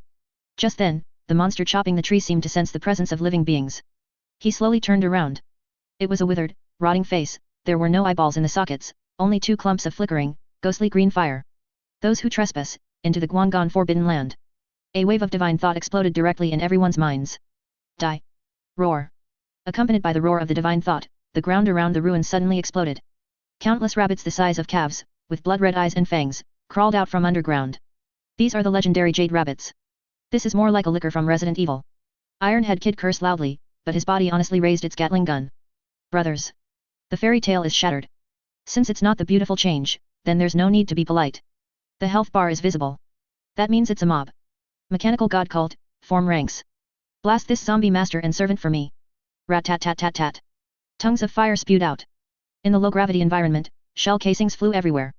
Just then, the monster chopping the tree seemed to sense the presence of living beings. He slowly turned around. It was a withered, rotting face, there were no eyeballs in the sockets, only 2 clumps of flickering, ghostly green fire. Those who trespass, into the Guanggan Forbidden Land. A wave of divine thought exploded directly in everyone's minds. Die! Roar! Accompanied by the roar of the divine thought, the ground around the ruins suddenly exploded. Countless rabbits the size of calves, with blood-red eyes and fangs, crawled out from underground. These are the legendary jade rabbits. This is more like a licker from Resident Evil. Ironhead Kid cursed loudly, but his body honestly raised its Gatling gun. Brothers. The fairy tale is shattered. Since it's not the beautiful change, then there's no need to be polite. The health bar is visible. That means it's a mob. Mechanical god cult, form ranks. Blast this zombie master and servant for me. Rat-tat-tat-tat-tat. Tongues of fire spewed out. In the low-gravity environment, shell casings flew everywhere.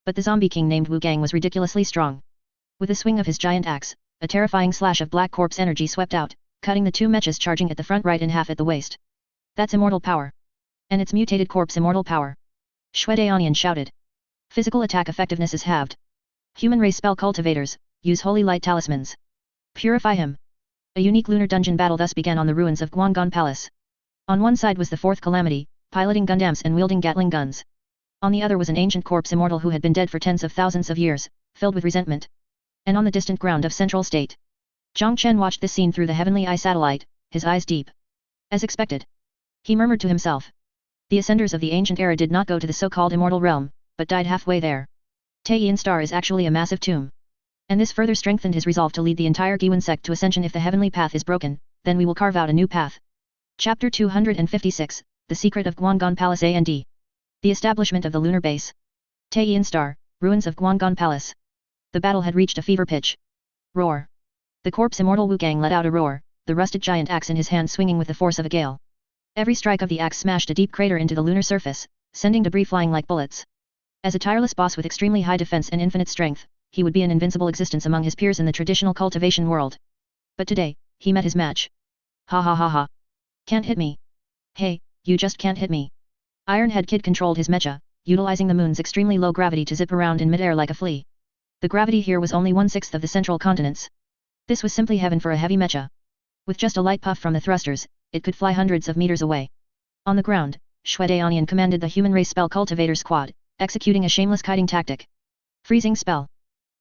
But the zombie king named Wu Gang was ridiculously strong. With a swing of his giant axe, a terrifying slash of black corpse energy swept out, cutting the 2 mechas charging at the front right in half at the waist. That's immortal power. And it's mutated corpse immortal power. Shui Daonian shouted. Physical attack effectiveness is halved. Human race spell cultivators, use holy light talismans. Purify him. A unique lunar dungeon battle thus began on the ruins of Guanggan Palace. On one side was the Fourth Calamity, piloting Gundams and wielding Gatling guns. On the other was an ancient corpse immortal who had been dead for tens of thousands of years, filled with resentment. And on the distant ground of Central State. Zhang Chen watched this scene through the heavenly eye satellite, his eyes deep. As expected. He murmured to himself. The ascenders of the ancient era did not go to the so-called immortal realm, but died halfway there. Taiyin Star is actually a massive tomb. And this further strengthened his resolve to lead the entire BY Sect to ascension. If the heavenly path is broken, then we will carve out a new path. Chapter 256, The Secret of Guanggan Palace A&D. The establishment of the lunar base. Taiyin Star, ruins of Guanggan Palace. The battle had reached a fever pitch. Roar. The corpse immortal Wu Gang let out a roar, the rusted giant axe in his hand swinging with the force of a gale. Every strike of the axe smashed a deep crater into the lunar surface, sending debris flying like bullets. As a tireless boss with extremely high defense and infinite strength, he would be an invincible existence among his peers in the traditional cultivation world. But today, he met his match. Ha ha ha ha. Can't hit me. Hey, you just can't hit me. Ironhead Kid controlled his mecha, utilizing the moon's extremely low gravity to zip around in midair like a flea. The gravity here was only 1/6 of the central continents. This was simply heaven for a heavy mecha. With just a light puff from the thrusters, it could fly hundreds of meters away. On the ground, Shui Daonian commanded the human race spell cultivator squad, executing a shameless kiting tactic. Freezing spell.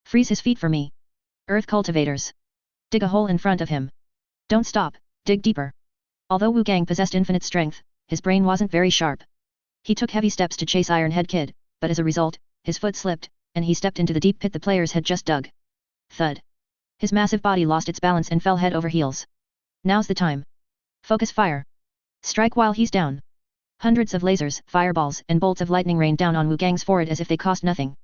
Freeze his feet for me. Earth cultivators. Dig a hole in front of him. Don't stop, dig deeper. Although Wu Gang possessed infinite strength, his brain wasn't very sharp. He took heavy steps to chase Ironhead Kid, but as a result, his foot slipped, and he stepped into the deep pit the players had just dug. Thud. His massive body lost its balance and fell head over heels. Now's the time. Focus fire. Strike while he's down. Hundreds of lasers, fireballs, and bolts of lightning rained down on Wu Gang's forehead as if they cost nothing.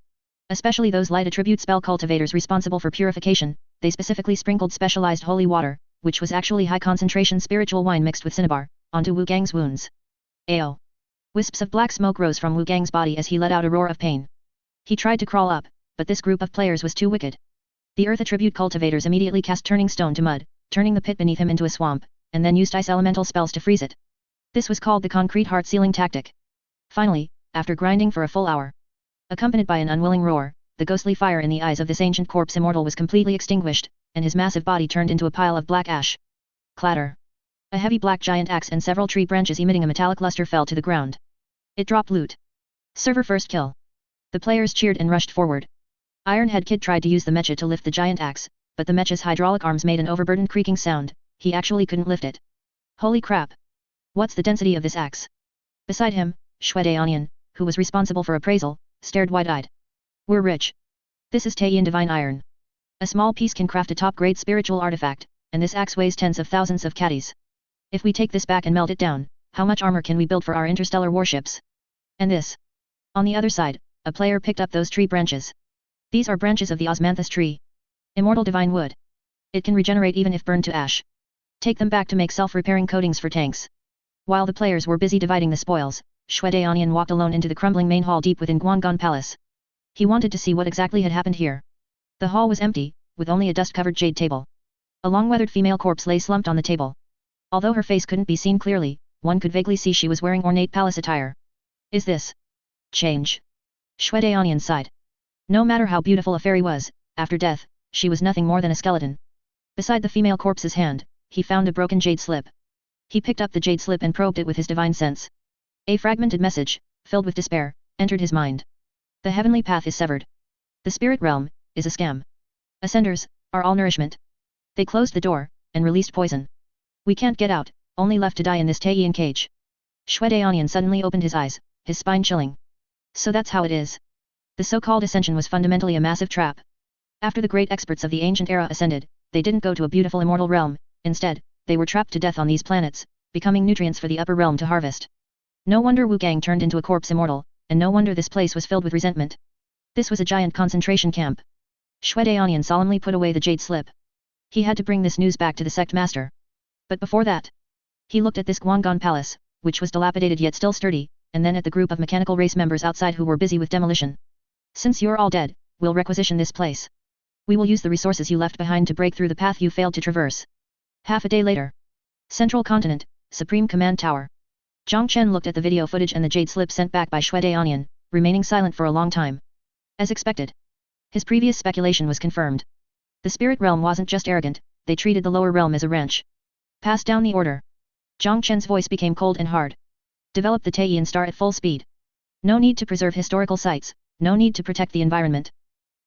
Especially those light attribute spell cultivators responsible for purification, they specifically sprinkled specialized holy water, which was actually high-concentration spiritual wine mixed with cinnabar, onto Wu Gang's wounds. Ayo! Wisps of black smoke rose from Wu Gang's body as he let out a roar of pain. He tried to crawl up, but this group of players was too wicked. The earth attribute cultivators immediately cast turning stone to mud, turning the pit beneath him into a swamp, and then used ice elemental spells to freeze it. This was called the concrete heart sealing tactic. Finally, after grinding for a full hour, accompanied by an unwilling roar, the ghostly fire in the eyes of this ancient corpse immortal was completely extinguished, and his massive body turned into a pile of black ash. Clatter! A heavy black giant axe and several tree branches emitting a metallic luster fell to the ground. It dropped loot. Server first kill. The players cheered and rushed forward. Ironhead Kid tried to use the mecha to lift the giant axe, but the mecha's hydraulic arms made an overburdened creaking sound. He actually couldn't lift it. Holy crap! What's the density of this axe? Beside him, Shue who was responsible for appraisal, stared wide-eyed. We're rich. This is Taiyin Divine Iron. A small piece can craft a top-grade spiritual artifact, and this axe weighs tens of thousands of catties. If we take this back and melt it down, how much armor can we build for our interstellar warships? And this? On the other side, a player picked up those tree branches. These are branches of the osmanthus tree. Immortal divine wood. It can regenerate even if burned to ash. Take them back to make self-repairing coatings for tanks. While the players were busy dividing the spoils, Shue walked alone into the crumbling main hall deep within Guanggan Palace. He wanted to see what exactly had happened here. The hall was empty, with only a dust-covered jade table. A long-weathered female corpse lay slumped on the table. Although her face couldn't be seen clearly, one could vaguely see she was wearing ornate palace attire. Is this change? Shue sighed. No matter how beautiful a fairy was, after death, she was nothing more than a skeleton. Beside the female corpse's hand, he found a broken jade slip. He picked up the jade slip and probed it with his divine sense. A fragmented message, filled with despair, entered his mind. The heavenly path is severed. The spirit realm is a scam. Ascenders are all nourishment. They closed the door and released poison. We can't get out, only left to die in this Taiyin cage. Shue suddenly opened his eyes, his spine chilling. So that's how it is. The so-called ascension was fundamentally a massive trap. After the great experts of the ancient era ascended, they didn't go to a beautiful immortal realm. Instead, they were trapped to death on these planets, becoming nutrients for the upper realm to harvest. No wonder Wu Gang turned into a corpse immortal, and no wonder this place was filled with resentment. This was a giant concentration camp. Shue solemnly put away the jade slip. He had to bring this news back to the sect master. But before that, he looked at this Guanggan palace, which was dilapidated yet still sturdy, and then at the group of mechanical race members outside who were busy with demolition. Since you're all dead, we'll requisition this place. We will use the resources you left behind to break through the path you failed to traverse. Half a day later. Central Continent, Supreme Command Tower. Zhang Chen looked at the video footage and the jade slip sent back by Shue remaining silent for a long time. As expected. His previous speculation was confirmed. The spirit realm wasn't just arrogant, they treated the lower realm as a wrench. Pass down the order. Zhang Chen's voice became cold and hard. Develop the Taiyin star at full speed. No need to preserve historical sites, no need to protect the environment.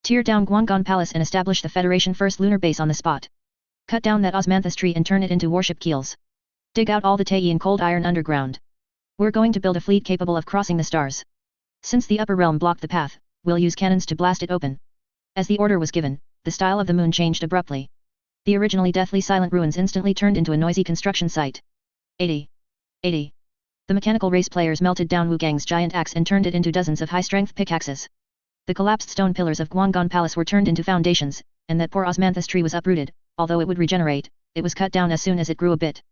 Tear down Guanggan Palace and establish the Federation first lunar base on the spot. Cut down that osmanthus tree and turn it into warship keels. Dig out all the Taiyin cold iron underground. We're going to build a fleet capable of crossing the stars. Since the upper realm blocked the path, we'll use cannons to blast it open. As the order was given, the style of the moon changed abruptly. The originally deathly silent ruins instantly turned into a noisy construction site. 80. The mechanical race players melted down Wu Gang's giant axe and turned it into dozens of high-strength pickaxes. The collapsed stone pillars of Guanggan Palace were turned into foundations, and that poor osmanthus tree was uprooted. Although it would regenerate, it was cut down as soon as it grew a bit.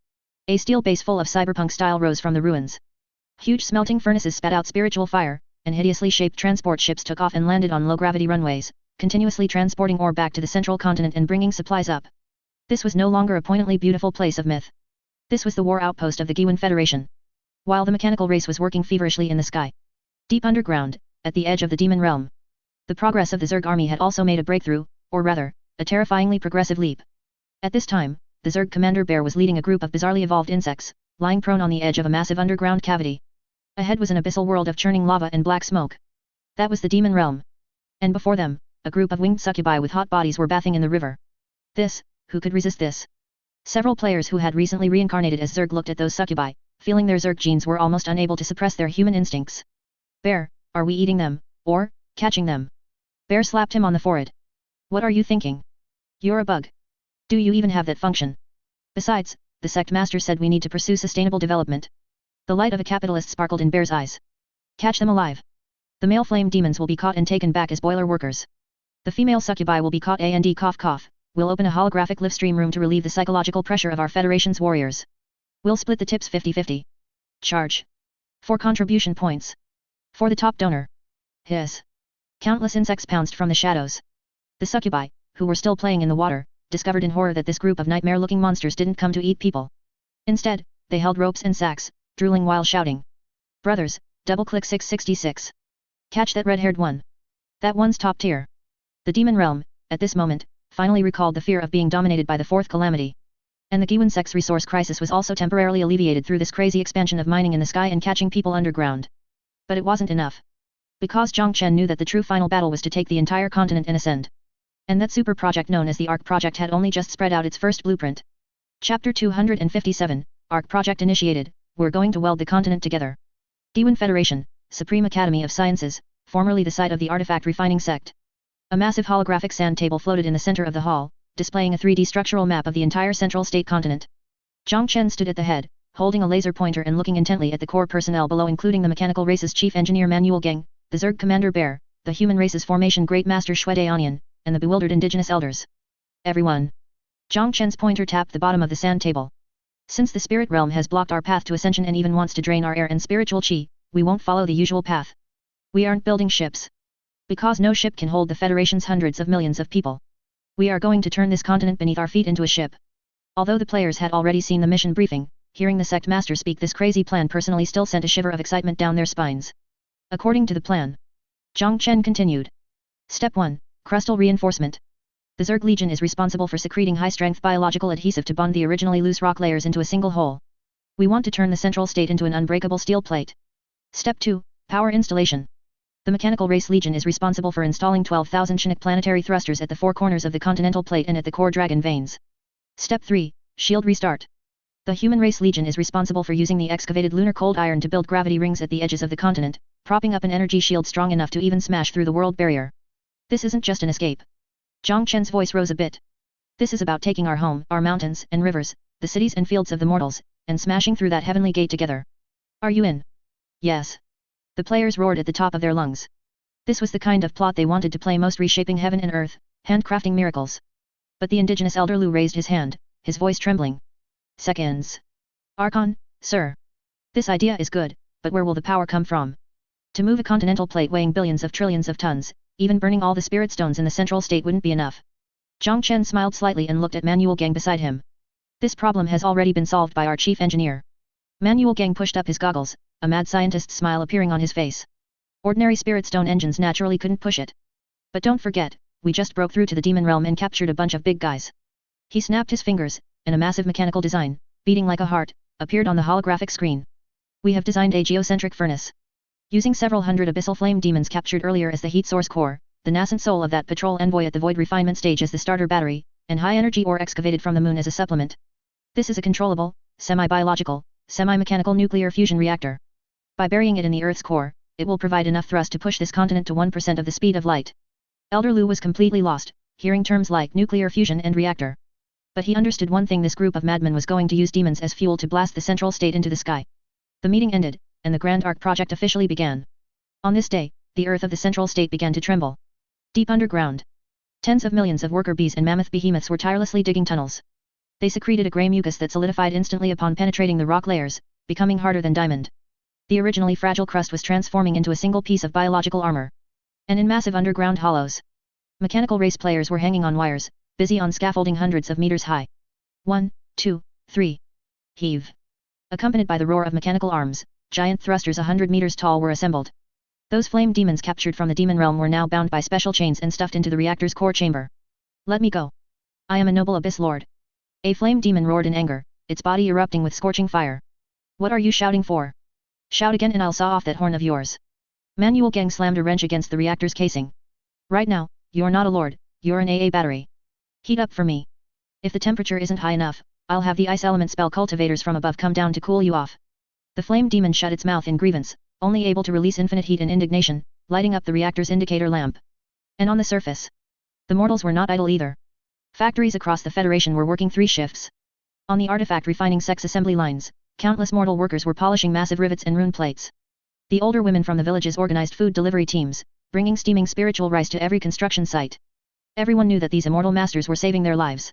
A steel base full of cyberpunk style rose from the ruins. Huge smelting furnaces spat out spiritual fire, and hideously shaped transport ships took off and landed on low-gravity runways, continuously transporting ore back to the central continent and bringing supplies up. This was no longer a poignantly beautiful place of myth. This was the war outpost of the Giwan Federation. While the mechanical race was working feverishly in the sky, deep underground, at the edge of the demon realm, the progress of the Zerg army had also made a breakthrough, or rather, a terrifyingly progressive leap. At this time, the Zerg commander Bear was leading a group of bizarrely evolved insects, lying prone on the edge of a massive underground cavity. Ahead was an abyssal world of churning lava and black smoke. That was the demon realm. And before them, a group of winged succubi with hot bodies were bathing in the river. Who could resist this? Several players who had recently reincarnated as Zerg looked at those succubi, feeling their Zerg genes were almost unable to suppress their human instincts. Bear, are we eating them, or catching them? Bear slapped him on the forehead. What are you thinking? You're a bug. Do you even have that function? Besides, the sect master said we need to pursue sustainable development. The light of a capitalist sparkled in Bear's eyes. Catch them alive. The male flame demons will be caught and taken back as boiler workers. The female succubi will be caught and cough, we'll open a holographic live stream room to relieve the psychological pressure of our Federation's warriors. We'll split the tips 50-50. Charge. 4 contribution points. For the top donor. Hiss. Countless insects pounced from the shadows. The succubi, who were still playing in the water, discovered in horror that this group of nightmare-looking monsters didn't come to eat people. Instead, they held ropes and sacks, drooling while shouting. Brothers, double-click 666. Catch that red-haired one. That one's top tier. The demon realm, at this moment, finally recalled the fear of being dominated by the Fourth Calamity. And the Giwan Sect's resource crisis was also temporarily alleviated through this crazy expansion of mining in the sky and catching people underground. But it wasn't enough. Because Zhang Chen knew that the true final battle was to take the entire continent and ascend. And that super project known as the ARC project had only just spread out its first blueprint. Chapter 257, ARC project initiated, we're going to weld the continent together. Giwan Federation, Supreme Academy of Sciences, formerly the site of the artifact refining sect. A massive holographic sand table floated in the center of the hall, displaying a 3D structural map of the entire central state continent. Zhang Chen stood at the head, holding a laser pointer and looking intently at the core personnel below, including the mechanical race's chief engineer Manuel Geng, the Zerg commander Bear, the human race's formation great master Shui Daonian, and the bewildered indigenous elders. Everyone. Zhang Chen's pointer tapped the bottom of the sand table. Since the spirit realm has blocked our path to ascension and even wants to drain our air and spiritual chi, we won't follow the usual path. We aren't building ships. Because no ship can hold the Federation's hundreds of millions of people. We are going to turn this continent beneath our feet into a ship. Although the players had already seen the mission briefing, hearing the sect master speak this crazy plan personally still sent a shiver of excitement down their spines. According to the plan. Zhang Chen continued. Step 1, Crustal Reinforcement. The Zerg Legion is responsible for secreting high-strength biological adhesive to bond the originally loose rock layers into a single whole. We want to turn the central state into an unbreakable steel plate. Step 2, Power Installation. The Mechanical Race Legion is responsible for installing 12,000 Chinook planetary thrusters at the 4 corners of the continental plate and at the core dragon veins. Step 3, Shield Restart. The Human Race Legion is responsible for using the excavated lunar cold iron to build gravity rings at the edges of the continent, propping up an energy shield strong enough to even smash through the world barrier. This isn't just an escape. Zhang Chen's voice rose a bit. This is about taking our home, our mountains and rivers, the cities and fields of the mortals, and smashing through that heavenly gate together. Are you in? Yes. The players roared at the top of their lungs. This was the kind of plot they wanted to play most, reshaping heaven and earth, handcrafting miracles. But the indigenous elder Lu raised his hand, his voice trembling. Seconds. Archon, sir. This idea is good, but where will the power come from? To move a continental plate weighing billions of trillions of tons, even burning all the spirit stones in the central state wouldn't be enough. Zhang Chen smiled slightly and looked at Manuel Geng beside him. This problem has already been solved by our chief engineer. Manuel Geng pushed up his goggles, a mad scientist's smile appearing on his face. Ordinary spirit stone engines naturally couldn't push it. But don't forget, we just broke through to the demon realm and captured a bunch of big guys. He snapped his fingers, and a massive mechanical design, beating like a heart, appeared on the holographic screen. We have designed a geocentric furnace. Using several hundred abyssal flame demons captured earlier as the heat source core, the nascent soul of that patrol envoy at the void refinement stage as the starter battery, and high-energy ore excavated from the moon as a supplement. This is a controllable, semi-biological, semi-mechanical nuclear fusion reactor. By burying it in the Earth's core, it will provide enough thrust to push this continent to 1% of the speed of light. Elder Lu was completely lost, hearing terms like nuclear fusion and reactor. But he understood one thing: this group of madmen was going to use demons as fuel to blast the central state into the sky. The meeting ended, and the Grand Arc project officially began. On this day, the earth of the central state began to tremble. Deep underground, tens of millions of worker bees and mammoth behemoths were tirelessly digging tunnels. They secreted a grey mucus that solidified instantly upon penetrating the rock layers, becoming harder than diamond. The originally fragile crust was transforming into a single piece of biological armor. And in massive underground hollows, mechanical race players were hanging on wires, busy on scaffolding hundreds of meters high. 1, 2, 3. Heave. Accompanied by the roar of mechanical arms, giant thrusters 100 meters tall were assembled. Those flame demons captured from the demon realm were now bound by special chains and stuffed into the reactor's core chamber. Let me go. I am a noble abyss lord. A flame demon roared in anger, its body erupting with scorching fire. What are you shouting for? Shout again and I'll saw off that horn of yours. Manuel Geng slammed a wrench against the reactor's casing. Right now, you're not a lord, you're an AA battery. Heat up for me. If the temperature isn't high enough, I'll have the ice element spell cultivators from above come down to cool you off. The flame demon shut its mouth in grievance, only able to release infinite heat and indignation, lighting up the reactor's indicator lamp. And on the surface, the mortals were not idle either. Factories across the Federation were working 3 shifts. On the artifact refining sect's assembly lines, countless mortal workers were polishing massive rivets and rune plates. The older women from the villages organized food delivery teams, bringing steaming spiritual rice to every construction site. Everyone knew that these immortal masters were saving their lives.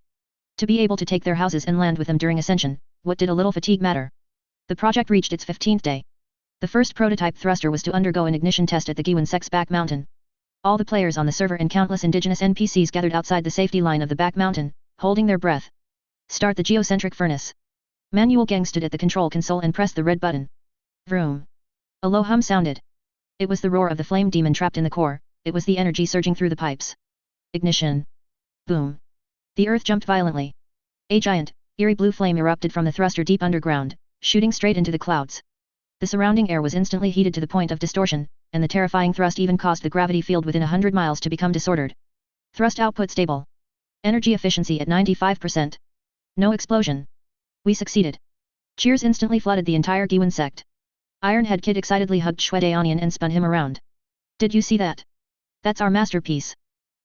To be able to take their houses and land with them during ascension, what did a little fatigue matter? The project reached its 15th day. The first prototype thruster was to undergo an ignition test at the Entire Sect's back mountain. All the players on the server and countless indigenous NPCs gathered outside the safety line of the back mountain, holding their breath. Start the geocentric furnace. Manual Gang stood at the control console and pressed the red button. Vroom. A low hum sounded. It was the roar of the flame demon trapped in the core, it was the energy surging through the pipes. Ignition. Boom. The earth jumped violently. A giant, eerie blue flame erupted from the thruster deep underground, shooting straight into the clouds. The surrounding air was instantly heated to the point of distortion, and the terrifying thrust even caused the gravity field within 100 miles to become disordered. Thrust output stable. Energy efficiency at 95%. No explosion. We succeeded. Cheers instantly flooded the entire Entire Sect. Ironhead Kid excitedly hugged Shwede and spun him around. Did you see that? That's our masterpiece.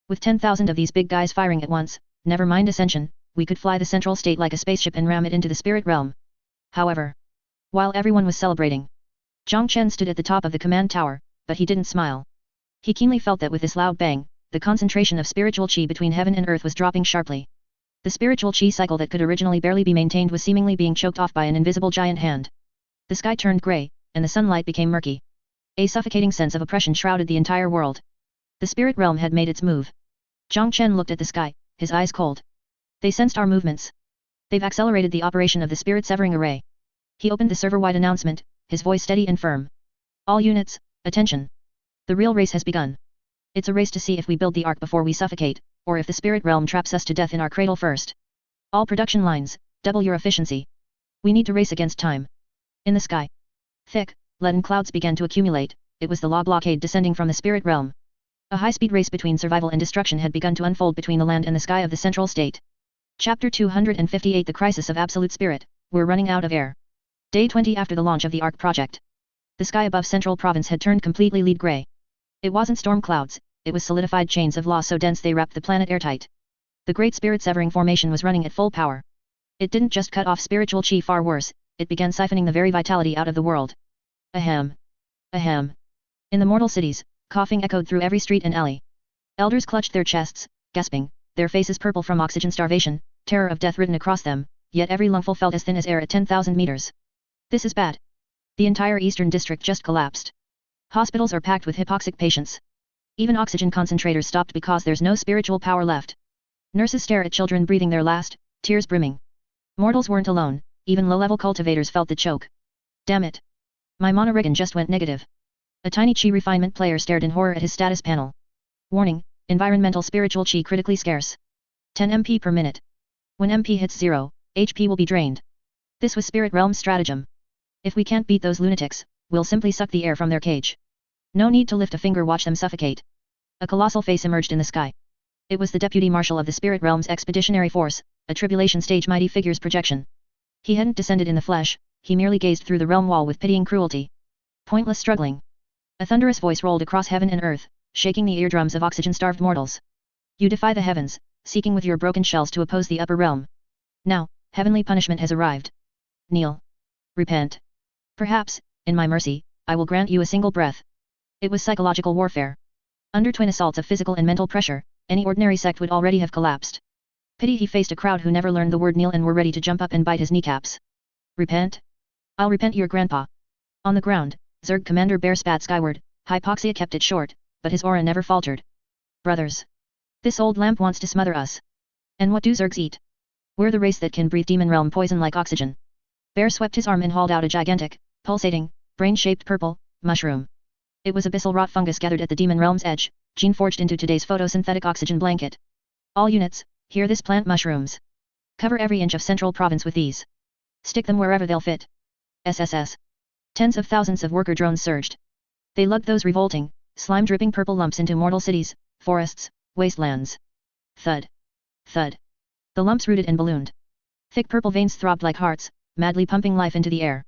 With 10,000 of these big guys firing at once, never mind ascension, we could fly the central state like a spaceship and ram it into the spirit realm. However, while everyone was celebrating, Zhang Chen stood at the top of the command tower, but he didn't smile. He keenly felt that with this loud bang, the concentration of spiritual qi between heaven and earth was dropping sharply. The spiritual qi cycle that could originally barely be maintained was seemingly being choked off by an invisible giant hand. The sky turned grey, and the sunlight became murky. A suffocating sense of oppression shrouded the entire world. The spirit realm had made its move. Zhang Chen looked at the sky, his eyes cold. They sensed our movements. They've accelerated the operation of the spirit severing array. He opened the server-wide announcement, his voice steady and firm. All units, attention. The real race has begun. It's a race to see if we build the ark before we suffocate, or if the spirit realm traps us to death in our cradle first. All production lines, double your efficiency. We need to race against time. In the sky, thick, leaden clouds began to accumulate, it was the law blockade descending from the spirit realm. A high-speed race between survival and destruction had begun to unfold between the land and the sky of the central state. Chapter 258 The Crisis of Absolute Spirit, We're running out of air. Day 20 after the launch of the Ark project. The sky above Central Province had turned completely lead grey. It wasn't storm clouds, it was solidified chains of law so dense they wrapped the planet airtight. The Great Spirit Severing Formation was running at full power. It didn't just cut off spiritual qi, far worse, it began siphoning the very vitality out of the world. Ahem. Ahem. In the mortal cities, coughing echoed through every street and alley. Elders clutched their chests, gasping, their faces purple from oxygen starvation, terror of death written across them, yet every lungful felt as thin as air at 10,000 meters. This is bad. The entire eastern district just collapsed. Hospitals are packed with hypoxic patients. Even oxygen concentrators stopped because there's no spiritual power left. Nurses stare at children breathing their last, tears brimming. Mortals weren't alone, even low-level cultivators felt the choke. Damn it. My monorrigan just went negative. A tiny Qi refinement player stared in horror at his status panel. Warning, environmental spiritual Qi critically scarce. 10 MP per minute. When MP hits 0, HP will be drained. This was Spirit Realm's stratagem. If we can't beat those lunatics, we'll simply suck the air from their cage. No need to lift a finger, watch them suffocate. A colossal face emerged in the sky. It was the Deputy Marshal of the Spirit Realm's Expeditionary Force, a Tribulation Stage Mighty Figures projection. He hadn't descended in the flesh, he merely gazed through the realm wall with pitying cruelty. Pointless struggling. A thunderous voice rolled across heaven and earth, shaking the eardrums of oxygen-starved mortals. You defy the heavens, seeking with your broken shells to oppose the upper realm. Now, heavenly punishment has arrived. Kneel. Repent. Perhaps, in my mercy, I will grant you a single breath. It was psychological warfare. Under twin assaults of physical and mental pressure, any ordinary sect would already have collapsed. Pity he faced a crowd who never learned the word kneel and were ready to jump up and bite his kneecaps. Repent? I'll repent your grandpa. On the ground, Zerg Commander Bear spat skyward, hypoxia kept it short, but his aura never faltered. Brothers. This old lamp wants to smother us. And what do Zergs eat? We're the race that can breathe demon realm poison like oxygen. Bear swept his arm and hauled out a gigantic, pulsating, brain-shaped purple, mushroom. It was abyssal rot fungus gathered at the demon realm's edge, gene forged into today's photosynthetic oxygen blanket. All units, hear this plant mushrooms. Cover every inch of central province with these. Stick them wherever they'll fit. SSS. Tens of thousands of worker drones surged. They lugged those revolting, slime-dripping purple lumps into mortal cities, forests, wastelands. Thud. Thud. The lumps rooted and ballooned. Thick purple veins throbbed like hearts, madly pumping life into the air.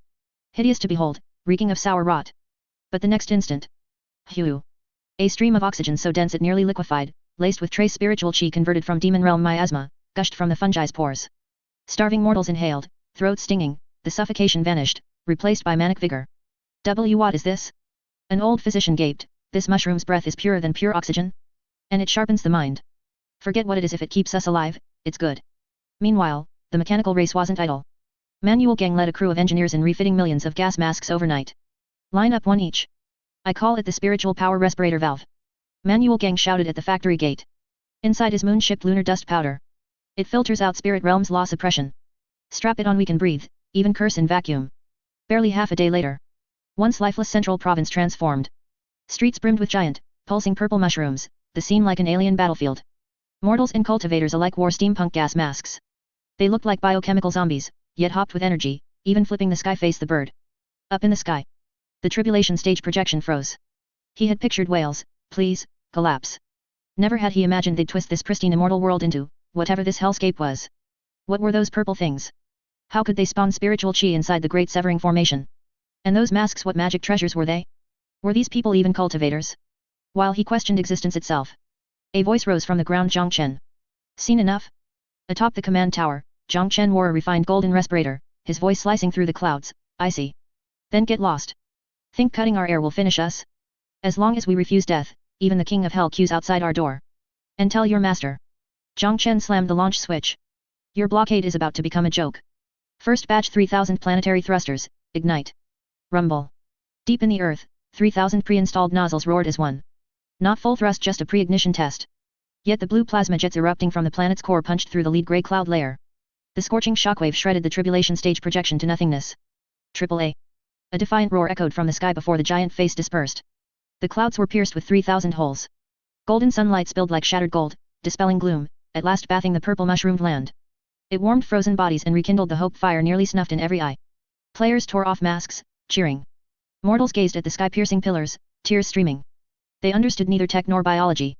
Hideous to behold, reeking of sour rot. But the next instant. Hue. A stream of oxygen so dense it nearly liquefied, laced with trace spiritual qi converted from demon realm miasma, gushed from the fungi's pores. Starving mortals inhaled, throats stinging, the suffocation vanished, replaced by manic vigor. What is this? An old physician gaped, this mushroom's breath is purer than pure oxygen? And it sharpens the mind. Forget what it is if it keeps us alive, it's good. Meanwhile, the mechanical race wasn't idle. Manual Gang led a crew of engineers in refitting millions of gas masks overnight. Line up one each. I call it the spiritual power respirator valve. Manual Gang shouted at the factory gate. Inside is moon-shipped lunar dust powder. It filters out spirit realm's law suppression. Strap it on, we can breathe, even curse in vacuum. Barely half a day later. Once lifeless central province transformed. Streets brimmed with giant, pulsing purple mushrooms, the scene like an alien battlefield. Mortals and cultivators alike wore steampunk gas masks. They looked like biochemical zombies, yet hopped with energy, even flipping the sky face the bird. Up in the sky. The tribulation stage projection froze. He had pictured whales, please, collapse. Never had he imagined they'd twist this pristine immortal world into, whatever this hellscape was. What were those purple things? How could they spawn spiritual chi inside the great severing formation? And those masks, what magic treasures were they? Were these people even cultivators? While he questioned existence itself, a voice rose from the ground. Zhang Chen. Seen enough? Atop the command tower, Zhang Chen wore a refined golden respirator, his voice slicing through the clouds. I see. Then get lost. Think cutting our air will finish us? As long as we refuse death, even the king of hell queues outside our door. And tell your master. Zhang Chen slammed the launch switch. Your blockade is about to become a joke. First batch 3000 planetary thrusters, ignite. Rumble. Deep in the earth, 3000 pre-installed nozzles roared as one. Not full thrust, just a pre-ignition test. Yet the blue plasma jets erupting from the planet's core punched through the lead grey cloud layer. The scorching shockwave shredded the tribulation stage projection to nothingness. AAA. A defiant roar echoed from the sky before the giant face dispersed. The clouds were pierced with 3000 holes. Golden sunlight spilled like shattered gold, dispelling gloom, at last bathing the purple mushroomed land. It warmed frozen bodies and rekindled the hope fire nearly snuffed in every eye. Players tore off masks, cheering. Mortals gazed at the sky-piercing pillars, tears streaming. They understood neither tech nor biology.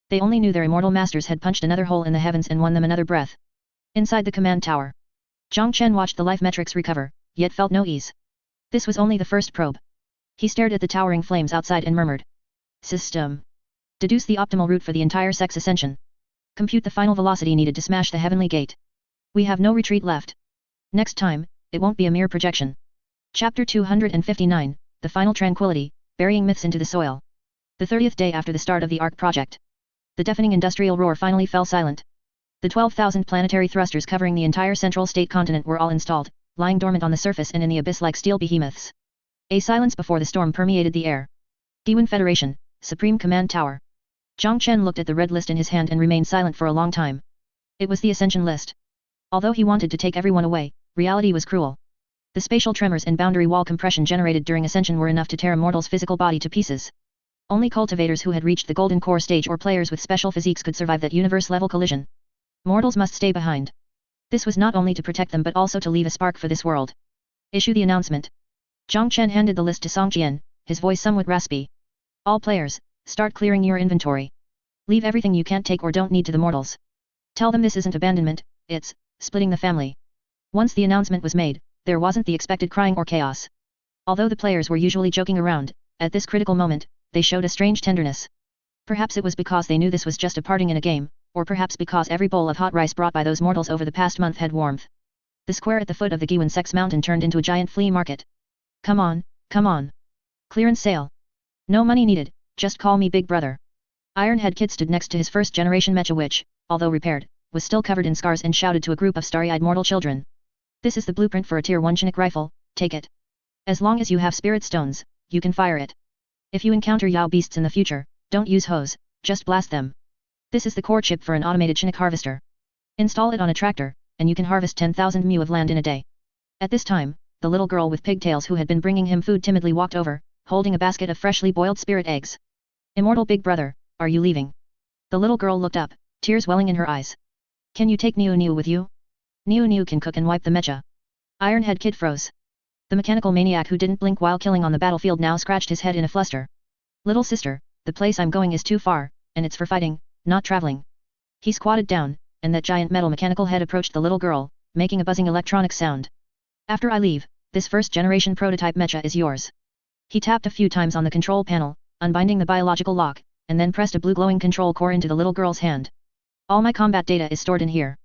They only knew their immortal masters had punched another hole in the heavens and won them another breath. Inside the command tower, Zhang Chen watched the life metrics recover, yet felt no ease. This was only the first probe. He stared at the towering flames outside and murmured. System. Deduce the optimal route for the entire sect's ascension. Compute the final velocity needed to smash the heavenly gate. We have no retreat left. Next time, it won't be a mere projection. Chapter 259, The Final Tranquility, Burying Myths into the Soil. The 30th day after the start of the ARC project. The deafening industrial roar finally fell silent. The 12,000 planetary thrusters covering the entire central state continent were all installed, lying dormant on the surface and in the abyss like steel behemoths. A silence before the storm permeated the air. Diwan Federation, Supreme Command Tower. Zhang Chen looked at the red list in his hand and remained silent for a long time. It was the Ascension list. Although he wanted to take everyone away, reality was cruel. The spatial tremors and boundary wall compression generated during Ascension were enough to tear a mortal's physical body to pieces. Only cultivators who had reached the Golden Core stage or players with special physiques could survive that universe-level collision. Mortals must stay behind. This was not only to protect them but also to leave a spark for this world. Issue the announcement. Zhang Chen handed the list to Song Jian, his voice somewhat raspy. All players, start clearing your inventory. Leave everything you can't take or don't need to the mortals. Tell them this isn't abandonment, it's splitting the family. Once the announcement was made, there wasn't the expected crying or chaos. Although the players were usually joking around, at this critical moment, they showed a strange tenderness. Perhaps it was because they knew this was just a parting in a game, or perhaps because every bowl of hot rice brought by those mortals over the past month had warmth. The square at the foot of the Giwan Sect's mountain turned into a giant flea market. Come on, come on. Clearance sale. No money needed, just call me Big Brother. Ironhead Kid stood next to his first-generation mecha which, although repaired, was still covered in scars and shouted to a group of starry-eyed mortal children. This is the blueprint for a Tier 1 Chinook rifle, take it. As long as you have spirit stones, you can fire it. If you encounter Yao beasts in the future, don't use hose, just blast them. This is the core chip for an automated Chinook harvester. Install it on a tractor, and you can harvest 10,000 mu of land in a day. At this time, the little girl with pigtails who had been bringing him food timidly walked over, holding a basket of freshly boiled spirit eggs. Immortal Big Brother, are you leaving? The little girl looked up, tears welling in her eyes. Can you take Niu Niu with you? Niu Niu can cook and wipe the mecha. Ironhead Kid froze. The mechanical maniac who didn't blink while killing on the battlefield now scratched his head in a fluster. Little sister, the place I'm going is too far, and it's for fighting, not traveling. He squatted down, and that giant metal mechanical head approached the little girl, making a buzzing electronic sound. After I leave, this first-generation prototype mecha is yours. He tapped a few times on the control panel, unbinding the biological lock, and then pressed a blue glowing control core into the little girl's hand. All my combat data is stored in here.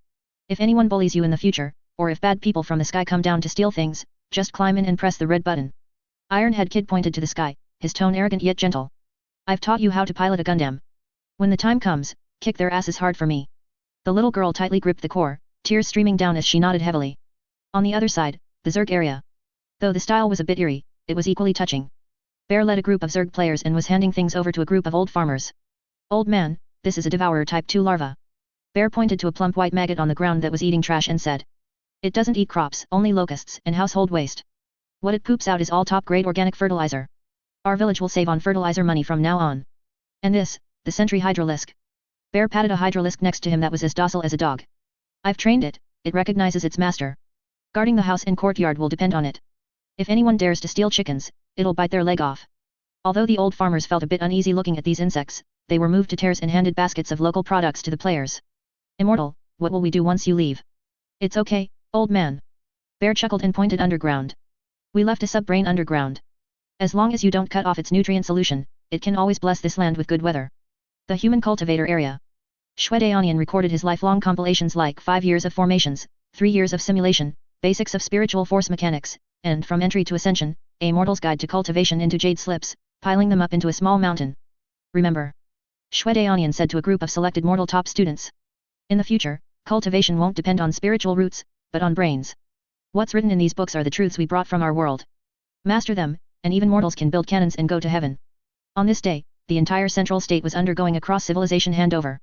If anyone bullies you in the future, or if bad people from the sky come down to steal things, just climb in and press the red button. Ironhead Kid pointed to the sky, his tone arrogant yet gentle. I've taught you how to pilot a Gundam. When the time comes, Kick their asses hard for me. The little girl tightly gripped the core, tears streaming down as she nodded heavily. On the other side, the Zerg area. Though the style was a bit eerie, it was equally touching. Bear led a group of Zerg players and was handing things over to a group of old farmers. Old man, this is a devourer type 2 larva. Bear pointed to a plump white maggot on the ground that was eating trash and said. It doesn't eat crops, only locusts and household waste. What it poops out is all top-grade organic fertilizer. Our village will save on fertilizer money from now on. And this, the sentry hydralisk. Bear patted a hydralisk next to him that was as docile as a dog. I've trained it, it recognizes its master. Guarding the house and courtyard will depend on it. If anyone dares to steal chickens, it'll bite their leg off. Although the old farmers felt a bit uneasy looking at these insects, they were moved to tears and handed baskets of local products to the players. Immortal, what will we do once you leave? It's okay, old man. Bear chuckled and pointed underground. We left a sub-brain underground. As long as you don't cut off its nutrient solution, it can always bless this land with good weather. The human cultivator area. Shwedayonian recorded his lifelong compilations like 5 years of formations, 3 years of simulation, basics of spiritual force mechanics, and from entry to ascension, a mortal's guide to cultivation into jade slips, piling them up into a small mountain. Remember. Shwedayonian said to a group of selected mortal top students. In the future, cultivation won't depend on spiritual roots, but on brains. What's written in these books are the truths we brought from our world. Master them, and even mortals can build cannons and go to heaven. On this day, the entire central state was undergoing a cross-civilization handover.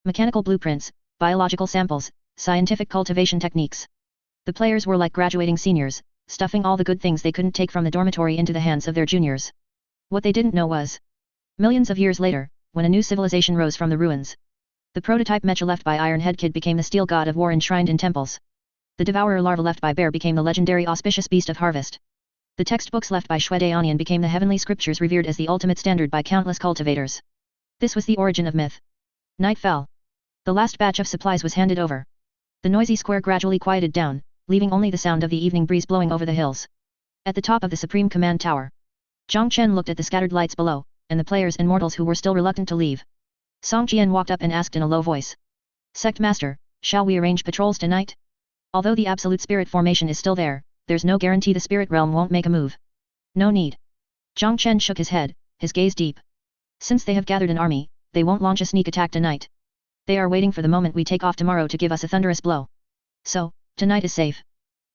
Mechanical blueprints, biological samples, scientific cultivation techniques. The players were like graduating seniors, stuffing all the good things they couldn't take from the dormitory into the hands of their juniors. What they didn't know was, millions of years later, when a new civilization rose from the ruins, the prototype mecha left by Ironhead Kid became the steel god of war enshrined in temples. The devourer larva left by Bear became the legendary auspicious beast of harvest. The textbooks left by Shwedayonian became the heavenly scriptures revered as the ultimate standard by countless cultivators. This was the origin of myth. Night fell. The last batch of supplies was handed over. The noisy square gradually quieted down, leaving only the sound of the evening breeze blowing over the hills. At the top of the Supreme Command Tower, Zhang Chen looked at the scattered lights below, and the players and mortals who were still reluctant to leave. Song Qian walked up and asked in a low voice. Sect Master, shall we arrange patrols tonight? Although the absolute spirit formation is still there, there's no guarantee the spirit realm won't make a move. No need. Zhang Chen shook his head, his gaze deep. Since they have gathered an army, they won't launch a sneak attack tonight. They are waiting for the moment we take off tomorrow to give us a thunderous blow. So, tonight is safe.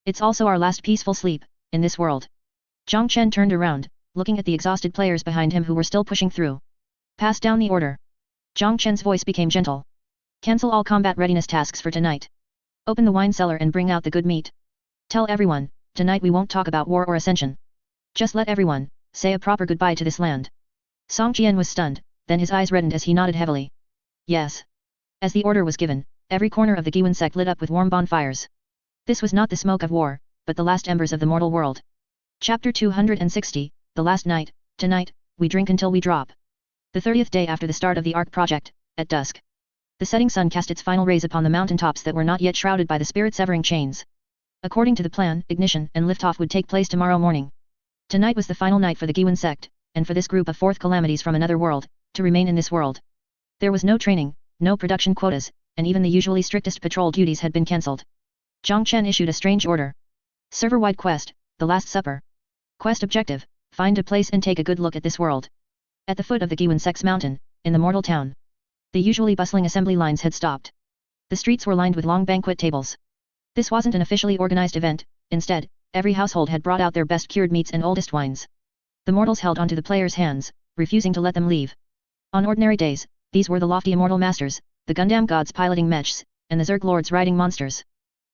It's also our last peaceful sleep, in this world. Zhang Chen turned around, looking at the exhausted players behind him who were still pushing through. Pass down the order. Zhang Chen's voice became gentle. Cancel all combat readiness tasks for tonight. Open the wine cellar and bring out the good meat. Tell everyone, tonight we won't talk about war or ascension. Just let everyone, say a proper goodbye to this land. Song Qian was stunned, then his eyes reddened as he nodded heavily. Yes. As the order was given, every corner of the Giwan sect lit up with warm bonfires. This was not the smoke of war, but the last embers of the mortal world. Chapter 260, The Last Night. Tonight, we drink until we drop. The 30th day after the start of the Ark project, at dusk. The setting sun cast its final rays upon the mountaintops that were not yet shrouded by the spirit-severing chains. According to the plan, ignition and liftoff would take place tomorrow morning. Tonight was the final night for the Giwan sect, and for this group of fourth calamities from another world, to remain in this world. There was no training, no production quotas, and even the usually strictest patrol duties had been cancelled. Zhang Chen issued a strange order. Server-wide quest, The Last Supper. Quest objective, find a place and take a good look at this world. At the foot of the Giwan sect's mountain, in the mortal town. The usually bustling assembly lines had stopped. The streets were lined with long banquet tables. This wasn't an officially organized event, instead, every household had brought out their best cured meats and oldest wines. The mortals held onto the players' hands, refusing to let them leave. On ordinary days, these were the lofty immortal masters, the Gundam gods piloting mechs, and the Zerg lords riding monsters.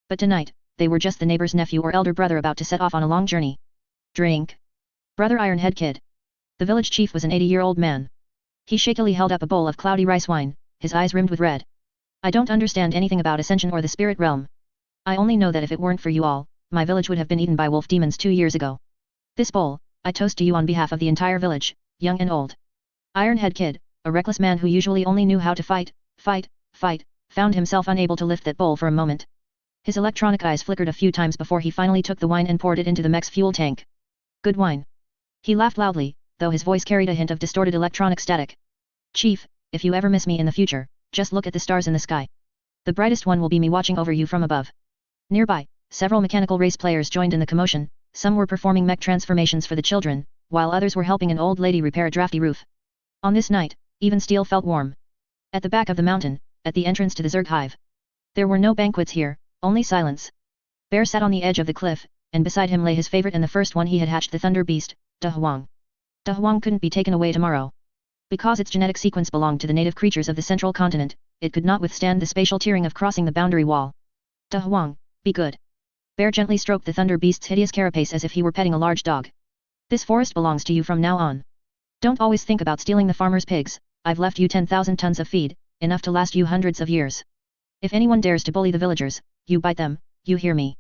But tonight, they were just the neighbor's nephew or elder brother about to set off on a long journey. Drink. Brother Ironhead Kid. The village chief was an 80-year-old man. He shakily held up a bowl of cloudy rice wine, his eyes rimmed with red. I don't understand anything about ascension or the spirit realm. I only know that if it weren't for you all, my village would have been eaten by wolf demons 2 years ago. This bowl, I toast to you on behalf of the entire village, young and old. Ironhead Kid, a reckless man who usually only knew how to fight, found himself unable to lift that bowl for a moment. His electronic eyes flickered a few times before he finally took the wine and poured it into the mech's fuel tank. Good wine. He laughed loudly, though his voice carried a hint of distorted electronic static. Chief, if you ever miss me in the future, just look at the stars in the sky. The brightest one will be me watching over you from above. Nearby, several mechanical race players joined in the commotion, some were performing mech transformations for the children, while others were helping an old lady repair a drafty roof. On this night, even steel felt warm. At the back of the mountain, at the entrance to the Zerg hive. There were no banquets here, only silence. Bear sat on the edge of the cliff, and beside him lay his favorite and the first one he had hatched, the Thunder Beast, Da Huang. Da Huang couldn't be taken away tomorrow. Because its genetic sequence belonged to the native creatures of the central continent, it could not withstand the spatial tearing of crossing the boundary wall. Da Huang, be good. Bear gently stroked the Thunder Beast's hideous carapace as if he were petting a large dog. This forest belongs to you from now on. Don't always think about stealing the farmer's pigs. I've left you 10,000 tons of feed, enough to last you hundreds of years. If anyone dares to bully the villagers, you bite them, you hear me?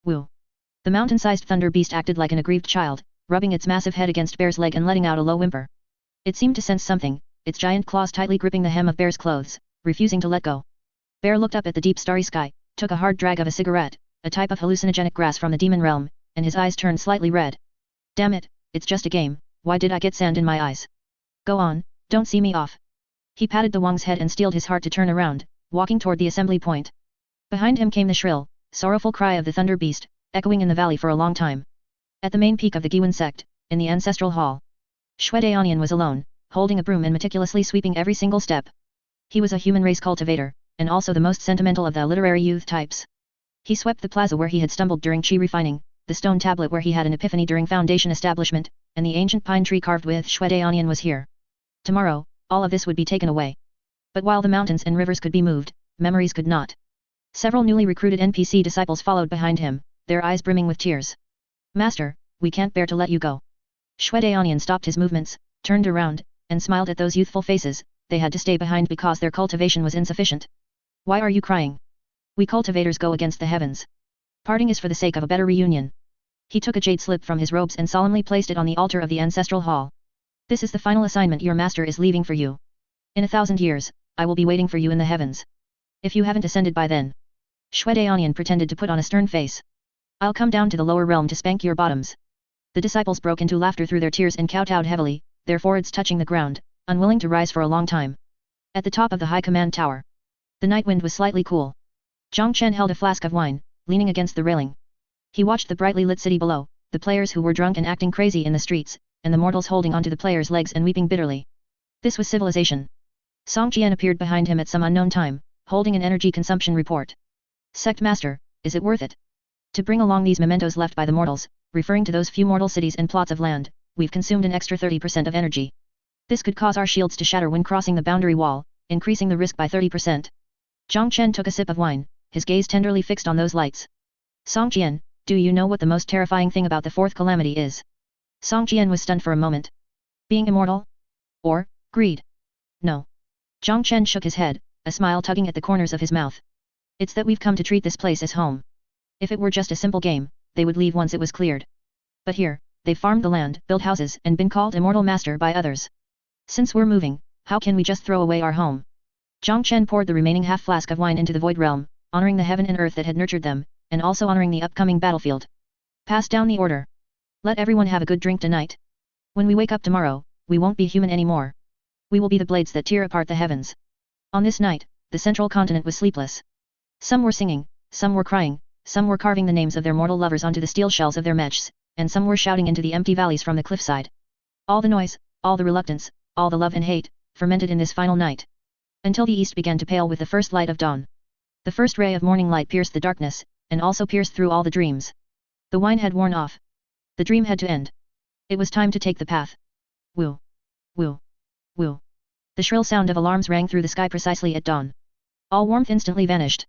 Woo. The mountain-sized Thunder Beast acted like an aggrieved child, rubbing its massive head against Bear's leg and letting out a low whimper. It seemed to sense something, its giant claws tightly gripping the hem of Bear's clothes, refusing to let go. Bear looked up at the deep starry sky, took a hard drag of a cigarette, a type of hallucinogenic grass from the demon realm, and his eyes turned slightly red. Damn it, it's just a game, why did I get sand in my eyes? Go on, don't see me off. He patted the Wang's head and steeled his heart to turn around, walking toward the assembly point. Behind him came the shrill, sorrowful cry of the Thunder Beast, echoing in the valley for a long time. At the main peak of the BY A Sect, in the ancestral hall, Shue Daonian was alone, holding a broom and meticulously sweeping every single step. He was a human race cultivator, and also the most sentimental of the literary youth types. He swept the plaza where he had stumbled during chi refining, the stone tablet where he had an epiphany during foundation establishment, and the ancient pine tree carved with Shue Daonian was here. Tomorrow, all of this would be taken away. But while the mountains and rivers could be moved, memories could not. Several newly recruited NPC disciples followed behind him, their eyes brimming with tears. Master, we can't bear to let you go. Shue Daonian stopped his movements, turned around, and smiled at those youthful faces. They had to stay behind because their cultivation was insufficient. Why are you crying? We cultivators go against the heavens. Parting is for the sake of a better reunion. He took a jade slip from his robes and solemnly placed it on the altar of the ancestral hall. This is the final assignment your master is leaving for you. In 1,000 years, I will be waiting for you in the heavens. If you haven't ascended by then. Shue Daonian pretended to put on a stern face. I'll come down to the lower realm to spank your bottoms. The disciples broke into laughter through their tears and kowtowed heavily, their foreheads touching the ground, unwilling to rise for a long time. At the top of the high command tower, the night wind was slightly cool. Zhang Chen held a flask of wine, leaning against the railing. He watched the brightly lit city below, the players who were drunk and acting crazy in the streets, and the mortals holding onto the players' legs and weeping bitterly. This was civilization. Song Qian appeared behind him at some unknown time, holding an energy consumption report. Sect Master, is it worth it? To bring along these mementos left by the mortals, referring to those few mortal cities and plots of land, we've consumed an extra 30% of energy. This could cause our shields to shatter when crossing the boundary wall, increasing the risk by 30%. Zhang Chen took a sip of wine, his gaze tenderly fixed on those lights. Song Qian, do you know what the most terrifying thing about the Fourth Calamity is? Song Qian was stunned for a moment. Being immortal? Or, greed? No. Zhang Chen shook his head, a smile tugging at the corners of his mouth. It's that we've come to treat this place as home. If it were just a simple game, they would leave once it was cleared. But here, they've farmed the land, built houses, and been called immortal master by others. Since we're moving, how can we just throw away our home? Zhang Chen poured the remaining half flask of wine into the void realm, honoring the heaven and earth that had nurtured them, and also honoring the upcoming battlefield. Pass down the order. Let everyone have a good drink tonight. When we wake up tomorrow, we won't be human anymore. We will be the blades that tear apart the heavens. On this night, the central continent was sleepless. Some were singing, some were crying, some were carving the names of their mortal lovers onto the steel shells of their mechs, and some were shouting into the empty valleys from the cliffside. All the noise, all the reluctance, all the love and hate, fermented in this final night. Until the east began to pale with the first light of dawn. The first ray of morning light pierced the darkness, and also pierced through all the dreams. The wine had worn off. The dream had to end. It was time to take the path. Woo. Woo. Woo. The shrill sound of alarms rang through the sky precisely at dawn. All warmth instantly vanished.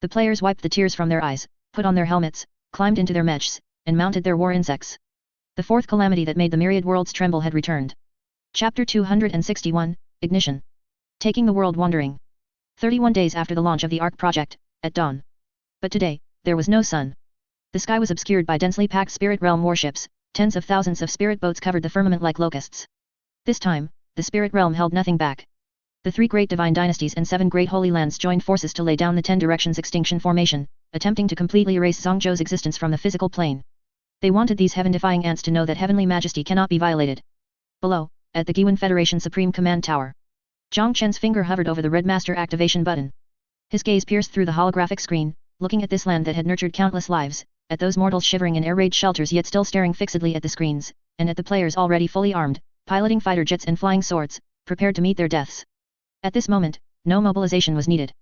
The players wiped the tears from their eyes, put on their helmets, climbed into their mechs, and mounted their war insects. The fourth calamity that made the myriad worlds tremble had returned. Chapter 261, Ignition. Taking the world wandering. 31 days after the launch of the Ark project, at dawn. But today, there was no sun. The sky was obscured by densely packed spirit realm warships, tens of thousands of spirit boats covered the firmament like locusts. This time, the spirit realm held nothing back. The 3 great divine dynasties and 7 great holy lands joined forces to lay down the 10 directions extinction formation, attempting to completely erase Zhongzhou's existence from the physical plane. They wanted these heaven-defying ants to know that heavenly majesty cannot be violated. Below, at the Giwan Federation Supreme Command Tower, Zhang Chen's finger hovered over the red master activation button. His gaze pierced through the holographic screen, looking at this land that had nurtured countless lives, at those mortals shivering in air raid shelters yet still staring fixedly at the screens, and at the players already fully armed, piloting fighter jets and flying swords, prepared to meet their deaths. At this moment, no mobilization was needed.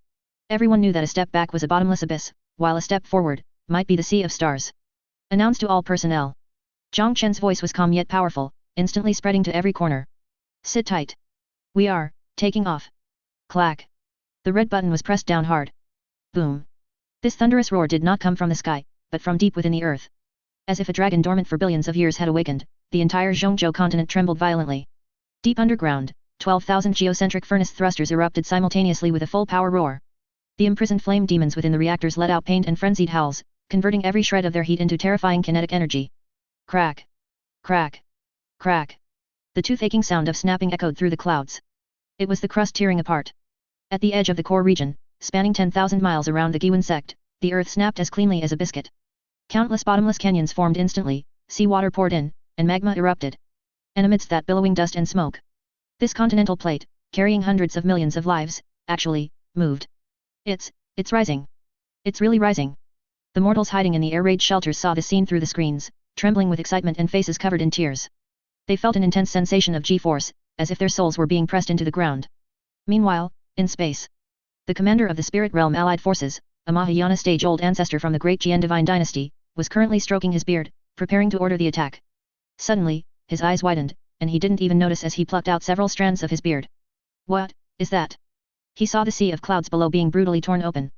Everyone knew that a step back was a bottomless abyss, while a step forward might be the sea of stars. Announced to all personnel. Zhang Chen's voice was calm yet powerful, instantly spreading to every corner. Sit tight. We are taking off. Clack. The red button was pressed down hard. Boom. This thunderous roar did not come from the sky, but from deep within the earth. As if a dragon dormant for billions of years had awakened, the entire Zhongzhou continent trembled violently. Deep underground, 12,000 geocentric furnace thrusters erupted simultaneously with a full power roar. The imprisoned flame demons within the reactors let out pained and frenzied howls, converting every shred of their heat into terrifying kinetic energy. Crack. Crack. Crack. The toothaking sound of snapping echoed through the clouds. It was the crust tearing apart. At the edge of the core region, spanning 10,000 miles around the Giwan sect, the earth snapped as cleanly as a biscuit. Countless bottomless canyons formed instantly, seawater poured in, and magma erupted. And amidst that billowing dust and smoke, this continental plate, carrying hundreds of millions of lives, actually moved. It's rising. It's really rising. The mortals hiding in the air raid shelters saw the scene through the screens, trembling with excitement and faces covered in tears. They felt an intense sensation of G-force, as if their souls were being pressed into the ground. Meanwhile, in space, the commander of the Spirit Realm Allied Forces, a Mahayana stage-old ancestor from the Great Jian Divine Dynasty, was currently stroking his beard, preparing to order the attack. Suddenly, his eyes widened, and he didn't even notice as he plucked out several strands of his beard. What is that? He saw the sea of clouds below being brutally torn open.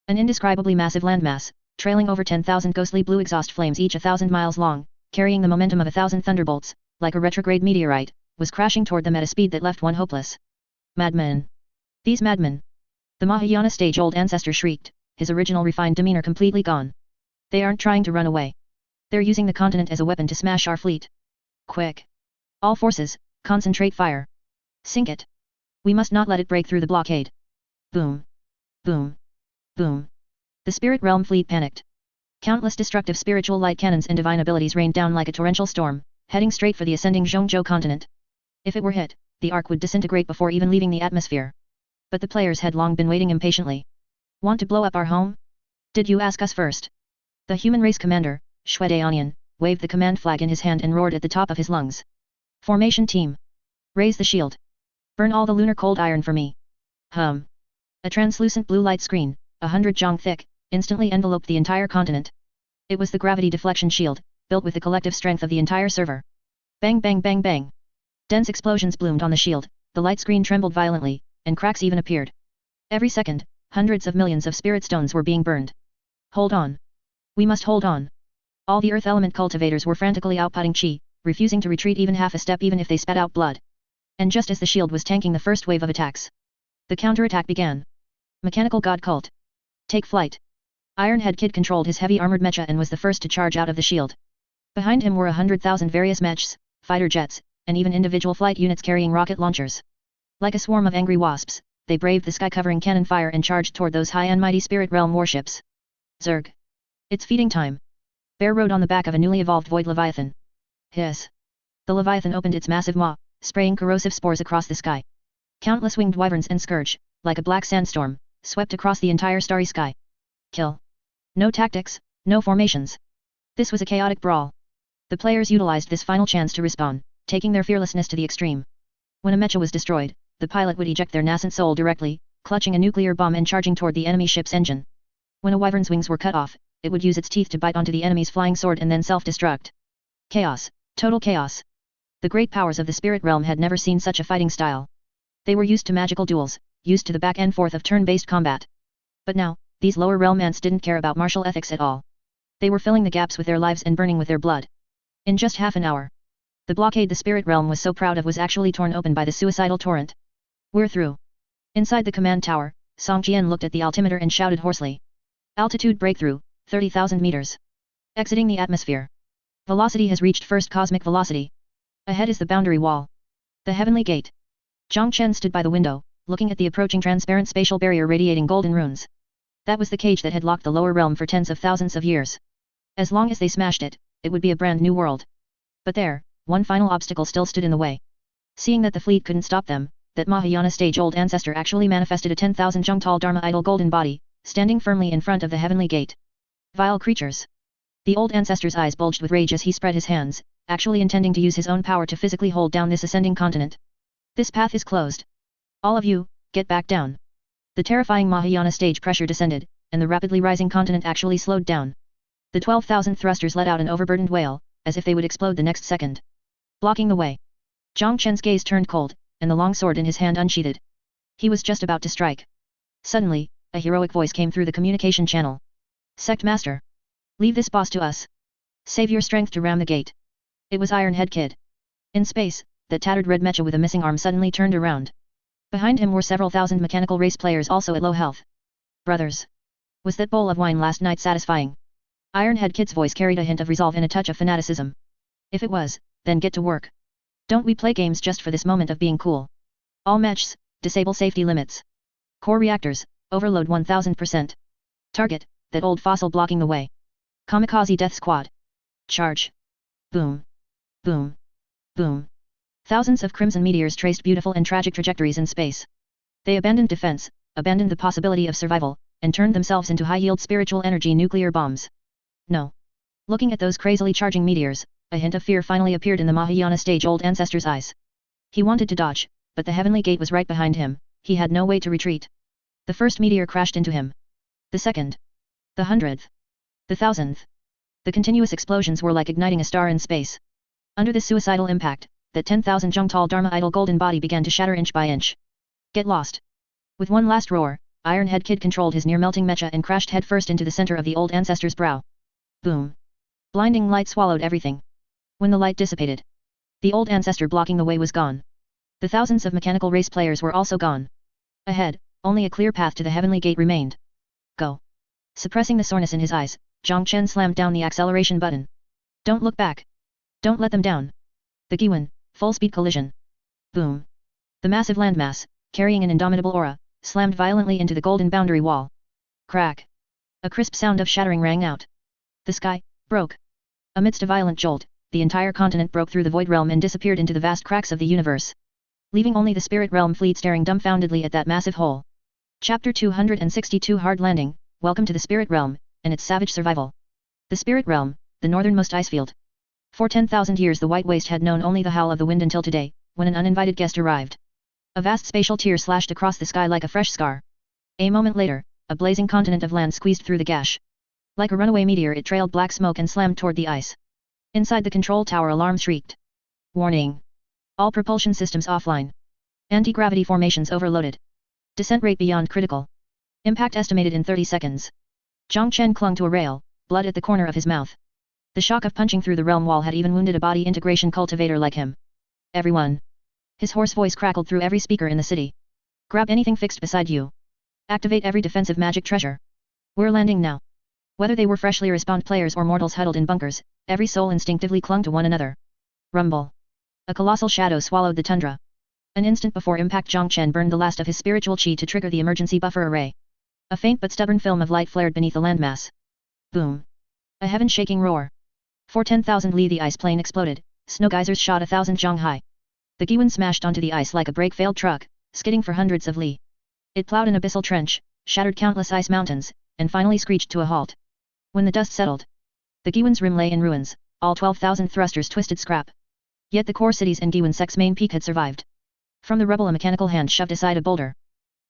An indescribably massive landmass, trailing over 10,000 ghostly blue exhaust flames each 1,000 miles long, carrying the momentum of 1,000 thunderbolts, like a retrograde meteorite, was crashing toward them at a speed that left one hopeless. Madmen! These madmen! The Mahayana stage-old ancestor shrieked, his original refined demeanor completely gone. They aren't trying to run away. They're using the continent as a weapon to smash our fleet. Quick! All forces, concentrate fire. Sink it. We must not let it break through the blockade. Boom! Boom! Boom! The spirit realm fleet panicked. Countless destructive spiritual light cannons and divine abilities rained down like a torrential storm, heading straight for the ascending Zhongzhou continent. If it were hit, the ark would disintegrate before even leaving the atmosphere. But the players had long been waiting impatiently. Want to blow up our home? Did you ask us first? The human race commander, Shui Daonian, waved the command flag in his hand and roared at the top of his lungs. Formation team. Raise the shield. Burn all the lunar cold iron for me. Hum. A translucent blue light screen, 100 zhang thick, instantly enveloped the entire continent. It was the gravity deflection shield, built with the collective strength of the entire server. Bang bang bang bang. Dense explosions bloomed on the shield, the light screen trembled violently, and cracks even appeared. Every second, hundreds of millions of spirit stones were being burned. Hold on. We must hold on. All the earth element cultivators were frantically outputting chi, refusing to retreat even half a step even if they spat out blood. And just as the shield was tanking the first wave of attacks, the counterattack began. Mechanical God Cult. Take flight. Ironhead Kid controlled his heavy armored mecha and was the first to charge out of the shield. Behind him were 100,000 various mechs, fighter jets, and even individual flight units carrying rocket launchers. Like a swarm of angry wasps, they braved the sky-covering cannon fire and charged toward those high and mighty spirit realm warships. Zerg. It's feeding time. Bear rode on the back of a newly evolved void leviathan. Hiss. The leviathan opened its massive maw, spraying corrosive spores across the sky. Countless winged wyverns and scourge, like a black sandstorm, swept across the entire starry sky. Kill. No tactics, no formations. This was a chaotic brawl. The players utilized this final chance to respawn, taking their fearlessness to the extreme. When a mecha was destroyed, the pilot would eject their nascent soul directly, clutching a nuclear bomb and charging toward the enemy ship's engine. When a wyvern's wings were cut off, it would use its teeth to bite onto the enemy's flying sword and then self-destruct. Chaos, total chaos. The great powers of the spirit realm had never seen such a fighting style. They were used to magical duels, used to the back and forth of turn-based combat. But now, these lower realm ants didn't care about martial ethics at all. They were filling the gaps with their lives and burning with their blood. In just half an hour, the blockade the spirit realm was so proud of was actually torn open by the suicidal torrent. We're through. Inside the command tower, Song Jian looked at the altimeter and shouted hoarsely. Altitude breakthrough, 30,000 meters. Exiting the atmosphere. Velocity has reached first cosmic velocity. Ahead is the boundary wall. The heavenly gate. Zhang Chen stood by the window, looking at the approaching transparent spatial barrier radiating golden runes. That was the cage that had locked the lower realm for tens of thousands of years. As long as they smashed it, it would be a brand new world. But there, one final obstacle still stood in the way. Seeing that the fleet couldn't stop them, that Mahayana stage-old ancestor actually manifested a 10,000 jung tall Dharma idol golden body, standing firmly in front of the heavenly gate. Vile creatures. The old ancestor's eyes bulged with rage as he spread his hands, actually intending to use his own power to physically hold down this ascending continent. This path is closed. All of you, get back down. The terrifying Mahayana stage pressure descended, and the rapidly rising continent actually slowed down. The 12,000 thrusters let out an overburdened wail, as if they would explode the next second. Blocking the way. Zhang Chen's gaze turned cold, and the long sword in his hand unsheathed. He was just about to strike. Suddenly, a heroic voice came through the communication channel. Sect Master. Leave this boss to us. Save your strength to ram the gate. It was Iron Head Kid. In space, that tattered red mecha with a missing arm suddenly turned around. Behind him were several thousand mechanical race players also at low health. Brothers. Was that bowl of wine last night satisfying? Iron Head Kid's voice carried a hint of resolve and a touch of fanaticism. If it was, then get to work. Don't we play games just for this moment of being cool? All matches, disable safety limits. Core reactors, overload 1000%. Target, that old fossil blocking the way. Kamikaze Death Squad. Charge. Boom. Boom. Boom. Thousands of crimson meteors traced beautiful and tragic trajectories in space. They abandoned defense, abandoned the possibility of survival, and turned themselves into high-yield spiritual energy nuclear bombs. No. Looking at those crazily charging meteors, a hint of fear finally appeared in the Mahayana stage-old ancestor's eyes. He wanted to dodge, but the heavenly gate was right behind him, he had no way to retreat. The first meteor crashed into him. The second. The 100th. The 1000th. The continuous explosions were like igniting a star in space. Under this suicidal impact, that 10,000 jung tall Dharma idol golden body began to shatter inch by inch. Get lost. With one last roar, Iron Head Kid controlled his near-melting mecha and crashed headfirst into the center of the old ancestor's brow. Boom. Blinding light swallowed everything. When the light dissipated, the old ancestor blocking the way was gone. The thousands of mechanical race players were also gone. Ahead, only a clear path to the heavenly gate remained. Go. Suppressing the soreness in his eyes, Zhang Chen slammed down the acceleration button. Don't look back. Don't let them down. The Giwan, full-speed collision. Boom. The massive landmass, carrying an indomitable aura, slammed violently into the golden boundary wall. Crack. A crisp sound of shattering rang out. The sky broke. Amidst a violent jolt, the entire continent broke through the void realm and disappeared into the vast cracks of the universe, leaving only the spirit realm fleet staring dumbfoundedly at that massive hole. Chapter 262 Hard Landing. Welcome to the spirit realm, and its savage survival. The spirit realm, the northernmost icefield. For 10,000 years the White Waste had known only the howl of the wind until today, when an uninvited guest arrived. A vast spatial tear slashed across the sky like a fresh scar. A moment later, a blazing continent of land squeezed through the gash. Like a runaway meteor it trailed black smoke and slammed toward the ice. Inside the control tower alarm shrieked. Warning. All propulsion systems offline. Anti-gravity formations overloaded. Descent rate beyond critical. Impact estimated in 30 seconds. Zhang Chen clung to a rail, blood at the corner of his mouth. The shock of punching through the realm wall had even wounded a body integration cultivator like him. Everyone. His hoarse voice crackled through every speaker in the city. Grab anything fixed beside you. Activate every defensive magic treasure. We're landing now. Whether they were freshly respawned players or mortals huddled in bunkers, every soul instinctively clung to one another. Rumble. A colossal shadow swallowed the tundra. An instant before impact Zhang Chen burned the last of his spiritual chi to trigger the emergency buffer array. A faint but stubborn film of light flared beneath the landmass. Boom. A heaven-shaking roar. For 10,000 li the ice plane exploded, snow geysers shot 1,000 zhang high. The Giwan smashed onto the ice like a brake-failed truck, skidding for hundreds of li. It plowed an abyssal trench, shattered countless ice mountains, and finally screeched to a halt. When the dust settled, the Giwan's rim lay in ruins, all 12,000 thrusters twisted scrap. Yet the core cities and Giwan Sect's main peak had survived. From the rubble a mechanical hand shoved aside a boulder.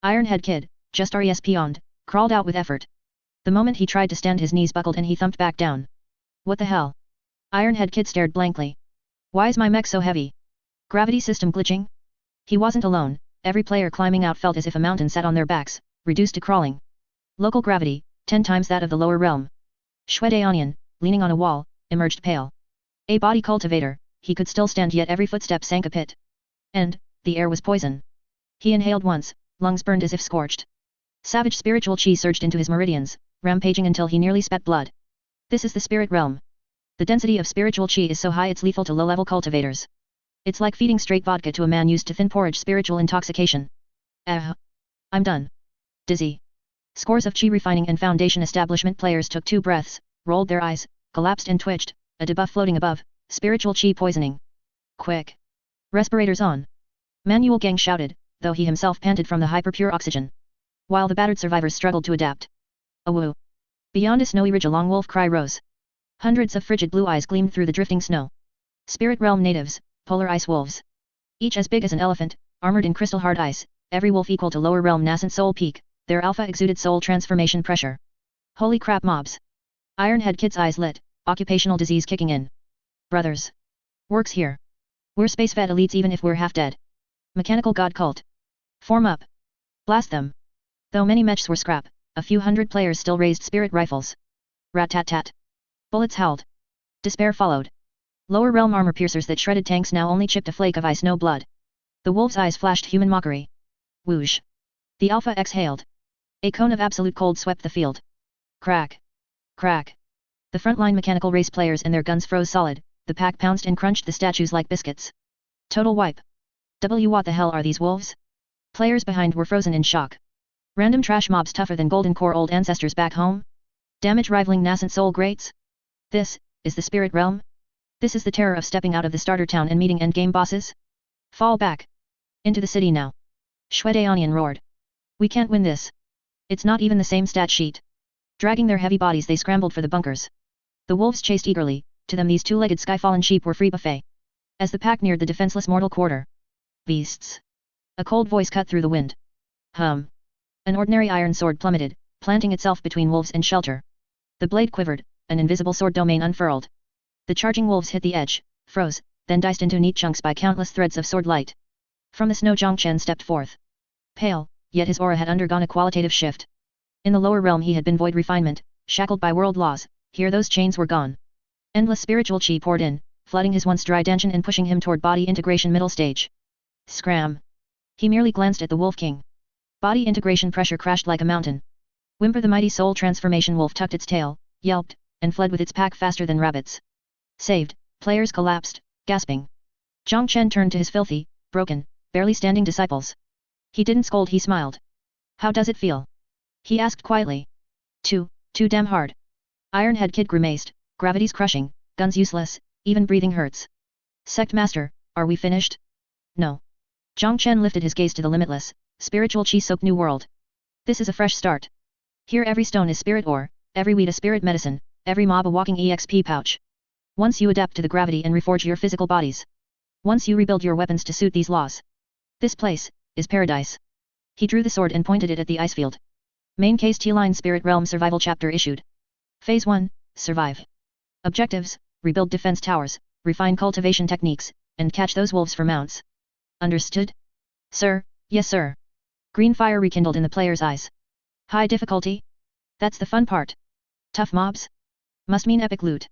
Iron Head Kid, just RESP'd, crawled out with effort. The moment he tried to stand his knees buckled and he thumped back down. What the hell? Iron Head Kid stared blankly. Why is my mech so heavy? Gravity system glitching? He wasn't alone, every player climbing out felt as if a mountain sat on their backs, reduced to crawling. Local gravity, 10 times that of the lower realm. Shue Daonian, leaning on a wall, emerged pale. A body cultivator, he could still stand yet every footstep sank a pit. And, the air was poison. He inhaled once, lungs burned as if scorched. Savage spiritual chi surged into his meridians, rampaging until he nearly spat blood. This is the spirit realm. The density of spiritual chi is so high it's lethal to low-level cultivators. It's like feeding straight vodka to a man used to thin porridge spiritual intoxication. I'm done. Dizzy. Scores of chi refining and foundation establishment players took 2 breaths, rolled their eyes, collapsed and twitched, a debuff floating above, spiritual chi poisoning. Quick. Respirators on. Manual Gang shouted, though he himself panted from the hyperpure oxygen. While the battered survivors struggled to adapt. Awoo. Beyond a snowy ridge a long wolf cry rose. Hundreds of frigid blue eyes gleamed through the drifting snow. Spirit realm natives, polar ice wolves. Each as big as an elephant, armored in crystal hard ice, every wolf equal to lower realm nascent soul peak, their alpha exuded soul transformation pressure. Holy crap mobs. Ironhead Kid's eyes lit, occupational disease kicking in. Brothers. Works here. We're space vet elites even if we're half dead. Mechanical god cult. Form up. Blast them. Though many mechs were scrap, a few hundred players still raised spirit rifles. Rat-tat-tat. Bullets howled. Despair followed. Lower realm armor piercers that shredded tanks now only chipped a flake of ice no blood. The wolf's eyes flashed human mockery. Whoosh. The alpha exhaled. A cone of absolute cold swept the field. Crack. Crack. The frontline mechanical race players and their guns froze solid, the pack pounced and crunched the statues like biscuits. Total wipe. What the hell are these wolves? Players behind were frozen in shock. Random trash mobs tougher than golden core old ancestors back home? Damage rivaling nascent soul greats? This is the spirit realm? This is the terror of stepping out of the starter town and meeting endgame bosses? Fall back. Into the city now. Shwedaonian roared. We can't win this. It's not even the same stat sheet. Dragging their heavy bodies they scrambled for the bunkers. The wolves chased eagerly, to them these two-legged skyfallen sheep were free buffet. As the pack neared the defenseless mortal quarter. Beasts. A cold voice cut through the wind. Hum. An ordinary iron sword plummeted, planting itself between wolves and shelter. The blade quivered, an invisible sword domain unfurled. The charging wolves hit the edge, froze, then diced into neat chunks by countless threads of sword light. From the snow Zhongchen stepped forth. Pale, yet his aura had undergone a qualitative shift. In the lower realm he had been void refinement, shackled by world laws, here those chains were gone. Endless spiritual chi poured in, flooding his once dry dantian and pushing him toward body integration middle stage. Scram. He merely glanced at the Wolf King. Body integration pressure crashed like a mountain. Whimper the mighty soul transformation wolf tucked its tail, yelped, and fled with its pack faster than rabbits. Saved, players collapsed, gasping. Zhongchen turned to his filthy, broken, barely standing disciples. He didn't scold, he smiled. How does it feel? He asked quietly. Too damn hard. Ironhead Kid grimaced, gravity's crushing, guns useless, even breathing hurts. Sect Master, are we finished? No. Zhongchen lifted his gaze to the limitless, spiritual chi-soaked new world. This is a fresh start. Here every stone is spirit ore, every weed a spirit medicine, every mob a walking EXP pouch. Once you adapt to the gravity and reforge your physical bodies. Once you rebuild your weapons to suit these laws. This place is paradise. He drew the sword and pointed it at the ice field. Main case T-Line Spirit Realm Survival Chapter issued. Phase 1, Survive. Objectives, rebuild defense towers, refine cultivation techniques, and catch those wolves for mounts. Understood? Sir, yes sir. Green fire rekindled in the player's eyes. High difficulty? That's the fun part. Tough mobs? Must mean epic loot.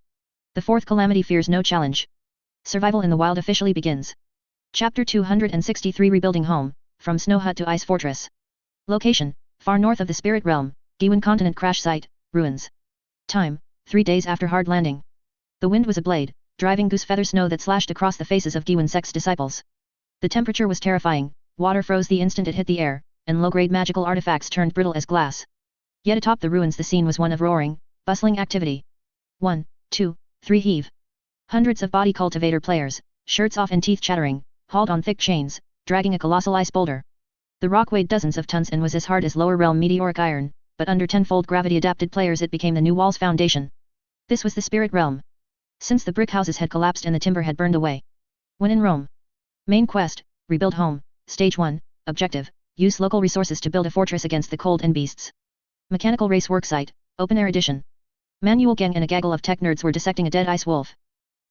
The Fourth Calamity fears no challenge. Survival in the wild officially begins. Chapter 263 Rebuilding Home, from Snow Hut to Ice Fortress. Location, far north of the Spirit Realm, Giwan Continent Crash Site, Ruins. Time, 3 days after hard landing. The wind was a blade, driving goose feather snow that slashed across the faces of Giwan Sect's disciples. The temperature was terrifying, water froze the instant it hit the air, and low-grade magical artifacts turned brittle as glass. Yet atop the ruins the scene was one of roaring, bustling activity. 1, 2, 3 heave. Hundreds of body cultivator players, shirts off and teeth chattering, hauled on thick chains, dragging a colossal ice boulder. The rock weighed dozens of tons and was as hard as lower realm meteoric iron, but under tenfold gravity-adapted players it became the new wall's foundation. This was the spirit realm. Since the brick houses had collapsed and the timber had burned away. When in Rome. Main quest, rebuild home, stage 1, objective, use local resources to build a fortress against the cold and beasts. Mechanical race worksite, open air edition. Manual Gang and a gaggle of tech nerds were dissecting a dead ice wolf.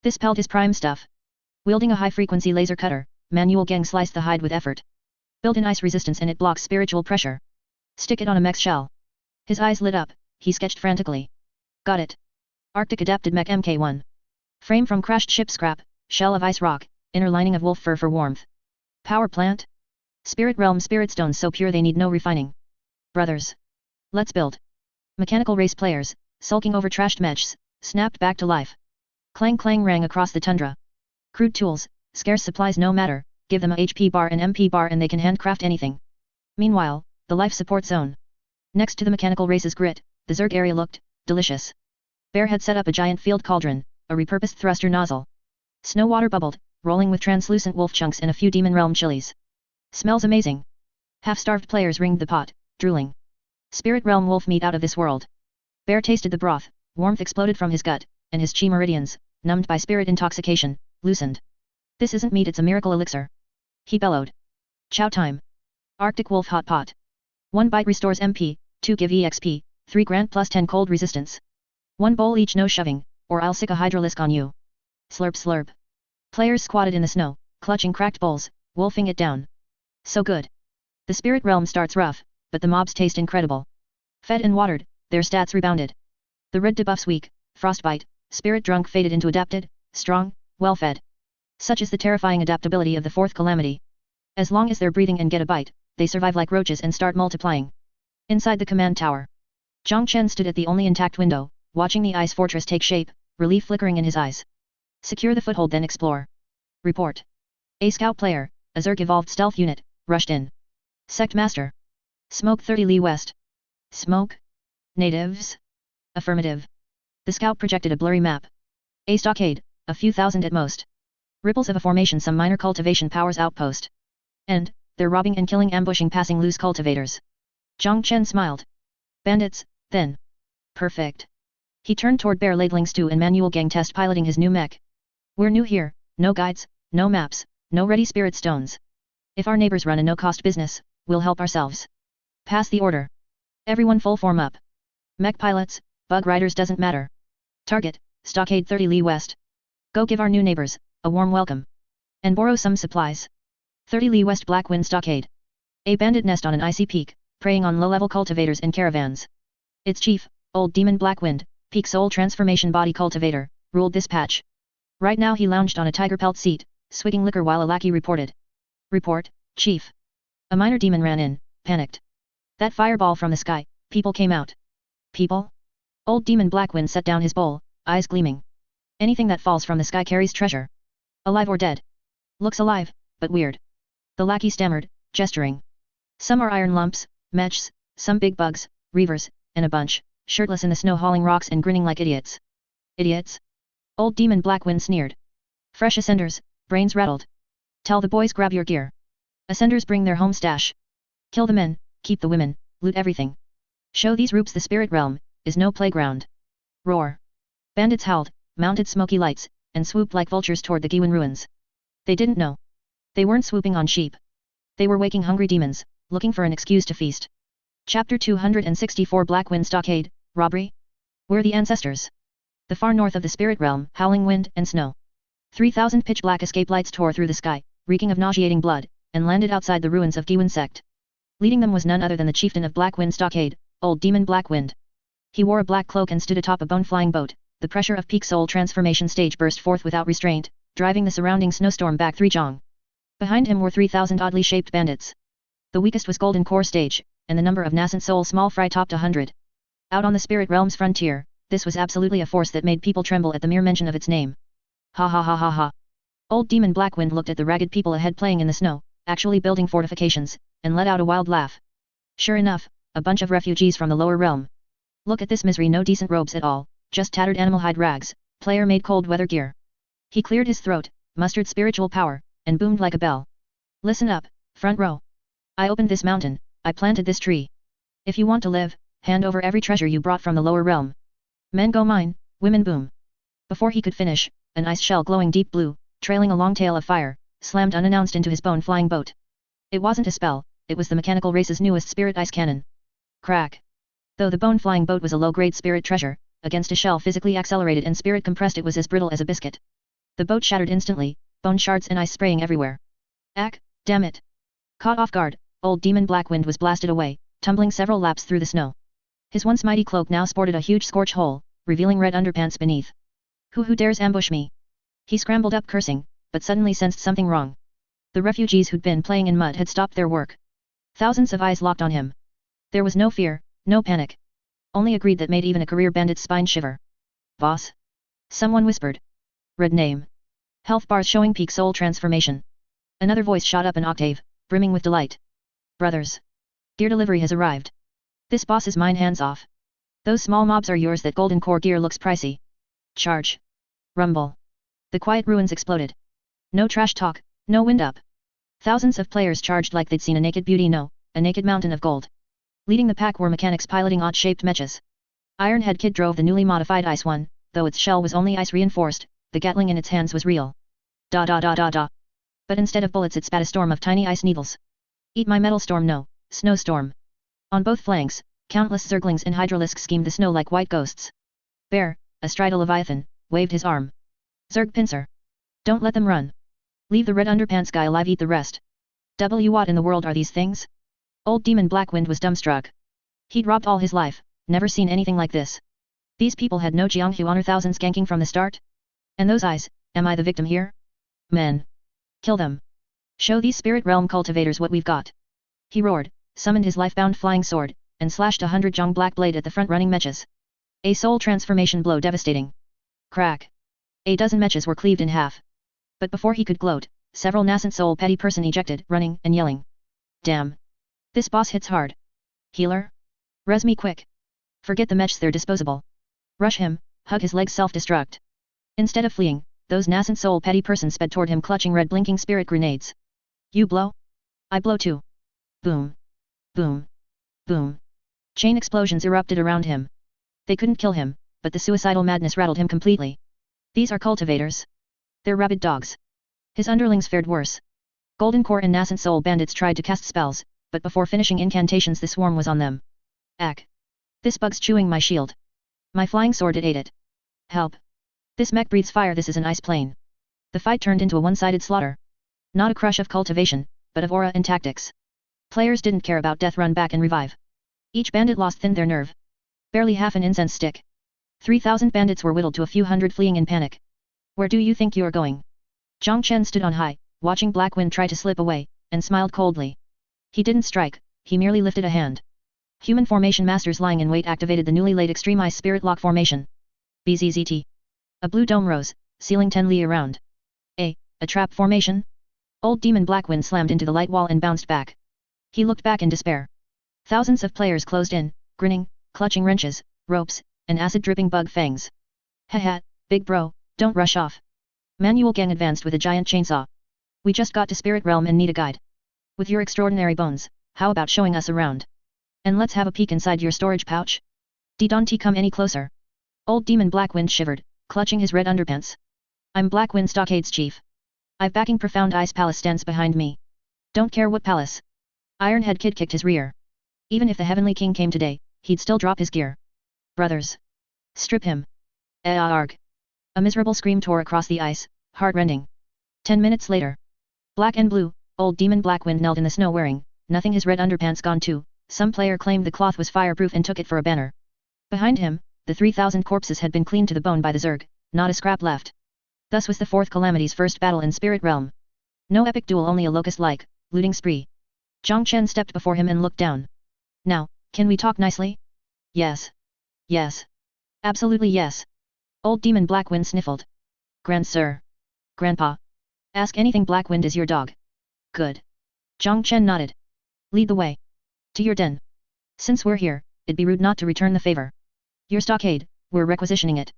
This pelt is prime stuff. Wielding a high-frequency laser cutter, Manual Gang sliced the hide with effort. Built-in ice resistance and it blocks spiritual pressure. Stick it on a mech's shell. His eyes lit up, he sketched frantically. Got it. Arctic adapted mech Mk1. Frame from crashed ship scrap, shell of ice rock, inner lining of wolf fur for warmth. Power plant? Spirit realm spirit stones so pure they need no refining. Brothers. Let's build. Mechanical race players, sulking over trashed mechs, snapped back to life. Clang clang rang across the tundra. Crude tools, scarce supplies no matter, give them a HP bar and MP bar and they can handcraft anything. Meanwhile, the life support zone. Next to the mechanical race's grit, the Zerg area looked delicious. Bear had set up a giant field cauldron, a repurposed thruster nozzle. Snow water bubbled, rolling with translucent wolf chunks and a few demon realm chilies. Smells amazing. Half-starved players ringed the pot, drooling. Spirit realm wolf meat out of this world. Bear tasted the broth, warmth exploded from his gut, and his chi meridians, numbed by spirit intoxication, loosened. This isn't meat, it's a miracle elixir. He bellowed. Chow time. Arctic wolf hot pot. 1 bite restores MP, 2 give EXP, 3 grant plus 10 cold resistance. 1 give EXP, 3 grant plus 10 cold resistance. 1 bowl each, no shoving, or I'll sick a hydralisk on you. Slurp slurp. Players squatted in the snow, clutching cracked bowls, wolfing it down. So good. The spirit realm starts rough, but the mobs taste incredible. Fed and watered, their stats rebounded. The red debuffs weak, frostbite, spirit drunk faded into adapted, strong, well-fed. Such is the terrifying adaptability of the Fourth Calamity. As long as they're breathing and get a bite, they survive like roaches and start multiplying. Inside the command tower, Zhang Chen stood at the only intact window, watching the ice fortress take shape, relief flickering in his eyes. Secure the foothold, then explore. Report. A scout player, a Zerg evolved stealth unit, rushed in. Sect Master. Smoke 30 Li West. Smoke? Natives? Affirmative. The scout projected a blurry map. A stockade, a few thousand at most. Ripples of a formation, some minor cultivation powers outpost. And, they're robbing and killing, ambushing passing loose cultivators. Zhang Chen smiled. Bandits, then. Perfect. He turned toward Bear ladling stew and manual gang test piloting his new mech. We're new here, no guides, no maps, no ready spirit stones. If our neighbors run a no-cost business, we'll help ourselves. Pass the order. Everyone full form up. Mech pilots, bug riders, doesn't matter. Target, stockade 30 Li West. Go give our new neighbors a warm welcome. And borrow some supplies. 30 Li West Blackwind Stockade. A bandit nest on an icy peak, preying on low-level cultivators and caravans. Its chief, Old Demon Blackwind, peak soul transformation body cultivator, ruled this patch. Right now he lounged on a tiger pelt seat, swigging liquor while a lackey reported. Report, Chief. A minor demon ran in, panicked. That fireball from the sky, people came out. People? Old Demon Blackwind set down his bowl, eyes gleaming. Anything that falls from the sky carries treasure. Alive or dead? Looks alive, but weird. The lackey stammered, gesturing. Some are iron lumps, mechs, some big bugs, reavers, and a bunch, shirtless in the snow hauling rocks and grinning like idiots. Idiots? Old Demon Blackwind sneered. Fresh ascenders, brains rattled. Tell the boys grab your gear. Ascenders bring their home stash. Kill the men, keep the women, loot everything. Show these roops the spirit realm is no playground. Roar. Bandits howled, mounted smoky lights, and swooped like vultures toward the Giwan ruins. They didn't know. They weren't swooping on sheep. They were waking hungry demons, looking for an excuse to feast. Chapter 264 Blackwind Stockade, Robbery? We're the ancestors. The far north of the spirit realm, howling wind and snow. 3,000 pitch-black escape lights tore through the sky, reeking of nauseating blood, and landed outside the ruins of Giwan Sect. Leading them was none other than the chieftain of Blackwind Stockade, Old Demon Blackwind. He wore a black cloak and stood atop a bone-flying boat. The pressure of peak soul transformation stage burst forth without restraint, driving the surrounding snowstorm back 3 jong. Behind him were 3,000 oddly shaped bandits. The weakest was Golden Core stage, and the number of nascent soul small fry topped 100. Out on the spirit realm's frontier, this was absolutely a force that made people tremble at the mere mention of its name. Ha ha ha ha ha. Old Demon Blackwind looked at the ragged people ahead playing in the snow, actually building fortifications, and let out a wild laugh. Sure enough, a bunch of refugees from the lower realm. Look at this misery, no decent robes at all, just tattered animal hide rags, player made cold weather gear. He cleared his throat, mustered spiritual power, and boomed like a bell. Listen up, front row. I opened this mountain, I planted this tree. If you want to live, hand over every treasure you brought from the lower realm. Men go mine, women boom. Before he could finish, an ice shell glowing deep blue, trailing a long tail of fire, slammed unannounced into his bone-flying boat. It wasn't a spell, it was the mechanical race's newest spirit ice cannon. Crack. Though the bone-flying boat was a low-grade spirit treasure, against a shell physically accelerated and spirit compressed, it was as brittle as a biscuit. The boat shattered instantly, bone shards and ice spraying everywhere. Ack, damn it. Caught off guard, Old Demon Blackwind was blasted away, tumbling several laps through the snow. His once mighty cloak now sported a huge scorch hole, revealing red underpants beneath. Who dares ambush me? He scrambled up cursing, but suddenly sensed something wrong. The refugees who'd been playing in mud had stopped their work. Thousands of eyes locked on him. There was no fear, no panic. Only a greed that made even a career bandit's spine shiver. Boss? Someone whispered. Red name. Health bars showing peak soul transformation. Another voice shot up an octave, brimming with delight. Brothers. Gear delivery has arrived. This boss is mine, hands off. Those small mobs are yours, that golden core gear looks pricey. Charge. Rumble. The quiet ruins exploded. No trash talk, no wind up. Thousands of players charged like they'd seen a naked beauty, no, a naked mountain of gold. Leading the pack were mechanics piloting odd-shaped mechas. Ironhead Kid drove the newly modified Ice One, though its shell was only ice-reinforced, the Gatling in its hands was real. Da da da da da. But instead of bullets it spat a storm of tiny ice needles. Eat my metal storm, no, snowstorm. On both flanks, countless zerglings and hydralisks schemed the snow like white ghosts. Bear, astride a leviathan, waved his arm. Zerg pincer. Don't let them run. Leave the red underpants guy alive, eat the rest. What in the world are these things? Old Demon Blackwind was dumbstruck. He'd robbed all his life, never seen anything like this. These people had no Jianghu honor, thousands ganking from the start? And those eyes, am I the victim here? Men. Kill them. Show these spirit realm cultivators what we've got. He roared, summoned his life-bound flying sword, and slashed 100 Zhong black blade at the front-running mechas. A soul transformation blow devastating. Crack. A dozen mechas were cleaved in half. But before he could gloat, several nascent soul petty person ejected, running and yelling. Damn. This boss hits hard. Healer? Res me quick. Forget the mechs, they're disposable. Rush him, hug his legs, self-destruct. Instead of fleeing, those nascent soul petty persons sped toward him clutching red blinking spirit grenades. You blow? I blow too. Boom. Boom. Boom. Chain explosions erupted around him. They couldn't kill him, but the suicidal madness rattled him completely. These are cultivators. They're rabid dogs. His underlings fared worse. Golden Core and nascent soul bandits tried to cast spells, but before finishing incantations the swarm was on them. Ack. This bug's chewing my shield. My flying sword, it ate it. Help. This mech breathes fire, this is an ice plane. The fight turned into a one-sided slaughter. Not a crush of cultivation, but of aura and tactics. Players didn't care about death, run back and revive. Each bandit lost thinned their nerve. Barely half an incense stick. 3,000 bandits were whittled to a few hundred fleeing in panic. Where do you think you're going? Zhang Chen stood on high, watching Blackwind try to slip away, and smiled coldly. He didn't strike, he merely lifted a hand. Human formation masters lying in wait activated the newly laid Extreme Ice Spirit Lock formation. BZZT. A blue dome rose, sealing 10 li around. A trap formation? Old Demon Blackwind slammed into the light wall and bounced back. He looked back in despair. Thousands of players closed in, grinning, clutching wrenches, ropes, and acid-dripping bug fangs. Haha, big bro, don't rush off. Manual Gang advanced with a giant chainsaw. We just got to Spirit Realm and need a guide. With your extraordinary bones, how about showing us around? And let's have a peek inside your storage pouch? Don't come any closer. Old Demon Blackwind shivered, clutching his red underpants. I'm Blackwind Stockade's chief. I've backing Profound Ice Palace stands behind me. Don't care what palace. Ironhead Kid kicked his rear. Even if the Heavenly King came today, he'd still drop his gear. Brothers. Strip him. Arg. A miserable scream tore across the ice, heart-rending. 10 minutes later. Black and blue, Old Demon Blackwind knelt in the snow wearing, nothing, his red underpants gone too. Some player claimed the cloth was fireproof and took it for a banner. Behind him, the 3,000 corpses had been cleaned to the bone by the Zerg, not a scrap left. Thus was the Fourth Calamity's first battle in Spirit Realm. No epic duel, only a locust-like, looting spree. Zhang Chen stepped before him and looked down. Now, can we talk nicely? Yes. Yes. Absolutely yes. Old Demon Blackwind sniffled. Grand Sir. Grandpa. Ask anything, Blackwind is your dog. Good. Zhang Chen nodded. Lead the way. To your den. Since we're here, it'd be rude not to return the favor. Your stockade, we're requisitioning it.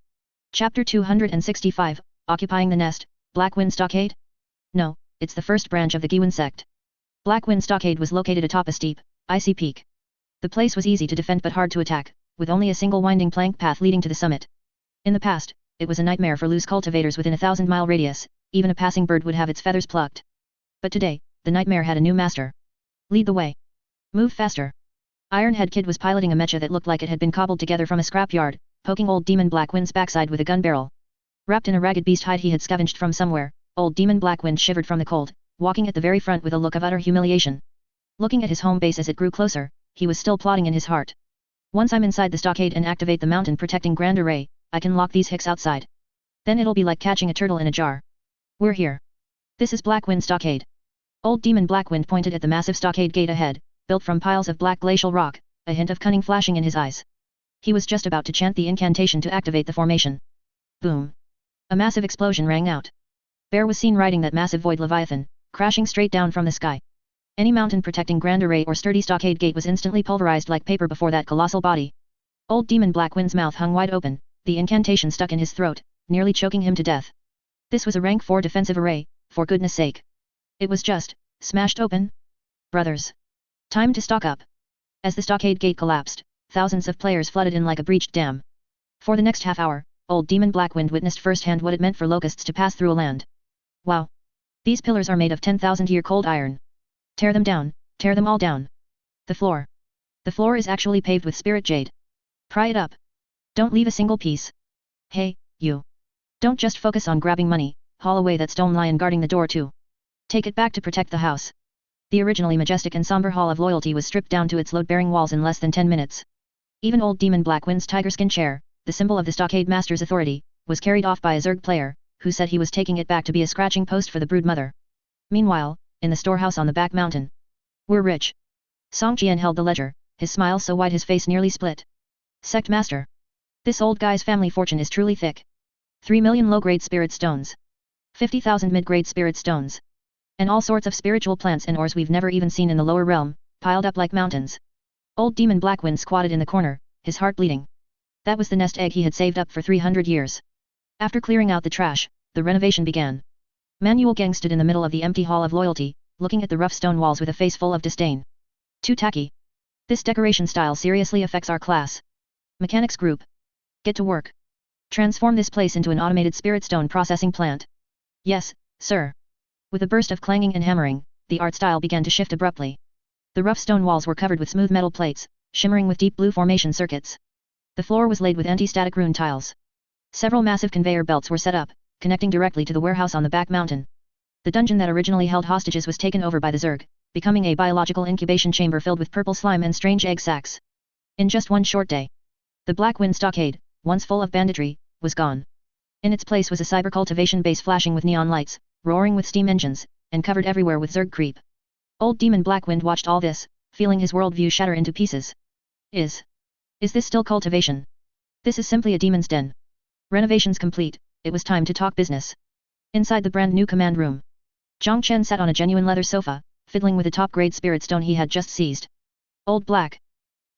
Chapter 265, Occupying the Nest, Blackwind Stockade? No, it's the first branch of the Entire Sect. Blackwind Stockade was located atop a steep, icy peak. The place was easy to defend but hard to attack, with only a single winding plank path leading to the summit. In the past, it was a nightmare for loose cultivators within a 1,000-mile radius, even a passing bird would have its feathers plucked. But today, the nightmare had a new master. Lead the way. Move faster. Ironhead Kid was piloting a mecha that looked like it had been cobbled together from a scrapyard, poking Old Demon Blackwind's backside with a gun barrel. Wrapped in a ragged beast hide he had scavenged from somewhere, Old Demon Blackwind shivered from the cold, walking at the very front with a look of utter humiliation. Looking at his home base as it grew closer, he was still plotting in his heart. Once I'm inside the stockade and activate the mountain protecting Grand Array, I can lock these hicks outside. Then it'll be like catching a turtle in a jar. We're here. This is Blackwind Stockade. Old Demon Blackwind pointed at the massive stockade gate ahead, built from piles of black glacial rock, a hint of cunning flashing in his eyes. He was just about to chant the incantation to activate the formation. Boom. A massive explosion rang out. Bear was seen riding that massive void leviathan, crashing straight down from the sky. Any mountain protecting Grand Array or sturdy stockade gate was instantly pulverized like paper before that colossal body. Old Demon Blackwind's mouth hung wide open, the incantation stuck in his throat, nearly choking him to death. This was a rank 4 defensive array, for goodness sake. It was just smashed open. Brothers. Time to stock up. As the stockade gate collapsed, thousands of players flooded in like a breached dam. For the next half hour, Old Demon Blackwind witnessed firsthand what it meant for locusts to pass through a land. Wow. These pillars are made of 10,000-year cold iron. Tear them down, tear them all down. The floor. The floor is actually paved with spirit jade. Pry it up. Don't leave a single piece. Hey, you. Don't just focus on grabbing money, haul away that stone lion guarding the door too. Take it back to protect the house. The originally majestic and somber Hall of Loyalty was stripped down to its load-bearing walls in less than 10 minutes. Even old Demon Blackwind's tiger skin chair, the symbol of the Stockade Master's authority, was carried off by a Zerg player, who said he was taking it back to be a scratching post for the brood mother. Meanwhile, in the storehouse on the back mountain. We're rich. Song Jian held the ledger, his smile so wide his face nearly split. Sect Master. This old guy's family fortune is truly thick. 3 million low-grade spirit stones. 50,000 mid-grade spirit stones. And all sorts of spiritual plants and ores we've never even seen in the lower realm, piled up like mountains. Old Demon Blackwind squatted in the corner, his heart bleeding. That was the nest egg he had saved up for 300 years. After clearing out the trash, the renovation began. Manuel Gang stood in the middle of the empty Hall of Loyalty, looking at the rough stone walls with a face full of disdain. Too tacky. This decoration style seriously affects our class. Mechanics Group. Get to work. Transform this place into an automated spirit stone processing plant. Yes, sir. With a burst of clanging and hammering, the art style began to shift abruptly. The rough stone walls were covered with smooth metal plates, shimmering with deep blue formation circuits. The floor was laid with anti-static rune tiles. Several massive conveyor belts were set up, connecting directly to the warehouse on the back mountain. The dungeon that originally held hostages was taken over by the Zerg, becoming a biological incubation chamber filled with purple slime and strange egg sacs. In just one short day, the Blackwind Stockade, once full of banditry, was gone. In its place was a cyber cultivation base flashing with neon lights, roaring with steam engines, and covered everywhere with Zerg creep. Old Demon Blackwind watched all this, feeling his worldview shatter into pieces. Is this still cultivation? This is simply a demon's den. Renovations complete, it was time to talk business. Inside the brand new command room, Zhang Chen sat on a genuine leather sofa, fiddling with a top-grade spirit stone he had just seized. Old Black.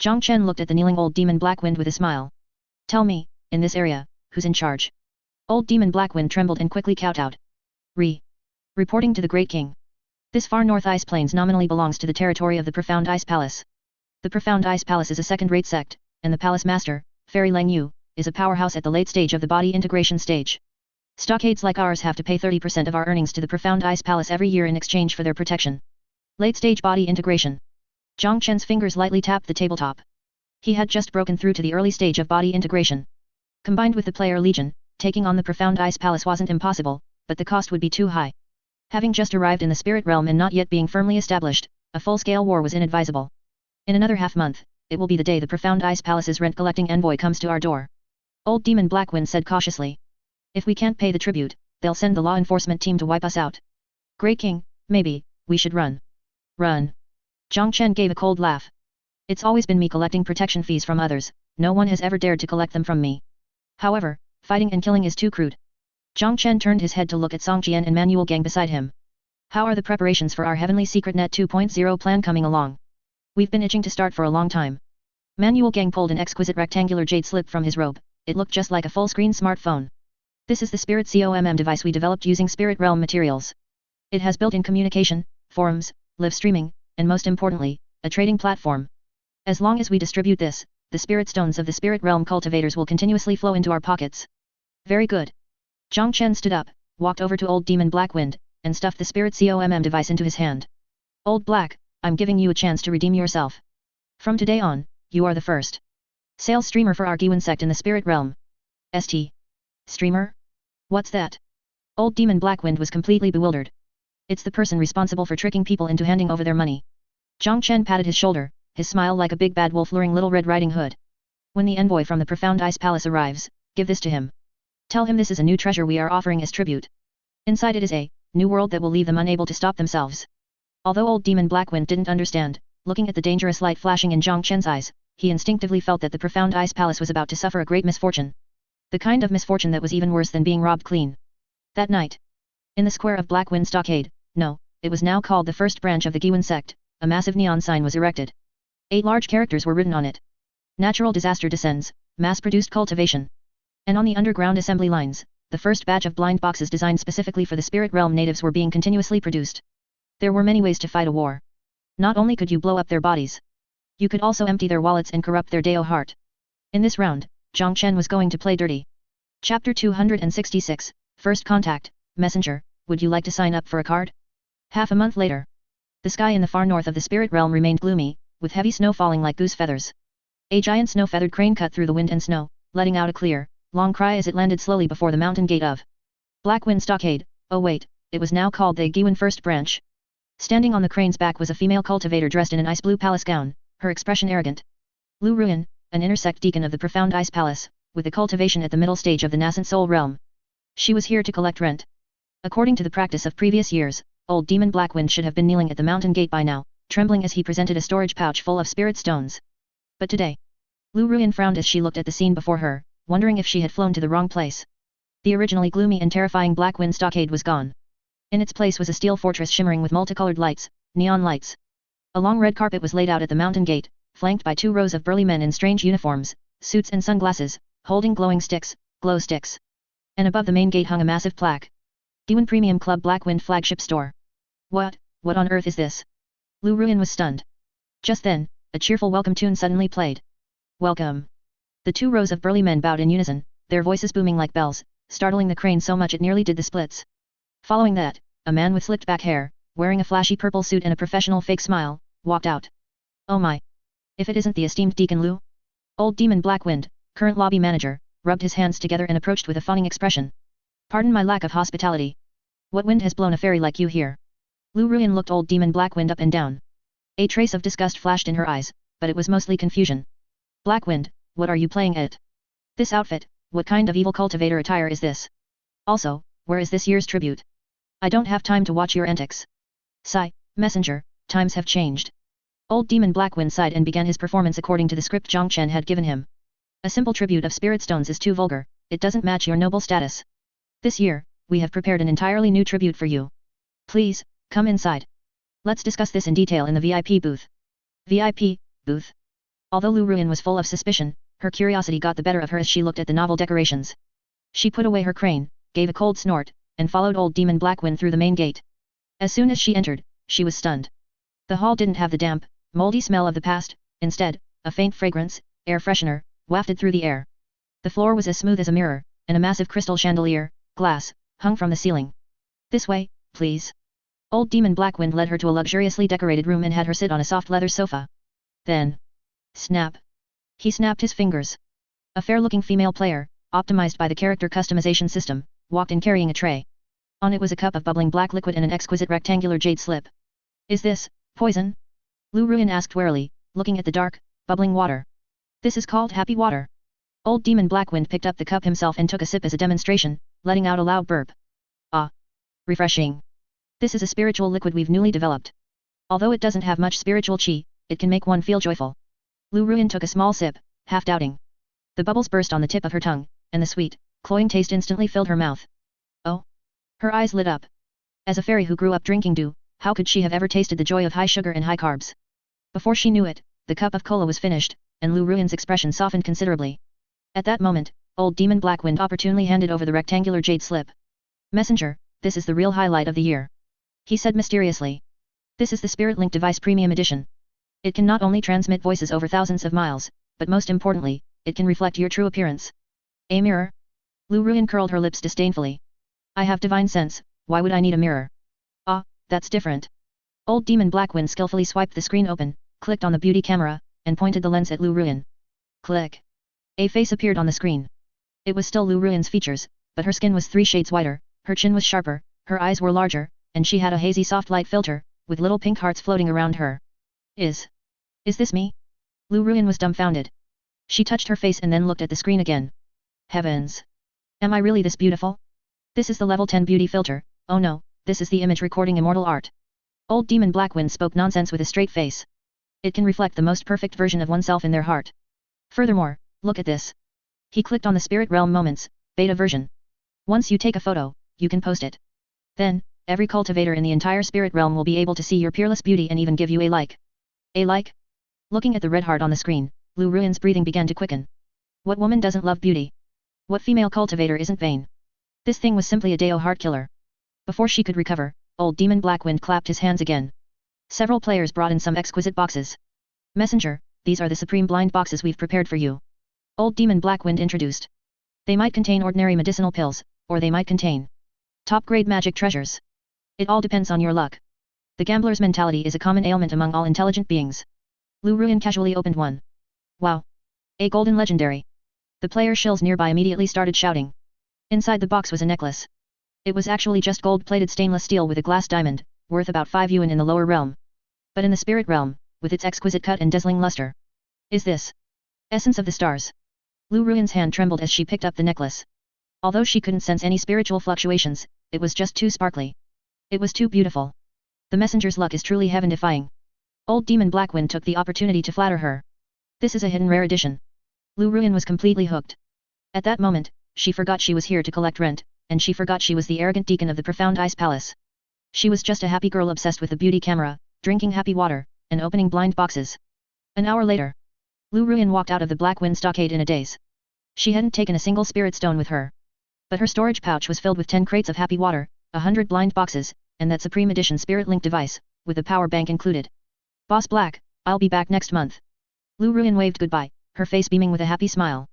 Zhang Chen looked at the kneeling old Demon Blackwind with a smile. Tell me, in this area, who's in charge? Old Demon Blackwind trembled and quickly kowtowed. Reporting to the Great King. This far north ice plains nominally belongs to the territory of the Profound Ice Palace. The Profound Ice Palace is a second-rate sect, and the Palace Master, Fairy Lang Yu, is a powerhouse at the late stage of the body integration stage. Stockades like ours have to pay 30% of our earnings to the Profound Ice Palace every year in exchange for their protection. Late-stage body integration. Zhang Chen's fingers lightly tapped the tabletop. He had just broken through to the early stage of body integration. Combined with the Player Legion, taking on the Profound Ice Palace wasn't impossible, but the cost would be too high. Having just arrived in the spirit realm and not yet being firmly established, a full-scale war was inadvisable. In another half-month, it will be the day the Profound Ice Palace's rent-collecting envoy comes to our door. Old Demon Blackwind said cautiously. If we can't pay the tribute, they'll send the law enforcement team to wipe us out. Great King, maybe, we should run. Run. Zhang Chen gave a cold laugh. It's always been me collecting protection fees from others, no one has ever dared to collect them from me. However, fighting and killing is too crude. Zhang Chen turned his head to look at Song Jian and Manuel Gang beside him. How are the preparations for our Heavenly Secret Net 2.0 plan coming along? We've been itching to start for a long time. Manuel Gang pulled an exquisite rectangular jade slip from his robe, it looked just like a full-screen smartphone. This is the Spirit COMM device we developed using Spirit Realm materials. It has built-in communication, forums, live streaming, and most importantly, a trading platform. As long as we distribute this, the Spirit Stones of the Spirit Realm cultivators will continuously flow into our pockets. Very good. Zhang Chen stood up, walked over to old Demon Blackwind, and stuffed the Spirit COMM device into his hand. Old Black, I'm giving you a chance to redeem yourself. From today on, you are the first sales streamer for our Giwan sect in the Spirit Realm. St. Streamer? What's that? Old Demon Blackwind was completely bewildered. It's the person responsible for tricking people into handing over their money. Zhang Chen patted his shoulder, his smile like a big bad wolf luring Little Red Riding Hood. When the envoy from the Profound Ice Palace arrives, give this to him. Tell him this is a new treasure we are offering as tribute. Inside it is a new world that will leave them unable to stop themselves. Although old Demon Blackwind didn't understand, looking at the dangerous light flashing in Zhang Chen's eyes, he instinctively felt that the Profound Ice Palace was about to suffer a great misfortune. The kind of misfortune that was even worse than being robbed clean. That night, in the square of Blackwind Stockade, no, it was now called the first branch of the Giwan sect, a massive neon sign was erected. 8 large characters were written on it. Natural disaster descends, mass-produced cultivation. And on the underground assembly lines, the first batch of blind boxes designed specifically for the Spirit Realm natives were being continuously produced. There were many ways to fight a war. Not only could you blow up their bodies, you could also empty their wallets and corrupt their Dao heart. In this round, Zhang Chen was going to play dirty. Chapter 266, First Contact, Messenger, would you like to sign up for a card? Half a month later. The sky in the far north of the Spirit Realm remained gloomy, with heavy snow falling like goose feathers. A giant snow-feathered crane cut through the wind and snow, letting out a clear, long cry as it landed slowly before the mountain gate of Black Wind Stockade. Oh wait, it was now called the Giwan First Branch. Standing on the crane's back was a female cultivator dressed in an ice blue palace gown, her expression arrogant. Lu Ruyan, an intersect deacon of the profound ice palace, with the cultivation at the middle stage of the nascent soul realm. She was here to collect rent. According to the practice of previous years, old demon Blackwind should have been kneeling at the mountain gate by now, trembling as he presented a storage pouch full of spirit stones. But today, Lu Ruyan frowned as she looked at the scene before her, wondering if she had flown to the wrong place. The originally gloomy and terrifying Blackwind Stockade was gone. In its place was a steel fortress shimmering with multicolored lights, neon lights. A long red carpet was laid out at the mountain gate, flanked by 2 rows of burly men in strange uniforms, suits and sunglasses, holding glowing sticks, glow sticks. And above the main gate hung a massive plaque. Giwan Premium Club Blackwind Flagship Store. What on earth is this? Lu Ruyan was stunned. Just then, a cheerful welcome tune suddenly played. Welcome. The 2 rows of burly men bowed in unison, their voices booming like bells, startling the crane so much it nearly did the splits. Following that, a man with slicked back hair, wearing a flashy purple suit and a professional fake smile, walked out. Oh my! If it isn't the esteemed Deacon Lu? Old Demon Blackwind, current lobby manager, rubbed his hands together and approached with a fawning expression. Pardon my lack of hospitality. What wind has blown a fairy like you here? Lu Ruyan looked Old Demon Blackwind up and down. A trace of disgust flashed in her eyes, but it was mostly confusion. Blackwind, what are you playing at? This outfit, what kind of evil cultivator attire is this? Also, where is this year's tribute? I don't have time to watch your antics. Sigh, messenger, times have changed. Old Demon Blackwind sighed and began his performance according to the script Zhang Chen had given him. A simple tribute of spirit stones is too vulgar, it doesn't match your noble status. This year, we have prepared an entirely new tribute for you. Please, come inside. Let's discuss this in detail in the VIP booth. VIP booth. Although Lu Ruyan was full of suspicion, her curiosity got the better of her as she looked at the novel decorations. She put away her crane, gave a cold snort, and followed Old Demon Blackwind through the main gate. As soon as she entered, she was stunned. The hall didn't have the damp, moldy smell of the past, instead, a faint fragrance, air freshener, wafted through the air. The floor was as smooth as a mirror, and a massive crystal chandelier, glass, hung from the ceiling. This way, please. Old Demon Blackwind led her to a luxuriously decorated room and had her sit on a soft leather sofa. Then, snap. He snapped his fingers. A fair-looking female player, optimized by the character customization system, walked in carrying a tray. On it was a cup of bubbling black liquid and an exquisite rectangular jade slip. Is this poison? Lu Ruyan asked warily, looking at the dark, bubbling water. This is called happy water. Old Demon Blackwind picked up the cup himself and took a sip as a demonstration, letting out a loud burp. Ah! Refreshing. This is a spiritual liquid we've newly developed. Although it doesn't have much spiritual chi, it can make one feel joyful. Lu Ruyan took a small sip, half doubting. The bubbles burst on the tip of her tongue, and the sweet, cloying taste instantly filled her mouth. Oh! Her eyes lit up. As a fairy who grew up drinking dew, how could she have ever tasted the joy of high sugar and high carbs? Before she knew it, the cup of cola was finished, and Lu Ruyan's expression softened considerably. At that moment, Old Demon Blackwind opportunely handed over the rectangular jade slip. Messenger, this is the real highlight of the year. He said mysteriously. This is the Spirit Link device Premium Edition. It can not only transmit voices over thousands of miles, but most importantly, it can reflect your true appearance. A mirror? Lu Ruyan curled her lips disdainfully. I have divine sense, why would I need a mirror? Ah, that's different. Old Demon Blackwind skillfully swiped the screen open, clicked on the beauty camera, and pointed the lens at Lu Ruyan. Click. A face appeared on the screen. It was still Lu Ruyan's features, but her skin was 3 shades whiter, her chin was sharper, her eyes were larger, and she had a hazy soft light filter, with little pink hearts floating around her. Is this me? Lu Ruyan was dumbfounded. She touched her face and then looked at the screen again. Heavens! Am I really this beautiful? This is the level 10 beauty filter, oh no, this is the image recording immortal art. Old Demon Blackwind spoke nonsense with a straight face. It can reflect the most perfect version of oneself in their heart. Furthermore, look at this. He clicked on the Spirit Realm Moments, beta version. Once you take a photo, you can post it. Then, every cultivator in the entire Spirit Realm will be able to see your peerless beauty and even give you a like. A like? Looking at the red heart on the screen, Lu Ruyan's breathing began to quicken. What woman doesn't love beauty? What female cultivator isn't vain? This thing was simply a Deo heart killer. Before she could recover, Old Demon Blackwind clapped his hands again. Several players brought in some exquisite boxes. Messenger, these are the supreme blind boxes we've prepared for you. Old Demon Blackwind introduced. They might contain ordinary medicinal pills, or they might contain top-grade magic treasures. It all depends on your luck. The gambler's mentality is a common ailment among all intelligent beings. Lu Ruyan casually opened one. Wow! A golden legendary! The player shills nearby immediately started shouting. Inside the box was a necklace. It was actually just gold-plated stainless steel with a glass diamond, worth about 5 yuan in the lower realm. But in the spirit realm, with its exquisite cut and dazzling luster. Is this essence of the stars? Lu Ruyan's hand trembled as she picked up the necklace. Although she couldn't sense any spiritual fluctuations, it was just too sparkly. It was too beautiful. The messenger's luck is truly heaven-defying. Old Demon Blackwind took the opportunity to flatter her. This is a hidden rare edition. Lu Ruyan was completely hooked. At that moment, she forgot she was here to collect rent, and she forgot she was the arrogant deacon of the Profound Ice Palace. She was just a happy girl obsessed with the beauty camera, drinking happy water, and opening blind boxes. An hour later, Lu Ruyan walked out of the Blackwind stockade in a daze. She hadn't taken a single spirit stone with her. But her storage pouch was filled with 10 crates of happy water, 100 blind boxes, and that Supreme Edition Spirit Link device, with a power bank included. Boss Black, I'll be back next month. Lu Ruyan waved goodbye, her face beaming with a happy smile.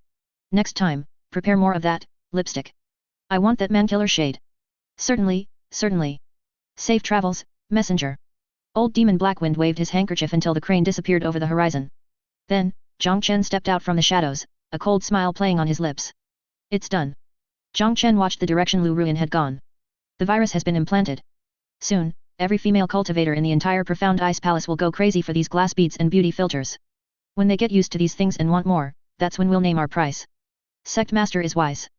Next time, prepare more of that, lipstick. I want that man-killer shade. Certainly, certainly. Safe travels, messenger. Old Demon Blackwind waved his handkerchief until the crane disappeared over the horizon. Then, Zhang Chen stepped out from the shadows, a cold smile playing on his lips. It's done. Zhang Chen watched the direction Lu Ruyan had gone. The virus has been implanted. Soon, every female cultivator in the entire Profound Ice Palace will go crazy for these glass beads and beauty filters. When they get used to these things and want more, that's when we'll name our price. Sect Master is wise.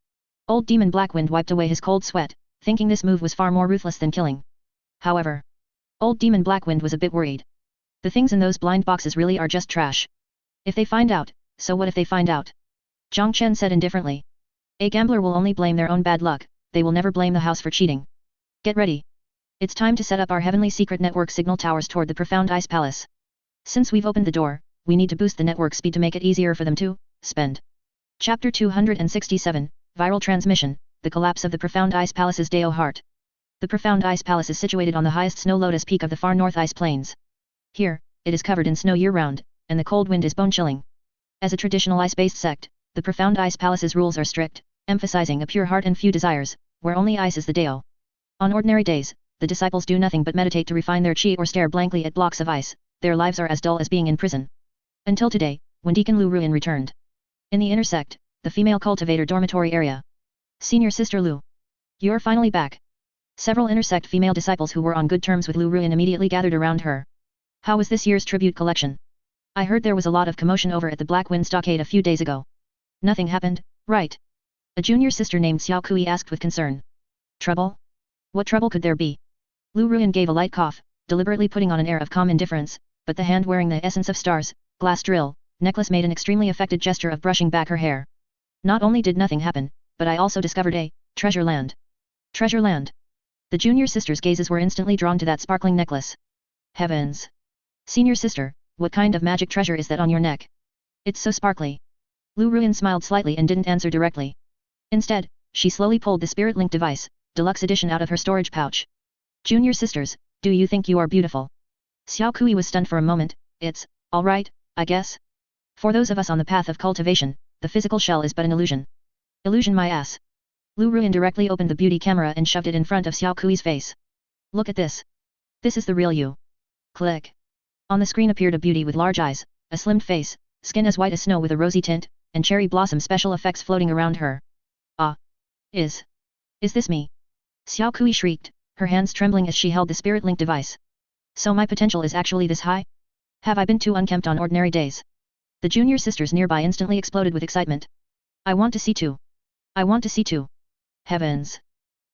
Old Demon Blackwind wiped away his cold sweat, thinking this move was far more ruthless than killing. However, Old Demon Blackwind was a bit worried. The things in those blind boxes really are just trash. If they find out, so what if they find out? Zhang Chen said indifferently. A gambler will only blame their own bad luck, they will never blame the house for cheating. Get ready. It's time to set up our heavenly secret network signal towers toward the Profound Ice Palace. Since we've opened the door, we need to boost the network speed to make it easier for them to spend. Chapter 267, Viral Transmission, The Collapse of the Profound Ice Palace's Dao Heart. The Profound Ice Palace is situated on the highest snow lotus peak of the far north ice plains. Here, it is covered in snow year-round, and the cold wind is bone-chilling. As a traditional ice-based sect, the Profound Ice Palace's rules are strict, emphasizing a pure heart and few desires, where only ice is the Dao. On ordinary days, the disciples do nothing but meditate to refine their chi or stare blankly at blocks of ice, their lives are as dull as being in prison. Until today, when Deacon Lu Ruyan returned. In the inner sect, the female cultivator dormitory area. Senior Sister Lu. You're finally back. Several intersect female disciples who were on good terms with Lu Ruyan immediately gathered around her. How was this year's tribute collection? I heard there was a lot of commotion over at the Blackwind stockade a few days ago. Nothing happened, right? A junior sister named Xiao Kui asked with concern. Trouble? What trouble could there be? Lu Ruyan gave a light cough, deliberately putting on an air of calm indifference, but the hand wearing the essence of stars, glass drill, necklace made an extremely affected gesture of brushing back her hair. Not only did nothing happen, but I also discovered a treasure land. Treasure land. The junior sister's gazes were instantly drawn to that sparkling necklace. Heavens! Senior sister, what kind of magic treasure is that on your neck? It's so sparkly. Lu Ruyan smiled slightly and didn't answer directly. Instead, she slowly pulled the Spirit Link device, deluxe edition out of her storage pouch. Junior sisters, do you think you are beautiful? Xiao Kui was stunned for a moment. It's alright, I guess. For those of us on the path of cultivation, the physical shell is but an illusion. Illusion my ass. Lu Ruyan directly opened the beauty camera and shoved it in front of Xiao Kui's face. Look at this. This is the real you. Click. On the screen appeared a beauty with large eyes, a slimmed face, skin as white as snow with a rosy tint, and cherry blossom special effects floating around her. Ah. Is this me? Xiao Kui shrieked, her hands trembling as she held the Spirit Link device. So my potential is actually this high? Have I been too unkempt on ordinary days? The junior sisters nearby instantly exploded with excitement. I want to see too. I want to see too. Heavens!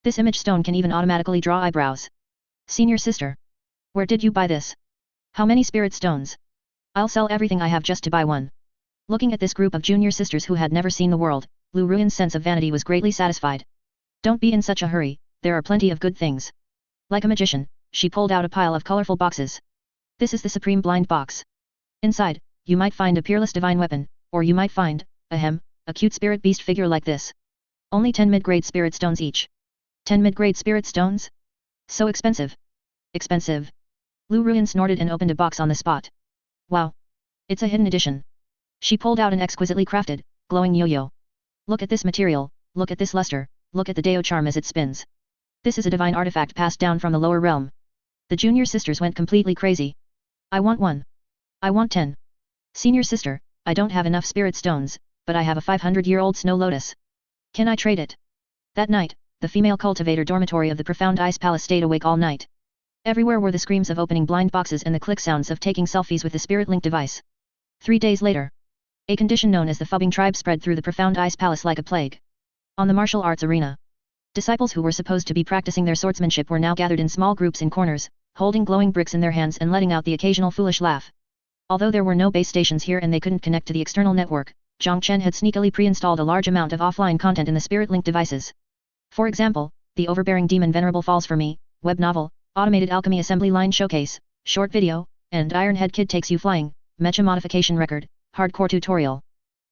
This image stone can even automatically draw eyebrows. Senior sister. Where did you buy this? How many spirit stones? I'll sell everything I have just to buy one. Looking at this group of junior sisters who had never seen the world, Lu Ruyan's sense of vanity was greatly satisfied. Don't be in such a hurry, there are plenty of good things. Like a magician, she pulled out a pile of colorful boxes. This is the Supreme Blind Box. Inside, you might find a peerless divine weapon, or you might find, a cute spirit beast figure like this. Only 10 mid-grade spirit stones each. 10 mid-grade spirit stones? So expensive. Expensive. Lu Ruyan snorted and opened a box on the spot. Wow. It's a hidden edition. She pulled out an exquisitely crafted, glowing yo-yo. Look at this material, look at this luster, look at the Dao charm as it spins. This is a divine artifact passed down from the lower realm. The junior sisters went completely crazy. I want one. I want 10. Senior sister, I don't have enough spirit stones, but I have a 500-year-old snow lotus. Can I trade it? That night, the female cultivator dormitory of the Profound Ice Palace stayed awake all night. Everywhere were the screams of opening blind boxes and the click sounds of taking selfies with the spirit link device. 3 days later, a condition known as the Fubbing tribe spread through the Profound Ice Palace like a plague. On the martial arts arena, disciples who were supposed to be practicing their swordsmanship were now gathered in small groups in corners, holding glowing bricks in their hands and letting out the occasional foolish laugh. Although there were no base stations here and they couldn't connect to the external network, Zhang Chen had sneakily pre-installed a large amount of offline content in the spirit link devices. For example, the Overbearing Demon Venerable Falls for Me, web novel, Automated Alchemy Assembly Line Showcase, short video, and Ironhead Kid Takes You Flying, Mecha Modification Record, hardcore tutorial.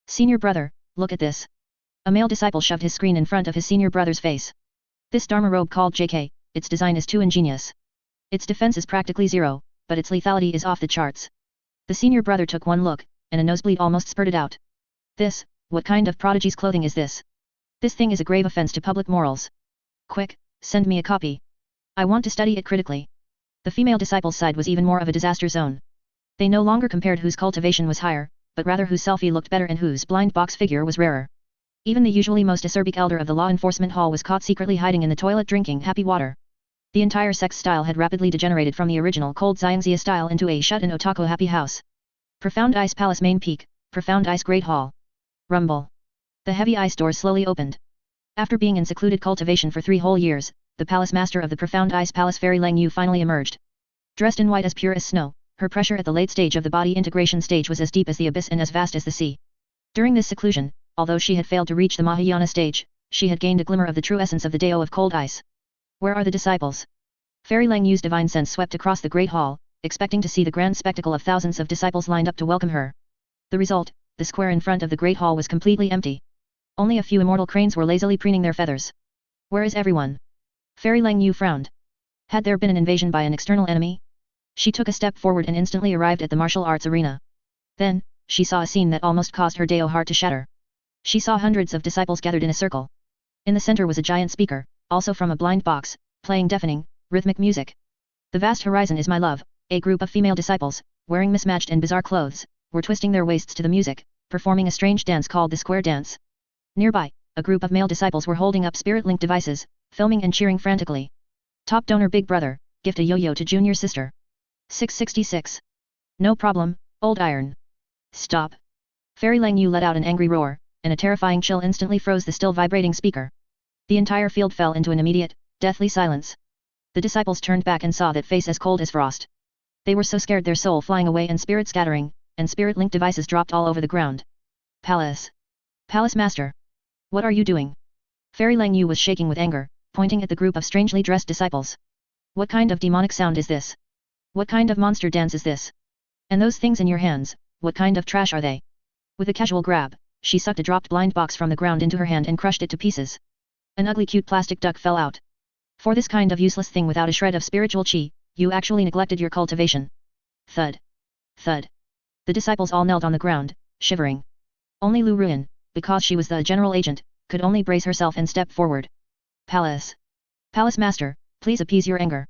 Senior brother, look at this. A male disciple shoved his screen in front of his senior brother's face. This Dharma robe called JK, its design is too ingenious. Its defense is practically zero, but its lethality is off the charts. The senior brother took one look, and a nosebleed almost spurted out. This, what kind of prodigy's clothing is this? This thing is a grave offense to public morals. Quick, send me a copy. I want to study it critically. The female disciple's side was even more of a disaster zone. They no longer compared whose cultivation was higher, but rather whose selfie looked better and whose blind box figure was rarer. Even the usually most acerbic elder of the law enforcement hall was caught secretly hiding in the toilet drinking happy water. The entire Sect style had rapidly degenerated from the original cold Xiangxia style into a shut-in otaku happy house. Profound Ice Palace Main Peak, Profound Ice Great Hall. Rumble. The heavy ice doors slowly opened. After being in secluded cultivation for 3 whole years, the palace master of the Profound Ice Palace Fairy Lang Yu finally emerged. Dressed in white as pure as snow, her pressure at the late stage of the body integration stage was as deep as the abyss and as vast as the sea. During this seclusion, although she had failed to reach the Mahayana stage, she had gained a glimmer of the true essence of the Dao of cold ice. Where are the disciples? Fairy Lang Yu's divine sense swept across the great hall, expecting to see the grand spectacle of thousands of disciples lined up to welcome her. The result, the square in front of the great hall was completely empty. Only a few immortal cranes were lazily preening their feathers. Where is everyone? Fairy Lang Yu frowned. Had there been an invasion by an external enemy? She took a step forward and instantly arrived at the martial arts arena. Then, she saw a scene that almost caused her Dao heart to shatter. She saw hundreds of disciples gathered in a circle. In the center was a giant speaker, also from a blind box, playing deafening, rhythmic music. The vast horizon is my love. A group of female disciples, wearing mismatched and bizarre clothes, were twisting their waists to the music, performing a strange dance called the square dance. Nearby, a group of male disciples were holding up spirit link devices, filming and cheering frantically. Top donor big brother, gift a yo-yo to junior sister. 666. No problem, old iron. Stop. Fairy Lang Yu let out an angry roar, and a terrifying chill instantly froze the still vibrating speaker. The entire field fell into an immediate, deathly silence. The disciples turned back and saw that face as cold as frost. They were so scared their soul flying away and spirit scattering, and spirit link devices dropped all over the ground. Palace. Palace Master. What are you doing? Fairy Lang Yu was shaking with anger, pointing at the group of strangely dressed disciples. What kind of demonic sound is this? What kind of monster dance is this? And those things in your hands, what kind of trash are they? With a casual grab, she sucked a dropped blind box from the ground into her hand and crushed it to pieces. An ugly cute plastic duck fell out. For this kind of useless thing without a shred of spiritual chi, you actually neglected your cultivation. Thud. Thud. The disciples all knelt on the ground, shivering. Only Lu Ruin, because she was the general agent, could only brace herself and step forward. Palace. Palace Master, please appease your anger.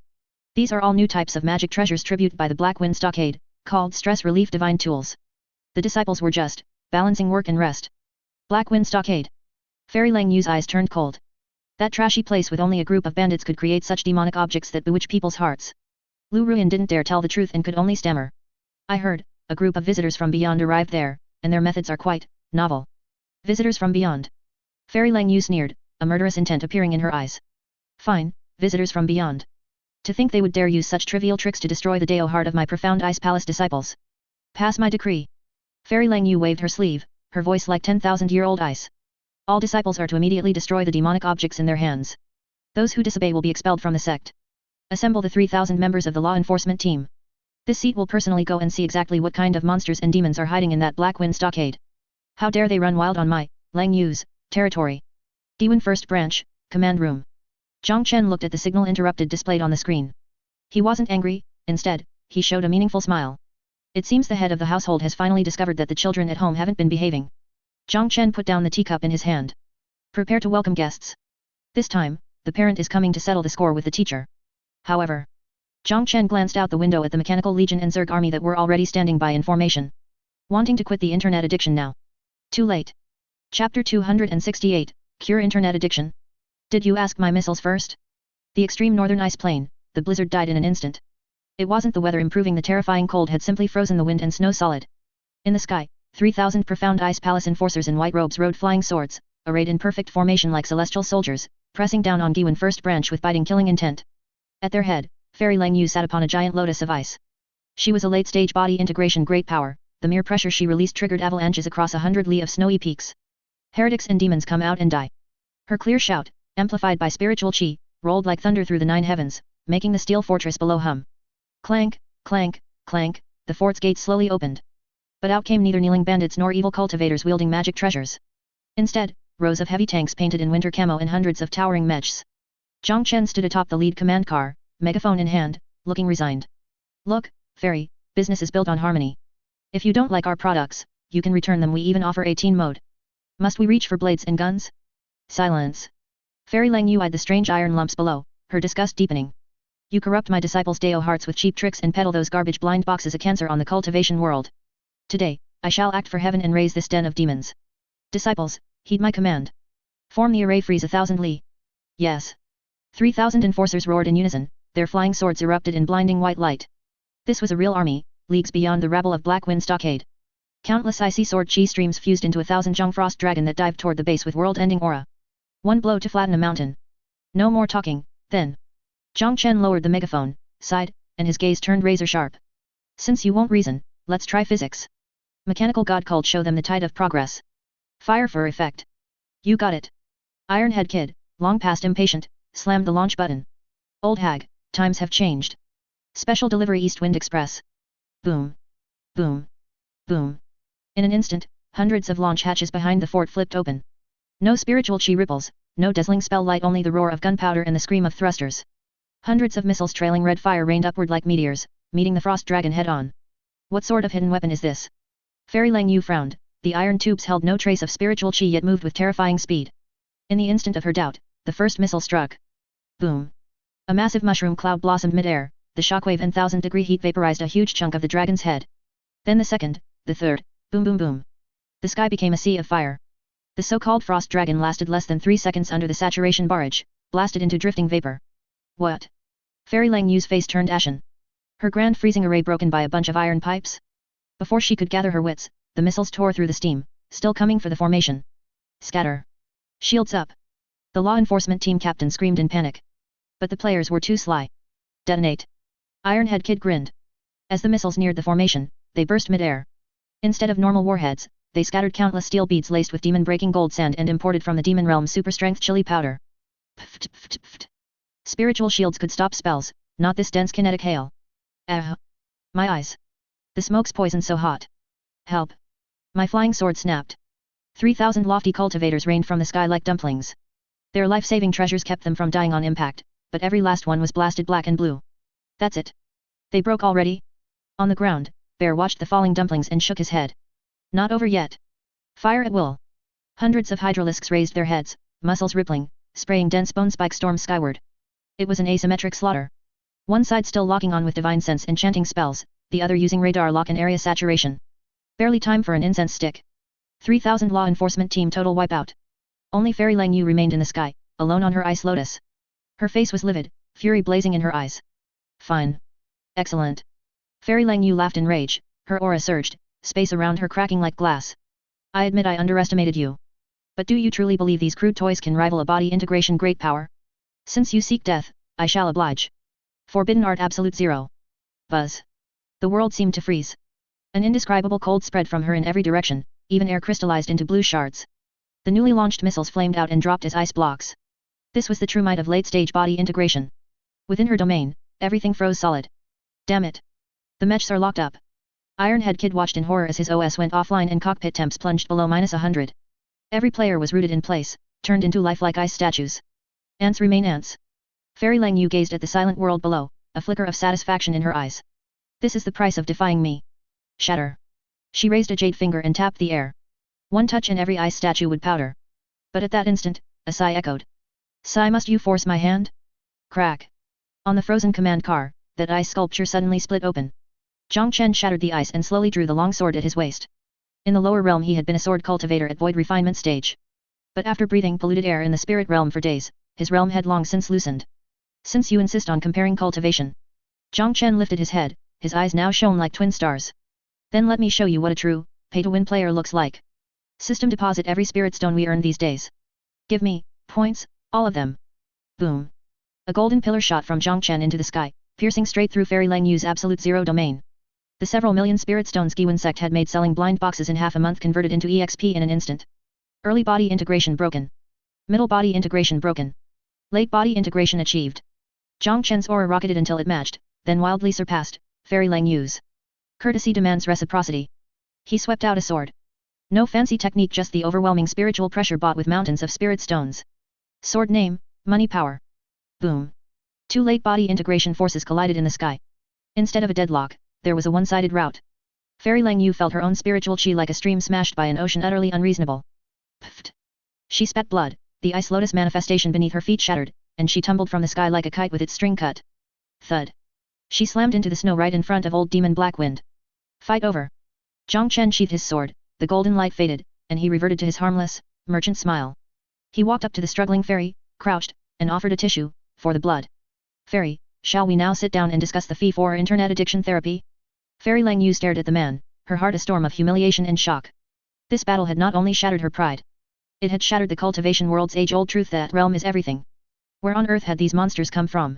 These are all new types of magic treasures tribute by the Black Wind Stockade, called Stress Relief Divine Tools. The disciples were just balancing work and rest. Black Wind Stockade. Fairy Lang Yu's eyes turned cold. That trashy place with only a group of bandits could create such demonic objects that bewitch people's hearts. Lu Ruin didn't dare tell the truth and could only stammer. I heard, a group of visitors from beyond arrived there, and their methods are quite novel. Visitors from beyond. Fairy Lang Yu sneered, a murderous intent appearing in her eyes. Fine, visitors from beyond. To think they would dare use such trivial tricks to destroy the Dao heart of my Profound Ice Palace disciples. Pass my decree. Fairy Lang Yu waved her sleeve, her voice like 10,000-year-old ice. All disciples are to immediately destroy the demonic objects in their hands. Those who disobey will be expelled from the sect. Assemble the 3,000 members of the law enforcement team. This seat will personally go and see exactly what kind of monsters and demons are hiding in that Black Wind Stockade. How dare they run wild on my, Lang Yu's, territory. Diwan First Branch, Command Room. Zhang Chen looked at the signal interrupted displayed on the screen. He wasn't angry, instead, he showed a meaningful smile. It seems the head of the household has finally discovered that the children at home haven't been behaving. Zhang Chen put down the teacup in his hand. Prepare to welcome guests. This time, the parent is coming to settle the score with the teacher. However, Zhang Chen glanced out the window at the Mechanical Legion and Zerg army that were already standing by in formation. Wanting to quit the internet addiction now. Too late. Chapter 268, Cure Internet Addiction. Did you ask my missiles first? The extreme northern ice plain, the blizzard died in an instant. It wasn't the weather improving, the terrifying cold had simply frozen the wind and snow solid. In the sky, 3,000 profound ice palace enforcers in white robes rode flying swords, arrayed in perfect formation like celestial soldiers, pressing down on Giwan First Branch with biting killing intent. At their head, Fairy Lang Yu sat upon a giant lotus of ice. She was a late-stage body integration great power, the mere pressure she released triggered avalanches across 100 li of snowy peaks. Heretics and demons come out and die. Her clear shout, amplified by spiritual chi, rolled like thunder through the 9 heavens, making the steel fortress below hum. Clank, clank, clank, the fort's gates slowly opened. But out came neither kneeling bandits nor evil cultivators wielding magic treasures. Instead, rows of heavy tanks painted in winter camo and hundreds of towering mechs. Zhang Chen stood atop the lead command car, megaphone in hand, looking resigned. Look, Fairy, business is built on harmony. If you don't like our products, you can return them. We even offer 18 mode. Must we reach for blades and guns? Silence. Fairy Lang Yu eyed the strange iron lumps below, her disgust deepening. You corrupt my disciples' Deo hearts with cheap tricks and peddle those garbage blind boxes, a cancer on the cultivation world. Today, I shall act for heaven and raise this den of demons. Disciples, heed my command. Form the array, freeze 1,000 li. Yes. 3,000 enforcers roared in unison, their flying swords erupted in blinding white light. This was a real army, leagues beyond the rabble of Black Wind Stockade. Countless icy sword chi streams fused into 1,000 Zhang Frost Dragon that dived toward the base with world-ending aura. One blow to flatten a mountain. No more talking, then. Zhang Chen lowered the megaphone, sighed, and his gaze turned razor-sharp. Since you won't reason, let's try physics. Mechanical God called, show them the tide of progress. Fire for effect. You got it. Ironhead Kid, long past impatient, slammed the launch button. Old hag, times have changed. Special delivery East Wind Express. Boom. Boom. Boom. In an instant, hundreds of launch hatches behind the fort flipped open. No spiritual chi ripples, no dazzling spell light, only the roar of gunpowder and the scream of thrusters. Hundreds of missiles trailing red fire rained upward like meteors, meeting the frost dragon head-on. What sort of hidden weapon is this? Fairy Lang Yu frowned. The iron tubes held no trace of spiritual chi, yet moved with terrifying speed. In the instant of her doubt, the first missile struck. Boom. A massive mushroom cloud blossomed mid-air, the shockwave and 1,000-degree heat vaporized a huge chunk of the dragon's head. Then the second, the third, boom boom boom. The sky became a sea of fire. The so-called frost dragon lasted less than 3 seconds under the saturation barrage, blasted into drifting vapor. What? Fairy Lang Yu's face turned ashen. Her grand freezing array broken by a bunch of iron pipes? Before she could gather her wits, the missiles tore through the steam, still coming for the formation. Scatter. Shields up. The law enforcement team captain screamed in panic. But the players were too sly. Detonate. Ironhead Kid grinned. As the missiles neared the formation, they burst mid-air. Instead of normal warheads, they scattered countless steel beads laced with demon-breaking gold sand and imported from the demon realm super-strength chili powder. Pft, pft, pft. Spiritual shields could stop spells, not this dense kinetic hail. My eyes. The smoke's poison so hot. Help. My flying sword snapped. 3,000 lofty cultivators rained from the sky like dumplings. Their life-saving treasures kept them from dying on impact, but every last one was blasted black and blue. That's it. They broke already? On the ground, Bear watched the falling dumplings and shook his head. Not over yet. Fire at will. Hundreds of hydralisks raised their heads, muscles rippling, spraying dense bone spike storms skyward. It was an asymmetric slaughter. One side still locking on with divine sense enchanting spells, the other using radar lock and area saturation. Barely time for an incense stick. 3,000 law enforcement team total wipeout. Only Fairy Lang Yu remained in the sky, alone on her ice lotus. Her face was livid, fury blazing in her eyes. Fine. Excellent. Fairy Lang Yu laughed in rage, her aura surged, space around her cracking like glass. I admit I underestimated you. But do you truly believe these crude toys can rival a body integration great power? Since you seek death, I shall oblige. Forbidden Art Absolute Zero. Buzz. The world seemed to freeze. An indescribable cold spread from her in every direction, even air crystallized into blue shards. The newly launched missiles flamed out and dropped as ice blocks. This was the true might of late-stage body integration. Within her domain, everything froze solid. Damn it. The mechs are locked up. Ironhead Kid watched in horror as his OS went offline and cockpit temps plunged below -100. Every player was rooted in place, turned into lifelike ice statues. Ants remain ants. Fairy Lang Yu gazed at the silent world below, a flicker of satisfaction in her eyes. This is the price of defying me. Shatter. She raised a jade finger and tapped the air. One touch and every ice statue would powder. But at that instant, a sigh echoed. Sigh, must you force my hand? Crack. On the frozen command car, that ice sculpture suddenly split open. Zhang Chen shattered the ice and slowly drew the long sword at his waist. In the lower realm he had been a sword cultivator at void refinement stage. But after breathing polluted air in the spirit realm for days, his realm had long since loosened. Since you insist on comparing cultivation. Zhang Chen lifted his head, his eyes now shone like twin stars. Then let me show you what a true, pay-to-win player looks like. System deposit every spirit stone we earn these days. Give me, points, all of them. Boom. A golden pillar shot from Zhang Chen into the sky, piercing straight through Fairy Lang Yu's absolute zero domain. The several million spirit stones Giwen sect had made selling blind boxes in half a month converted into EXP in an instant. Early body integration broken. Middle body integration broken. Late body integration achieved. Zhang Chen's aura rocketed until it matched, then wildly surpassed, Fairy Lang Yu's. Courtesy demands reciprocity. He swept out a sword. No fancy technique, just the overwhelming spiritual pressure bought with mountains of spirit stones. Sword name, money power. Boom. Two late body integration forces collided in the sky. Instead of a deadlock, there was a one-sided rout. Fairy Lang Yu felt her own spiritual chi like a stream smashed by an ocean utterly unreasonable. Pfft. She spat blood, the ice lotus manifestation beneath her feet shattered, and she tumbled from the sky like a kite with its string cut. Thud. She slammed into the snow right in front of old demon Blackwind. Fight over. Zhang Chen sheathed his sword, the golden light faded, and he reverted to his harmless, merchant smile. He walked up to the struggling fairy, crouched, and offered a tissue, for the blood. Fairy, shall we now sit down and discuss the fee for internet addiction therapy? Fairy Lang Yu stared at the man, her heart a storm of humiliation and shock. This battle had not only shattered her pride. It had shattered the cultivation world's age-old truth that realm is everything. Where on earth had these monsters come from?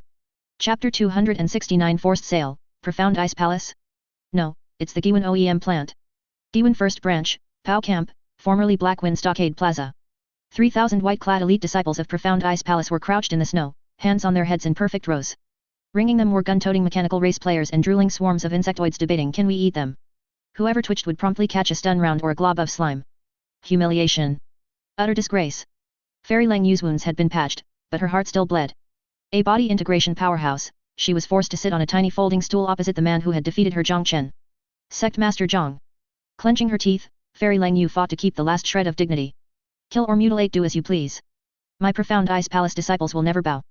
Chapter 269 Forced Sale, Profound Ice Palace? No, it's the Giwen OEM plant. Giwen First Branch, Pao Camp, formerly Blackwind Stockade Plaza. 3,000 white-clad elite disciples of Profound Ice Palace were crouched in the snow, hands on their heads in perfect rows. Ringing them were gun-toting mechanical race players and drooling swarms of insectoids debating, can we eat them? Whoever twitched would promptly catch a stun round or a glob of slime. Humiliation. Utter disgrace. Fairy Lang Yu's wounds had been patched, but her heart still bled. A body integration powerhouse, she was forced to sit on a tiny folding stool opposite the man who had defeated her, Zhang Chen. Sect Master Zhang. Clenching her teeth, Fairy Lang Yu fought to keep the last shred of dignity. Kill or mutilate, do as you please. My Profound Ice Palace disciples will never bow.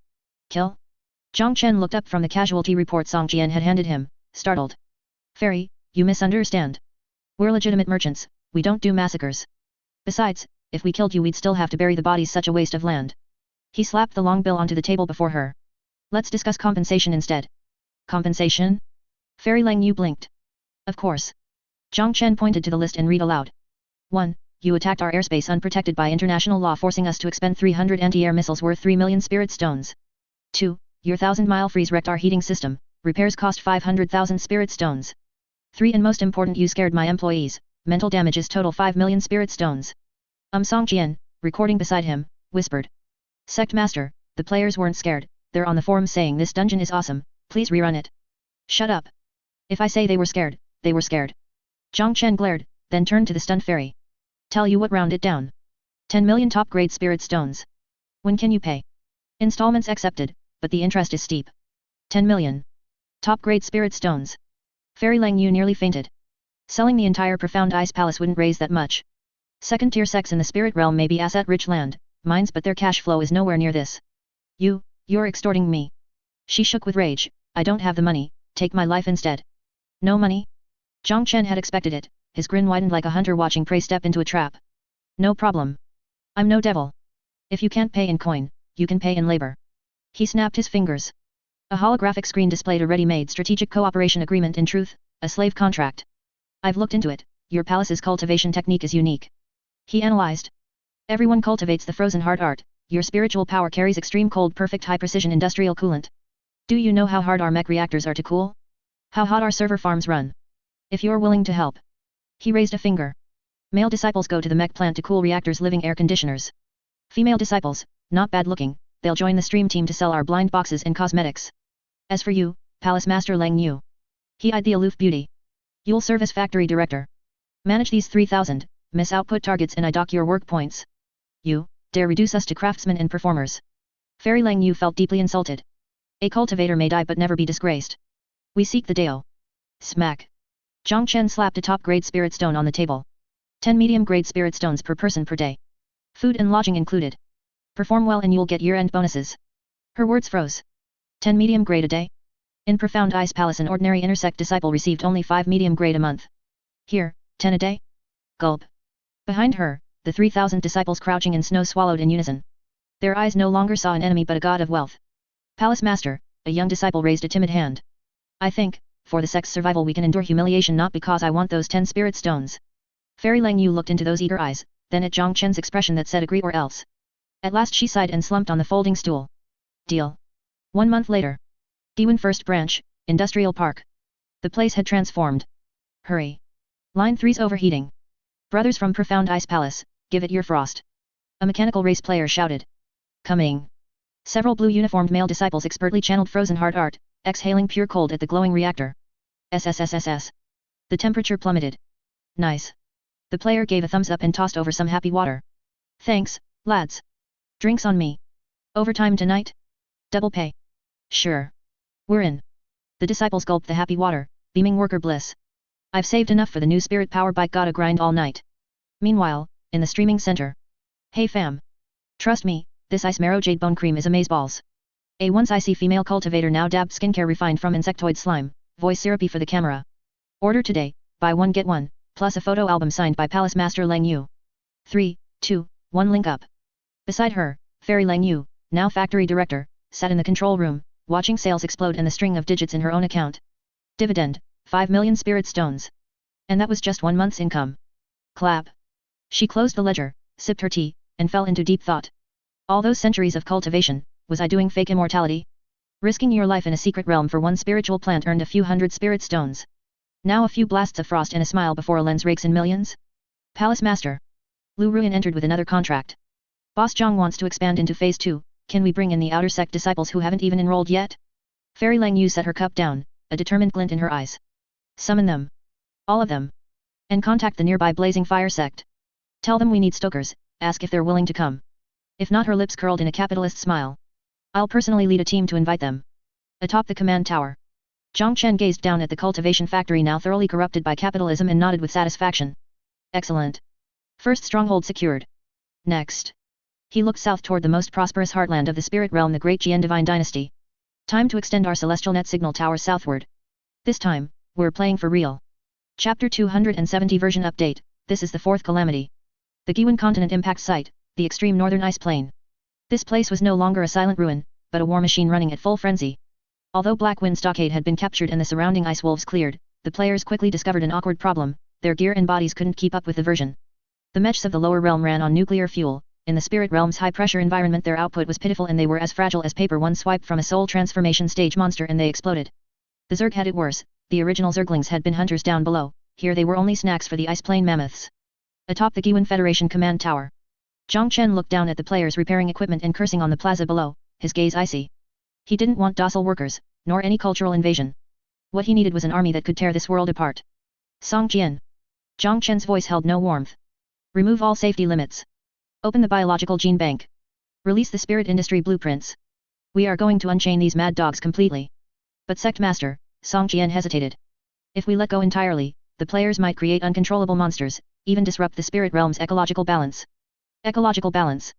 Kill? Zhang Chen looked up from the casualty report Song Jian had handed him, startled. Fairy, you misunderstand. We're legitimate merchants, we don't do massacres. Besides, if we killed you we'd still have to bury the bodies, such a waste of land. He slapped the long bill onto the table before her. Let's discuss compensation instead. Compensation? Fairy Lang Yu blinked. Of course. Zhang Chen pointed to the list and read aloud. 1. You attacked our airspace unprotected by international law, forcing us to expend 300 anti-air missiles worth 3 million spirit stones. 2. Your 1,000-mile freeze wrecked our heating system, repairs cost 500,000 spirit stones. 3. And most important, you scared my employees, mental damages total 5 million spirit stones. Song Jian, recording beside him, whispered. Sect Master, the players weren't scared, they're on the forum saying this dungeon is awesome, please rerun it. Shut up. If I say they were scared, they were scared. Zhang Chen glared, then turned to the stunned fairy. Tell you what, round it down. 10 million top-grade spirit stones. When can you pay? Installments accepted, but the interest is steep. 10 million. Top-grade spirit stones. Fairy Lang Yu nearly fainted. Selling the entire Profound Ice Palace wouldn't raise that much. Second-tier sects in the spirit realm may be asset-rich land, mines, but their cash flow is nowhere near this. You're extorting me. She shook with rage. I don't have the money, take my life instead. No money? Zhang Chen had expected it, his grin widened like a hunter watching prey step into a trap. No problem. I'm no devil. If you can't pay in coin, you can pay in labor. He snapped his fingers. A holographic screen displayed a ready-made strategic cooperation agreement, in truth, a slave contract. I've looked into it, your palace's cultivation technique is unique. He analyzed. Everyone cultivates the frozen heart art, your spiritual power carries extreme cold, perfect high-precision industrial coolant. Do you know how hard our mech reactors are to cool? How hot our server farms run? If you're willing to help. He raised a finger. Male disciples go to the mech plant to cool reactors, living air conditioners. Female disciples, not bad looking, they'll join the stream team to sell our blind boxes and cosmetics. As for you, Palace Master Lang Yu. He eyed the aloof beauty. You'll serve as factory director. Manage these 3,000, miss output targets, and I dock your work points. You dare reduce us to craftsmen and performers. Fairy Lang Yu felt deeply insulted. A cultivator may die but never be disgraced. We seek the Dao. Smack. Zhang Chen slapped a top-grade spirit stone on the table. 10 medium-grade spirit stones per person per day. Food and lodging included. Perform well and you'll get year-end bonuses. Her words froze. 10 medium-grade a day? In Profound Ice Palace an ordinary intersect disciple received only 5 medium-grade a month. Here, 10 a day? Gulp. Behind her, the 3,000 disciples crouching in snow swallowed in unison. Their eyes no longer saw an enemy but a god of wealth. Palace Master, a young disciple raised a timid hand. I think, for the sect's survival we can endure humiliation not because I want those 10 spirit stones. Fairy Lang Yu looked into those eager eyes, then at Zhang Chen's expression that said agree or else. At last she sighed and slumped on the folding stool. Deal. 1 month later. Diwan First Branch, Industrial Park. The place had transformed. Hurry. Line 3's overheating. Brothers from Profound Ice Palace, give it your frost. A mechanical race player shouted. Coming. Several blue-uniformed male disciples expertly channeled frozen hard art, exhaling pure cold at the glowing reactor. SSSSS. The temperature plummeted. Nice. The player gave a thumbs up and tossed over some happy water. Thanks, lads. Drinks on me. Overtime tonight? Double pay. Sure. We're in. The disciples gulped the happy water, beaming worker bliss. I've saved enough for the new spirit power bike, gotta grind all night. Meanwhile, in the streaming center. Hey fam. Trust me, this ice marrow jade bone cream is amazeballs. A once icy female cultivator now dabbed skincare refined from insectoid slime, voice syrupy for the camera. Order today, buy one get one, plus a photo album signed by Palace Master Lang Yu. 3, 2, 1 link up. Beside her, Fairy Lang Yu, now factory director, sat in the control room, watching sales explode and the string of digits in her own account. Dividend, 5 million spirit stones. And that was just 1 month's income. Clap. She closed the ledger, sipped her tea, and fell into deep thought. All those centuries of cultivation, was I doing fake immortality? Risking your life in a secret realm for one spiritual plant earned a few hundred spirit stones. Now a few blasts of frost and a smile before a lens rakes in millions? Palace Master. Lu Ruyan entered with another contract. Boss Zhang wants to expand into Phase 2, can we bring in the outer sect disciples who haven't even enrolled yet? Fairy Lang Yu set her cup down, a determined glint in her eyes. Summon them. All of them. And contact the nearby Blazing Fire sect. Tell them we need stokers, ask if they're willing to come. If not, her lips curled in a capitalist smile. I'll personally lead a team to invite them. Atop the command tower. Zhang Chen gazed down at the cultivation factory now thoroughly corrupted by capitalism and nodded with satisfaction. Excellent. First stronghold secured. Next. He looked south toward the most prosperous heartland of the spirit realm, the Great Jian Divine Dynasty. Time to extend our celestial net signal tower southward. This time, we're playing for real. Chapter 270 version update, this is the Fourth Calamity. The Giwan continent impact site, the extreme northern ice plain. This place was no longer a silent ruin, but a war machine running at full frenzy. Although Black Wind Stockade had been captured and the surrounding ice wolves cleared, the players quickly discovered an awkward problem, their gear and bodies couldn't keep up with the version. The mechs of the lower realm ran on nuclear fuel, in the spirit realm's high-pressure environment their output was pitiful and they were as fragile as paper one swiped from a soul transformation stage monster and they exploded. The Zerg had it worse, the original Zerglings had been hunters down below, here they were only snacks for the ice plain mammoths. Atop the Giwan Federation command tower. Zhang Chen looked down at the players repairing equipment and cursing on the plaza below, his gaze icy. He didn't want docile workers, nor any cultural invasion. What he needed was an army that could tear this world apart. Song Jian. Zhang Chen's voice held no warmth. Remove all safety limits. Open the biological gene bank. Release the spirit industry blueprints. We are going to unchain these mad dogs completely. But Sect Master, Song Jian hesitated. If we let go entirely, the players might create uncontrollable monsters, even disrupt the spirit realm's ecological balance. Ecological balance.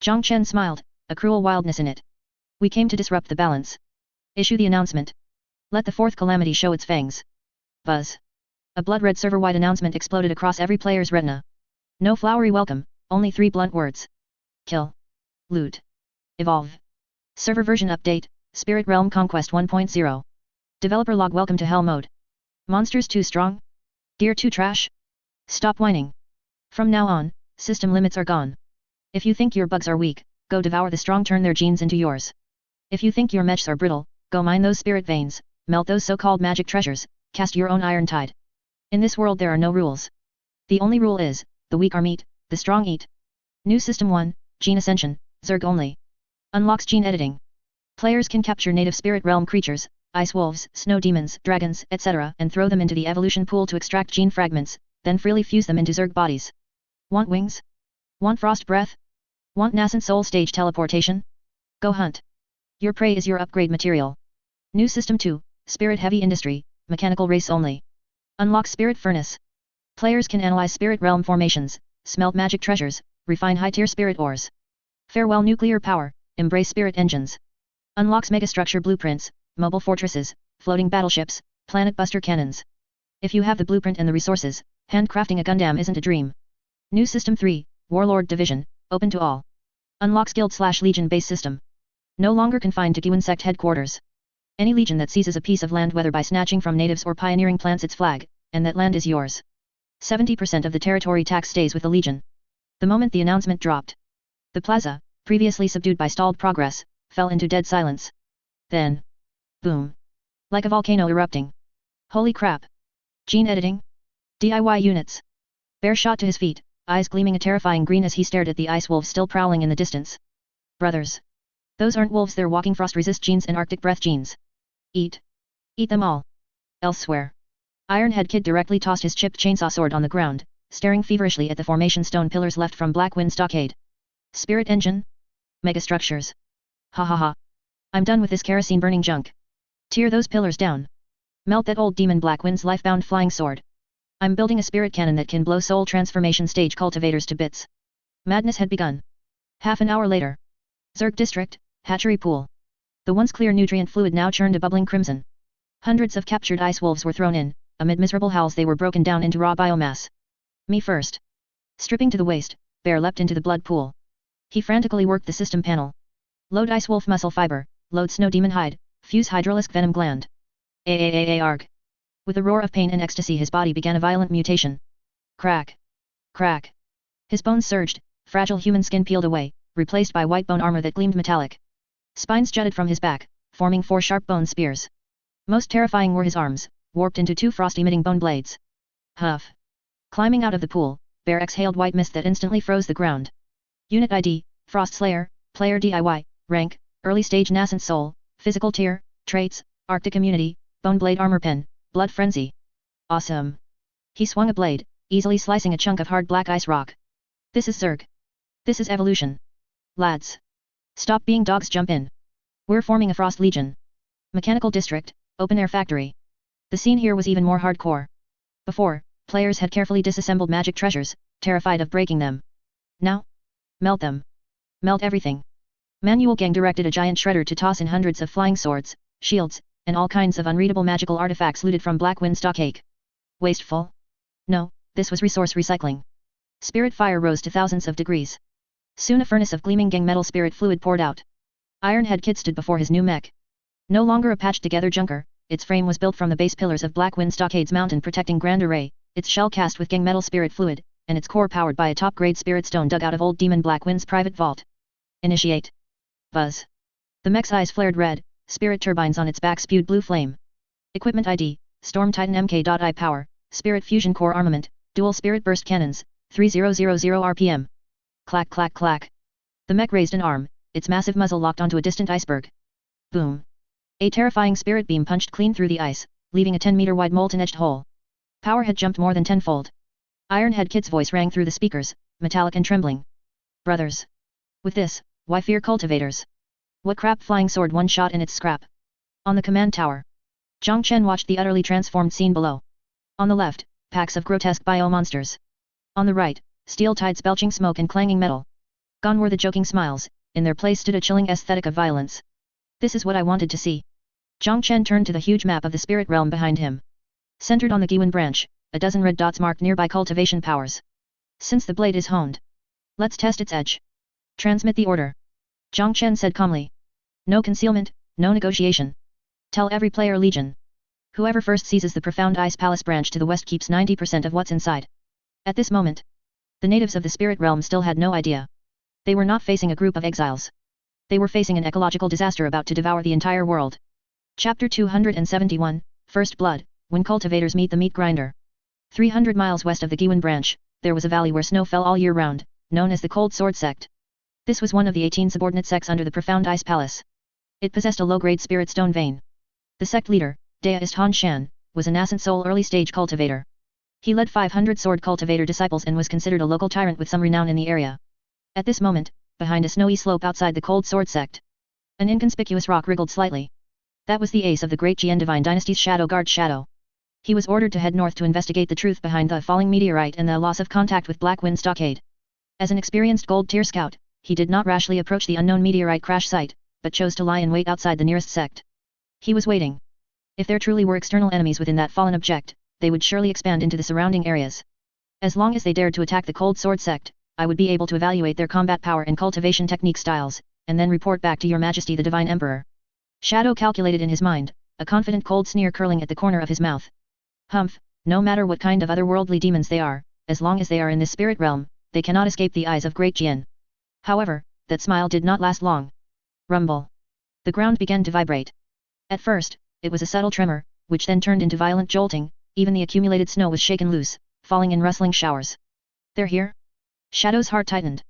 Zhang Chen smiled, a cruel wildness in it. We came to disrupt the balance. Issue the announcement. Let the Fourth Calamity show its fangs. Buzz. A blood-red server-wide announcement exploded across every player's retina. No flowery welcome, only 3 blunt words. Kill. Loot. Evolve. Server version update, Spirit Realm Conquest 1.0. Developer log welcome to hell mode. Monsters too strong? Gear too trash? Stop whining. From now on, system limits are gone. If you think your bugs are weak, go devour the strong, turn their genes into yours. If you think your mechs are brittle, go mine those spirit veins, melt those so-called magic treasures, cast your own iron tide. In this world there are no rules. The only rule is, the weak are meat, the strong eat. New System 1, Gene Ascension, Zerg only. Unlocks gene editing. Players can capture native spirit realm creatures, ice wolves, snow demons, dragons, etc. and throw them into the evolution pool to extract gene fragments, then freely fuse them into Zerg bodies. Want wings? Want frost breath? Want nascent soul stage teleportation? Go hunt. Your prey is your upgrade material. New System 2, Spirit Heavy Industry, Mechanical Race only. Unlocks Spirit Furnace. Players can analyze spirit realm formations, smelt magic treasures, refine high-tier spirit ores. Farewell nuclear power, embrace spirit engines. Unlocks megastructure blueprints, mobile fortresses, floating battleships, planet buster cannons. If you have the blueprint and the resources, handcrafting a Gundam isn't a dream. New System 3, Warlord Division, open to all. Unlocks Guild/Legion base system. No longer confined to Entire Sect headquarters. Any legion that seizes a piece of land, whether by snatching from natives or pioneering, plants its flag, and that land is yours. 70% of the territory tax stays with the legion. The moment the announcement dropped, the plaza, previously subdued by stalled progress, fell into dead silence. Then, boom. Like a volcano erupting. Holy crap. Gene editing? DIY units. Bear shot to his feet, eyes gleaming a terrifying green as he stared at the ice wolves still prowling in the distance. Brothers. Those aren't wolves, they're walking frost-resist genes and Arctic breath genes. Eat. Eat them all. Elsewhere. Ironhead Kid directly tossed his chipped chainsaw sword on the ground, staring feverishly at the formation stone pillars left from Black Wind Stockade. Spirit engine? Megastructures. Ha ha ha. I'm done with this kerosene-burning junk. Tear those pillars down. Melt that old demon Black Wind's life-bound flying sword. I'm building a spirit cannon that can blow soul transformation stage cultivators to bits. Madness had begun. Half an hour later. Zerg District, Hatchery Pool. The once clear nutrient fluid now churned a bubbling crimson. Hundreds of captured ice wolves were thrown in. Amid miserable howls they were broken down into raw biomass. Me first. Stripping to the waist, Bear leapt into the blood pool. He frantically worked the system panel. Load ice wolf muscle fiber, load snow demon hide, fuse hydralisk venom gland. Arg. With a roar of pain and ecstasy his body began a violent mutation. Crack. Crack. His bones surged, fragile human skin peeled away, replaced by white bone armor that gleamed metallic. Spines jutted from his back, forming 4 sharp bone spears. Most terrifying were his arms, warped into 2 frost-emitting bone blades. Huff. Climbing out of the pool, Bear exhaled white mist that instantly froze the ground. Unit ID, Frost Slayer, Player DIY, Rank, Early Stage Nascent Soul, Physical Tier, Traits, Arctic Immunity, Bone Blade Armor Pen, Blood Frenzy. Awesome. He swung a blade, easily slicing a chunk of hard black ice rock. This is Zerg. This is evolution. Lads. Stop being dogs, jump in. We're forming a Frost Legion. Mechanical District, Open Air Factory. The scene here was even more hardcore. Before, players had carefully disassembled magic treasures, terrified of breaking them. Now? Melt them. Melt everything. Manual Gang directed a giant shredder to toss in hundreds of flying swords, shields, and all kinds of unreadable magical artifacts looted from Black Wind Stockade. Wasteful? No, this was resource recycling. Spirit fire rose to thousands of degrees. Soon a furnace of gleaming gang metal spirit fluid poured out. Ironhead Kid stood before his new mech. No longer a patched-together junker, its frame was built from the base pillars of Black Wind Stockade's mountain-protecting grand array, its shell cast with gang metal spirit fluid, and its core powered by a top-grade spirit stone dug out of old demon Black Wind's private vault. Initiate. Buzz. The mech's eyes flared red, spirit turbines on its back spewed blue flame. Equipment ID, Storm Titan MK.I power, Spirit Fusion Core Armament, Dual Spirit Burst Cannons, 3000 RPM. Clack clack clack. The mech raised an arm, its massive muzzle locked onto a distant iceberg. Boom. A terrifying spirit beam punched clean through the ice, leaving a 10-meter wide molten-edged hole. Power had jumped more than tenfold. Ironhead Kid's voice rang through the speakers, metallic and trembling. Brothers. With this, why fear cultivators? What crap, flying sword one shot in its scrap. On the command tower. Zhang Chen watched the utterly transformed scene below. On the left, packs of grotesque bio-monsters. On the right, steel tides belching smoke and clanging metal. Gone were the joking smiles, in their place stood a chilling aesthetic of violence. This is what I wanted to see. Zhang Chen turned to the huge map of the spirit realm behind him. Centered on the Giwen branch, a dozen red dots marked nearby cultivation powers. Since the blade is honed, let's test its edge. Transmit the order. Zhang Chen said calmly. No concealment, no negotiation. Tell every player legion. Whoever first seizes the profound ice palace branch to the west keeps 90% of what's inside. At this moment, the natives of the spirit realm still had no idea. They were not facing a group of exiles. They were facing an ecological disaster about to devour the entire world. Chapter 271, First Blood, When Cultivators Meet the Meat Grinder. 300 miles west of the Giwen branch, there was a valley where snow fell all year round, known as the Cold Sword Sect. This was one of the 18 subordinate sects under the profound ice palace. It possessed a low-grade spirit stone vein. The sect leader, Deist Han Shan, was a nascent soul early-stage cultivator. He led 500 sword cultivator disciples and was considered a local tyrant with some renown in the area. At this moment, behind a snowy slope outside the Cold Sword Sect, an inconspicuous rock wriggled slightly. That was the ace of the Great Jian Divine Dynasty's Shadow Guard Shadow. He was ordered to head north to investigate the truth behind the falling meteorite and the loss of contact with Black Wind Stockade. As an experienced gold-tier scout, he did not rashly approach the unknown meteorite crash site, but chose to lie in wait outside the nearest sect. He was waiting. If there truly were external enemies within that fallen object, they would surely expand into the surrounding areas. As long as they dared to attack the Cold Sword Sect, I would be able to evaluate their combat power and cultivation technique styles, and then report back to your majesty the Divine Emperor. Shadow calculated in his mind, a confident cold sneer curling at the corner of his mouth. Humph, no matter what kind of otherworldly demons they are, as long as they are in this spirit realm, they cannot escape the eyes of Great Jin. However, that smile did not last long. Rumble. The ground began to vibrate. At first, it was a subtle tremor, which then turned into violent jolting, even the accumulated snow was shaken loose, falling in rustling showers. They're here? Shadow's heart tightened.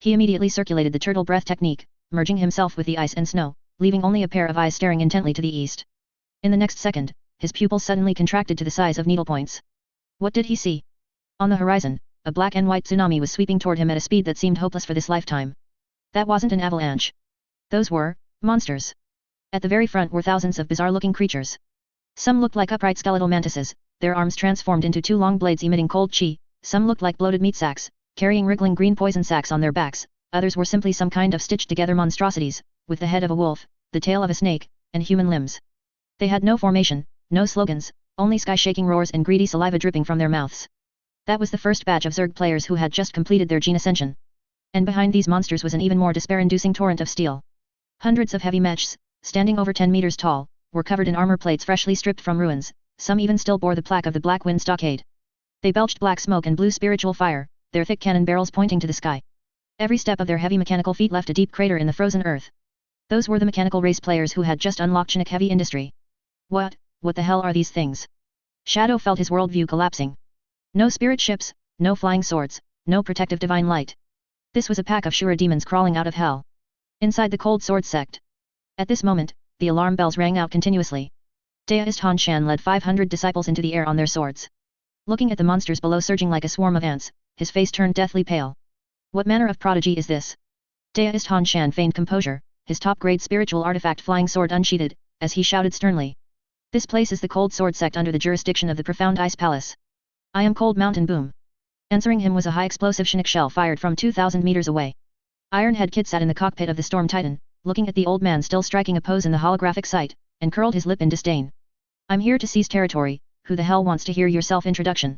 He immediately circulated the turtle breath technique, merging himself with the ice and snow, leaving only a pair of eyes staring intently to the east. In the next second, his pupils suddenly contracted to the size of needlepoints. What did he see? On the horizon, a black and white tsunami was sweeping toward him at a speed that seemed hopeless for this lifetime. That wasn't an avalanche. Those were monsters. At the very front were thousands of bizarre-looking creatures. Some looked like upright skeletal mantises, their arms transformed into two long blades emitting cold chi, some looked like bloated meat sacks, carrying wriggling green poison sacks on their backs, others were simply some kind of stitched-together monstrosities, with the head of a wolf, the tail of a snake, and human limbs. They had no formation, no slogans, only sky-shaking roars and greedy saliva dripping from their mouths. That was the first batch of Zerg players who had just completed their gene ascension. And behind these monsters was an even more despair-inducing torrent of steel. Hundreds of heavy mechs, standing over 10 meters tall, were covered in armor plates freshly stripped from ruins, some even still bore the plaque of the Black Wind Stockade. They belched black smoke and blue spiritual fire, their thick cannon barrels pointing to the sky. Every step of their heavy mechanical feet left a deep crater in the frozen earth. Those were the mechanical race players who had just unlocked Chinook heavy industry. What the hell are these things? Shadow felt his worldview collapsing. No spirit ships, no flying swords, no protective divine light. This was a pack of Shura demons crawling out of hell. Inside the Cold Sword Sect. At this moment, the alarm bells rang out continuously. Daoist Han Shan led 500 disciples into the air on their swords. Looking at the monsters below surging like a swarm of ants, his face turned deathly pale. What manner of prodigy is this? Daoist Han Shan feigned composure, his top-grade spiritual artifact flying sword unsheathed, as he shouted sternly. This place is the Cold Sword Sect under the jurisdiction of the Profound Ice Palace. I am Cold Mountain Boom. Answering him was a high-explosive Chinook shell fired from 2,000 meters away. Ironhead Kid sat in the cockpit of the Storm Titan, looking at the old man still striking a pose in the holographic sight, and curled his lip in disdain. I'm here to seize territory, who the hell wants to hear your self-introduction?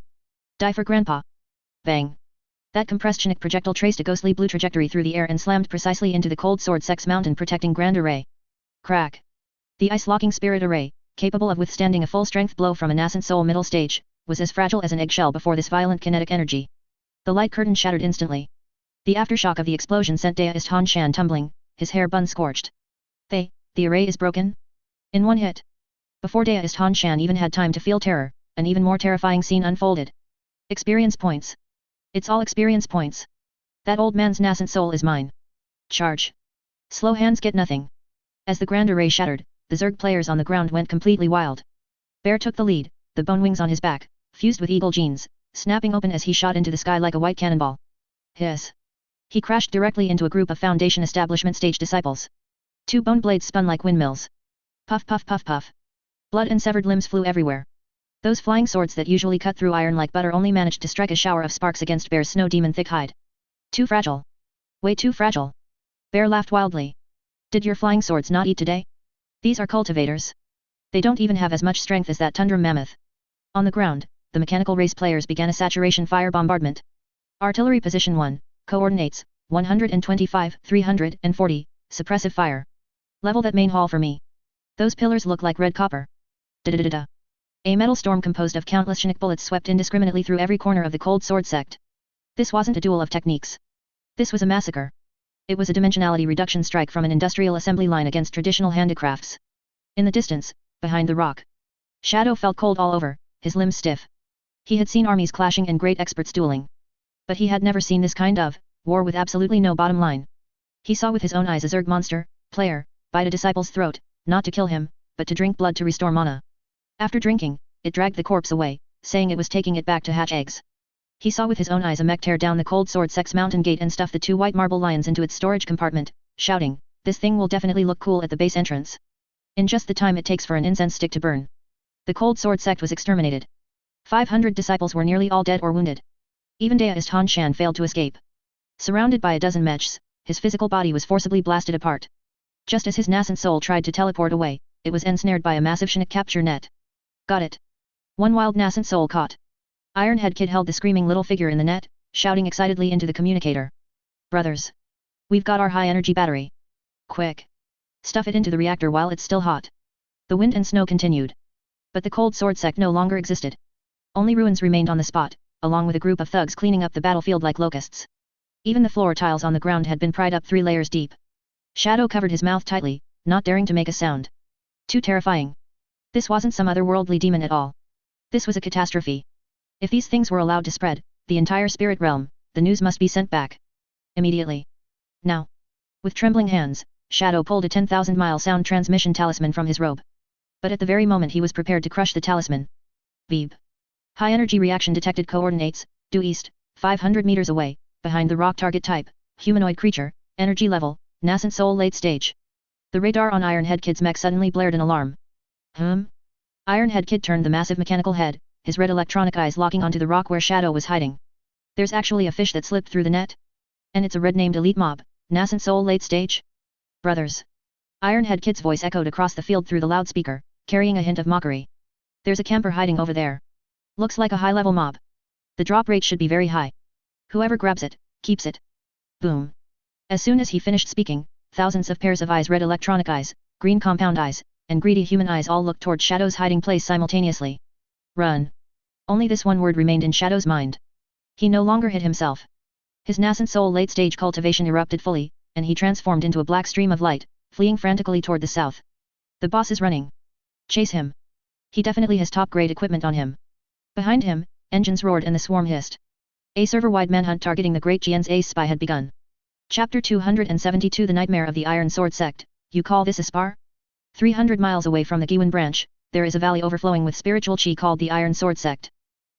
Die for Grandpa. Bang. That compressed Chinook projectile traced a ghostly blue trajectory through the air and slammed precisely into the Cold Sword Sect's mountain protecting Grand Array. Crack. The ice-locking spirit array, capable of withstanding a full-strength blow from a nascent soul middle stage, was as fragile as an eggshell before this violent kinetic energy. The light curtain shattered instantly. The aftershock of the explosion sent Daoist Han Shan tumbling, his hair bun scorched. The array is broken? In one hit. Before Daoist Han Shan even had time to feel terror, an even more terrifying scene unfolded. Experience points. It's all experience points. That old man's nascent soul is mine. Charge. Slow hands get nothing. As the grand array shattered, the Zerg players on the ground went completely wild. Bear took the lead, the bone wings on his back, fused with eagle genes, snapping open as he shot into the sky like a white cannonball. Hiss. He crashed directly into a group of Foundation Establishment stage disciples. Two bone blades spun like windmills. Puff puff puff puff. Blood and severed limbs flew everywhere. Those flying swords that usually cut through iron like butter only managed to strike a shower of sparks against Bear's snow demon thick hide. Too fragile. Way too fragile. Bear laughed wildly. Did your flying swords not eat today? These are cultivators. They don't even have as much strength as that tundra mammoth. On the ground, the mechanical race players began a saturation fire bombardment. Artillery Position 1, Coordinates, 125, 340, Suppressive Fire. Level that main hall for me. Those pillars look like red copper. Da-da-da-da. A metal storm composed of countless Chinook bullets swept indiscriminately through every corner of the Cold Sword Sect. This wasn't a duel of techniques. This was a massacre. It was a dimensionality reduction strike from an industrial assembly line against traditional handicrafts. In the distance, behind the rock, Shadow felt cold all over, his limbs stiff. He had seen armies clashing and great experts dueling. But he had never seen this kind of war with absolutely no bottom line. He saw with his own eyes a Zerg monster, player, bite a disciple's throat, not to kill him, but to drink blood to restore mana. After drinking, it dragged the corpse away, saying it was taking it back to hatch eggs. He saw with his own eyes a mech tear down the Cold Sword Sect's mountain gate and stuff the two white marble lions into its storage compartment, shouting, "This thing will definitely look cool at the base entrance." In just the time it takes for an incense stick to burn, the Cold Sword Sect was exterminated. 500 disciples were nearly all dead or wounded. Even Daoist Han Shan failed to escape. Surrounded by a dozen mechs, his physical body was forcibly blasted apart. Just as his nascent soul tried to teleport away, it was ensnared by a massive Chinook capture net. Got it. One wild nascent soul caught. Ironhead Kid held the screaming little figure in the net, shouting excitedly into the communicator. Brothers! We've got our high-energy battery. Quick! Stuff it into the reactor while it's still hot. The wind and snow continued. But the cold sword sect no longer existed. Only ruins remained on the spot, along with a group of thugs cleaning up the battlefield like locusts. Even the floor tiles on the ground had been pried up 3 layers deep. Shadow covered his mouth tightly, not daring to make a sound. Too terrifying. This wasn't some otherworldly demon at all. This was a catastrophe. If these things were allowed to spread, the entire spirit realm, the news must be sent back. Immediately. Now. With trembling hands, Shadow pulled a 10,000-mile sound transmission talisman from his robe. But at the very moment he was prepared to crush the talisman. Beep. High-energy reaction detected coordinates, due east, 500 meters away, behind the rock target type, humanoid creature, energy level, nascent soul late stage. The radar on Ironhead Kid's mech suddenly blared an alarm. Ironhead Kid turned the massive mechanical head, his red electronic eyes locking onto the rock where Shadow was hiding. There's actually a fish that slipped through the net? And it's a red-named elite mob, nascent soul late stage? Brothers! Ironhead Kid's voice echoed across the field through the loudspeaker, carrying a hint of mockery. There's a camper hiding over there. Looks like a high-level mob. The drop rate should be very high. Whoever grabs it, keeps it. Boom. As soon as he finished speaking, thousands of pairs of eyes, red electronic eyes, green compound eyes, and greedy human eyes all looked toward Shadow's hiding place simultaneously. Run. Only this one word remained in Shadow's mind. He no longer hid himself. His nascent soul late-stage cultivation erupted fully, and he transformed into a black stream of light, fleeing frantically toward the south. The boss is running. Chase him. He definitely has top-grade equipment on him. Behind him, engines roared and the swarm hissed. A server-wide manhunt targeting the Great Jian's ace spy had begun. Chapter 272 The Nightmare of the Iron Sword Sect. You call this a spar? 300 miles away from the Giwan branch, there is a valley overflowing with spiritual chi called the Iron Sword Sect.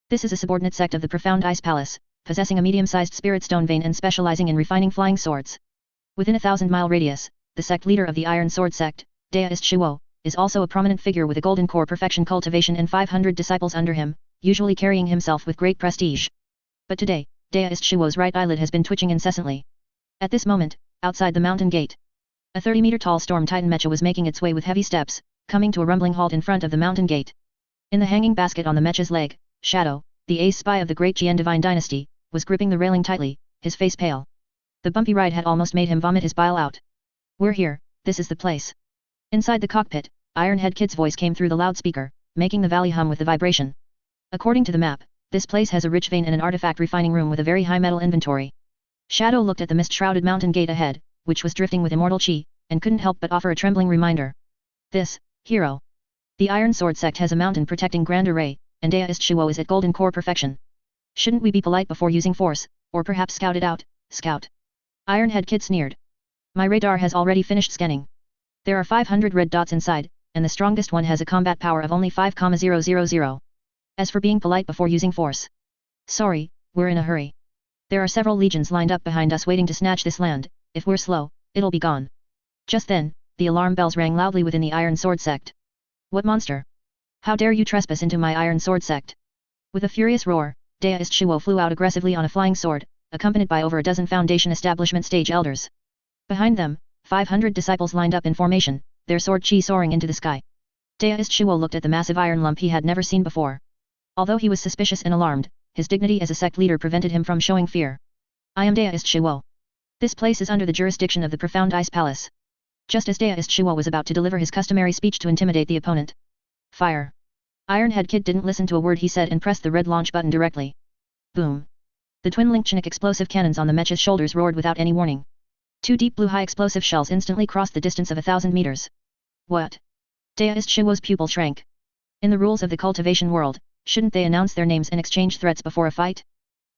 This is a subordinate sect of the Profound Ice Palace, possessing a medium-sized spirit stone vein and specializing in refining flying swords. Within a 1,000-mile radius, the sect leader of the Iron Sword Sect, Daoist Shuo, is also a prominent figure with a golden core perfection cultivation and 500 disciples under him, usually carrying himself with great prestige. But today, Daoist Shuo's right eyelid has been twitching incessantly. At this moment, outside the mountain gate, a 30-meter-tall storm titan mecha was making its way with heavy steps, coming to a rumbling halt in front of the mountain gate. In the hanging basket on the mecha's leg, Shadow, the ace spy of the Great Jian Divine Dynasty, was gripping the railing tightly, his face pale. The bumpy ride had almost made him vomit his bile out. We're here, this is the place. Inside the cockpit, Ironhead Kid's voice came through the loudspeaker, making the valley hum with the vibration. According to the map, this place has a rich vein and an artifact refining room with a very high metal inventory. Shadow looked at the mist-shrouded mountain gate ahead, which was drifting with immortal chi, and couldn't help but offer a trembling reminder. This, hero. The Iron Sword Sect has a mountain protecting Grand Array, and Daoist Shuo is at golden core perfection. Shouldn't we be polite before using force, or perhaps scout it out, scout? Ironhead Kid sneered. My radar has already finished scanning. There are 500 red dots inside, and the strongest one has a combat power of only 5,000. As for being polite before using force. Sorry, we're in a hurry. There are several legions lined up behind us waiting to snatch this land, if we're slow, it'll be gone. Just then, the alarm bells rang loudly within the Iron Sword Sect. What monster? How dare you trespass into my Iron Sword Sect? With a furious roar, Daoist Shuo flew out aggressively on a flying sword, accompanied by over a dozen Foundation Establishment stage elders. Behind them, 500 disciples lined up in formation, their sword chi soaring into the sky. Daoist Shuo looked at the massive iron lump he had never seen before. Although he was suspicious and alarmed, his dignity as a sect leader prevented him from showing fear. I am Daoist Shuo. This place is under the jurisdiction of the Profound Ice Palace. Just as Daoist Shuo was about to deliver his customary speech to intimidate the opponent. Fire. Ironhead Kid didn't listen to a word he said and pressed the red launch button directly. Boom. The twin Linkchinic explosive cannons on the mecha's shoulders roared without any warning. 2 deep blue high explosive shells instantly crossed the distance of 1,000 meters. What? Daoist Shuo's pupil shrank. In the rules of the cultivation world, shouldn't they announce their names and exchange threats before a fight?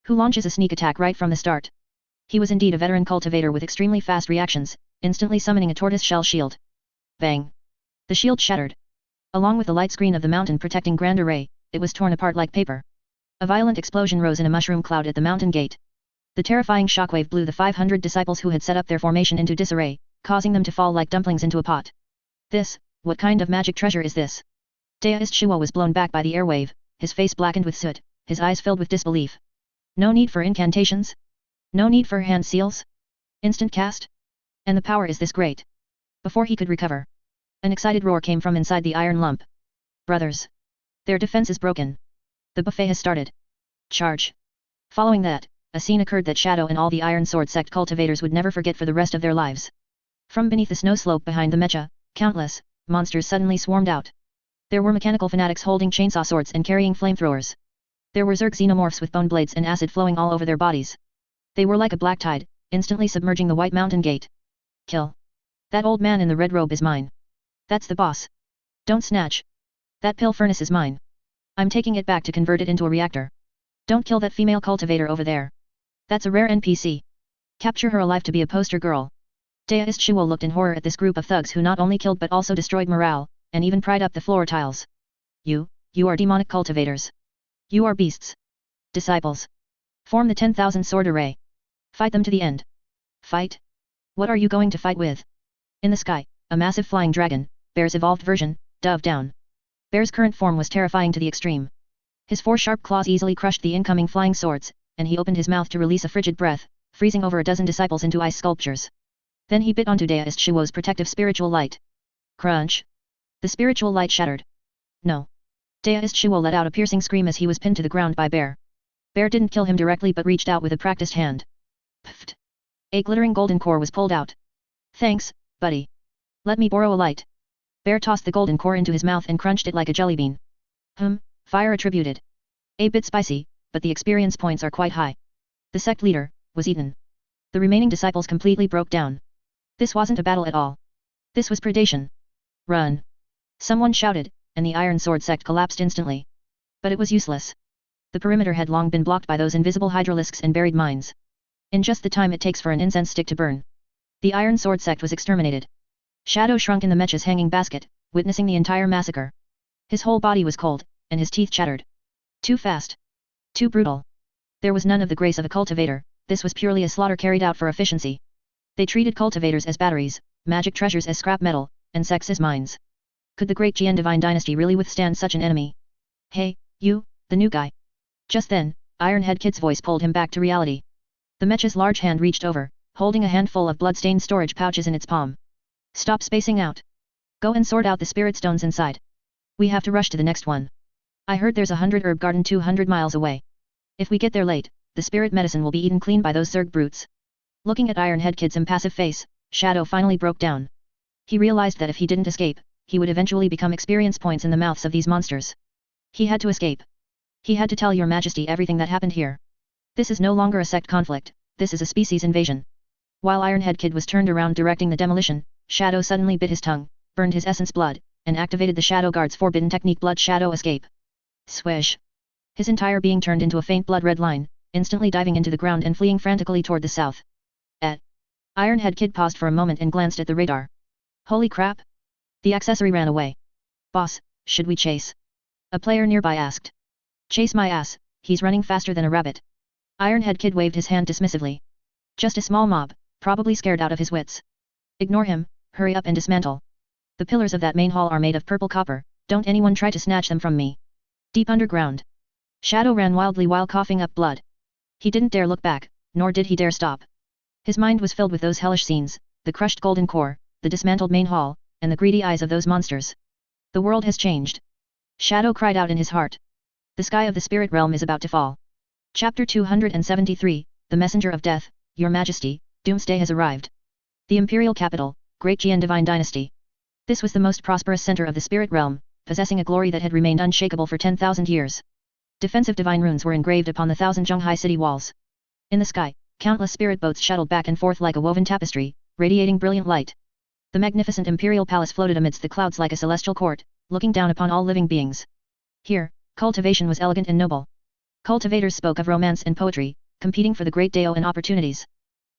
Who launches a sneak attack right from the start? He was indeed a veteran cultivator with extremely fast reactions, instantly summoning a tortoise shell shield. Bang! The shield shattered. Along with the light screen of the mountain protecting Grand Array, it was torn apart like paper. A violent explosion rose in a mushroom cloud at the mountain gate. The terrifying shockwave blew the 500 disciples who had set up their formation into disarray, causing them to fall like dumplings into a pot. What kind of magic treasure is this? Daoist Shuo was blown back by the airwave, his face blackened with soot, his eyes filled with disbelief. No need for incantations? No need for hand seals? Instant cast? And the power is this great? Before he could recover, an excited roar came from inside the iron lump. Brothers! Their defense is broken. The buffet has started. Charge. Following that, a scene occurred that Shadow and all the Iron Sword sect cultivators would never forget for the rest of their lives. From beneath the snow slope behind the mecha, countless monsters suddenly swarmed out. There were mechanical fanatics holding chainsaw swords and carrying flamethrowers. There were Zerg xenomorphs with bone blades and acid flowing all over their bodies. They were like a black tide, instantly submerging the White Mountain Gate. Kill. That old man in the red robe is mine. That's the boss. Don't snatch. That pill furnace is mine. I'm taking it back to convert it into a reactor. Don't kill that female cultivator over there. That's a rare NPC. Capture her alive to be a poster girl. Deist Shuo looked in horror at this group of thugs who not only killed but also destroyed morale, and even pried up the floor tiles. You are demonic cultivators. You are beasts. Disciples. Form the 10,000 sword array. Fight them to the end. Fight? What are you going to fight with? In the sky, a massive flying dragon, Bear's evolved version, dove down. Bear's current form was terrifying to the extreme. His 4 sharp claws easily crushed the incoming flying swords, and he opened his mouth to release a frigid breath, freezing over a dozen disciples into ice sculptures. Then he bit onto Deist Shuo's protective spiritual light. Crunch! The spiritual light shattered. No. Deist Shuo let out a piercing scream as he was pinned to the ground by Bear. Bear didn't kill him directly but reached out with a practiced hand. Pfft! A glittering golden core was pulled out. Thanks, buddy. Let me borrow a light. Bear tossed the golden core into his mouth and crunched it like a jelly bean. Fire attributed. A bit spicy, but the experience points are quite high. The sect leader was eaten. The remaining disciples completely broke down. This wasn't a battle at all. This was predation. Run! Someone shouted, and the Iron Sword sect collapsed instantly. But it was useless. The perimeter had long been blocked by those invisible hydralisks and buried mines. In just the time it takes for an incense stick to burn, the Iron Sword sect was exterminated. Shadow shrunk in the mecha's hanging basket, witnessing the entire massacre. His whole body was cold, and his teeth chattered. Too fast. Too brutal. There was none of the grace of a cultivator, this was purely a slaughter carried out for efficiency. They treated cultivators as batteries, magic treasures as scrap metal, and sects as mines. Could the great Jian Divine Dynasty really withstand such an enemy? Hey, you, the new guy. Just then, Ironhead Kid's voice pulled him back to reality. The mecha's large hand reached over, holding a handful of blood-stained storage pouches in its palm. Stop spacing out. Go and sort out the spirit stones inside. We have to rush to the next one. I heard there's a 100 herb garden 200 miles away. If we get there late, the spirit medicine will be eaten clean by those Zerg brutes. Looking at Ironhead Kid's impassive face, Shadow finally broke down. He realized that if he didn't escape, he would eventually become experience points in the mouths of these monsters. He had to escape. He had to tell Your Majesty everything that happened here. This is no longer a sect conflict, this is a species invasion. While Ironhead Kid was turned around directing the demolition, Shadow suddenly bit his tongue, burned his essence blood, and activated the Shadow Guard's forbidden technique Blood Shadow Escape. Swish! His entire being turned into a faint blood-red line, instantly diving into the ground and fleeing frantically toward the south. Ironhead Kid paused for a moment and glanced at the radar. Holy crap! The accessory ran away. Boss, should we chase? A player nearby asked. Chase my ass, he's running faster than a rabbit. Ironhead Kid waved his hand dismissively. Just a small mob, probably scared out of his wits. Ignore him, hurry up and dismantle. The pillars of that main hall are made of purple copper, don't anyone try to snatch them from me. Deep underground. Shadow ran wildly while coughing up blood. He didn't dare look back, nor did he dare stop. His mind was filled with those hellish scenes, the crushed golden core, the dismantled main hall, and the greedy eyes of those monsters. The world has changed. Shadow cried out in his heart. The sky of the spirit realm is about to fall. Chapter 273, The Messenger of Death, Your Majesty, Doomsday has arrived. The imperial capital, Great Jian Divine Dynasty. This was the most prosperous center of the spirit realm, possessing a glory that had remained unshakable for 10,000 years. Defensive divine runes were engraved upon the 1,000 Zhonghai city walls. In the sky, countless spirit boats shuttled back and forth like a woven tapestry, radiating brilliant light. The magnificent imperial palace floated amidst the clouds like a celestial court, looking down upon all living beings. Here, cultivation was elegant and noble. Cultivators spoke of romance and poetry, competing for the great Dao and opportunities.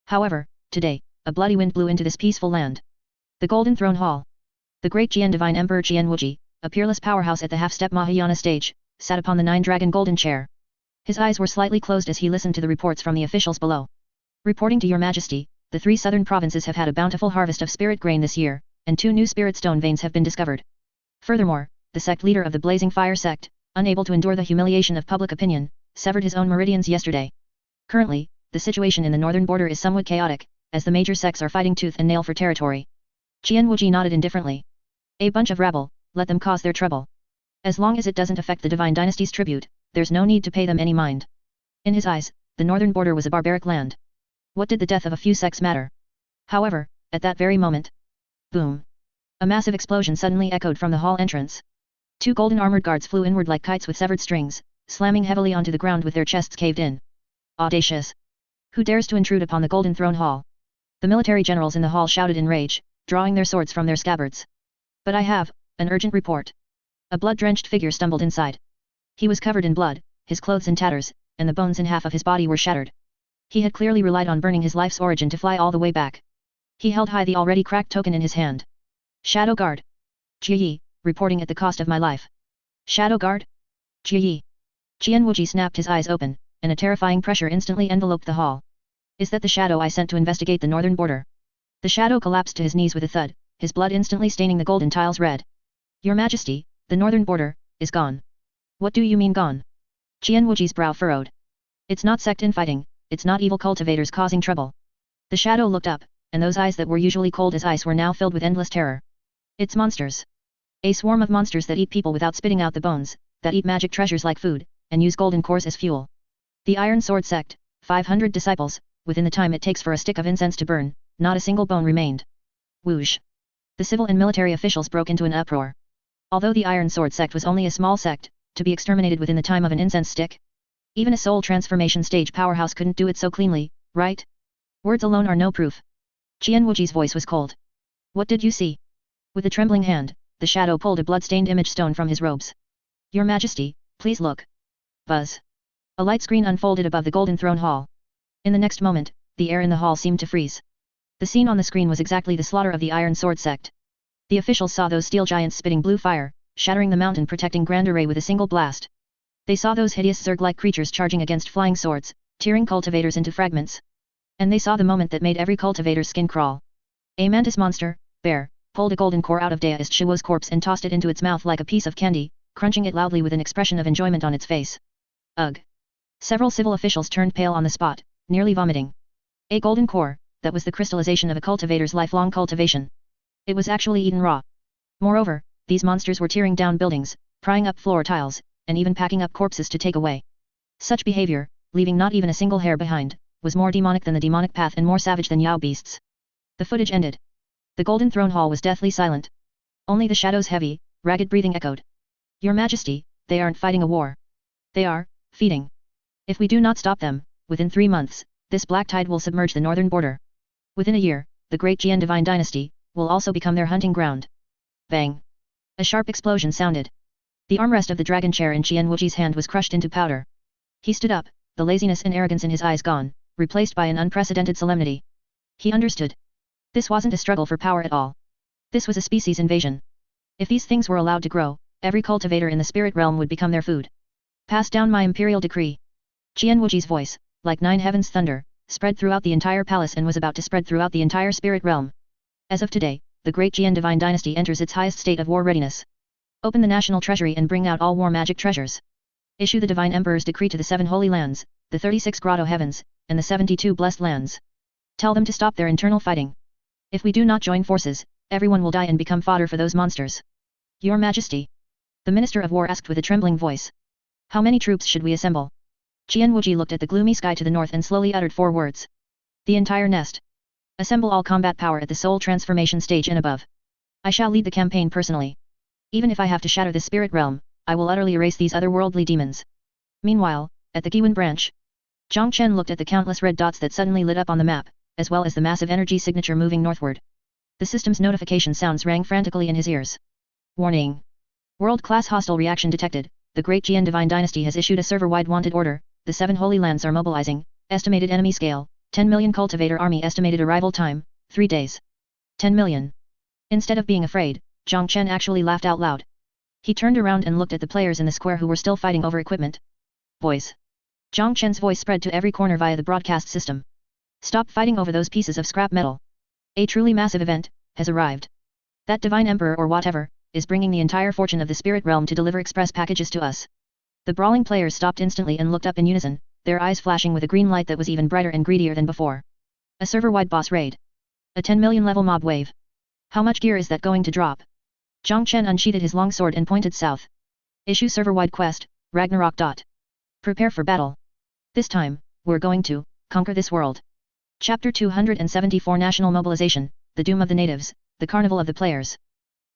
However, today, a bloody wind blew into this peaceful land. The Golden Throne Hall. The great Jian Divine Emperor Jian Wuji, a peerless powerhouse at the half-step Mahayana stage, sat upon the 9-dragon golden chair. His eyes were slightly closed as he listened to the reports from the officials below. Reporting to Your Majesty, the 3 southern provinces have had a bountiful harvest of spirit grain this year, and 2 new spirit stone veins have been discovered. Furthermore, the sect leader of the Blazing Fire sect, unable to endure the humiliation of public opinion, severed his own meridians yesterday. Currently, the situation in the northern border is somewhat chaotic, as the major sects are fighting tooth and nail for territory. Jian Wuji nodded indifferently. A bunch of rabble, let them cause their trouble. As long as it doesn't affect the Divine Dynasty's tribute, there's no need to pay them any mind. In his eyes, the northern border was a barbaric land. What did the death of a few sects matter? However, at that very moment, boom! A massive explosion suddenly echoed from the hall entrance. 2 golden armored guards flew inward like kites with severed strings, slamming heavily onto the ground with their chests caved in. Audacious! Who dares to intrude upon the Golden Throne Hall? The military generals in the hall shouted in rage, drawing their swords from their scabbards. But I have an urgent report. A blood-drenched figure stumbled inside. He was covered in blood, his clothes in tatters, and the bones in half of his body were shattered. He had clearly relied on burning his life's origin to fly all the way back. He held high the already cracked token in his hand. Shadow Guard. Jie, reporting at the cost of my life. Shadow Guard? Jie. Qian Wuji snapped his eyes open, and a terrifying pressure instantly enveloped the hall. Is that the shadow I sent to investigate the northern border? The shadow collapsed to his knees with a thud, his blood instantly staining the golden tiles red. Your Majesty, the northern border is gone. What do you mean gone? Qian Wuji's brow furrowed. It's not sect infighting, it's not evil cultivators causing trouble. The shadow looked up, and those eyes that were usually cold as ice were now filled with endless terror. It's monsters. A swarm of monsters that eat people without spitting out the bones, that eat magic treasures like food, and use golden cores as fuel. The Iron Sword Sect, 500 disciples, within the time it takes for a stick of incense to burn, not a single bone remained. Whoosh! The civil and military officials broke into an uproar. Although the Iron Sword Sect was only a small sect, to be exterminated within the time of an incense stick? Even a soul transformation stage powerhouse couldn't do it so cleanly, right? Words alone are no proof. Qian Wuji's voice was cold. What did you see? With a trembling hand, the shadow pulled a blood-stained image stone from his robes. Your Majesty, please look. Buzz. A light screen unfolded above the Golden Throne Hall. In the next moment, the air in the hall seemed to freeze. The scene on the screen was exactly the slaughter of the Iron Sword Sect. The officials saw those steel giants spitting blue fire, shattering the mountain protecting Grand Array with a single blast. They saw those hideous Zerg-like creatures charging against flying swords, tearing cultivators into fragments. And they saw the moment that made every cultivator's skin crawl. A mantis monster, bear, pulled a golden core out of Daist Shuo's corpse and tossed it into its mouth like a piece of candy, crunching it loudly with an expression of enjoyment on its face. Ugh! Several civil officials turned pale on the spot, nearly vomiting. A golden core, that was the crystallization of a cultivator's lifelong cultivation. It was actually eaten raw. Moreover, these monsters were tearing down buildings, prying up floor tiles, and even packing up corpses to take away. Such behavior, leaving not even a single hair behind, was more demonic than the demonic path and more savage than Yao beasts. The footage ended. The Golden Throne Hall was deathly silent. Only the shadow's heavy, ragged breathing echoed. Your Majesty, they aren't fighting a war. They are feeding. If we do not stop them, within 3 months, this black tide will submerge the northern border. Within a year, the Great Jian Divine Dynasty will also become their hunting ground. Bang! A sharp explosion sounded. The armrest of the dragon chair in Qian Wuji's hand was crushed into powder. He stood up, the laziness and arrogance in his eyes gone, replaced by an unprecedented solemnity. He understood. This wasn't a struggle for power at all. This was a species invasion. If these things were allowed to grow, every cultivator in the spirit realm would become their food. Pass down my imperial decree. Qian Wuji's voice, like 9 heavens thunder, spread throughout the entire palace and was about to spread throughout the entire spirit realm. As of today, the Great Jian Divine Dynasty enters its highest state of war readiness. Open the national treasury and bring out all war magic treasures. Issue the Divine Emperor's decree to the 7 holy lands, the 36 grotto heavens, and the 72 blessed lands. Tell them to stop their internal fighting. If we do not join forces, everyone will die and become fodder for those monsters. Your Majesty. The Minister of War asked with a trembling voice. How many troops should we assemble? Qian Wuji looked at the gloomy sky to the north and slowly uttered 4 words. The entire nest. Assemble all combat power at the soul transformation stage and above. I shall lead the campaign personally. Even if I have to shatter the spirit realm, I will utterly erase these otherworldly demons. Meanwhile, at the Giwan branch, Zhang Chen looked at the countless red dots that suddenly lit up on the map, as well as the massive energy signature moving northward. The system's notification sounds rang frantically in his ears. Warning! World-class hostile reaction detected. The Great Jian Divine Dynasty has issued a server-wide wanted order. The 7 holy lands are mobilizing. Estimated enemy scale, 10 million cultivator army. Estimated arrival time, 3 days. 10 million. Instead of being afraid, Zhang Chen actually laughed out loud. He turned around and looked at the players in the square who were still fighting over equipment. Boys. Zhang Chen's voice spread to every corner via the broadcast system. Stop fighting over those pieces of scrap metal. A truly massive event has arrived. That Divine Emperor or whatever is bringing the entire fortune of the spirit realm to deliver express packages to us. The brawling players stopped instantly and looked up in unison, their eyes flashing with a green light that was even brighter and greedier than before. A server-wide boss raid. A 10 million level mob wave. How much gear is that going to drop? Zhang Chen unsheathed his long sword and pointed south. Issue server-wide quest, Ragnarok. Prepare for battle. This time, we're going to conquer this world. Chapter 274 National Mobilization, the Doom of the Natives, the Carnival of the Players.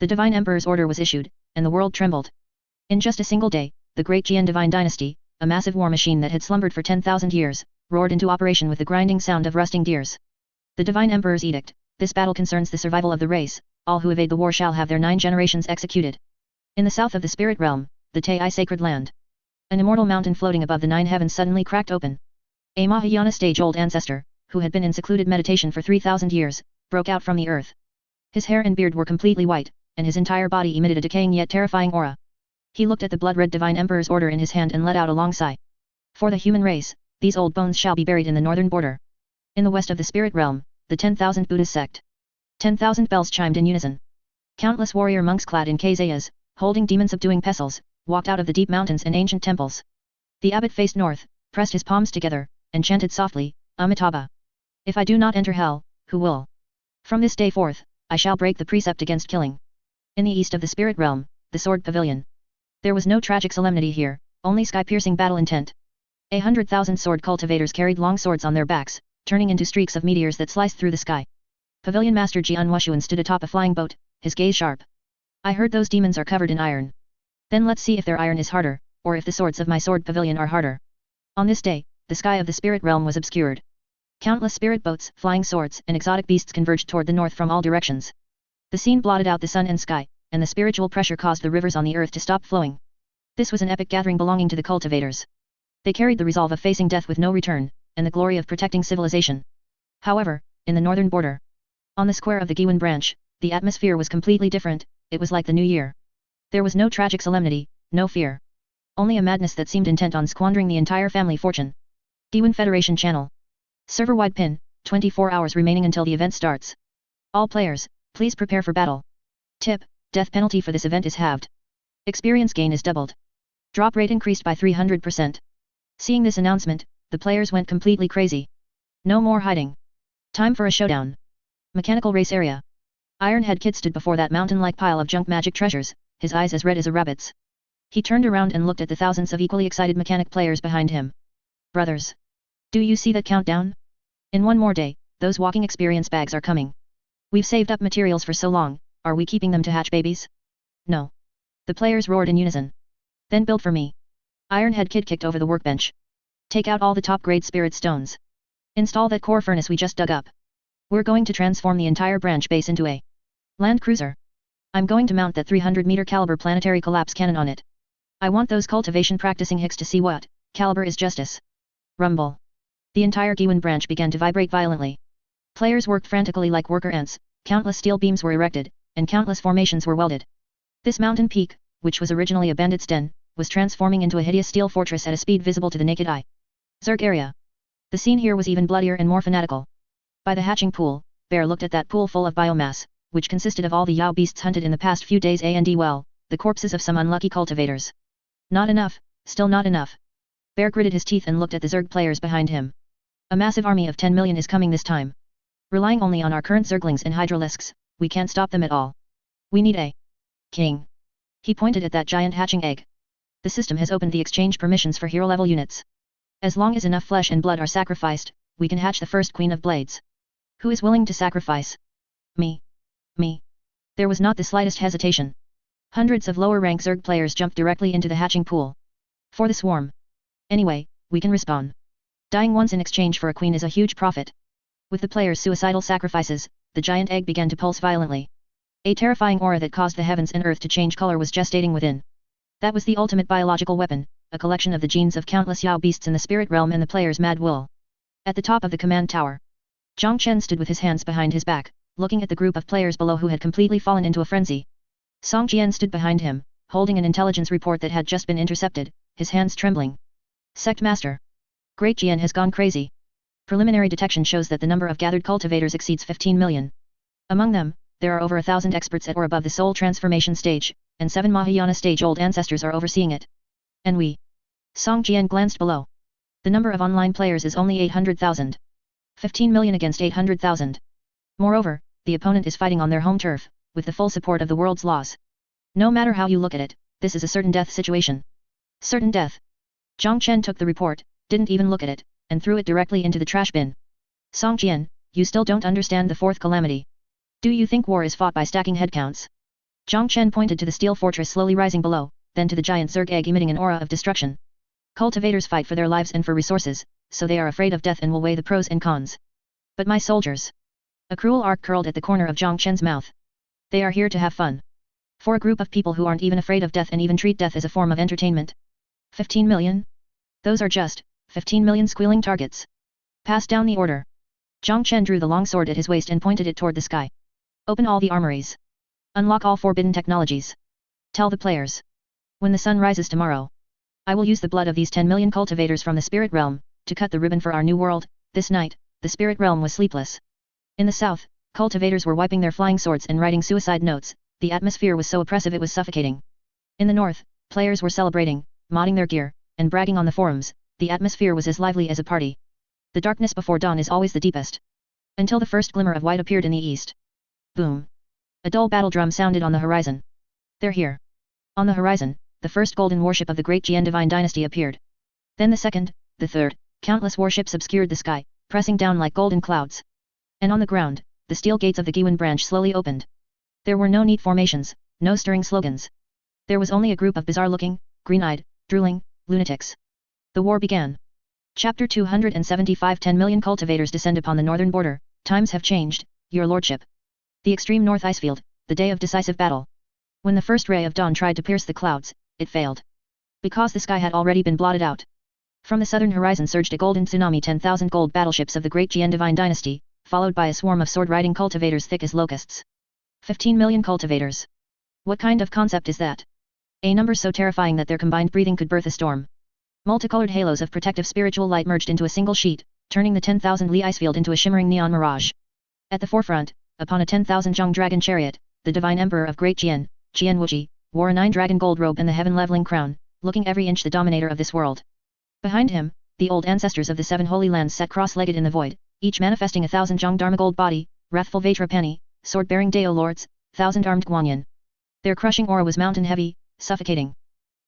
The Divine Emperor's order was issued, and the world trembled. In just a single day, the Great Jian Divine Dynasty, a massive war machine that had slumbered for 10,000 years, roared into operation with the grinding sound of rusting gears. The Divine Emperor's edict: this battle concerns the survival of the race, all who evade the war shall have their 9 generations executed. In the south of the spirit realm, the Tai sacred land. An immortal mountain floating above the 9 heavens suddenly cracked open. A Mahayana stage-old ancestor, who had been in secluded meditation for 3,000 years, broke out from the earth. His hair and beard were completely white, and his entire body emitted a decaying yet terrifying aura. He looked at the blood-red Divine Emperor's order in his hand and let out a long sigh. For the human race, these old bones shall be buried in the northern border. In the west of the spirit realm, the 10,000 Buddhist sect. 10,000 bells chimed in unison. Countless warrior monks clad in kazayas, holding demon-subduing pestles, walked out of the deep mountains and ancient temples. The abbot faced north, pressed his palms together, and chanted softly, Amitabha. If I do not enter hell, who will? From this day forth, I shall break the precept against killing. In the east of the spirit realm, the sword pavilion. There was no tragic solemnity here, only sky-piercing battle intent. 100,000 sword cultivators carried long swords on their backs, turning into streaks of meteors that sliced through the sky. Pavilion Master Jian Wushuan stood atop a flying boat, his gaze sharp. I heard those demons are covered in iron. Then let's see if their iron is harder, or if the swords of my sword pavilion are harder. On this day, the sky of the spirit realm was obscured. Countless spirit boats, flying swords, and exotic beasts converged toward the north from all directions. The scene blotted out the sun and sky, and the spiritual pressure caused the rivers on the earth to stop flowing. This was an epic gathering belonging to the cultivators. They carried the resolve of facing death with no return, and the glory of protecting civilization. However, in the northern border, on the square of the Giwan branch, the atmosphere was completely different. It was like the new year. There was no tragic solemnity, no fear. Only a madness that seemed intent on squandering the entire family fortune. Giwan Federation Channel. Server-wide pin, 24 hours remaining until the event starts. All players, please prepare for battle. Tip: death penalty for this event is halved. Experience gain is doubled. Drop rate increased by 300%. Seeing this announcement, the players went completely crazy. No more hiding. Time for a showdown. Mechanical race area. Ironhead Kid stood before that mountain-like pile of junk magic treasures, his eyes as red as a rabbit's. He turned around and looked at the thousands of equally excited mechanic players behind him. Brothers. Do you see that countdown? In one more day, those walking experience bags are coming. We've saved up materials for so long, are we keeping them to hatch babies? No. The players roared in unison. Then build for me. Ironhead Kid kicked over the workbench. Take out all the top-grade spirit stones. Install that core furnace we just dug up. We're going to transform the entire branch base into a land cruiser. I'm going to mount that 300-meter caliber planetary collapse cannon on it. I want those cultivation practicing hicks to see what caliber is justice. Rumble. The entire Giwan branch began to vibrate violently. Players worked frantically like worker ants, countless steel beams were erected, and countless formations were welded. This mountain peak, which was originally a bandit's den, was transforming into a hideous steel fortress at a speed visible to the naked eye. Zerg area. The scene here was even bloodier and more fanatical. By the hatching pool, Bear looked at that pool full of biomass, which consisted of all the Yao beasts hunted in the past few days and well, the corpses of some unlucky cultivators. Not enough, still not enough. Bear gritted his teeth and looked at the Zerg players behind him. A massive army of 10 million is coming this time. Relying only on our current Zerglings and Hydralisks, we can't stop them at all. We need a king. He pointed at that giant hatching egg. The system has opened the exchange permissions for hero-level units. As long as enough flesh and blood are sacrificed, we can hatch the first Queen of Blades. Who is willing to sacrifice? Me. Me. There was not the slightest hesitation. Hundreds of lower-rank Zerg players jumped directly into the hatching pool. For the swarm. Anyway, we can respawn. Dying once in exchange for a queen is a huge profit. With the players' suicidal sacrifices, the giant egg began to pulse violently. A terrifying aura that caused the heavens and earth to change color was gestating within. That was the ultimate biological weapon, a collection of the genes of countless Yao beasts in the spirit realm and the players' mad will. At the top of the command tower, Zhang Chen stood with his hands behind his back, looking at the group of players below who had completely fallen into a frenzy. Song Jian stood behind him, holding an intelligence report that had just been intercepted, his hands trembling. Sect Master. Great Jian has gone crazy. Preliminary detection shows that the number of gathered cultivators exceeds 15 million. Among them, there are over 1,000 experts at or above the soul transformation stage, and 7 Mahayana stage-old ancestors are overseeing it. And we. Song Jian glanced below. The number of online players is only 800,000. 15 million against 800,000. Moreover, the opponent is fighting on their home turf, with the full support of the world's laws. No matter how you look at it, this is a certain death situation. Certain death. Zhang Chen took the report, didn't even look at it, and threw it directly into the trash bin. Song Qian, you still don't understand the Fourth Calamity. Do you think war is fought by stacking headcounts? Zhang Chen pointed to the steel fortress slowly rising below, then to the giant Zerg egg emitting an aura of destruction. Cultivators fight for their lives and for resources, so they are afraid of death and will weigh the pros and cons. But my soldiers. A cruel arc curled at the corner of Zhang Chen's mouth. They are here to have fun. For a group of people who aren't even afraid of death and even treat death as a form of entertainment. 15 million? Those are just 15 million squealing targets. Pass down the order. Zhang Chen drew the long sword at his waist and pointed it toward the sky. Open all the armories. Unlock all forbidden technologies. Tell the players. When the sun rises tomorrow, I will use the blood of these 10 million cultivators from the spirit realm, to cut the ribbon for our new world. This night, the spirit realm was sleepless. In the south, cultivators were wiping their flying swords and writing suicide notes, the atmosphere was so oppressive it was suffocating. In the north, players were celebrating, modding their gear, and bragging on the forums, the atmosphere was as lively as a party. The darkness before dawn is always the deepest. Until the first glimmer of white appeared in the east. Boom. A dull battle drum sounded on the horizon. They're here. On the horizon, the first golden warship of the great Jian divine dynasty appeared. Then the second, the third, countless warships obscured the sky, pressing down like golden clouds. And on the ground, the steel gates of the Giwan branch slowly opened. There were no neat formations, no stirring slogans. There was only a group of bizarre-looking, green-eyed, drooling, lunatics. The war began. Chapter 275 10 million cultivators descend upon the northern border. Times have changed, your lordship. The extreme north icefield, the day of decisive battle. When the first ray of dawn tried to pierce the clouds, it failed. Because the sky had already been blotted out. From the southern horizon surged a golden tsunami 10,000 gold battleships of the great Jian divine dynasty, followed by a swarm of sword-riding cultivators thick as locusts. 15 million cultivators. What kind of concept is that? A number so terrifying that their combined breathing could birth a storm. Multicolored halos of protective spiritual light merged into a single sheet, turning the 10,000 li icefield into a shimmering neon mirage. At the forefront, upon a 10,000 zhang dragon chariot, the divine emperor of Great Jian, Qian Wuji, wore a 9-dragon gold robe and the heaven-leveling crown, looking every inch the dominator of this world. Behind him, the old ancestors of the 7 holy lands sat cross-legged in the void, each manifesting 1,000 zhang dharma gold body, wrathful Vajrapani, sword-bearing Dao lords, 1,000 armed Guanyin. Their crushing aura was mountain-heavy, suffocating.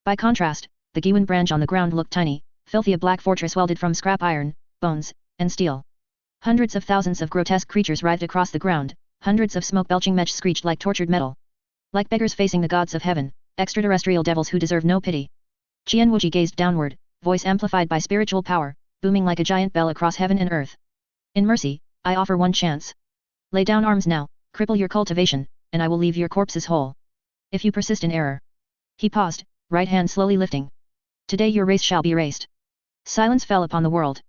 By contrast, the Giwan branch on the ground looked tiny, filthy, a black fortress welded from scrap iron, bones, and steel. Hundreds of thousands of grotesque creatures writhed across the ground, hundreds of smoke-belching mech screeched like tortured metal. Like beggars facing the gods of heaven, extraterrestrial devils who deserve no pity. Qian Wuji gazed downward, voice amplified by spiritual power, booming like a giant bell across heaven and earth. In mercy, I offer one chance. Lay down arms now, cripple your cultivation, and I will leave your corpses whole. If you persist in error. He paused, right hand slowly lifting. Today your race shall be erased. Silence fell upon the world.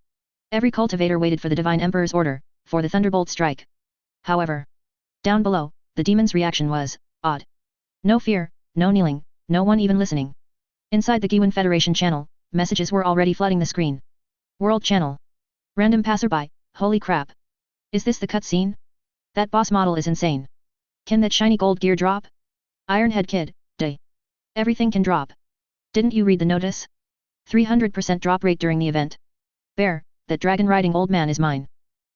Every cultivator waited for the divine emperor's order, for the thunderbolt strike. However, down below, the demon's reaction was odd. No fear, no kneeling, no one even listening. Inside the Giwan Federation channel, messages were already flooding the screen. World channel. Random passerby, holy crap. Is this the cutscene? That boss model is insane. Can that shiny gold gear drop? Ironhead kid, day. Everything can drop. Didn't you read the notice? 300% drop rate during the event. Bear, that dragon riding old man is mine.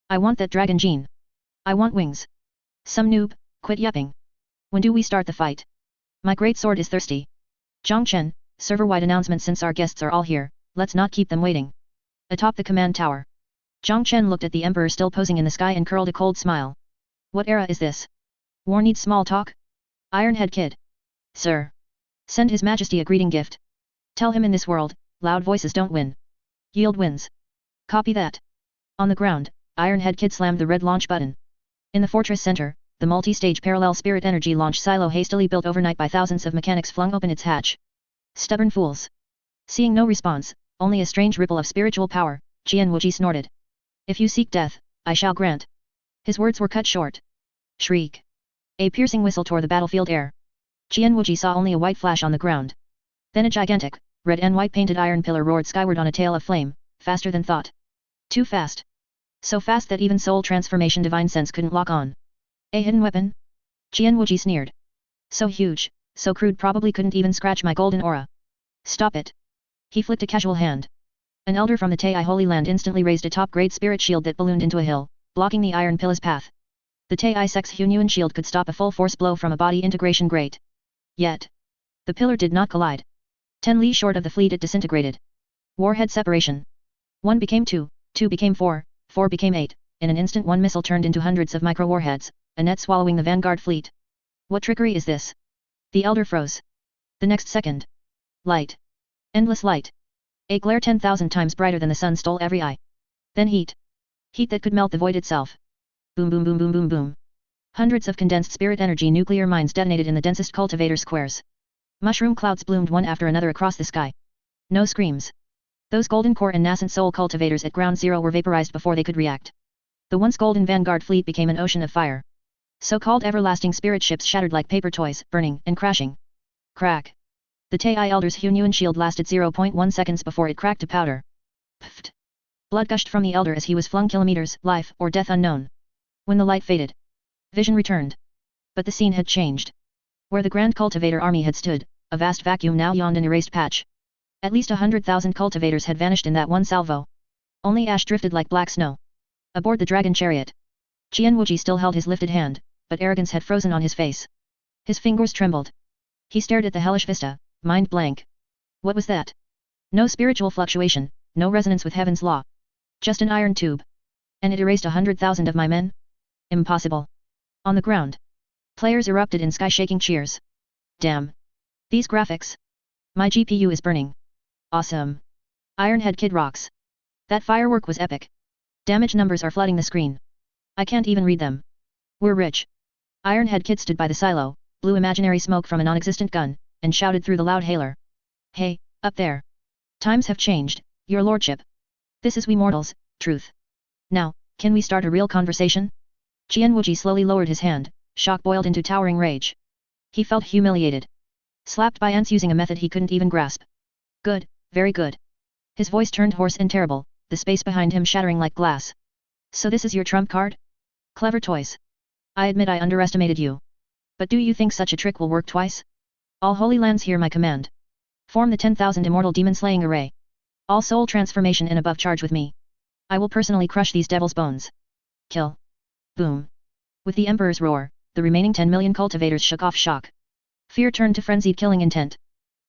I want that dragon gene. I want wings. Some noob, quit yapping. When do we start the fight? My great sword is thirsty. Zhang Chen, server-wide announcement since our guests are all here, let's not keep them waiting. Atop the command tower. Zhang Chen looked at the emperor still posing in the sky and curled a cold smile. What era is this? War needs small talk? Ironhead kid. Sir. Send his majesty a greeting gift. Tell him in this world, loud voices don't win. Yield wins. Copy that. On the ground, Ironhead kid slammed the red launch button. In the fortress center, the multi-stage parallel spirit energy launch silo hastily built overnight by thousands of mechanics flung open its hatch. Stubborn fools. Seeing no response, only a strange ripple of spiritual power, Qian Wuji snorted. If you seek death, I shall grant. His words were cut short. Shriek. A piercing whistle tore the battlefield air. Qian Wuji saw only a white flash on the ground. Then a gigantic, red and white painted iron pillar roared skyward on a tail of flame, faster than thought. Too fast. So fast that even soul transformation divine sense couldn't lock on. A hidden weapon? Qian Wuji sneered. So huge, so crude probably couldn't even scratch my golden aura. Stop it. He flicked a casual hand. An elder from the Tai Holy Land instantly raised a top-grade spirit shield that ballooned into a hill, blocking the iron pillar's path. The Tai Sect's Hunyuan shield could stop a full-force blow from a body integration grate. Yet. The pillar did not collide. 10 li short of the fleet it disintegrated. Warhead separation. 1 became 2, 2 became 4, 4 became 8, in an instant one missile turned into hundreds of micro-warheads, a net swallowing the vanguard fleet. What trickery is this? The elder froze. The next second. Light. Endless light. A glare 10,000 times brighter than the sun stole every eye. Then heat. Heat that could melt the void itself. Boom boom boom boom boom boom. Hundreds of condensed spirit energy nuclear mines detonated in the densest cultivator squares. Mushroom clouds bloomed one after another across the sky. No screams. Those golden core and nascent soul cultivators at ground zero were vaporized before they could react. The once golden vanguard fleet became an ocean of fire. So-called everlasting spirit ships shattered like paper toys, burning and crashing. Crack. The Tai Elder's Hunyuan shield lasted 0.1 seconds before it cracked to powder. Pfft. Blood gushed from the Elder as he was flung kilometers, life or death unknown. When the light faded, vision returned. But the scene had changed. Where the Grand Cultivator army had stood, a vast vacuum now yawned an erased patch. At least 100,000 cultivators had vanished in that one salvo. Only ash drifted like black snow. Aboard the dragon chariot, Qian Wuji still held his lifted hand, but arrogance had frozen on his face. His fingers trembled. He stared at the hellish vista, mind blank. What was that? No spiritual fluctuation, no resonance with heaven's law. Just an iron tube. And it erased 100,000 of my men? Impossible. On the ground, players erupted in sky-shaking cheers. Damn. These graphics. My GPU is burning. Awesome. Ironhead Kid rocks. That firework was epic. Damage numbers are flooding the screen. I can't even read them. We're rich. Ironhead Kid stood by the silo, blew imaginary smoke from a non-existent gun, and shouted through the loud hailer. Hey, up there. Times have changed, your lordship. This is we mortals, truth. Now, can we start a real conversation? Qian Wuji slowly lowered his hand, shock boiled into towering rage. He felt humiliated. Slapped by ants using a method he couldn't even grasp. Good, very good. His voice turned hoarse and terrible, the space behind him shattering like glass. So this is your trump card? Clever toys. I admit I underestimated you. But do you think such a trick will work twice? All holy lands hear my command. Form the 10,000 immortal demon-slaying array. All soul transformation and above charge with me. I will personally crush these devil's bones. Kill. Boom. With the Emperor's roar, the remaining 10 million cultivators shook off shock. Fear turned to frenzied killing intent.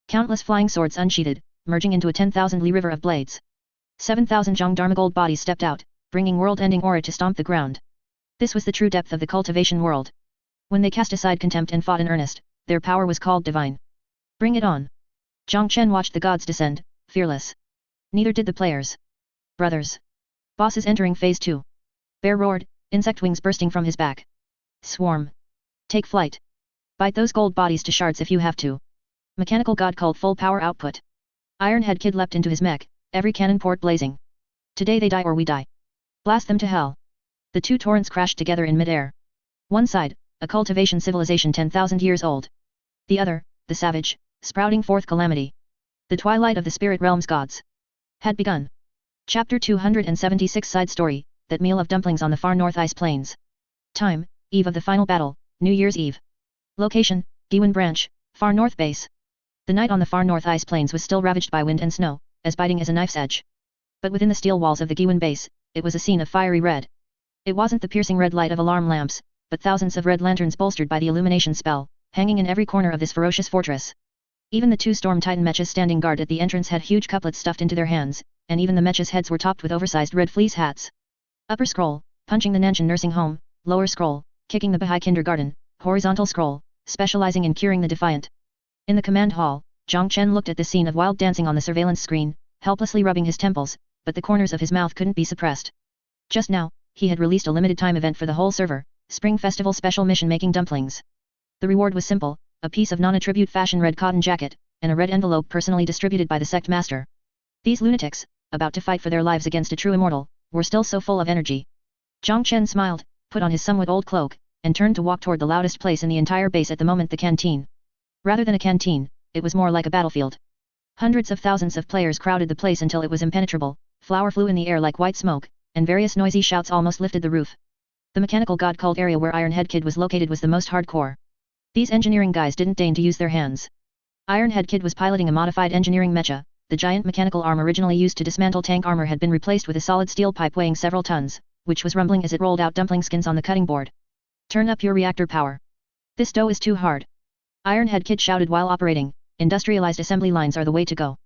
Countless flying swords unsheathed, merging into a 10,000 li river of blades. 7,000 Zhongdharma gold bodies stepped out, bringing world-ending aura to stomp the ground. This was the true depth of the cultivation world. When they cast aside contempt and fought in earnest, their power was called divine. Bring it on. Zhang Chen watched the gods descend, fearless. Neither did the players. Brothers. Boss is entering phase 2. Bear roared, insect wings bursting from his back. Swarm. Take flight. Bite those gold bodies to shards if you have to. Mechanical god called full power output. Ironhead Kid leapt into his mech, every cannon port blazing. Today they die or we die. Blast them to hell. The two torrents crashed together in midair. One side, a cultivation civilization 10,000 years old. The other, the savage, sprouting Fourth Calamity. The twilight of the spirit realm's gods had begun. Chapter 276 Side Story, That Meal of Dumplings on the Far North Ice Plains. Time, eve of the final battle, New Year's Eve. Location, Giwan Branch, Far North Base. The night on the Far North Ice Plains was still ravaged by wind and snow, as biting as a knife's edge. But within the steel walls of the Giwan base, it was a scene of fiery red. It wasn't the piercing red light of alarm lamps, but thousands of red lanterns bolstered by the illumination spell, hanging in every corner of this ferocious fortress. Even the two Storm Titan mechas standing guard at the entrance had huge couplets stuffed into their hands, and even the mechas' heads were topped with oversized red fleece hats. Upper scroll, punching the Nanshan nursing home. Lower scroll, kicking the Baha'i kindergarten. Horizontal scroll, specializing in curing the defiant. In the command hall, Zhang Chen looked at the scene of wild dancing on the surveillance screen, helplessly rubbing his temples, but the corners of his mouth couldn't be suppressed. Just now, he had released a limited-time event for the whole server, Spring Festival Special Mission Making Dumplings. The reward was simple, a piece of non-attribute fashion red cotton jacket, and a red envelope personally distributed by the sect master. These lunatics, about to fight for their lives against a true immortal, were still so full of energy. Zhang Chen smiled, put on his somewhat old cloak, and turned to walk toward the loudest place in the entire base at the moment, the canteen. Rather than a canteen, it was more like a battlefield. Hundreds of thousands of players crowded the place until it was impenetrable, flour flew in the air like white smoke, and various noisy shouts almost lifted the roof. The mechanical god cult area where Ironhead Kid was located was the most hardcore. These engineering guys didn't deign to use their hands. Ironhead Kid was piloting a modified engineering mecha. The giant mechanical arm originally used to dismantle tank armor had been replaced with a solid steel pipe weighing several tons, which was rumbling as it rolled out dumpling skins on the cutting board. Turn up your reactor power. This dough is too hard. Ironhead Kid shouted while operating, industrialized assembly lines are the way to go.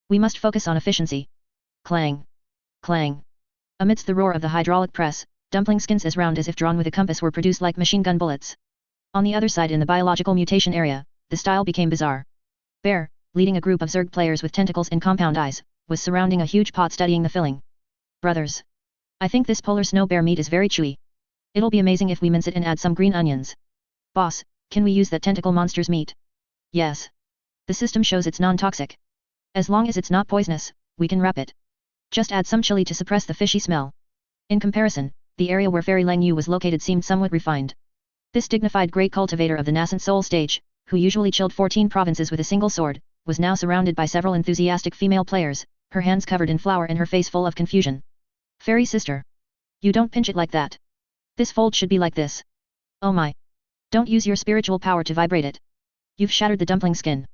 We must focus on efficiency. Clang. Clang. Amidst the roar of the hydraulic press, dumpling skins as round as if drawn with a compass were produced like machine gun bullets. On the other side in the biological mutation area, the style became bizarre. Bear, leading a group of Zerg players with tentacles and compound eyes, was surrounding a huge pot studying the filling. Brothers. I think this polar snow bear meat is very chewy. It'll be amazing if we mince it and add some green onions. Boss, can we use that tentacle monster's meat? Yes. The system shows it's non-toxic. As long as it's not poisonous, we can wrap it. Just add some chili to suppress the fishy smell. In comparison, the area where Fairy Lang Yu was located seemed somewhat refined. This dignified great cultivator of the nascent soul stage, who usually chilled 14 provinces with a single sword, was now surrounded by several enthusiastic female players, her hands covered in flour and her face full of confusion. Fairy sister. You don't pinch it like that. This fold should be like this. Oh my. Don't use your spiritual power to vibrate it. You've shattered the dumpling skin.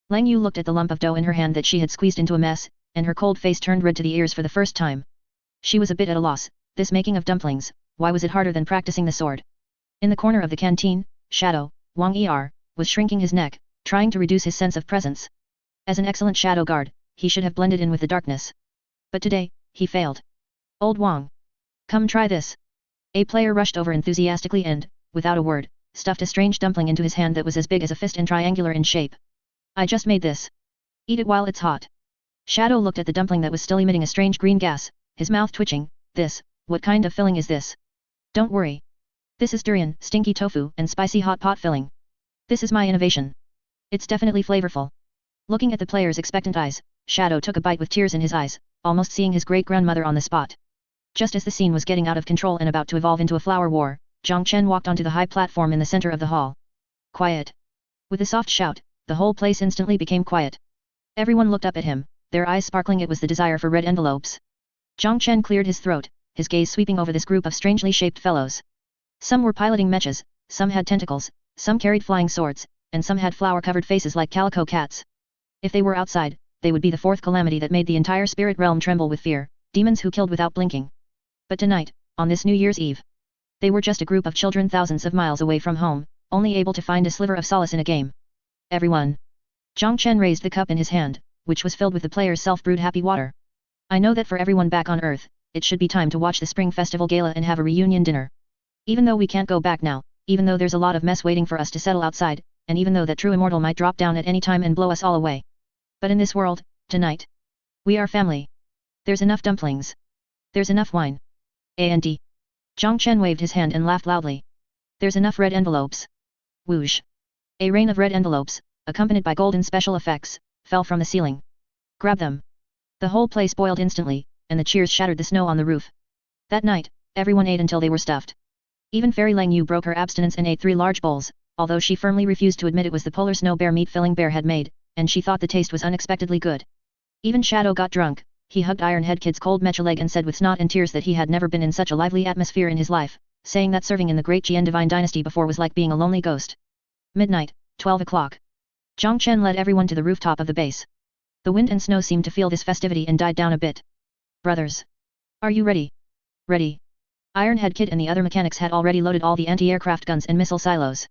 Lang Yu looked at the lump of dough in her hand that she had squeezed into a mess, and her cold face turned red to the ears for the first time. She was a bit at a loss. This making of dumplings, why was it harder than practicing the sword? In the corner of the canteen, Shadow, Wang Er, was shrinking his neck, trying to reduce his sense of presence. As an excellent shadow guard, he should have blended in with the darkness. But today, he failed. Old Wang. Come try this. A player rushed over enthusiastically and, without a word, stuffed a strange dumpling into his hand that was as big as a fist and triangular in shape. I just made this. Eat it while it's hot. Shadow looked at the dumpling that was still emitting a strange green gas, his mouth twitching. This, what kind of filling is this? Don't worry. This is durian, stinky tofu, and spicy hot pot filling. This is my innovation. It's definitely flavorful. Looking at the player's expectant eyes, Shadow took a bite with tears in his eyes, almost seeing his great-grandmother on the spot. Just as the scene was getting out of control and about to evolve into a flower war, Zhang Chen walked onto the high platform in the center of the hall. Quiet. With a soft shout, the whole place instantly became quiet. Everyone looked up at him, their eyes sparkling. It was the desire for red envelopes. Zhang Chen cleared his throat, his gaze sweeping over this group of strangely shaped fellows. Some were piloting mechas, some had tentacles, some carried flying swords, and some had flower-covered faces like calico cats. If they were outside, they would be the Fourth Calamity that made the entire spirit realm tremble with fear, demons who killed without blinking. But tonight, on this New Year's Eve, they were just a group of children thousands of miles away from home, only able to find a sliver of solace in a game. Everyone. Zhang Chen raised the cup in his hand, which was filled with the player's self-brewed happy water. I know that for everyone back on Earth, it should be time to watch the Spring Festival Gala and have a reunion dinner. Even though we can't go back now, even though there's a lot of mess waiting for us to settle outside, and even though that true immortal might drop down at any time and blow us all away. But in this world, tonight, we are family. There's enough dumplings. There's enough wine. And Zhang Chen waved his hand and laughed loudly. There's enough red envelopes. Whoosh. A rain of red envelopes, accompanied by golden special effects, fell from the ceiling. Grab them. The whole place boiled instantly, and the cheers shattered the snow on the roof. That night, everyone ate until they were stuffed. Even Fairy Lang Yu broke her abstinence and ate 3 large bowls, although she firmly refused to admit it was the polar snow bear meat filling bear had made, and she thought the taste was unexpectedly good. Even Shadow got drunk. He hugged Iron Head Kid's cold mecha leg and said with snot and tears that he had never been in such a lively atmosphere in his life, saying that serving in the Great Jian Divine Dynasty before was like being a lonely ghost. Midnight, 12 o'clock. Zhang Chen led everyone to the rooftop of the base. The wind and snow seemed to feel this festivity and died down a bit. Brothers. Are you ready? Ready. Iron Head Kid and the other mechanics had already loaded all the anti-aircraft guns and missile silos.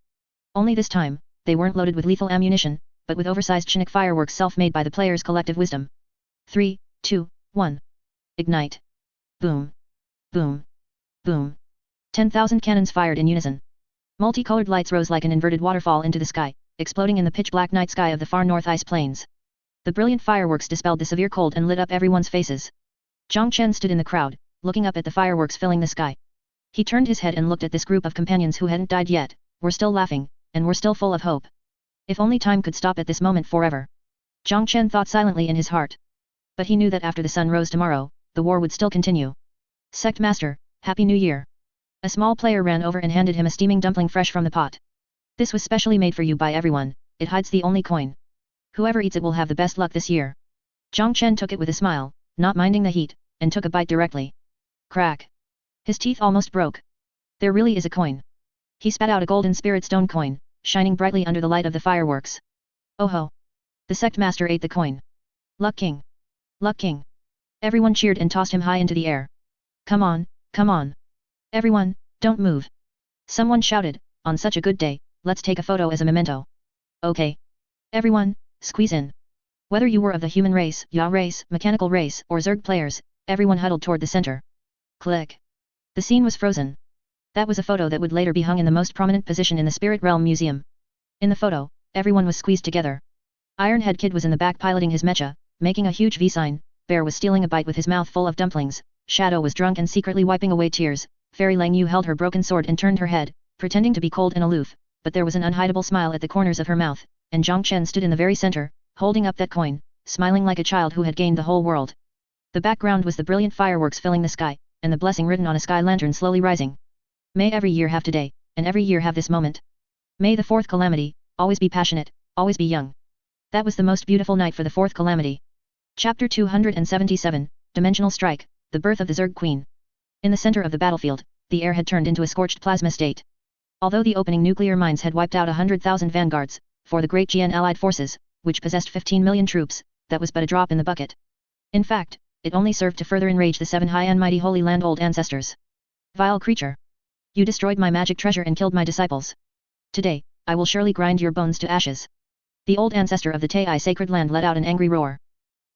Only this time, they weren't loaded with lethal ammunition, but with oversized Chinook fireworks self-made by the players' collective wisdom. 3, 2, 1. Ignite. Boom. Boom. Boom. 10,000 cannons fired in unison. Multicolored lights rose like an inverted waterfall into the sky, exploding in the pitch-black night sky of the far north ice plains. The brilliant fireworks dispelled the severe cold and lit up everyone's faces. Zhang Chen stood in the crowd, looking up at the fireworks filling the sky. He turned his head and looked at this group of companions who hadn't died yet, were still laughing, and were still full of hope. If only time could stop at this moment forever. Zhang Chen thought silently in his heart. But he knew that after the sun rose tomorrow, the war would still continue. Sect Master, Happy New Year. A small player ran over and handed him a steaming dumpling fresh from the pot. This was specially made for you by everyone, it hides the only coin. Whoever eats it will have the best luck this year. Zhang Chen took it with a smile, not minding the heat, and took a bite directly. Crack. His teeth almost broke. There really is a coin. He spat out a golden spirit stone coin, shining brightly under the light of the fireworks. Oh ho! The sect master ate the coin. Luck King! Luck King! Everyone cheered and tossed him high into the air. Come on, come on! Everyone, don't move! Someone shouted, on such a good day, let's take a photo as a memento. Okay. Everyone, squeeze in. Whether you were of the human race, Ya race, mechanical race, or Zerg players, everyone huddled toward the center. Click. The scene was frozen. That was a photo that would later be hung in the most prominent position in the Spirit Realm Museum. In the photo, everyone was squeezed together. Ironhead Kid was in the back piloting his mecha, making a huge V sign. Bear was stealing a bite with his mouth full of dumplings. Shadow was drunk and secretly wiping away tears. Fairy Lang Yu held her broken sword and turned her head, pretending to be cold and aloof, but there was an unhideable smile at the corners of her mouth, and Zhang Chen stood in the very center, holding up that coin, smiling like a child who had gained the whole world. The background was the brilliant fireworks filling the sky, and the blessing written on a sky lantern slowly rising. May every year have today, and every year have this moment. May the Fourth Calamity, always be passionate, always be young. That was the most beautiful night for the Fourth Calamity. Chapter 277, Dimensional Strike, The Birth of the Zerg Queen. In the center of the battlefield, the air had turned into a scorched plasma state. Although the opening nuclear mines had wiped out 100,000 vanguards, for the Great GN Allied forces, which possessed 15 million troops, that was but a drop in the bucket. In fact, it only served to further enrage the seven high and mighty Holy Land old ancestors. Vile creature! You destroyed my magic treasure and killed my disciples. Today, I will surely grind your bones to ashes. The old ancestor of the Entire Sacred Land let out an angry roar.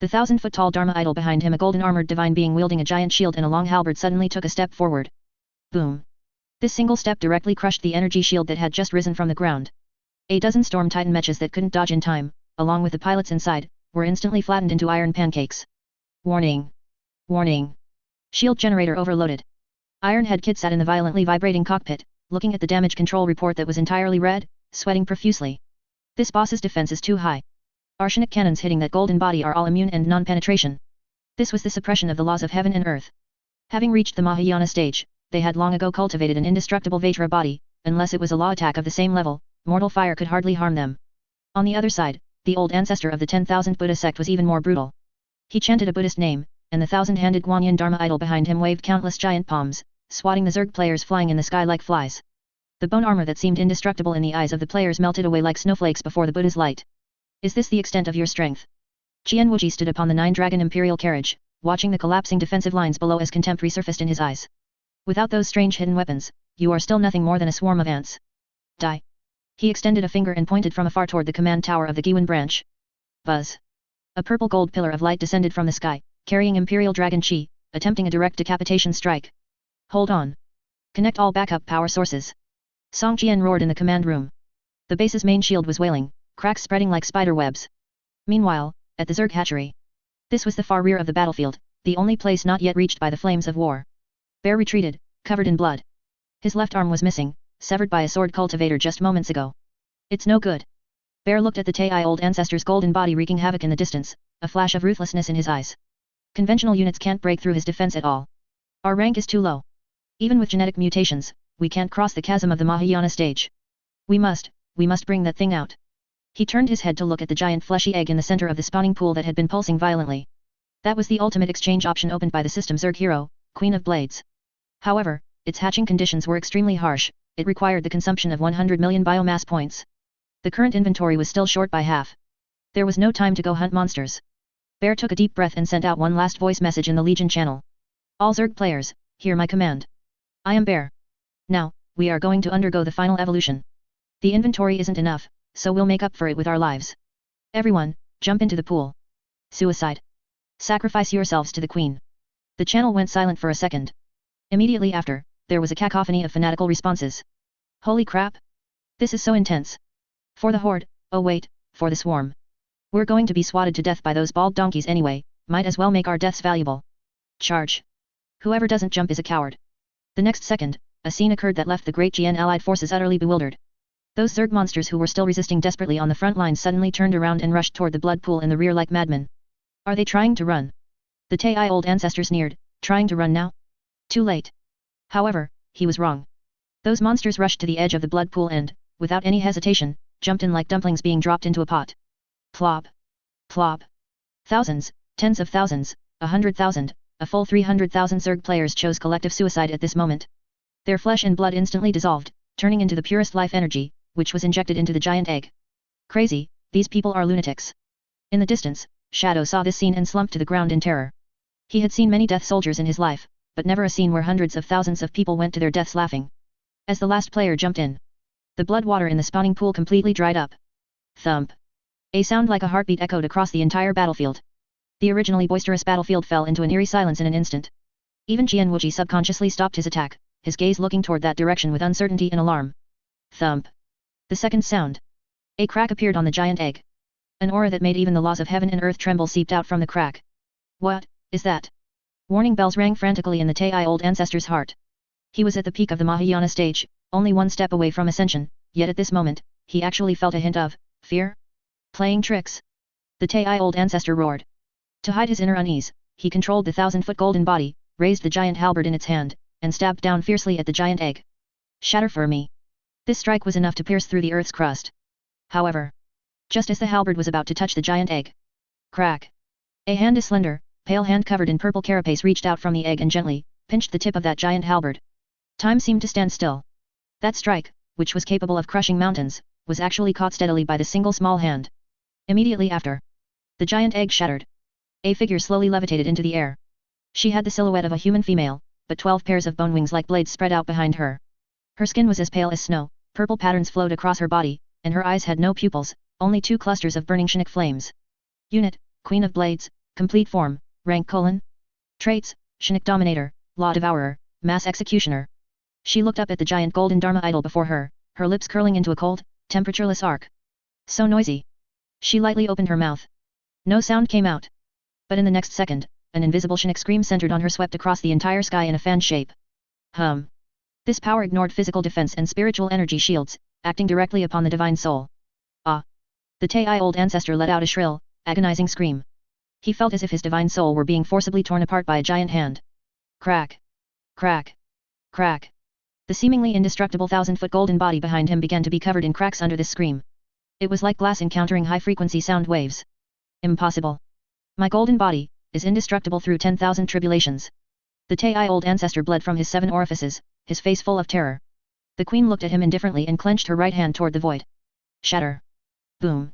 The 1,000-foot-tall Dharma idol behind him, a golden-armored divine being wielding a giant shield and a long halberd, suddenly took a step forward. Boom! This single step directly crushed the energy shield that had just risen from the ground. A dozen Storm Titan mechas that couldn't dodge in time, along with the pilots inside, were instantly flattened into iron pancakes. Warning! Warning! Shield generator overloaded. Ironhead Kid sat in the violently vibrating cockpit, looking at the damage control report that was entirely red, sweating profusely. This boss's defense is too high. Arsenic cannons hitting that golden body are all immune and non-penetration. This was the suppression of the laws of heaven and earth. Having reached the Mahayana stage, they had long ago cultivated an indestructible Vajra body. Unless it was a law attack of the same level, mortal fire could hardly harm them. On the other side, the old ancestor of the 10,000 Buddha sect was even more brutal. He chanted a Buddhist name, and the 1,000-handed Guanyin Dharma idol behind him waved countless giant palms, swatting the Zerg players flying in the sky like flies. The bone armor that seemed indestructible in the eyes of the players melted away like snowflakes before the Buddha's light. Is this the extent of your strength? Qian Wuji stood upon the nine-dragon imperial carriage, watching the collapsing defensive lines below as contempt resurfaced in his eyes. Without those strange hidden weapons, you are still nothing more than a swarm of ants. Die. He extended a finger and pointed from afar toward the command tower of the Giwan branch. Buzz. A purple gold pillar of light descended from the sky, carrying Imperial Dragon Chi, attempting a direct decapitation strike. Hold on. Connect all backup power sources. Song Jian roared in the command room. The base's main shield was wailing, cracks spreading like spider webs. Meanwhile, at the Zerg hatchery. This was the far rear of the battlefield, the only place not yet reached by the flames of war. Bear retreated, covered in blood. His left arm was missing, severed by a sword cultivator just moments ago. It's no good. Bear looked at the Tai old ancestor's golden body wreaking havoc in the distance, a flash of ruthlessness in his eyes. Conventional units can't break through his defense at all. Our rank is too low. Even with genetic mutations, we can't cross the chasm of the Mahayana stage. We must bring that thing out. He turned his head to look at the giant fleshy egg in the center of the spawning pool that had been pulsing violently. That was the ultimate exchange option opened by the system Zerg hero, Queen of Blades. However, its hatching conditions were extremely harsh. It required the consumption of 100 million biomass points. The current inventory was still short by half. There was no time to go hunt monsters. Bear took a deep breath and sent out one last voice message in the Legion channel. All Zerg players, hear my command. I am Bear. Now, we are going to undergo the final evolution. The inventory isn't enough, so we'll make up for it with our lives. Everyone, jump into the pool. Suicide. Sacrifice yourselves to the Queen. The channel went silent for a second. Immediately after, there was a cacophony of fanatical responses. Holy crap! This is so intense. For the Horde, oh wait, for the Swarm. We're going to be swatted to death by those bald donkeys anyway, might as well make our deaths valuable. Charge. Whoever doesn't jump is a coward. The next second, a scene occurred that left the Great GN Allied forces utterly bewildered. Those Zerg monsters who were still resisting desperately on the front lines suddenly turned around and rushed toward the blood pool in the rear like madmen. Are they trying to run? The Tai old ancestor sneered, trying to run now? Too late. However, he was wrong. Those monsters rushed to the edge of the blood pool and, without any hesitation, jumped in like dumplings being dropped into a pot. Plop. Plop. Thousands, tens of thousands, 100,000, a full 300,000 Zerg players chose collective suicide at this moment. Their flesh and blood instantly dissolved, turning into the purest life energy, which was injected into the giant egg. Crazy, these people are lunatics. In the distance, Shadow saw this scene and slumped to the ground in terror. He had seen many death soldiers in his life, but never a scene where hundreds of thousands of people went to their deaths laughing. As the last player jumped in, the blood water in the spawning pool completely dried up. Thump. A sound like a heartbeat echoed across the entire battlefield. The originally boisterous battlefield fell into an eerie silence in an instant. Even Qianwuji subconsciously stopped his attack, his gaze looking toward that direction with uncertainty and alarm. Thump. The second sound. A crack appeared on the giant egg. An aura that made even the laws of heaven and earth tremble seeped out from the crack. What is that? Warning bells rang frantically in the Tai old ancestor's heart. He was at the peak of the Mahayana stage, only one step away from ascension, yet at this moment, he actually felt a hint of fear? Playing tricks? The Tai old ancestor roared. To hide his inner unease, he controlled the 1,000-foot golden body, raised the giant halberd in its hand, and stabbed down fiercely at the giant egg. Shatter for me. This strike was enough to pierce through the earth's crust. However, just as the halberd was about to touch the giant egg, crack! A hand as slender, pale hand covered in purple carapace reached out from the egg and gently pinched the tip of that giant halberd. Time seemed to stand still. That strike, which was capable of crushing mountains, was actually caught steadily by the single small hand. Immediately after, the giant egg shattered. A figure slowly levitated into the air. She had the silhouette of a human female, but 12 pairs of bone wings like blades spread out behind her. Her skin was as pale as snow, purple patterns flowed across her body, and her eyes had no pupils, only 2 clusters of burning chinook flames. Unit, Queen of Blades, complete form, rank : traits, Chinook Dominator, Law Devourer, Mass Executioner. She looked up at the giant golden Dharma idol before her, her lips curling into a cold, temperatureless arc. So noisy. She lightly opened her mouth. No sound came out. But in the next second, an invisible Chinook scream centered on her swept across the entire sky in a fan shape. This power ignored physical defense and spiritual energy shields, acting directly upon the divine soul. Ah! The Tai old ancestor let out a shrill, agonizing scream. He felt as if his divine soul were being forcibly torn apart by a giant hand. Crack! Crack! Crack! The seemingly indestructible 1,000-foot golden body behind him began to be covered in cracks under this scream. It was like glass encountering high-frequency sound waves. Impossible. My golden body is indestructible through 10,000 tribulations. The Tai old ancestor bled from his 7 orifices, his face full of terror. The queen looked at him indifferently and clenched her right hand toward the void. Shatter. Boom.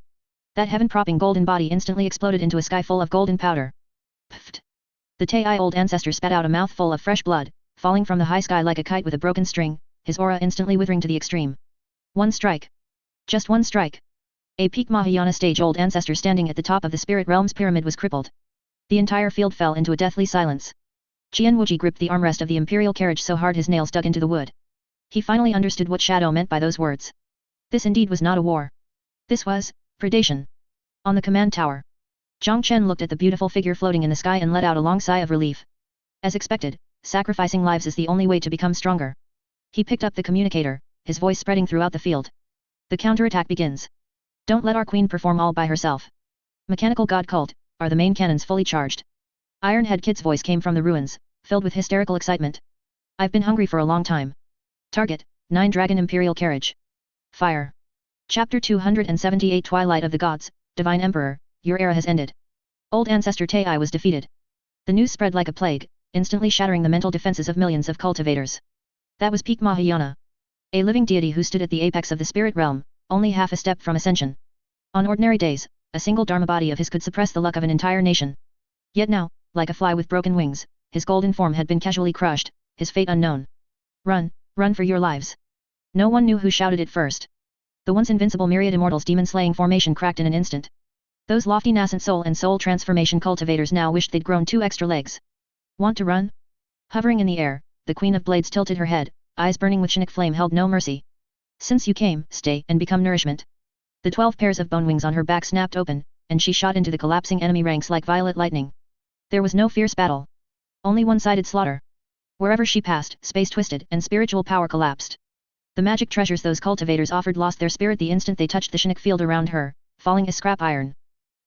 That heaven-propping golden body instantly exploded into a sky full of golden powder. Pfft. The Tai old ancestor spat out a mouthful of fresh blood, falling from the high sky like a kite with a broken string, his aura instantly withering to the extreme. One strike. Just one strike. A peak Mahayana stage old ancestor standing at the top of the spirit realm's pyramid was crippled. The entire field fell into a deathly silence. Qianwuji gripped the armrest of the imperial carriage so hard his nails dug into the wood. He finally understood what Shadow meant by those words. This indeed was not a war. This was predation. On the command tower, Zhang Chen looked at the beautiful figure floating in the sky and let out a long sigh of relief. As expected, sacrificing lives is the only way to become stronger. He picked up the communicator, his voice spreading throughout the field. The counterattack begins. Don't let our queen perform all by herself. Mechanical God Cult, are the main cannons fully charged? Ironhead Kid's voice came from the ruins, filled with hysterical excitement. I've been hungry for a long time. Target, 9 Dragon Imperial Carriage. Fire. Chapter 278 Twilight of the Gods, Divine Emperor, your era has ended. Old Ancestor Tai was defeated. The news spread like a plague, instantly shattering the mental defenses of millions of cultivators. That was peak Mahayana. A living deity who stood at the apex of the spirit realm, only half a step from ascension. On ordinary days, a single Dharma body of his could suppress the luck of an entire nation. Yet now, like a fly with broken wings, his golden form had been casually crushed, his fate unknown. Run, run for your lives. No one knew who shouted it first. The once invincible myriad immortals demon-slaying formation cracked in an instant. Those lofty nascent soul and soul transformation cultivators now wished they'd grown 2 extra legs. Want to run? Hovering in the air, the Queen of Blades tilted her head, eyes burning with Chinook flame held no mercy. Since you came, stay and become nourishment. The 12 pairs of bone wings on her back snapped open, and she shot into the collapsing enemy ranks like violet lightning. There was no fierce battle. Only one-sided slaughter. Wherever she passed, space twisted and spiritual power collapsed. The magic treasures those cultivators offered lost their spirit the instant they touched the Chinook field around her, falling as scrap iron.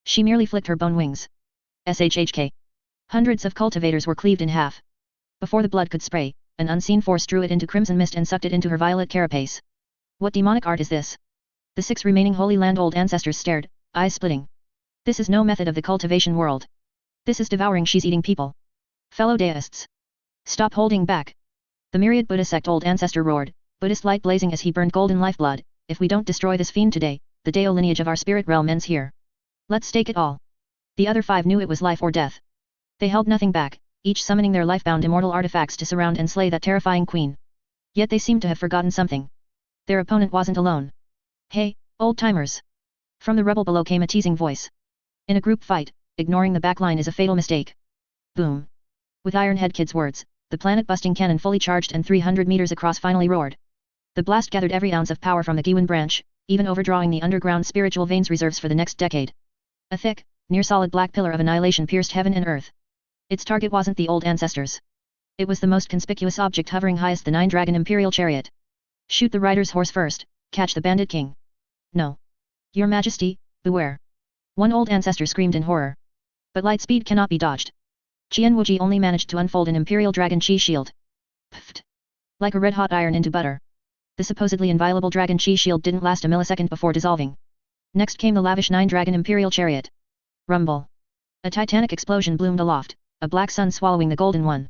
She merely flicked her bone wings. SHHK. Hundreds of cultivators were cleaved in half. Before the blood could spray, an unseen force drew it into crimson mist and sucked it into her violet carapace. What demonic art is this? The 6 remaining Holy Land old ancestors stared, eyes splitting. This is no method of the cultivation world. This is devouring, she's eating people. Fellow deists. Stop holding back. The myriad Buddha sect old ancestor roared, Buddhist light blazing as he burned golden lifeblood. If we don't destroy this fiend today, the Deo lineage of our spirit realm ends here. Let's stake it all. The other 5 knew it was life or death. They held nothing back, each summoning their life-bound immortal artifacts to surround and slay that terrifying queen. Yet they seemed to have forgotten something. Their opponent wasn't alone. Hey, old-timers! From the rebel below came a teasing voice. In a group fight, ignoring the backline is a fatal mistake. Boom. With Ironhead Kid's words, the planet-busting cannon fully charged and 300 meters across finally roared. The blast gathered every ounce of power from the Giwan branch, even overdrawing the underground spiritual veins reserves for the next decade. A thick, near-solid black pillar of annihilation pierced heaven and earth. Its target wasn't the old ancestors. It was the most conspicuous object hovering highest, the nine-dragon imperial chariot. Shoot the rider's horse first, catch the bandit king. No. Your Majesty, beware. One old ancestor screamed in horror. But light speed cannot be dodged. Jian Wuji only managed to unfold an imperial dragon chi shield. Pfft. Like a red-hot iron into butter. The supposedly inviolable dragon chi shield didn't last a millisecond before dissolving. Next came the lavish nine-dragon imperial chariot. Rumble. A titanic explosion bloomed aloft, a black sun swallowing the golden one.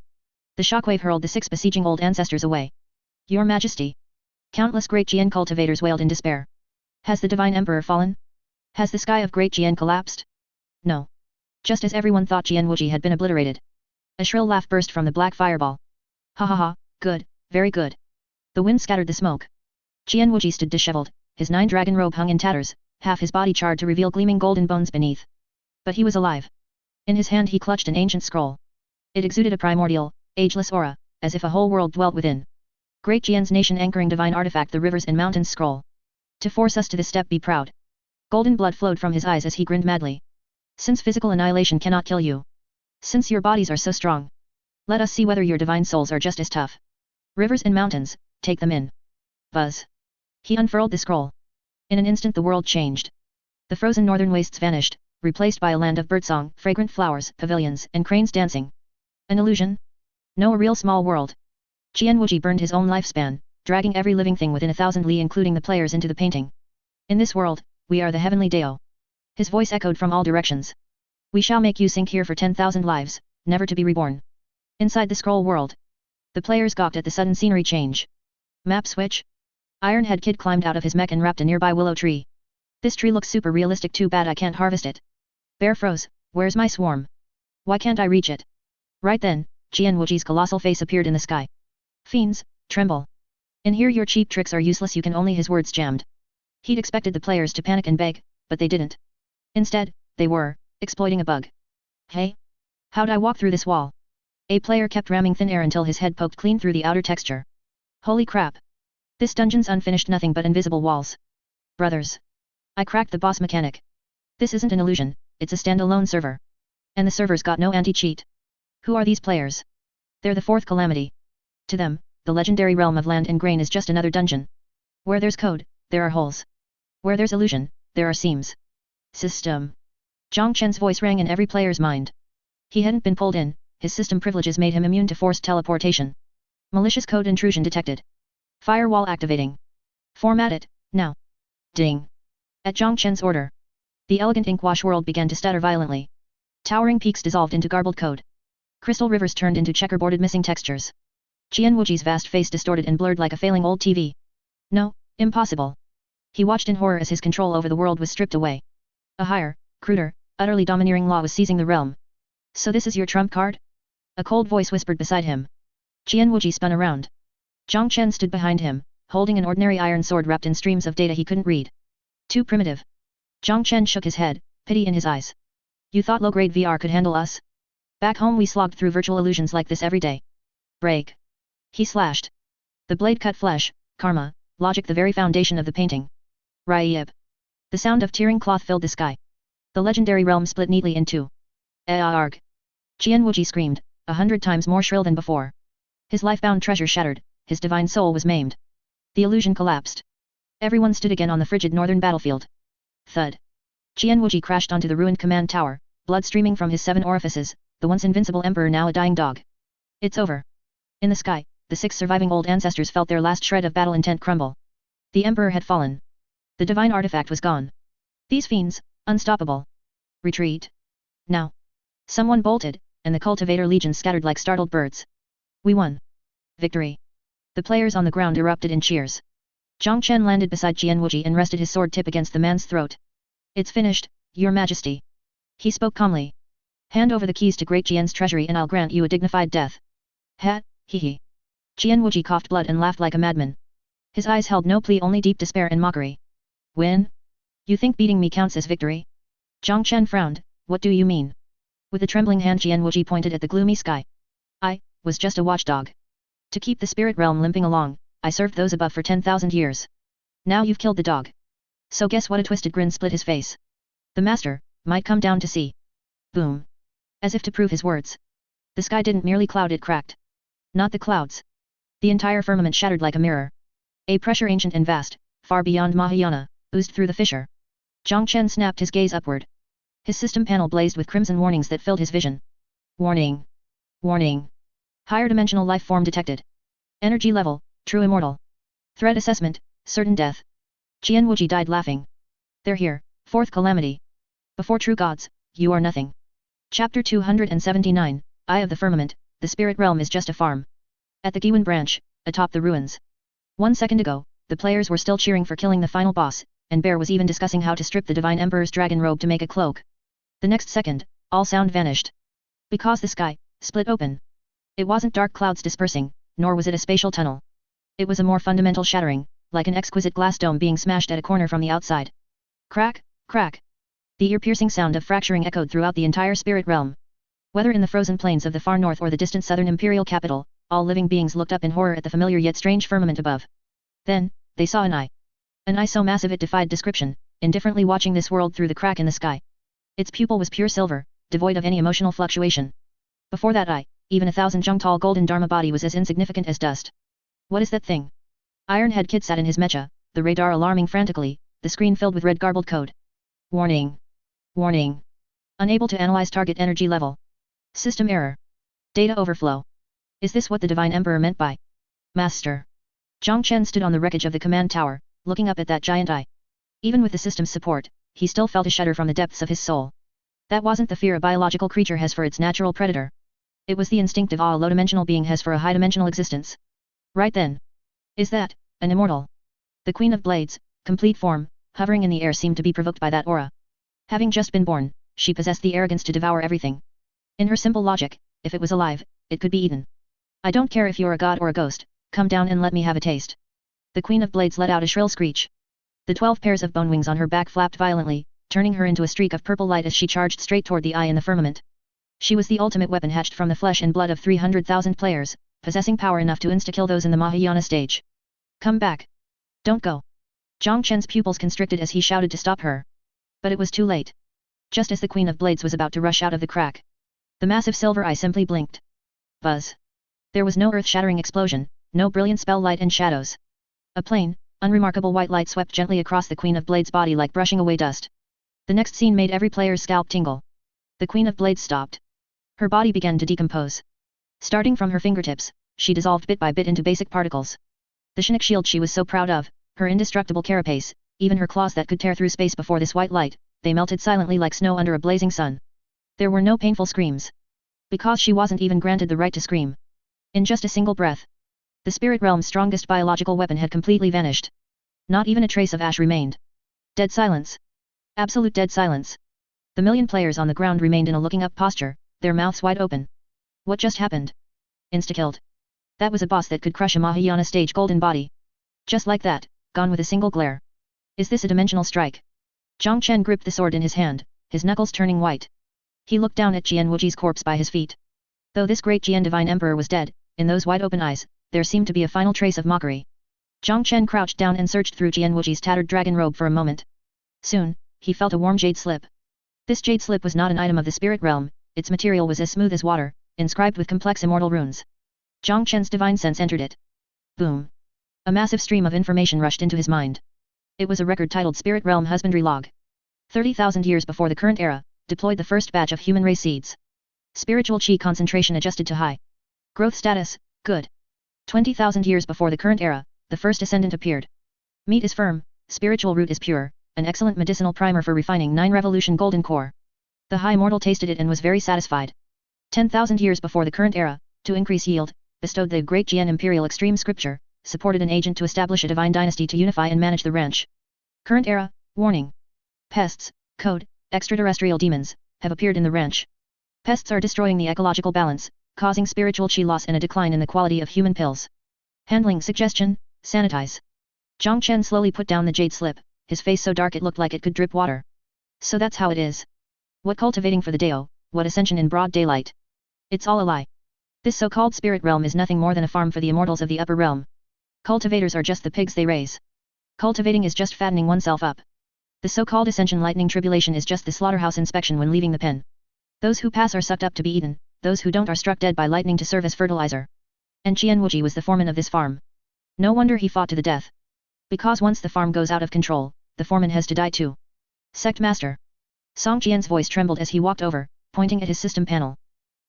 The shockwave hurled the 6 besieging old ancestors away. Your Majesty. Countless great Jian cultivators wailed in despair. Has the divine emperor fallen? Has the sky of great Jian collapsed? No. Just as everyone thought, Jian Wuji had been obliterated. A shrill laugh burst from the black fireball. Ha ha ha, good, very good. The wind scattered the smoke. Jian Wuji stood disheveled, his nine-dragon robe hung in tatters, half his body charred to reveal gleaming golden bones beneath. But he was alive. In his hand he clutched an ancient scroll. It exuded a primordial, ageless aura, as if a whole world dwelt within. Great Jian's nation anchoring divine artifact, the rivers and mountains scroll. To force us to this step, be proud. Golden blood flowed from his eyes as he grinned madly. Since physical annihilation cannot kill you. Since your bodies are so strong. Let us see whether your divine souls are just as tough. Rivers and mountains, take them in. Buzz. He unfurled the scroll. In an instant the world changed. The frozen northern wastes vanished, replaced by a land of birdsong, fragrant flowers, pavilions, and cranes dancing. An illusion? No, a real small world. Jian Wuji burned his own lifespan, dragging every living thing within 1,000 li including the players into the painting. In this world, we are the heavenly Dao. His voice echoed from all directions. We shall make you sink here for 10,000 lives, never to be reborn. Inside the scroll world. The players gawked at the sudden scenery change. Map switch? Ironhead Kid climbed out of his mech and wrapped a nearby willow tree. This tree looks super realistic, too bad I can't harvest it. Bear froze, where's my swarm? Why can't I reach it? Right then, Jian Wuji's colossal face appeared in the sky. Fiends, tremble. In here your cheap tricks are useless, you can only. His words jammed. He'd expected the players to panic and beg, but they didn't. Instead, they were exploiting a bug. Hey? How'd I walk through this wall? A player kept ramming thin air until his head poked clean through the outer texture. Holy crap. This dungeon's unfinished, nothing but invisible walls. Brothers. I cracked the boss mechanic. This isn't an illusion, it's a standalone server. And the server's got no anti-cheat. Who are these players? They're the Fourth Calamity. To them, the legendary realm of land and grain is just another dungeon. Where there's code, there are holes. Where there's illusion, there are seams. System. Zhang Chen's voice rang in every player's mind. He hadn't been pulled in, his system privileges made him immune to forced teleportation. Malicious code intrusion detected. Firewall activating. Format it, now. Ding. At Zhang Chen's order. The elegant inkwash world began to stutter violently. Towering peaks dissolved into garbled code. Crystal rivers turned into checkerboarded missing textures. Jian Wuji's vast face distorted and blurred like a failing old TV. No, impossible. He watched in horror as his control over the world was stripped away. A higher, cruder, utterly domineering law was seizing the realm. So this is your trump card? A cold voice whispered beside him. Jian Wuji spun around. Zhang Chen stood behind him, holding an ordinary iron sword wrapped in streams of data he couldn't read. Too primitive. Zhang Chen shook his head, pity in his eyes. You thought low-grade VR could handle us? Back home we slogged through virtual illusions like this every day. Break. He slashed. The blade cut flesh, karma, logic, the very foundation of the painting. Ryeb. The sound of tearing cloth filled the sky. The legendary realm split neatly in two. Aarg. Jian Wuji screamed, 100 times more shrill than before. His life-bound treasure shattered, his divine soul was maimed. The illusion collapsed. Everyone stood again on the frigid northern battlefield. Thud. Jian Wuji crashed onto the ruined command tower, blood streaming from his 7 orifices, the once invincible emperor now a dying dog. It's over. In the sky, the 6 surviving old ancestors felt their last shred of battle intent crumble. The emperor had fallen. The divine artifact was gone. These fiends, unstoppable. Retreat. Now. Someone bolted, and the cultivator legion scattered like startled birds. We won. Victory. The players on the ground erupted in cheers. Zhang Chen landed beside Jian Wuji and rested his sword tip against the man's throat. It's finished, Your Majesty. He spoke calmly. Hand over the keys to Great Jian's treasury and I'll grant you a dignified death. Ha, hee hee. Jian Wuji coughed blood and laughed like a madman. His eyes held no plea, only deep despair and mockery. Win? You think beating me counts as victory? Zhang Chen frowned. What do you mean? With a trembling hand Jian Wuji pointed at the gloomy sky. I was just a watchdog. To keep the spirit realm limping along, I served those above for 10,000 years. Now you've killed the dog. So guess what? A twisted grin split his face. The master might come down to see. Boom. As if to prove his words. The sky didn't merely cloud, it cracked. Not the clouds. The entire firmament shattered like a mirror. A pressure ancient and vast, far beyond Mahayana, oozed through the fissure. Zhang Chen snapped his gaze upward. His system panel blazed with crimson warnings that filled his vision. Warning. Warning. Higher dimensional life form detected. Energy level, true immortal. Threat assessment, certain death. Jian Wuji died laughing. They're here, Fourth Calamity. Before true gods, you are nothing. Chapter 279, Eye of the Firmament, the spirit realm is just a farm. At the Giwan branch, atop the ruins. 1 second ago, the players were still cheering for killing the final boss, and Bear was even discussing how to strip the Divine Emperor's dragon robe to make a cloak. The next second, all sound vanished. Because the sky split open. It wasn't dark clouds dispersing, nor was it a spatial tunnel. It was a more fundamental shattering, like an exquisite glass dome being smashed at a corner from the outside. Crack, crack. The ear-piercing sound of fracturing echoed throughout the entire spirit realm. Whether in the frozen plains of the far north or the distant southern imperial capital, all living beings looked up in horror at the familiar yet strange firmament above. Then, they saw an eye. An eye so massive it defied description, indifferently watching this world through the crack in the sky. Its pupil was pure silver, devoid of any emotional fluctuation. Before that eye, even 1,000 jung tall golden dharma body was as insignificant as dust. What is that thing? Ironhead Kid sat in his mecha, the radar alarming frantically, the screen filled with red garbled code. Warning. Warning. Unable to analyze target energy level. System error. Data overflow. Is this what the Divine Emperor meant by Master? Zhang Chen stood on the wreckage of the command tower, looking up at that giant eye. Even with the system's support, he still felt a shudder from the depths of his soul. That wasn't the fear a biological creature has for its natural predator. It was the instinctive awe a low-dimensional being has for a high-dimensional existence. Right then. Is that an immortal? The Queen of Blades, complete form, hovering in the air seemed to be provoked by that aura. Having just been born, she possessed the arrogance to devour everything. In her simple logic, if it was alive, it could be eaten. I don't care if you're a god or a ghost, come down and let me have a taste. The Queen of Blades let out a shrill screech. The 12 pairs of bone wings on her back flapped violently, turning her into a streak of purple light as she charged straight toward the eye in the firmament. She was the ultimate weapon hatched from the flesh and blood of 300,000 players, possessing power enough to insta-kill those in the Mahayana stage. Come back. Don't go. Zhang Chen's pupils constricted as he shouted to stop her. But it was too late. Just as the Queen of Blades was about to rush out of the crack, the massive silver eye simply blinked. Buzz. There was no earth-shattering explosion, no brilliant spell light and shadows. A plain, unremarkable white light swept gently across the Queen of Blades' body like brushing away dust. The next scene made every player's scalp tingle. The Queen of Blades stopped. Her body began to decompose. Starting from her fingertips, she dissolved bit by bit into basic particles. The Chinook shield she was so proud of, her indestructible carapace, even her claws that could tear through space before this white light, they melted silently like snow under a blazing sun. There were no painful screams. Because she wasn't even granted the right to scream. In just a single breath, the spirit realm's strongest biological weapon had completely vanished. Not even a trace of ash remained. Dead silence. Absolute dead silence. The million players on the ground remained in a looking-up posture, their mouths wide open. What just happened? Insta-killed. That was a boss that could crush a Mahayana stage golden body. Just like that, gone with a single glare. Is this a dimensional strike? Zhang Chen gripped the sword in his hand, his knuckles turning white. He looked down at Jian Wuji's corpse by his feet. Though this great Jian Divine Emperor was dead, in those wide-open eyes, there seemed to be a final trace of mockery. Zhang Chen crouched down and searched through Jian Wuji's tattered dragon robe for a moment. Soon, he felt a warm jade slip. This jade slip was not an item of the spirit realm, its material was as smooth as water, inscribed with complex immortal runes. Zhang Chen's divine sense entered it. Boom. A massive stream of information rushed into his mind. It was a record titled Spirit Realm Husbandry Log. 30,000 years before the current era, deployed the first batch of human race seeds. Spiritual chi concentration adjusted to high. Growth status, good. 20,000 years before the current era, the first ascendant appeared. Meat is firm, spiritual root is pure, an excellent medicinal primer for refining 9 revolution golden core. The high mortal tasted it and was very satisfied. 10,000 years before the current era, to increase yield, bestowed the great Jian Imperial Extreme Scripture, supported an agent to establish a divine dynasty to unify and manage the ranch. Current era, warning. Pests, code, extraterrestrial demons, have appeared in the ranch. Pests are destroying the ecological balance, causing spiritual chi loss and a decline in the quality of human pills. Handling suggestion, sanitize. Zhang Chen slowly put down the jade slip, his face so dark it looked like it could drip water. So that's how it is. What cultivating for the Dao, what ascension in broad daylight. It's all a lie. This so-called spirit realm is nothing more than a farm for the immortals of the upper realm. Cultivators are just the pigs they raise. Cultivating is just fattening oneself up. The so-called ascension lightning tribulation is just the slaughterhouse inspection when leaving the pen. Those who pass are sucked up to be eaten, those who don't are struck dead by lightning to serve as fertilizer. And Qian Wuji was the foreman of this farm. No wonder he fought to the death. Because once the farm goes out of control, the foreman has to die too. Sect Master. Song Qian's voice trembled as he walked over, pointing at his system panel.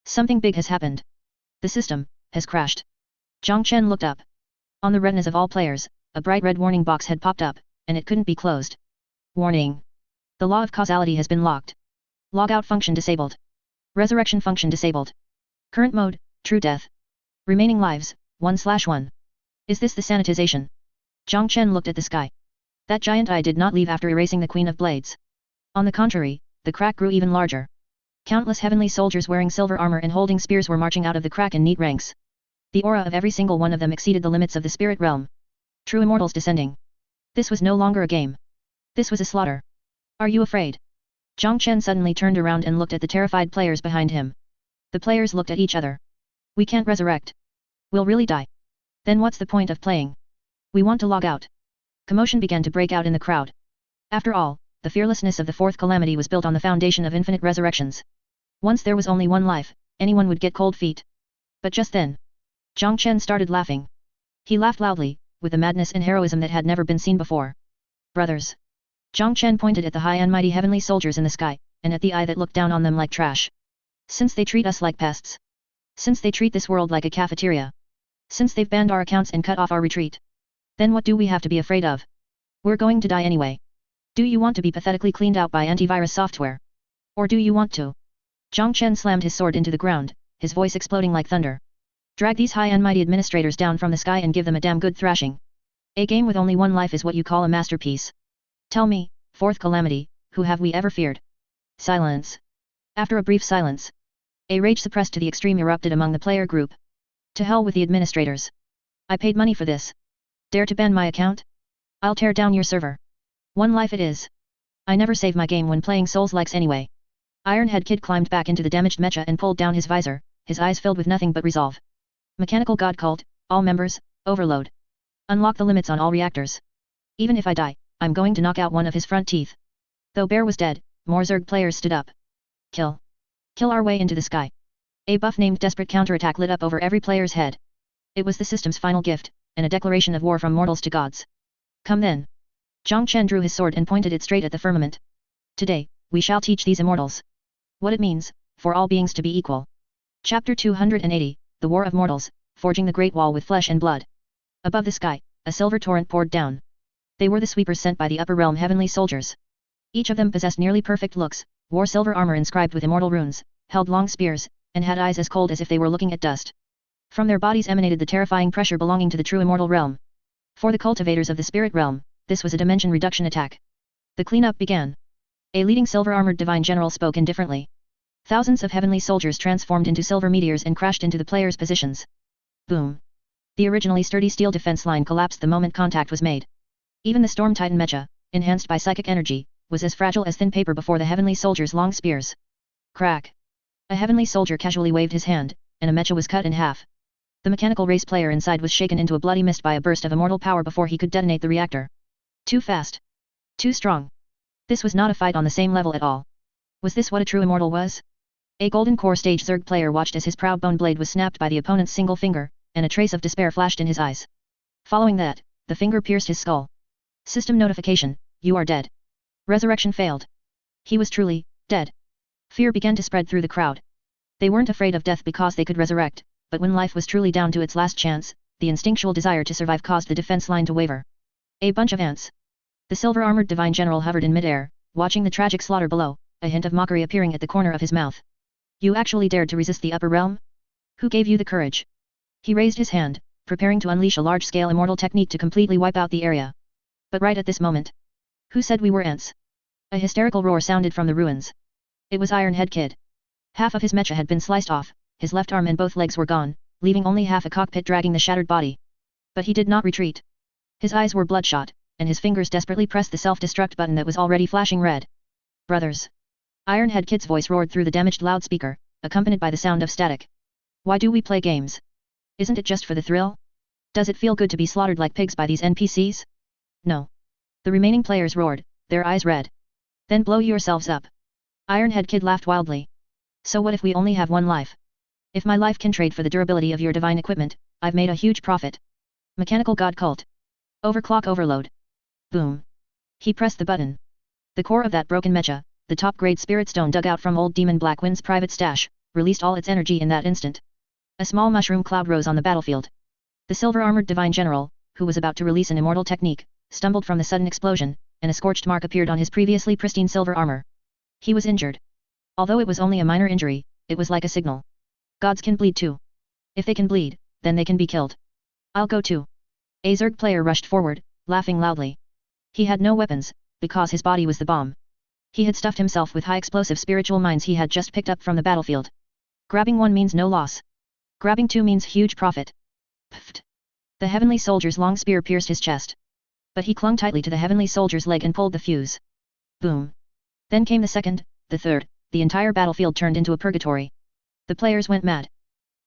Something big has happened. The system has crashed. Zhang Chen looked up. On the retinas of all players, a bright red warning box had popped up, and it couldn't be closed. Warning. The law of causality has been locked. Logout function disabled. Resurrection function disabled. Current mode, true death. Remaining lives, 1/1. Is this the sanitization? Zhang Chen looked at the sky. That giant eye did not leave after erasing the Queen of Blades. On the contrary, the crack grew even larger. Countless heavenly soldiers wearing silver armor and holding spears were marching out of the crack in neat ranks. The aura of every single one of them exceeded the limits of the spirit realm. True immortals descending. This was no longer a game. This was a slaughter. Are you afraid? Zhang Chen suddenly turned around and looked at the terrified players behind him. The players looked at each other. We can't resurrect. We'll really die. Then what's the point of playing? We want to log out. Commotion began to break out in the crowd. After all, the fearlessness of the Fourth Calamity was built on the foundation of infinite resurrections. Once there was only one life, anyone would get cold feet. But just then, Zhang Chen started laughing. He laughed loudly, with a madness and heroism that had never been seen before. Brothers. Zhang Chen pointed at the high and mighty heavenly soldiers in the sky, and at the eye that looked down on them like trash. Since they treat us like pests. Since they treat this world like a cafeteria. Since they've banned our accounts and cut off our retreat. Then what do we have to be afraid of? We're going to die anyway. Do you want to be pathetically cleaned out by antivirus software? Or do you want to? Zhang Chen slammed his sword into the ground, his voice exploding like thunder. Drag these high and mighty administrators down from the sky and give them a damn good thrashing. A game with only one life is what you call a masterpiece. Tell me, Fourth Calamity, who have we ever feared? Silence. After a brief silence, a rage suppressed to the extreme erupted among the player group. To hell with the administrators. I paid money for this. Dare to ban my account? I'll tear down your server. One life it is. I never save my game when playing Souls-likes anyway. Ironhead Kid climbed back into the damaged mecha and pulled down his visor, his eyes filled with nothing but resolve. Mechanical God Cult, all members, overload. Unlock the limits on all reactors. Even if I die, I'm going to knock out one of his front teeth. Though Bear was dead, more Zerg players stood up. Kill. Kill our way into the sky. A buff named Desperate Counterattack lit up over every player's head. It was the system's final gift, and a declaration of war from mortals to gods. Come then. Zhang Chen drew his sword and pointed it straight at the firmament. Today, we shall teach these immortals what it means, for all beings to be equal. Chapter 280, The War of Mortals, Forging the Great Wall with Flesh and Blood. Above the sky, a silver torrent poured down. They were the sweepers sent by the upper realm heavenly soldiers. Each of them possessed nearly perfect looks, wore silver armor inscribed with immortal runes, held long spears, and had eyes as cold as if they were looking at dust. From their bodies emanated the terrifying pressure belonging to the true immortal realm. For the cultivators of the spirit realm, this was a dimension reduction attack. The cleanup began. A leading silver-armored divine general spoke indifferently. Thousands of heavenly soldiers transformed into silver meteors and crashed into the players' positions. Boom. The originally sturdy steel defense line collapsed the moment contact was made. Even the Storm Titan mecha, enhanced by psychic energy, was as fragile as thin paper before the heavenly soldiers' long spears. Crack. A heavenly soldier casually waved his hand, and a mecha was cut in half. The mechanical race player inside was shaken into a bloody mist by a burst of immortal power before he could detonate the reactor. Too fast. Too strong. This was not a fight on the same level at all. Was this what a true immortal was? A golden core stage Zerg player watched as his proud bone blade was snapped by the opponent's single finger, and a trace of despair flashed in his eyes. Following that, the finger pierced his skull. System notification, you are dead. Resurrection failed. He was truly dead. Fear began to spread through the crowd. They weren't afraid of death because they could resurrect, but when life was truly down to its last chance, the instinctual desire to survive caused the defense line to waver. A bunch of ants. The silver-armored divine general hovered in midair, watching the tragic slaughter below, a hint of mockery appearing at the corner of his mouth. You actually dared to resist the upper realm? Who gave you the courage? He raised his hand, preparing to unleash a large-scale immortal technique to completely wipe out the area. But right at this moment. Who said we were ants? A hysterical roar sounded from the ruins. It was Ironhead Kid. Half of his mecha had been sliced off, his left arm and both legs were gone, leaving only half a cockpit dragging the shattered body. But he did not retreat. His eyes were bloodshot, and his fingers desperately pressed the self-destruct button that was already flashing red. Brothers. Ironhead Kid's voice roared through the damaged loudspeaker, accompanied by the sound of static. Why do we play games? Isn't it just for the thrill? Does it feel good to be slaughtered like pigs by these NPCs? No. The remaining players roared, their eyes red. Then blow yourselves up. Ironhead Kid laughed wildly. So what if we only have one life? If my life can trade for the durability of your divine equipment, I've made a huge profit. Mechanical God Cult. Overclock overload. Boom. He pressed the button. The core of that broken mecha, the top-grade spirit stone dug out from old demon Blackwind's private stash, released all its energy in that instant. A small mushroom cloud rose on the battlefield. The silver-armored divine general, who was about to release an immortal technique, stumbled from the sudden explosion, and a scorched mark appeared on his previously pristine silver armor. He was injured. Although it was only a minor injury, it was like a signal. Gods can bleed too. If they can bleed, then they can be killed. I'll go too. A Zerg player rushed forward, laughing loudly. He had no weapons, because his body was the bomb. He had stuffed himself with high-explosive spiritual mines he had just picked up from the battlefield. Grabbing one means no loss. Grabbing two means huge profit. Pfft. The heavenly soldier's long spear pierced his chest. But he clung tightly to the heavenly soldier's leg and pulled the fuse. Boom. Then came the second, the third, the entire battlefield turned into a purgatory. The players went mad.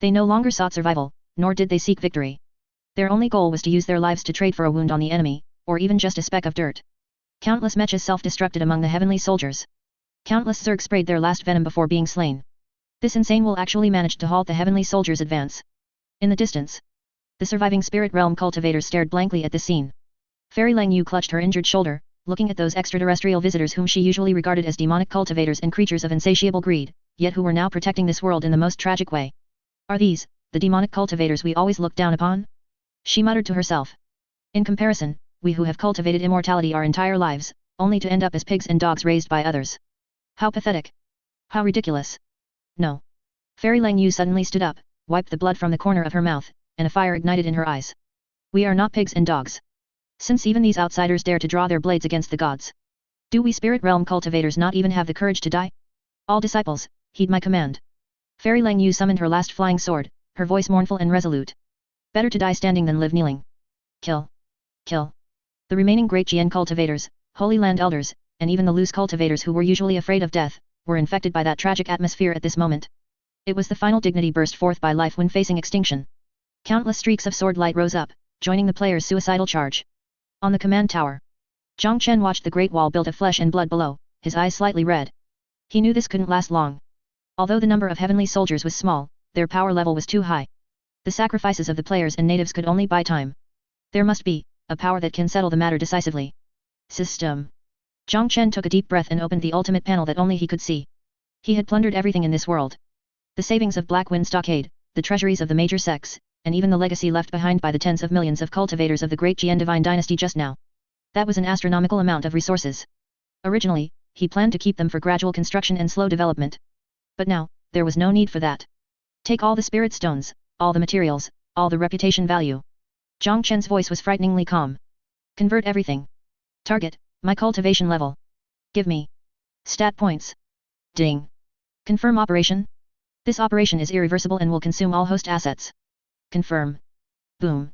They no longer sought survival, nor did they seek victory. Their only goal was to use their lives to trade for a wound on the enemy, or even just a speck of dirt. Countless mechas self-destructed among the heavenly soldiers. Countless Zerg sprayed their last venom before being slain. This insane will actually managed to halt the heavenly soldiers' advance. In the distance, the surviving spirit realm cultivators stared blankly at this scene. Fairy Lang Yu clutched her injured shoulder, looking at those extraterrestrial visitors whom she usually regarded as demonic cultivators and creatures of insatiable greed, yet who were now protecting this world in the most tragic way. Are these, the demonic cultivators we always looked down upon? She muttered to herself. In comparison, we who have cultivated immortality our entire lives, only to end up as pigs and dogs raised by others. How pathetic. How ridiculous. No. Fairy Lang Yu suddenly stood up, wiped the blood from the corner of her mouth, and a fire ignited in her eyes. We are not pigs and dogs. Since even these outsiders dare to draw their blades against the gods. Do we spirit realm cultivators not even have the courage to die? All disciples, heed my command. Fairy Lang Yu summoned her last flying sword, her voice mournful and resolute. Better to die standing than live kneeling. Kill. Kill. The remaining great Jian cultivators, Holy Land elders, and even the loose cultivators who were usually afraid of death, were infected by that tragic atmosphere at this moment. It was the final dignity burst forth by life when facing extinction. Countless streaks of sword light rose up, joining the players' suicidal charge. On the command tower, Zhang Chen watched the great wall built of flesh and blood below, his eyes slightly red. He knew this couldn't last long. Although the number of heavenly soldiers was small, their power level was too high. The sacrifices of the players and natives could only buy time. There must be a power that can settle the matter decisively. System. Zhang Chen took a deep breath and opened the ultimate panel that only he could see. He had plundered everything in this world. The savings of Blackwind Stockade, the treasuries of the major sects, and even the legacy left behind by the tens of millions of cultivators of the great Jian divine dynasty just now. That was an astronomical amount of resources. Originally, he planned to keep them for gradual construction and slow development. But now, there was no need for that. Take all the spirit stones, all the materials, all the reputation value. Zhang Chen's voice was frighteningly calm. Convert everything. Target, my cultivation level. Give me stat points. Ding. Confirm operation. This operation is irreversible and will consume all host assets. Confirm. Boom.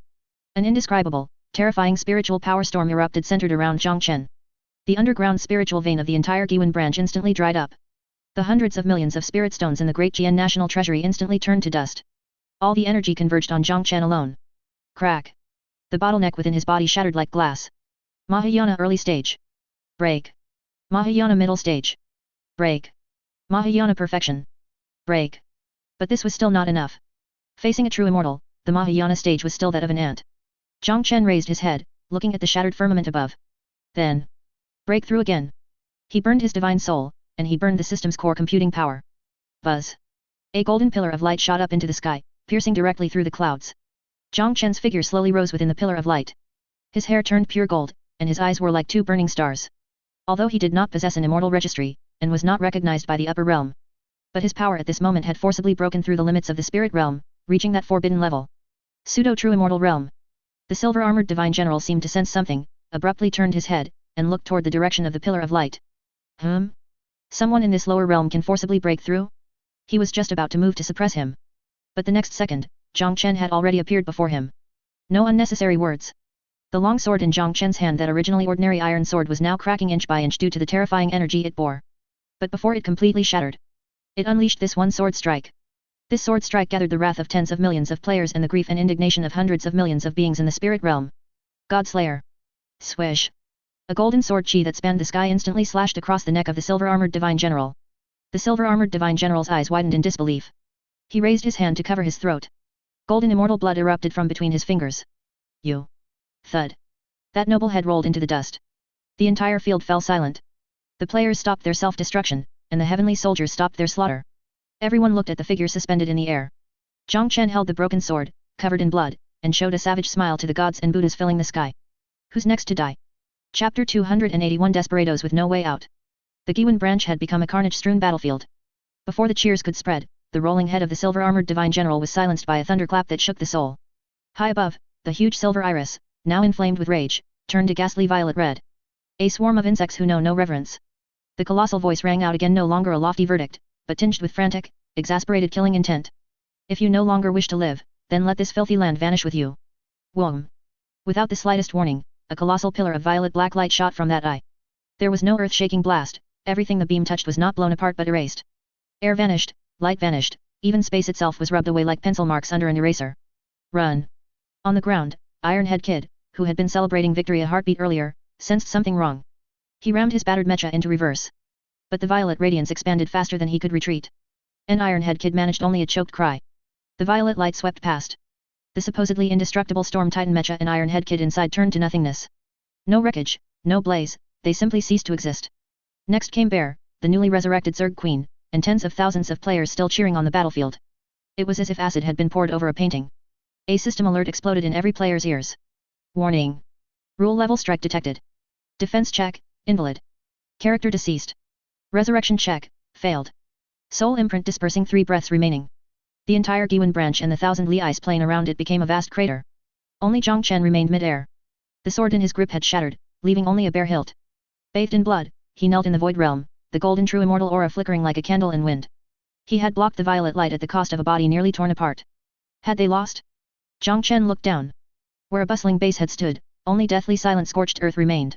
An indescribable, terrifying spiritual power storm erupted centered around Zhang Chen. The underground spiritual vein of the entire Giwen branch instantly dried up. The hundreds of millions of spirit stones in the Great Jian National Treasury instantly turned to dust. All the energy converged on Zhang Chen alone. Crack. The bottleneck within his body shattered like glass. Mahayana early stage. Break. Mahayana middle stage. Break. Mahayana perfection. Break. But this was still not enough. Facing a true immortal, the Mahayana stage was still that of an ant. Zhang Chen raised his head, looking at the shattered firmament above. Then. Break through again. He burned his divine soul, and he burned the system's core computing power. Buzz. A golden pillar of light shot up into the sky, piercing directly through the clouds. Zhang Chen's figure slowly rose within the pillar of light. His hair turned pure gold, and his eyes were like two burning stars. Although he did not possess an immortal registry, and was not recognized by the upper realm. But his power at this moment had forcibly broken through the limits of the spirit realm, reaching that forbidden level. Pseudo-true immortal realm. The silver-armored divine general seemed to sense something, abruptly turned his head, and looked toward the direction of the pillar of light. Someone in this lower realm can forcibly break through? He was just about to move to suppress him. But the next second, Zhang Chen had already appeared before him. No unnecessary words. The long sword in Zhang Chen's hand, that originally ordinary iron sword, was now cracking inch by inch due to the terrifying energy it bore. But before it completely shattered, it unleashed this one sword strike. This sword strike gathered the wrath of tens of millions of players and the grief and indignation of hundreds of millions of beings in the spirit realm. Godslayer. Swish. A golden sword chi that spanned the sky instantly slashed across the neck of the silver-armored divine general. The silver-armored divine general's eyes widened in disbelief. He raised his hand to cover his throat. Golden immortal blood erupted from between his fingers. You. Thud. That noble head rolled into the dust. The entire field fell silent. The players stopped their self-destruction, and the heavenly soldiers stopped their slaughter. Everyone looked at the figure suspended in the air. Zhang Chen held the broken sword, covered in blood, and showed a savage smile to the gods and Buddhas filling the sky. Who's next to die? Chapter 281 Desperados with no way out. The Giwan branch had become a carnage-strewn battlefield. Before the cheers could spread, the rolling head of the silver-armored divine general was silenced by a thunderclap that shook the soul. High above, the huge silver iris, now inflamed with rage, turned a ghastly violet red. A swarm of insects who know no reverence. The colossal voice rang out again, no longer a lofty verdict, but tinged with frantic, exasperated killing intent. If you no longer wish to live, then let this filthy land vanish with you. Whoom. Without the slightest warning, a colossal pillar of violet black light shot from that eye. There was no earth-shaking blast, everything the beam touched was not blown apart but erased. Air vanished, light vanished, even space itself was rubbed away like pencil marks under an eraser. Run. On the ground, Ironhead Kid, who had been celebrating victory a heartbeat earlier, sensed something wrong. He rammed his battered mecha into reverse. But the violet radiance expanded faster than he could retreat. And Ironhead Kid managed only a choked cry. The violet light swept past. The supposedly indestructible Storm Titan mecha and Ironhead Kid inside turned to nothingness. No wreckage, no blaze, they simply ceased to exist. Next came Bear, the newly resurrected Zerg Queen, and tens of thousands of players still cheering on the battlefield. It was as if acid had been poured over a painting. A system alert exploded in every player's ears. Warning. Rule level strike detected. Defense check, invalid. Character deceased. Resurrection check, failed. Soul imprint dispersing 3 breaths remaining. The entire Giwan branch and the 1,000 li ice plain around it became a vast crater. Only Zhang Chen remained mid-air. The sword in his grip had shattered, leaving only a bare hilt. Bathed in blood, he knelt in the void realm, the golden true immortal aura flickering like a candle in wind. He had blocked the violet light at the cost of a body nearly torn apart. Had they lost? Zhang Chen looked down. Where a bustling base had stood, only deathly silent scorched earth remained.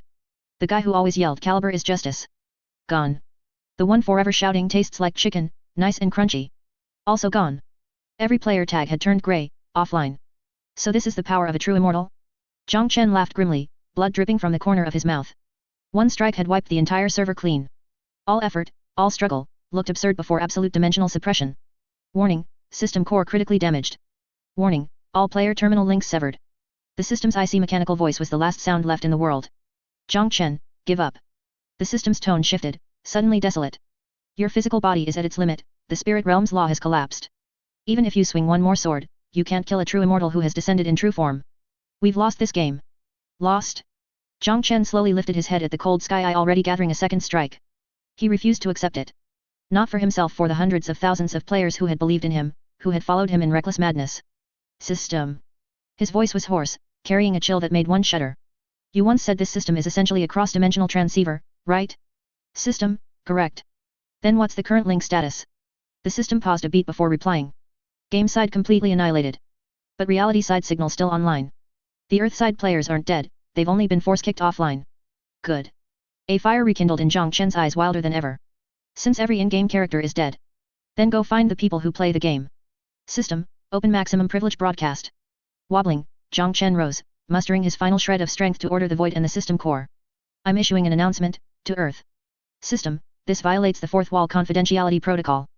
The guy who always yelled caliber is justice. Gone. The one forever shouting tastes like chicken, nice and crunchy. Also gone. Every player tag had turned grey, offline. So this is the power of a true immortal? Zhang Chen laughed grimly, blood dripping from the corner of his mouth. One strike had wiped the entire server clean. All effort, all struggle, looked absurd before absolute dimensional suppression. Warning, system core critically damaged. Warning, all player terminal links severed. The system's icy mechanical voice was the last sound left in the world. Zhang Chen, give up. The system's tone shifted, suddenly desolate. Your physical body is at its limit, the spirit realm's law has collapsed. Even if you swing one more sword, you can't kill a true immortal who has descended in true form. We've lost this game. Lost? Zhang Chen slowly lifted his head at the cold sky eye already gathering a second strike. He refused to accept it. Not for himself, for the hundreds of thousands of players who had believed in him, who had followed him in reckless madness. System. His voice was hoarse, carrying a chill that made one shudder. You once said this system is essentially a cross-dimensional transceiver, right? System, correct. Then what's the current link status? The system paused a beat before replying. Game side completely annihilated. But reality side signal still online. The Earth side players aren't dead, they've only been force-kicked offline. Good. A fire rekindled in Zhang Chen's eyes wilder than ever. Since every in-game character is dead. Then go find the people who play the game. System, open maximum privilege broadcast. Wobbling, Zhang Chen rose, mustering his final shred of strength to order the void and the system core. I'm issuing an announcement, to Earth. System, this violates the fourth wall confidentiality protocol.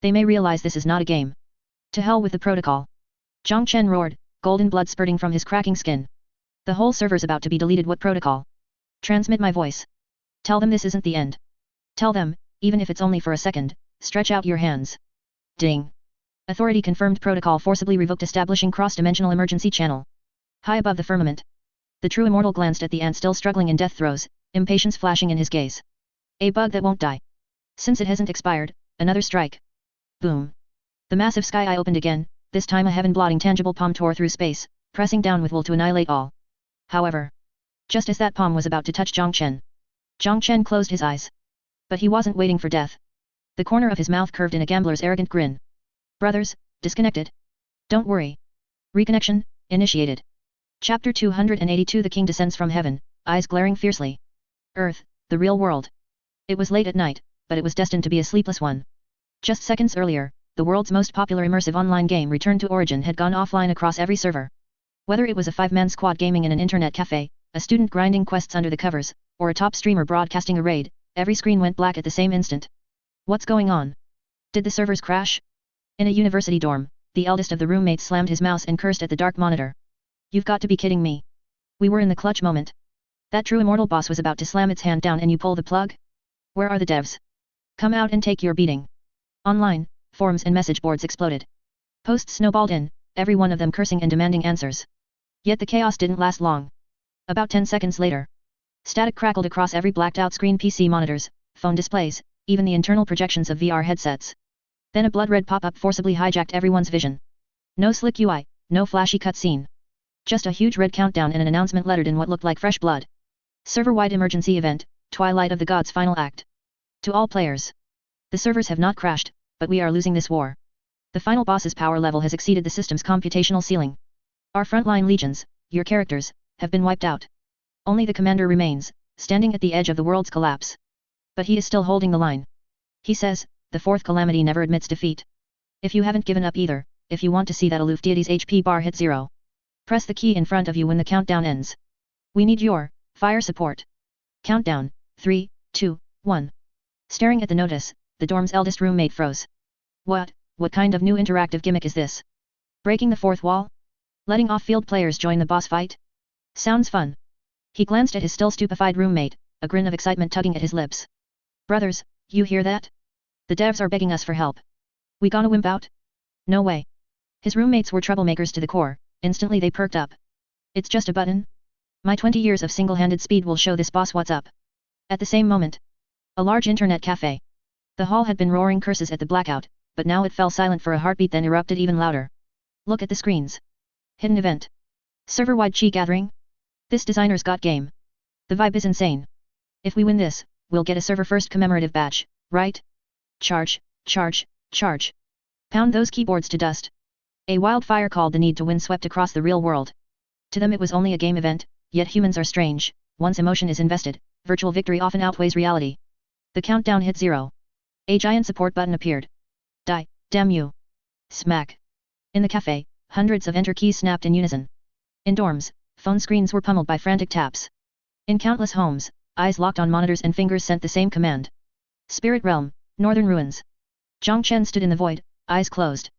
They may realize this is not a game. To hell with the protocol. Zhang Chen roared, golden blood spurting from his cracking skin. The whole server's about to be deleted. What protocol? Transmit my voice. Tell them this isn't the end. Tell them, even if it's only for a second, stretch out your hands. Ding. Authority confirmed. Protocol forcibly revoked. Establishing cross-dimensional emergency channel. High above the firmament. The true immortal glanced at the ant still struggling in death throes, impatience flashing in his gaze. A bug that won't die. Since it hasn't expired, another strike. Boom. The massive sky eye opened again, this time a heaven-blotting tangible palm tore through space, pressing down with will to annihilate all. However, just as that palm was about to touch Zhang Chen closed his eyes. But he wasn't waiting for death. The corner of his mouth curved in a gambler's arrogant grin. Brothers, disconnected. Don't worry. Reconnection, initiated. Chapter 282 The king descends from heaven, eyes glaring fiercely. Earth, the real world. It was late at night, but it was destined to be a sleepless one. Just seconds earlier, the world's most popular immersive online game Return to Origin had gone offline across every server. Whether it was a 5-man squad gaming in an internet cafe, a student grinding quests under the covers, or a top streamer broadcasting a raid, every screen went black at the same instant. What's going on? Did the servers crash? In a university dorm, the eldest of the roommates slammed his mouse and cursed at the dark monitor. You've got to be kidding me. We were in the clutch moment. That true immortal boss was about to slam its hand down and you pull the plug? Where are the devs? Come out and take your beating. Online, forums and message boards exploded. Posts snowballed in, every one of them cursing and demanding answers. Yet the chaos didn't last long. About 10 seconds later, static crackled across every blacked-out screen, PC monitors, phone displays, even the internal projections of VR headsets. Then a blood-red pop-up forcibly hijacked everyone's vision. No slick UI, no flashy cutscene. Just a huge red countdown and an announcement lettered in what looked like fresh blood. Server-wide emergency event, Twilight of the Gods final act. To all players. The servers have not crashed, but we are losing this war. The final boss's power level has exceeded the system's computational ceiling. Our frontline legions, your characters, have been wiped out. Only the commander remains, standing at the edge of the world's collapse. But he is still holding the line. He says, the Fourth Calamity never admits defeat. If you haven't given up either, if you want to see that aloof deity's HP bar hit 0. Press the key in front of you when the countdown ends. We need your fire support. Countdown, 3, 2, 1. Staring at the notice, the dorm's eldest roommate froze. What kind of new interactive gimmick is this? Breaking the fourth wall? Letting off-field players join the boss fight? Sounds fun. He glanced at his still stupefied roommate, a grin of excitement tugging at his lips. Brothers, you hear that? The devs are begging us for help. We gonna wimp out? No way. His roommates were troublemakers to the core. Instantly they perked up. It's just a button? My 20 years of single-handed speed will show this boss what's up. At the same moment, a large internet cafe. The hall had been roaring curses at the blackout, but now it fell silent for a heartbeat, then erupted even louder. Look at the screens. Hidden event. Server-wide chi gathering? This designer's got game. The vibe is insane. If we win this, we'll get a server-first commemorative badge, right? Charge, charge, charge. Pound those keyboards to dust. A wildfire called the need to win swept across the real world. To them it was only a game event, yet humans are strange. Once emotion is invested, virtual victory often outweighs reality. The countdown hit 0. A giant support button appeared. Die, damn you. Smack. In the cafe, hundreds of enter keys snapped in unison. In dorms, phone screens were pummeled by frantic taps. In countless homes, eyes locked on monitors and fingers sent the same command. Spirit Realm, Northern Ruins. Zhang Chen stood in the void, eyes closed.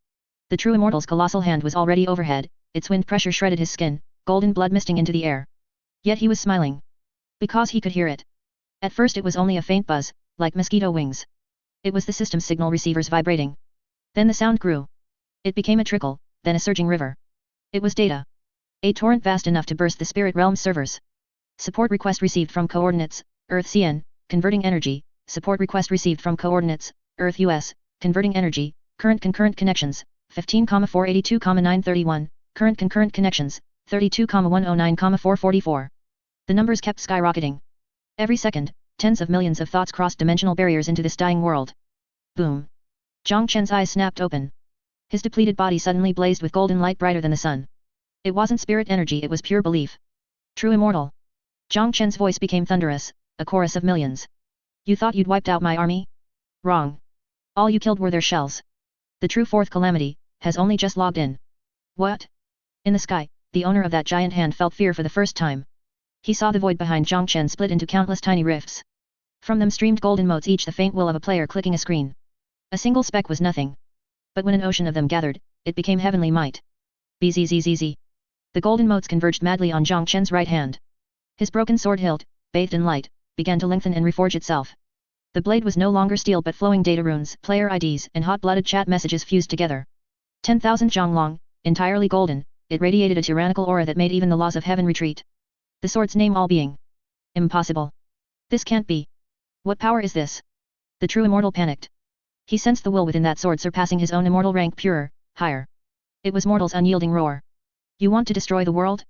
The true immortal's colossal hand was already overhead, its wind pressure shredded his skin, golden blood misting into the air. Yet he was smiling. Because he could hear it. At first it was only a faint buzz, like mosquito wings. It was the system's signal receivers vibrating. Then the sound grew. It became a trickle, then a surging river. It was data. A torrent vast enough to burst the Spirit Realm servers. Support request received from coordinates, Earth CN, converting energy, support request received from coordinates, Earth US, converting energy, current concurrent connections, 15,482,931, current concurrent connections, 32,109,444. The numbers kept skyrocketing. Every second, tens of millions of thoughts crossed dimensional barriers into this dying world. Boom. Zhang Chen's eyes snapped open. His depleted body suddenly blazed with golden light brighter than the sun. It wasn't spirit energy, it was pure belief. True immortal. Zhang Chen's voice became thunderous, a chorus of millions. You thought you'd wiped out my army? Wrong. All you killed were their shells. The true Fourth Calamity has only just logged in. What? In the sky, the owner of that giant hand felt fear for the first time. He saw the void behind Zhang Chen split into countless tiny rifts. From them streamed golden motes, each the faint will of a player clicking a screen. A single speck was nothing. But when an ocean of them gathered, it became heavenly might. Bzzz. The golden motes converged madly on Zhang Chen's right hand. His broken sword hilt, bathed in light, began to lengthen and reforge itself. The blade was no longer steel but flowing data runes, player IDs and hot-blooded chat messages fused together. 10,000 Zhonglong, entirely golden, it radiated a tyrannical aura that made even the laws of heaven retreat. The sword's name all being. Impossible. This can't be. What power is this? The true immortal panicked. He sensed the will within that sword surpassing his own immortal rank, purer, higher. It was mortal's unyielding roar. You want to destroy the world?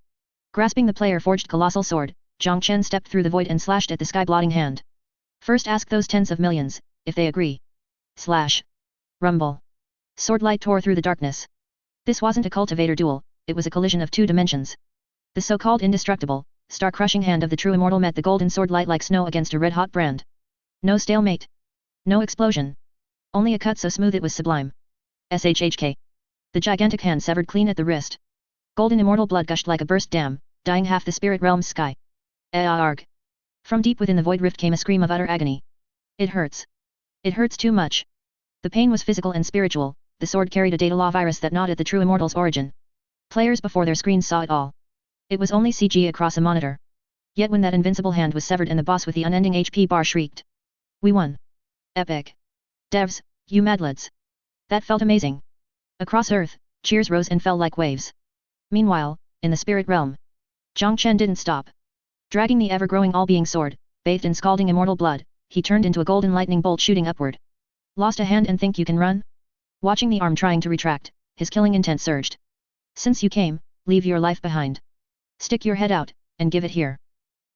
Grasping the player-forged colossal sword, Zhang Chen stepped through the void and slashed at the sky-blotting hand. First ask those tens of millions, if they agree. Slash. Rumble. Sword light tore through the darkness. This wasn't a cultivator duel, it was a collision of two dimensions. The so-called indestructible, star-crushing hand of the true immortal met the golden sword light like snow against a red-hot brand. No stalemate. No explosion. Only a cut so smooth it was sublime. SHHK. The gigantic hand severed clean at the wrist. Golden immortal blood gushed like a burst dam, dyeing half the spirit realm's sky. Arg. From deep within the void rift came a scream of utter agony. It hurts. It hurts too much. The pain was physical and spiritual. The sword carried a data law virus that gnawed at the true immortal's origin. Players before their screens saw it all. It was only CG across a monitor. Yet when that invincible hand was severed and the boss with the unending HP bar shrieked. We won. Epic. Devs, you madlads. That felt amazing. Across Earth, cheers rose and fell like waves. Meanwhile, in the spirit realm, Zhang Chen didn't stop. Dragging the ever-growing all-being sword, bathed in scalding immortal blood, he turned into a golden lightning bolt shooting upward. Lost a hand and think you can run? Watching the arm trying to retract, his killing intent surged. Since you came, leave your life behind. Stick your head out, and give it here.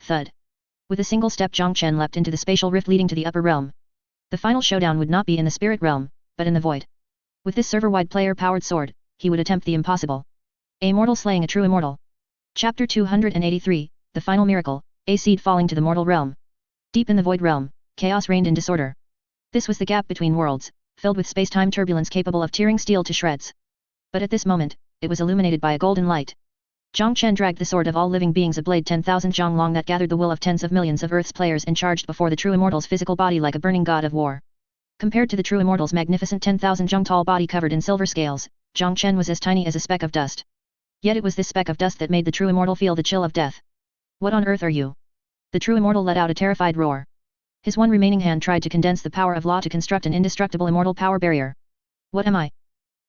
Thud. With a single step Zhang Chen leapt into the spatial rift leading to the upper realm. The final showdown would not be in the spirit realm, but in the void. With this server-wide player-powered sword, he would attempt the impossible. A mortal slaying a true immortal. Chapter 283, The Final Miracle, a seed falling to the mortal realm. Deep in the void realm, chaos reigned in disorder. This was the gap between worlds, filled with space-time turbulence capable of tearing steel to shreds. But at this moment, it was illuminated by a golden light. Zhang Chen dragged the sword of all living beings, a blade 10,000 zhang long that gathered the will of tens of millions of Earth's players and charged before the true immortal's physical body like a burning god of war. Compared to the true immortal's magnificent 10,000 zhang tall body covered in silver scales, Zhang Chen was as tiny as a speck of dust. Yet it was this speck of dust that made the true immortal feel the chill of death. What on earth are you? The true immortal let out a terrified roar. His one remaining hand tried to condense the power of law to construct an indestructible immortal power barrier. What am I?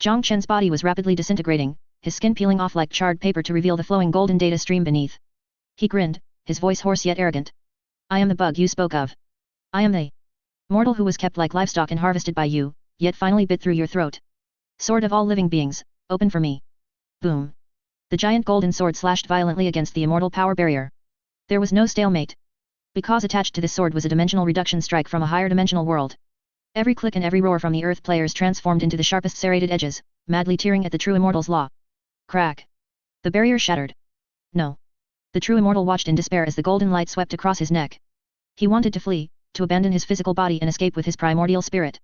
Zhang Chen's body was rapidly disintegrating, his skin peeling off like charred paper to reveal the flowing golden data stream beneath. He grinned, his voice hoarse yet arrogant. I am the bug you spoke of. I am the mortal who was kept like livestock and harvested by you, yet finally bit through your throat. Sword of all living beings, open for me. Boom. The giant golden sword slashed violently against the immortal power barrier. There was no stalemate. Because attached to this sword was a dimensional reduction strike from a higher dimensional world. Every click and every roar from the Earth players transformed into the sharpest serrated edges, madly tearing at the true immortal's law. Crack. The barrier shattered. No. The true immortal watched in despair as the golden light swept across his neck. He wanted to flee, to abandon his physical body and escape with his primordial spirit.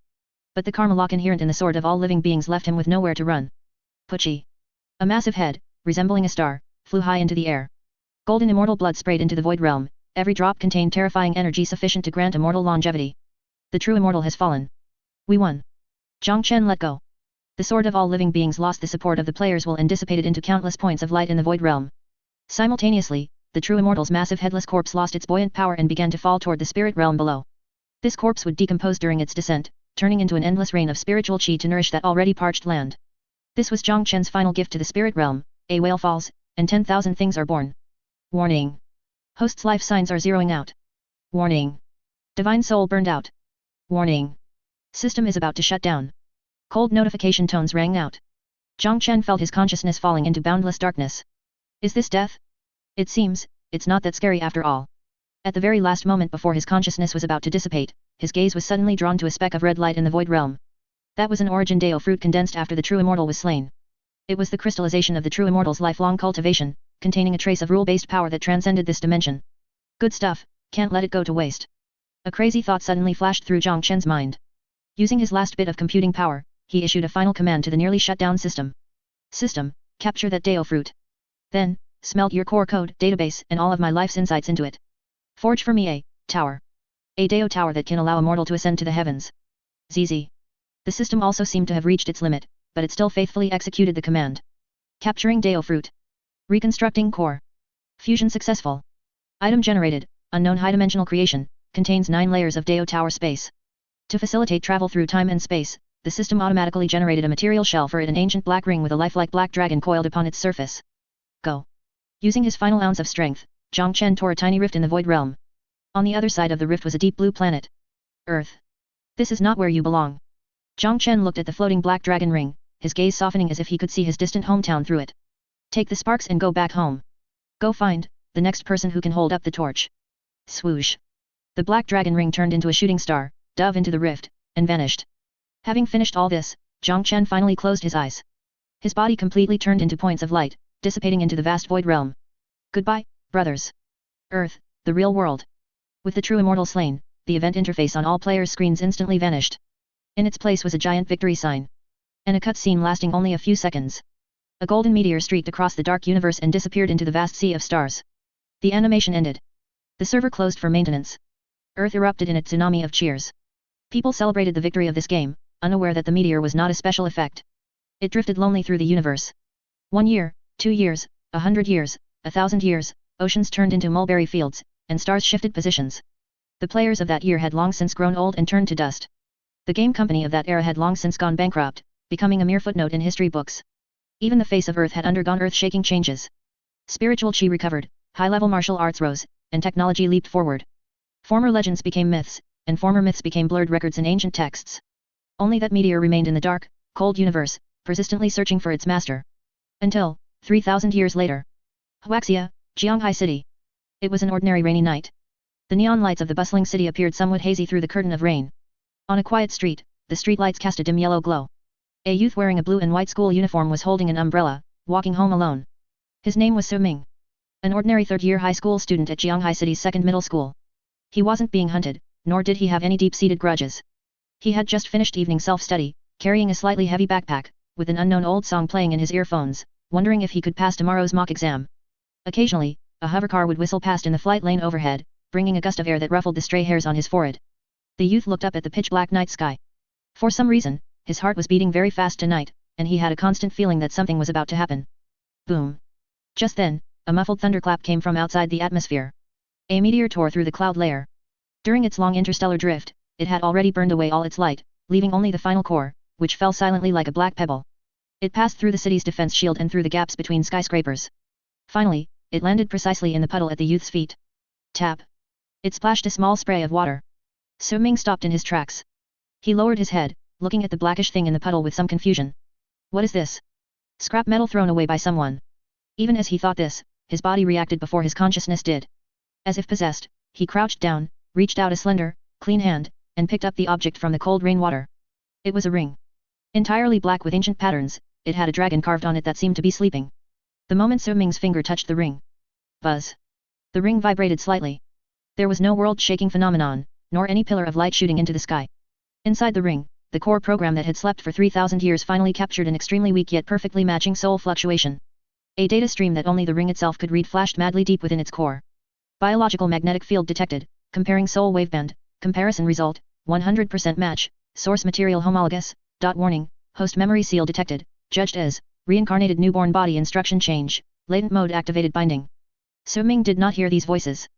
But the karma lock inherent in the sword of all living beings left him with nowhere to run. Pucci. A massive head, resembling a star, flew high into the air. Golden immortal blood sprayed into the void realm, every drop contained terrifying energy sufficient to grant immortal longevity. The true immortal has fallen. We won. Zhang Chen let go. The sword of all living beings lost the support of the player's will and dissipated into countless points of light in the void realm. Simultaneously, the true immortal's massive headless corpse lost its buoyant power and began to fall toward the spirit realm below. This corpse would decompose during its descent, turning into an endless rain of spiritual qi to nourish that already parched land. This was Zhang Chen's final gift to the spirit realm. A whale falls, and 10,000 things are born. Warning. Host's life signs are zeroing out. Warning. Divine soul burned out. Warning. System is about to shut down. Cold notification tones rang out. Zhang Chen felt his consciousness falling into boundless darkness. Is this death? It seems, it's not that scary after all. At the very last moment before his consciousness was about to dissipate, his gaze was suddenly drawn to a speck of red light in the void realm. That was an origin deo fruit condensed after the true immortal was slain. It was the crystallization of the true immortal's lifelong cultivation, containing a trace of rule-based power that transcended this dimension. Good stuff, can't let it go to waste. A crazy thought suddenly flashed through Zhang Chen's mind. Using his last bit of computing power, he issued a final command to the nearly shut-down system. System, capture that deo fruit. Then, smelt your core code, database, and all of my life's insights into it. Forge for me a tower. A deo tower that can allow a mortal to ascend to the heavens. ZZ. The system also seemed to have reached its limit, but it still faithfully executed the command. Capturing deo fruit. Reconstructing core. Fusion successful. Item generated, unknown high-dimensional creation, contains 9 layers of deo tower space. To facilitate travel through time and space, the system automatically generated a material shell for it, an ancient black ring with a lifelike black dragon coiled upon its surface. Go. Using his final ounce of strength, Zhang Chen tore a tiny rift in the void realm. On the other side of the rift was a deep blue planet. Earth. This is not where you belong. Zhang Chen looked at the floating black dragon ring, his gaze softening as if he could see his distant hometown through it. Take the sparks and go back home. Go find the next person who can hold up the torch. Swoosh. The black dragon ring turned into a shooting star, dove into the rift, and vanished. Having finished all this, Zhang Chen finally closed his eyes. His body completely turned into points of light, dissipating into the vast void realm. Goodbye, brothers. Earth, the real world. With the true immortal slain, the event interface on all players' screens instantly vanished. In its place was a giant victory sign. And a cutscene lasting only a few seconds. A golden meteor streaked across the dark universe and disappeared into the vast sea of stars. The animation ended. The server closed for maintenance. Earth erupted in a tsunami of cheers. People celebrated the victory of this game, unaware that the meteor was not a special effect. It drifted lonely through the universe. 1 year, 2 years, 100 years, 1,000 years, oceans turned into mulberry fields, and stars shifted positions. The players of that year had long since grown old and turned to dust. The game company of that era had long since gone bankrupt, becoming a mere footnote in history books. Even the face of Earth had undergone earth-shaking changes. Spiritual chi recovered, high-level martial arts rose, and technology leaped forward. Former legends became myths, and former myths became blurred records in ancient texts. Only that meteor remained in the dark, cold universe, persistently searching for its master. Until, 3,000 years later. Huaxia, Jianghai City. It was an ordinary rainy night. The neon lights of the bustling city appeared somewhat hazy through the curtain of rain. On a quiet street, the streetlights cast a dim yellow glow. A youth wearing a blue and white school uniform was holding an umbrella, walking home alone. His name was Su Ming. An ordinary third-year high school student at Jianghai City's second middle school. He wasn't being hunted, nor did he have any deep-seated grudges. He had just finished evening self-study, carrying a slightly heavy backpack, with an unknown old song playing in his earphones, wondering if he could pass tomorrow's mock exam. Occasionally, a hovercar would whistle past in the flight lane overhead, bringing a gust of air that ruffled the stray hairs on his forehead. The youth looked up at the pitch-black night sky. For some reason, his heart was beating very fast tonight, and he had a constant feeling that something was about to happen. Boom. Just then, a muffled thunderclap came from outside the atmosphere. A meteor tore through the cloud layer. During its long interstellar drift, it had already burned away all its light, leaving only the final core, which fell silently like a black pebble. It passed through the city's defense shield and through the gaps between skyscrapers. Finally, it landed precisely in the puddle at the youth's feet. Tap. It splashed a small spray of water. Su Ming stopped in his tracks. He lowered his head, looking at the blackish thing in the puddle with some confusion. What is this? Scrap metal thrown away by someone. Even as he thought this, his body reacted before his consciousness did. As if possessed, he crouched down, reached out a slender, clean hand, and picked up the object from the cold rainwater. It was a ring. Entirely black with ancient patterns, it had a dragon carved on it that seemed to be sleeping. The moment Su Ming's finger touched the ring. Buzz. The ring vibrated slightly. There was no world-shaking phenomenon, nor any pillar of light shooting into the sky. Inside the ring, the core program that had slept for 3,000 years finally captured an extremely weak yet perfectly matching soul fluctuation. A data stream that only the ring itself could read flashed madly deep within its core. Biological magnetic field detected, comparing soul waveband, comparison result, 100% match, source material homologous, warning, host memory seal detected, judged as, reincarnated newborn body instruction change, latent mode activated binding. Su Ming did not hear these voices.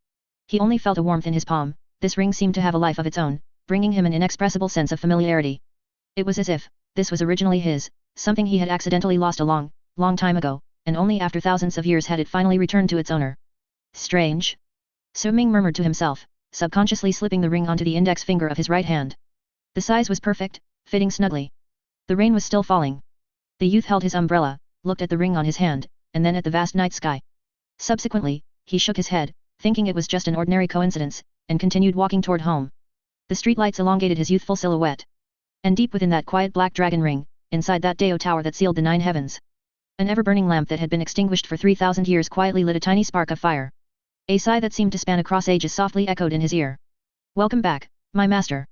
He only felt a warmth in his palm. This ring seemed to have a life of its own, bringing him an inexpressible sense of familiarity. It was as if, this was originally his, something he had accidentally lost a long, long time ago, and only after thousands of years had it finally returned to its owner. Strange. Su Ming murmured to himself, subconsciously slipping the ring onto the index finger of his right hand. The size was perfect, fitting snugly. The rain was still falling. The youth held his umbrella, looked at the ring on his hand, and then at the vast night sky. Subsequently, he shook his head, thinking it was just an ordinary coincidence, and continued walking toward home. The streetlights elongated his youthful silhouette. And deep within that quiet black dragon ring, inside that Dao tower that sealed the 9 heavens, an ever-burning lamp that had been extinguished for 3,000 years quietly lit a tiny spark of fire. A sigh that seemed to span across ages softly echoed in his ear. Welcome back, my master.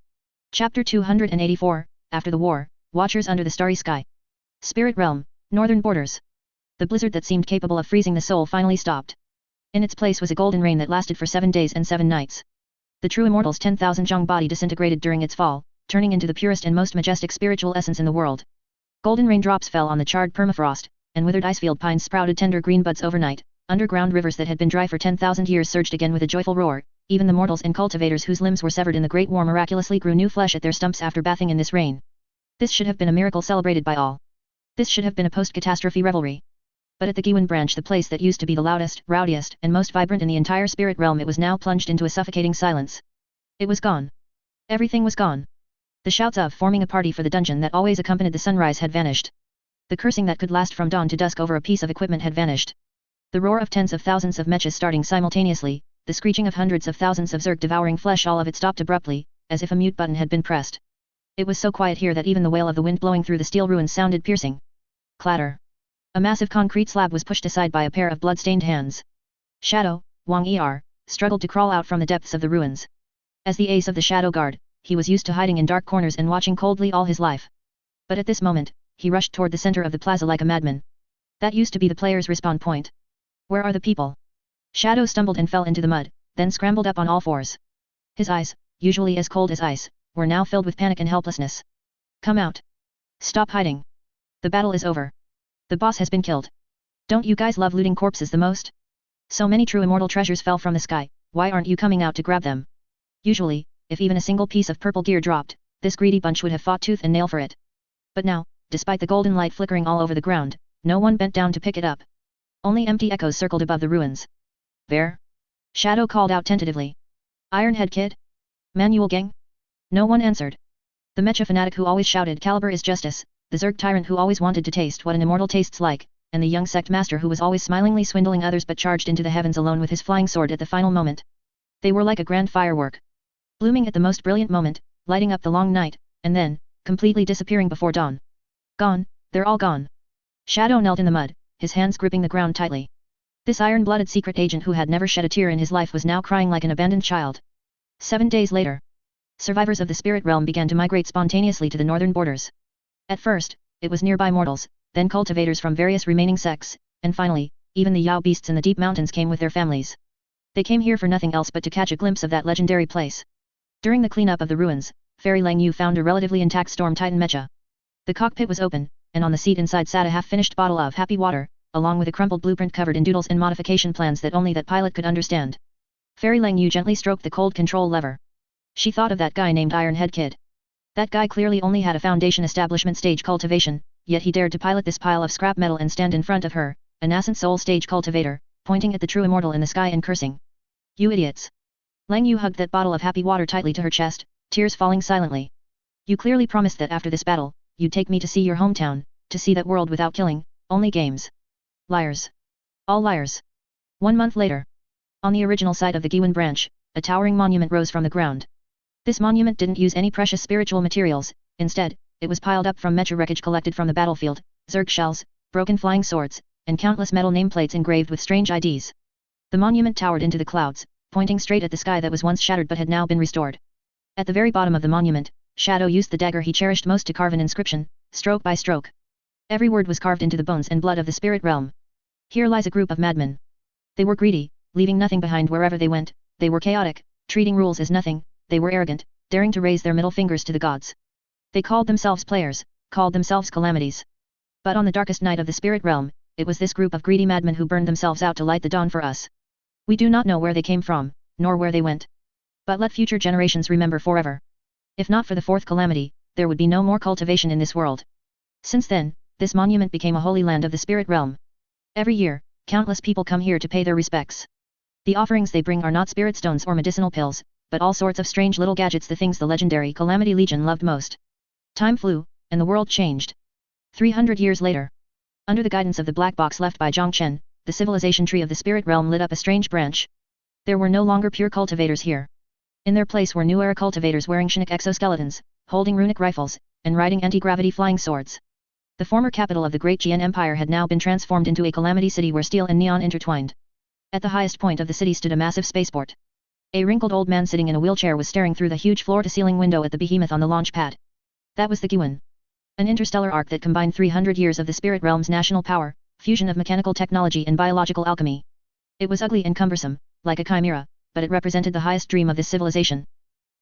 Chapter 284, After the War, Watchers Under the Starry Sky. Spirit Realm, Northern Borders. The blizzard that seemed capable of freezing the soul finally stopped. In its place was a golden rain that lasted for 7 days and 7 nights. The true immortal's 10,000 Zhong body disintegrated during its fall, turning into the purest and most majestic spiritual essence in the world. Golden raindrops fell on the charred permafrost, and withered icefield pines sprouted tender green buds overnight. Underground rivers that had been dry for 10,000 years surged again with a joyful roar. Even the mortals and cultivators whose limbs were severed in the Great War miraculously grew new flesh at their stumps after bathing in this rain. This should have been a miracle celebrated by all. This should have been a post-catastrophe revelry. But at the Giwan branch, the place that used to be the loudest, rowdiest, and most vibrant in the entire spirit realm, it was now plunged into a suffocating silence. It was gone. Everything was gone. The shouts of forming a party for the dungeon that always accompanied the sunrise had vanished. The cursing that could last from dawn to dusk over a piece of equipment had vanished. The roar of tens of thousands of mechas starting simultaneously, the screeching of hundreds of thousands of zerg devouring flesh, all of it stopped abruptly, as if a mute button had been pressed. It was so quiet here that even the wail of the wind blowing through the steel ruins sounded piercing. Clatter. A massive concrete slab was pushed aside by a pair of blood-stained hands. Shadow, Wang Er, struggled to crawl out from the depths of the ruins. As the ace of the Shadow Guard, he was used to hiding in dark corners and watching coldly all his life. But at this moment, he rushed toward the center of the plaza like a madman. That used to be the player's respawn point. Where are the people? Shadow stumbled and fell into the mud, then scrambled up on all fours. His eyes, usually as cold as ice, were now filled with panic and helplessness. Come out. Stop hiding. The battle is over. The boss has been killed. Don't you guys love looting corpses the most? So many true immortal treasures fell from the sky, why aren't you coming out to grab them? Usually, if even a single piece of purple gear dropped, this greedy bunch would have fought tooth and nail for it. But now, despite the golden light flickering all over the ground, no one bent down to pick it up. Only empty echoes circled above the ruins. There? Shadow called out tentatively. Ironhead Kid? Manual Gang? No one answered. The mecha fanatic who always shouted caliber is justice, the Zerg tyrant who always wanted to taste what an immortal tastes like, and the young sect master who was always smilingly swindling others but charged into the heavens alone with his flying sword at the final moment. They were like a grand firework. Blooming at the most brilliant moment, lighting up the long night, and then, completely disappearing before dawn. Gone, they're all gone. Shadow knelt in the mud, his hands gripping the ground tightly. This iron-blooded secret agent who had never shed a tear in his life was now crying like an abandoned child. 7 days later. Survivors of the spirit realm began to migrate spontaneously to the northern borders. At first, it was nearby mortals, then cultivators from various remaining sects, and finally, even the Yao beasts in the deep mountains came with their families. They came here for nothing else but to catch a glimpse of that legendary place. During the cleanup of the ruins, Fairy Lang Yu found a relatively intact Storm Titan mecha. The cockpit was open, and on the seat inside sat a half-finished bottle of happy water, along with a crumpled blueprint covered in doodles and modification plans that only that pilot could understand. Fairy Lang Yu gently stroked the cold control lever. She thought of that guy named Ironhead Kid. That guy clearly only had a foundation establishment stage cultivation, yet he dared to pilot this pile of scrap metal and stand in front of her, a nascent soul stage cultivator, pointing at the true immortal in the sky and cursing. You idiots! Lang Yu hugged that bottle of happy water tightly to her chest, tears falling silently. You clearly promised that after this battle, you'd take me to see your hometown, to see that world without killing, only games. Liars. All liars. 1 month later. On the original site of the Giwan branch, a towering monument rose from the ground. This monument didn't use any precious spiritual materials, instead, it was piled up from mecha wreckage collected from the battlefield, Zerg shells, broken flying swords, and countless metal nameplates engraved with strange IDs. The monument towered into the clouds, pointing straight at the sky that was once shattered but had now been restored. At the very bottom of the monument, Shadow used the dagger he cherished most to carve an inscription, stroke by stroke. Every word was carved into the bones and blood of the spirit realm. Here lies a group of madmen. They were greedy, leaving nothing behind wherever they went, they were chaotic, treating rules as nothing, they were arrogant, daring to raise their middle fingers to the gods. They called themselves players, called themselves calamities. But on the darkest night of the spirit realm, it was this group of greedy madmen who burned themselves out to light the dawn for us. We do not know where they came from, nor where they went. But let future generations remember forever. If not for the Fourth Calamity, there would be no more cultivation in this world. Since then, this monument became a holy land of the spirit realm. Every year, countless people come here to pay their respects. The offerings they bring are not spirit stones or medicinal pills, but all sorts of strange little gadgets, the things the legendary Calamity Legion loved most. Time flew, and the world changed. 300 years later. Under the guidance of the black box left by Zhang Chen, the civilization tree of the spirit realm lit up a strange branch. There were no longer pure cultivators here. In their place were new era cultivators wearing Shinik exoskeletons, holding runic rifles, and riding anti-gravity flying swords. The former capital of the Great Jian Empire had now been transformed into a calamity city where steel and neon intertwined. At the highest point of the city stood a massive spaceport. A wrinkled old man sitting in a wheelchair was staring through the huge floor-to-ceiling window at the behemoth on the launch pad. That was the Giwan. An interstellar arc that combined 300 years of the spirit realm's national power, fusion of mechanical technology and biological alchemy. It was ugly and cumbersome, like a chimera, but it represented the highest dream of this civilization.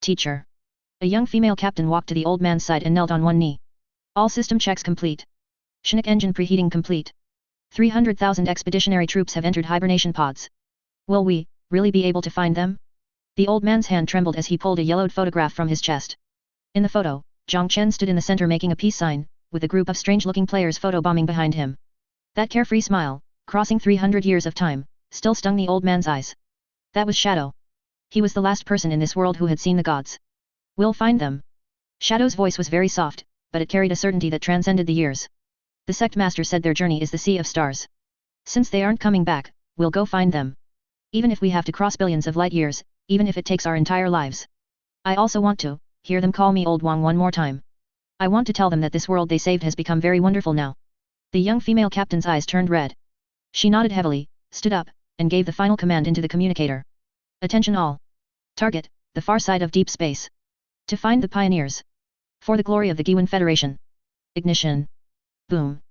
Teacher. A young female captain walked to the old man's side and knelt on one knee. All system checks complete. Shinik engine preheating complete. 300,000 expeditionary troops have entered hibernation pods. Will we really be able to find them? The old man's hand trembled as he pulled a yellowed photograph from his chest. In the photo, Zhang Chen stood in the center making a peace sign, with a group of strange-looking players photobombing behind him. That carefree smile, crossing 300 years of time, still stung the old man's eyes. That was Shadow. He was the last person in this world who had seen the gods. We'll find them. Shadow's voice was very soft, but it carried a certainty that transcended the years. The sect master said their journey is the sea of stars. Since they aren't coming back, we'll go find them. Even if we have to cross billions of light years, even if it takes our entire lives. I also want to hear them call me Old Wang one more time. I want to tell them that this world they saved has become very wonderful now. The young female captain's eyes turned red. She nodded heavily, stood up, and gave the final command into the communicator. Attention all. Target, the far side of deep space. To find the pioneers. For the glory of the Giwan Federation. Ignition. Boom.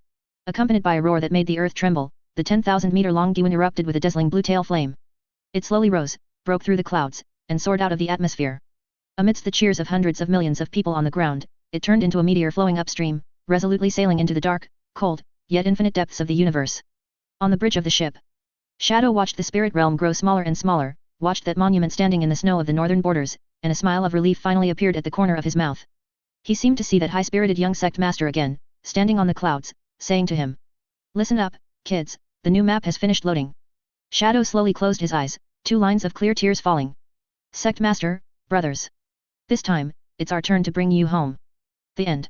Accompanied by a roar that made the earth tremble, the 10,000-meter-long Giwan erupted with a dazzling blue tail flame. It slowly rose, broke through the clouds, and soared out of the atmosphere. Amidst the cheers of hundreds of millions of people on the ground, it turned into a meteor flowing upstream, resolutely sailing into the dark, cold, yet infinite depths of the universe. On the bridge of the ship, Shadow watched the spirit realm grow smaller and smaller, watched that monument standing in the snow of the northern borders, and a smile of relief finally appeared at the corner of his mouth. He seemed to see that high-spirited young sect master again, standing on the clouds, saying to him, "Listen up, kids, the new map has finished loading." Shadow slowly closed his eyes, 2 lines of clear tears falling. "Sect master, brothers. This time, it's our turn to bring you home." The end.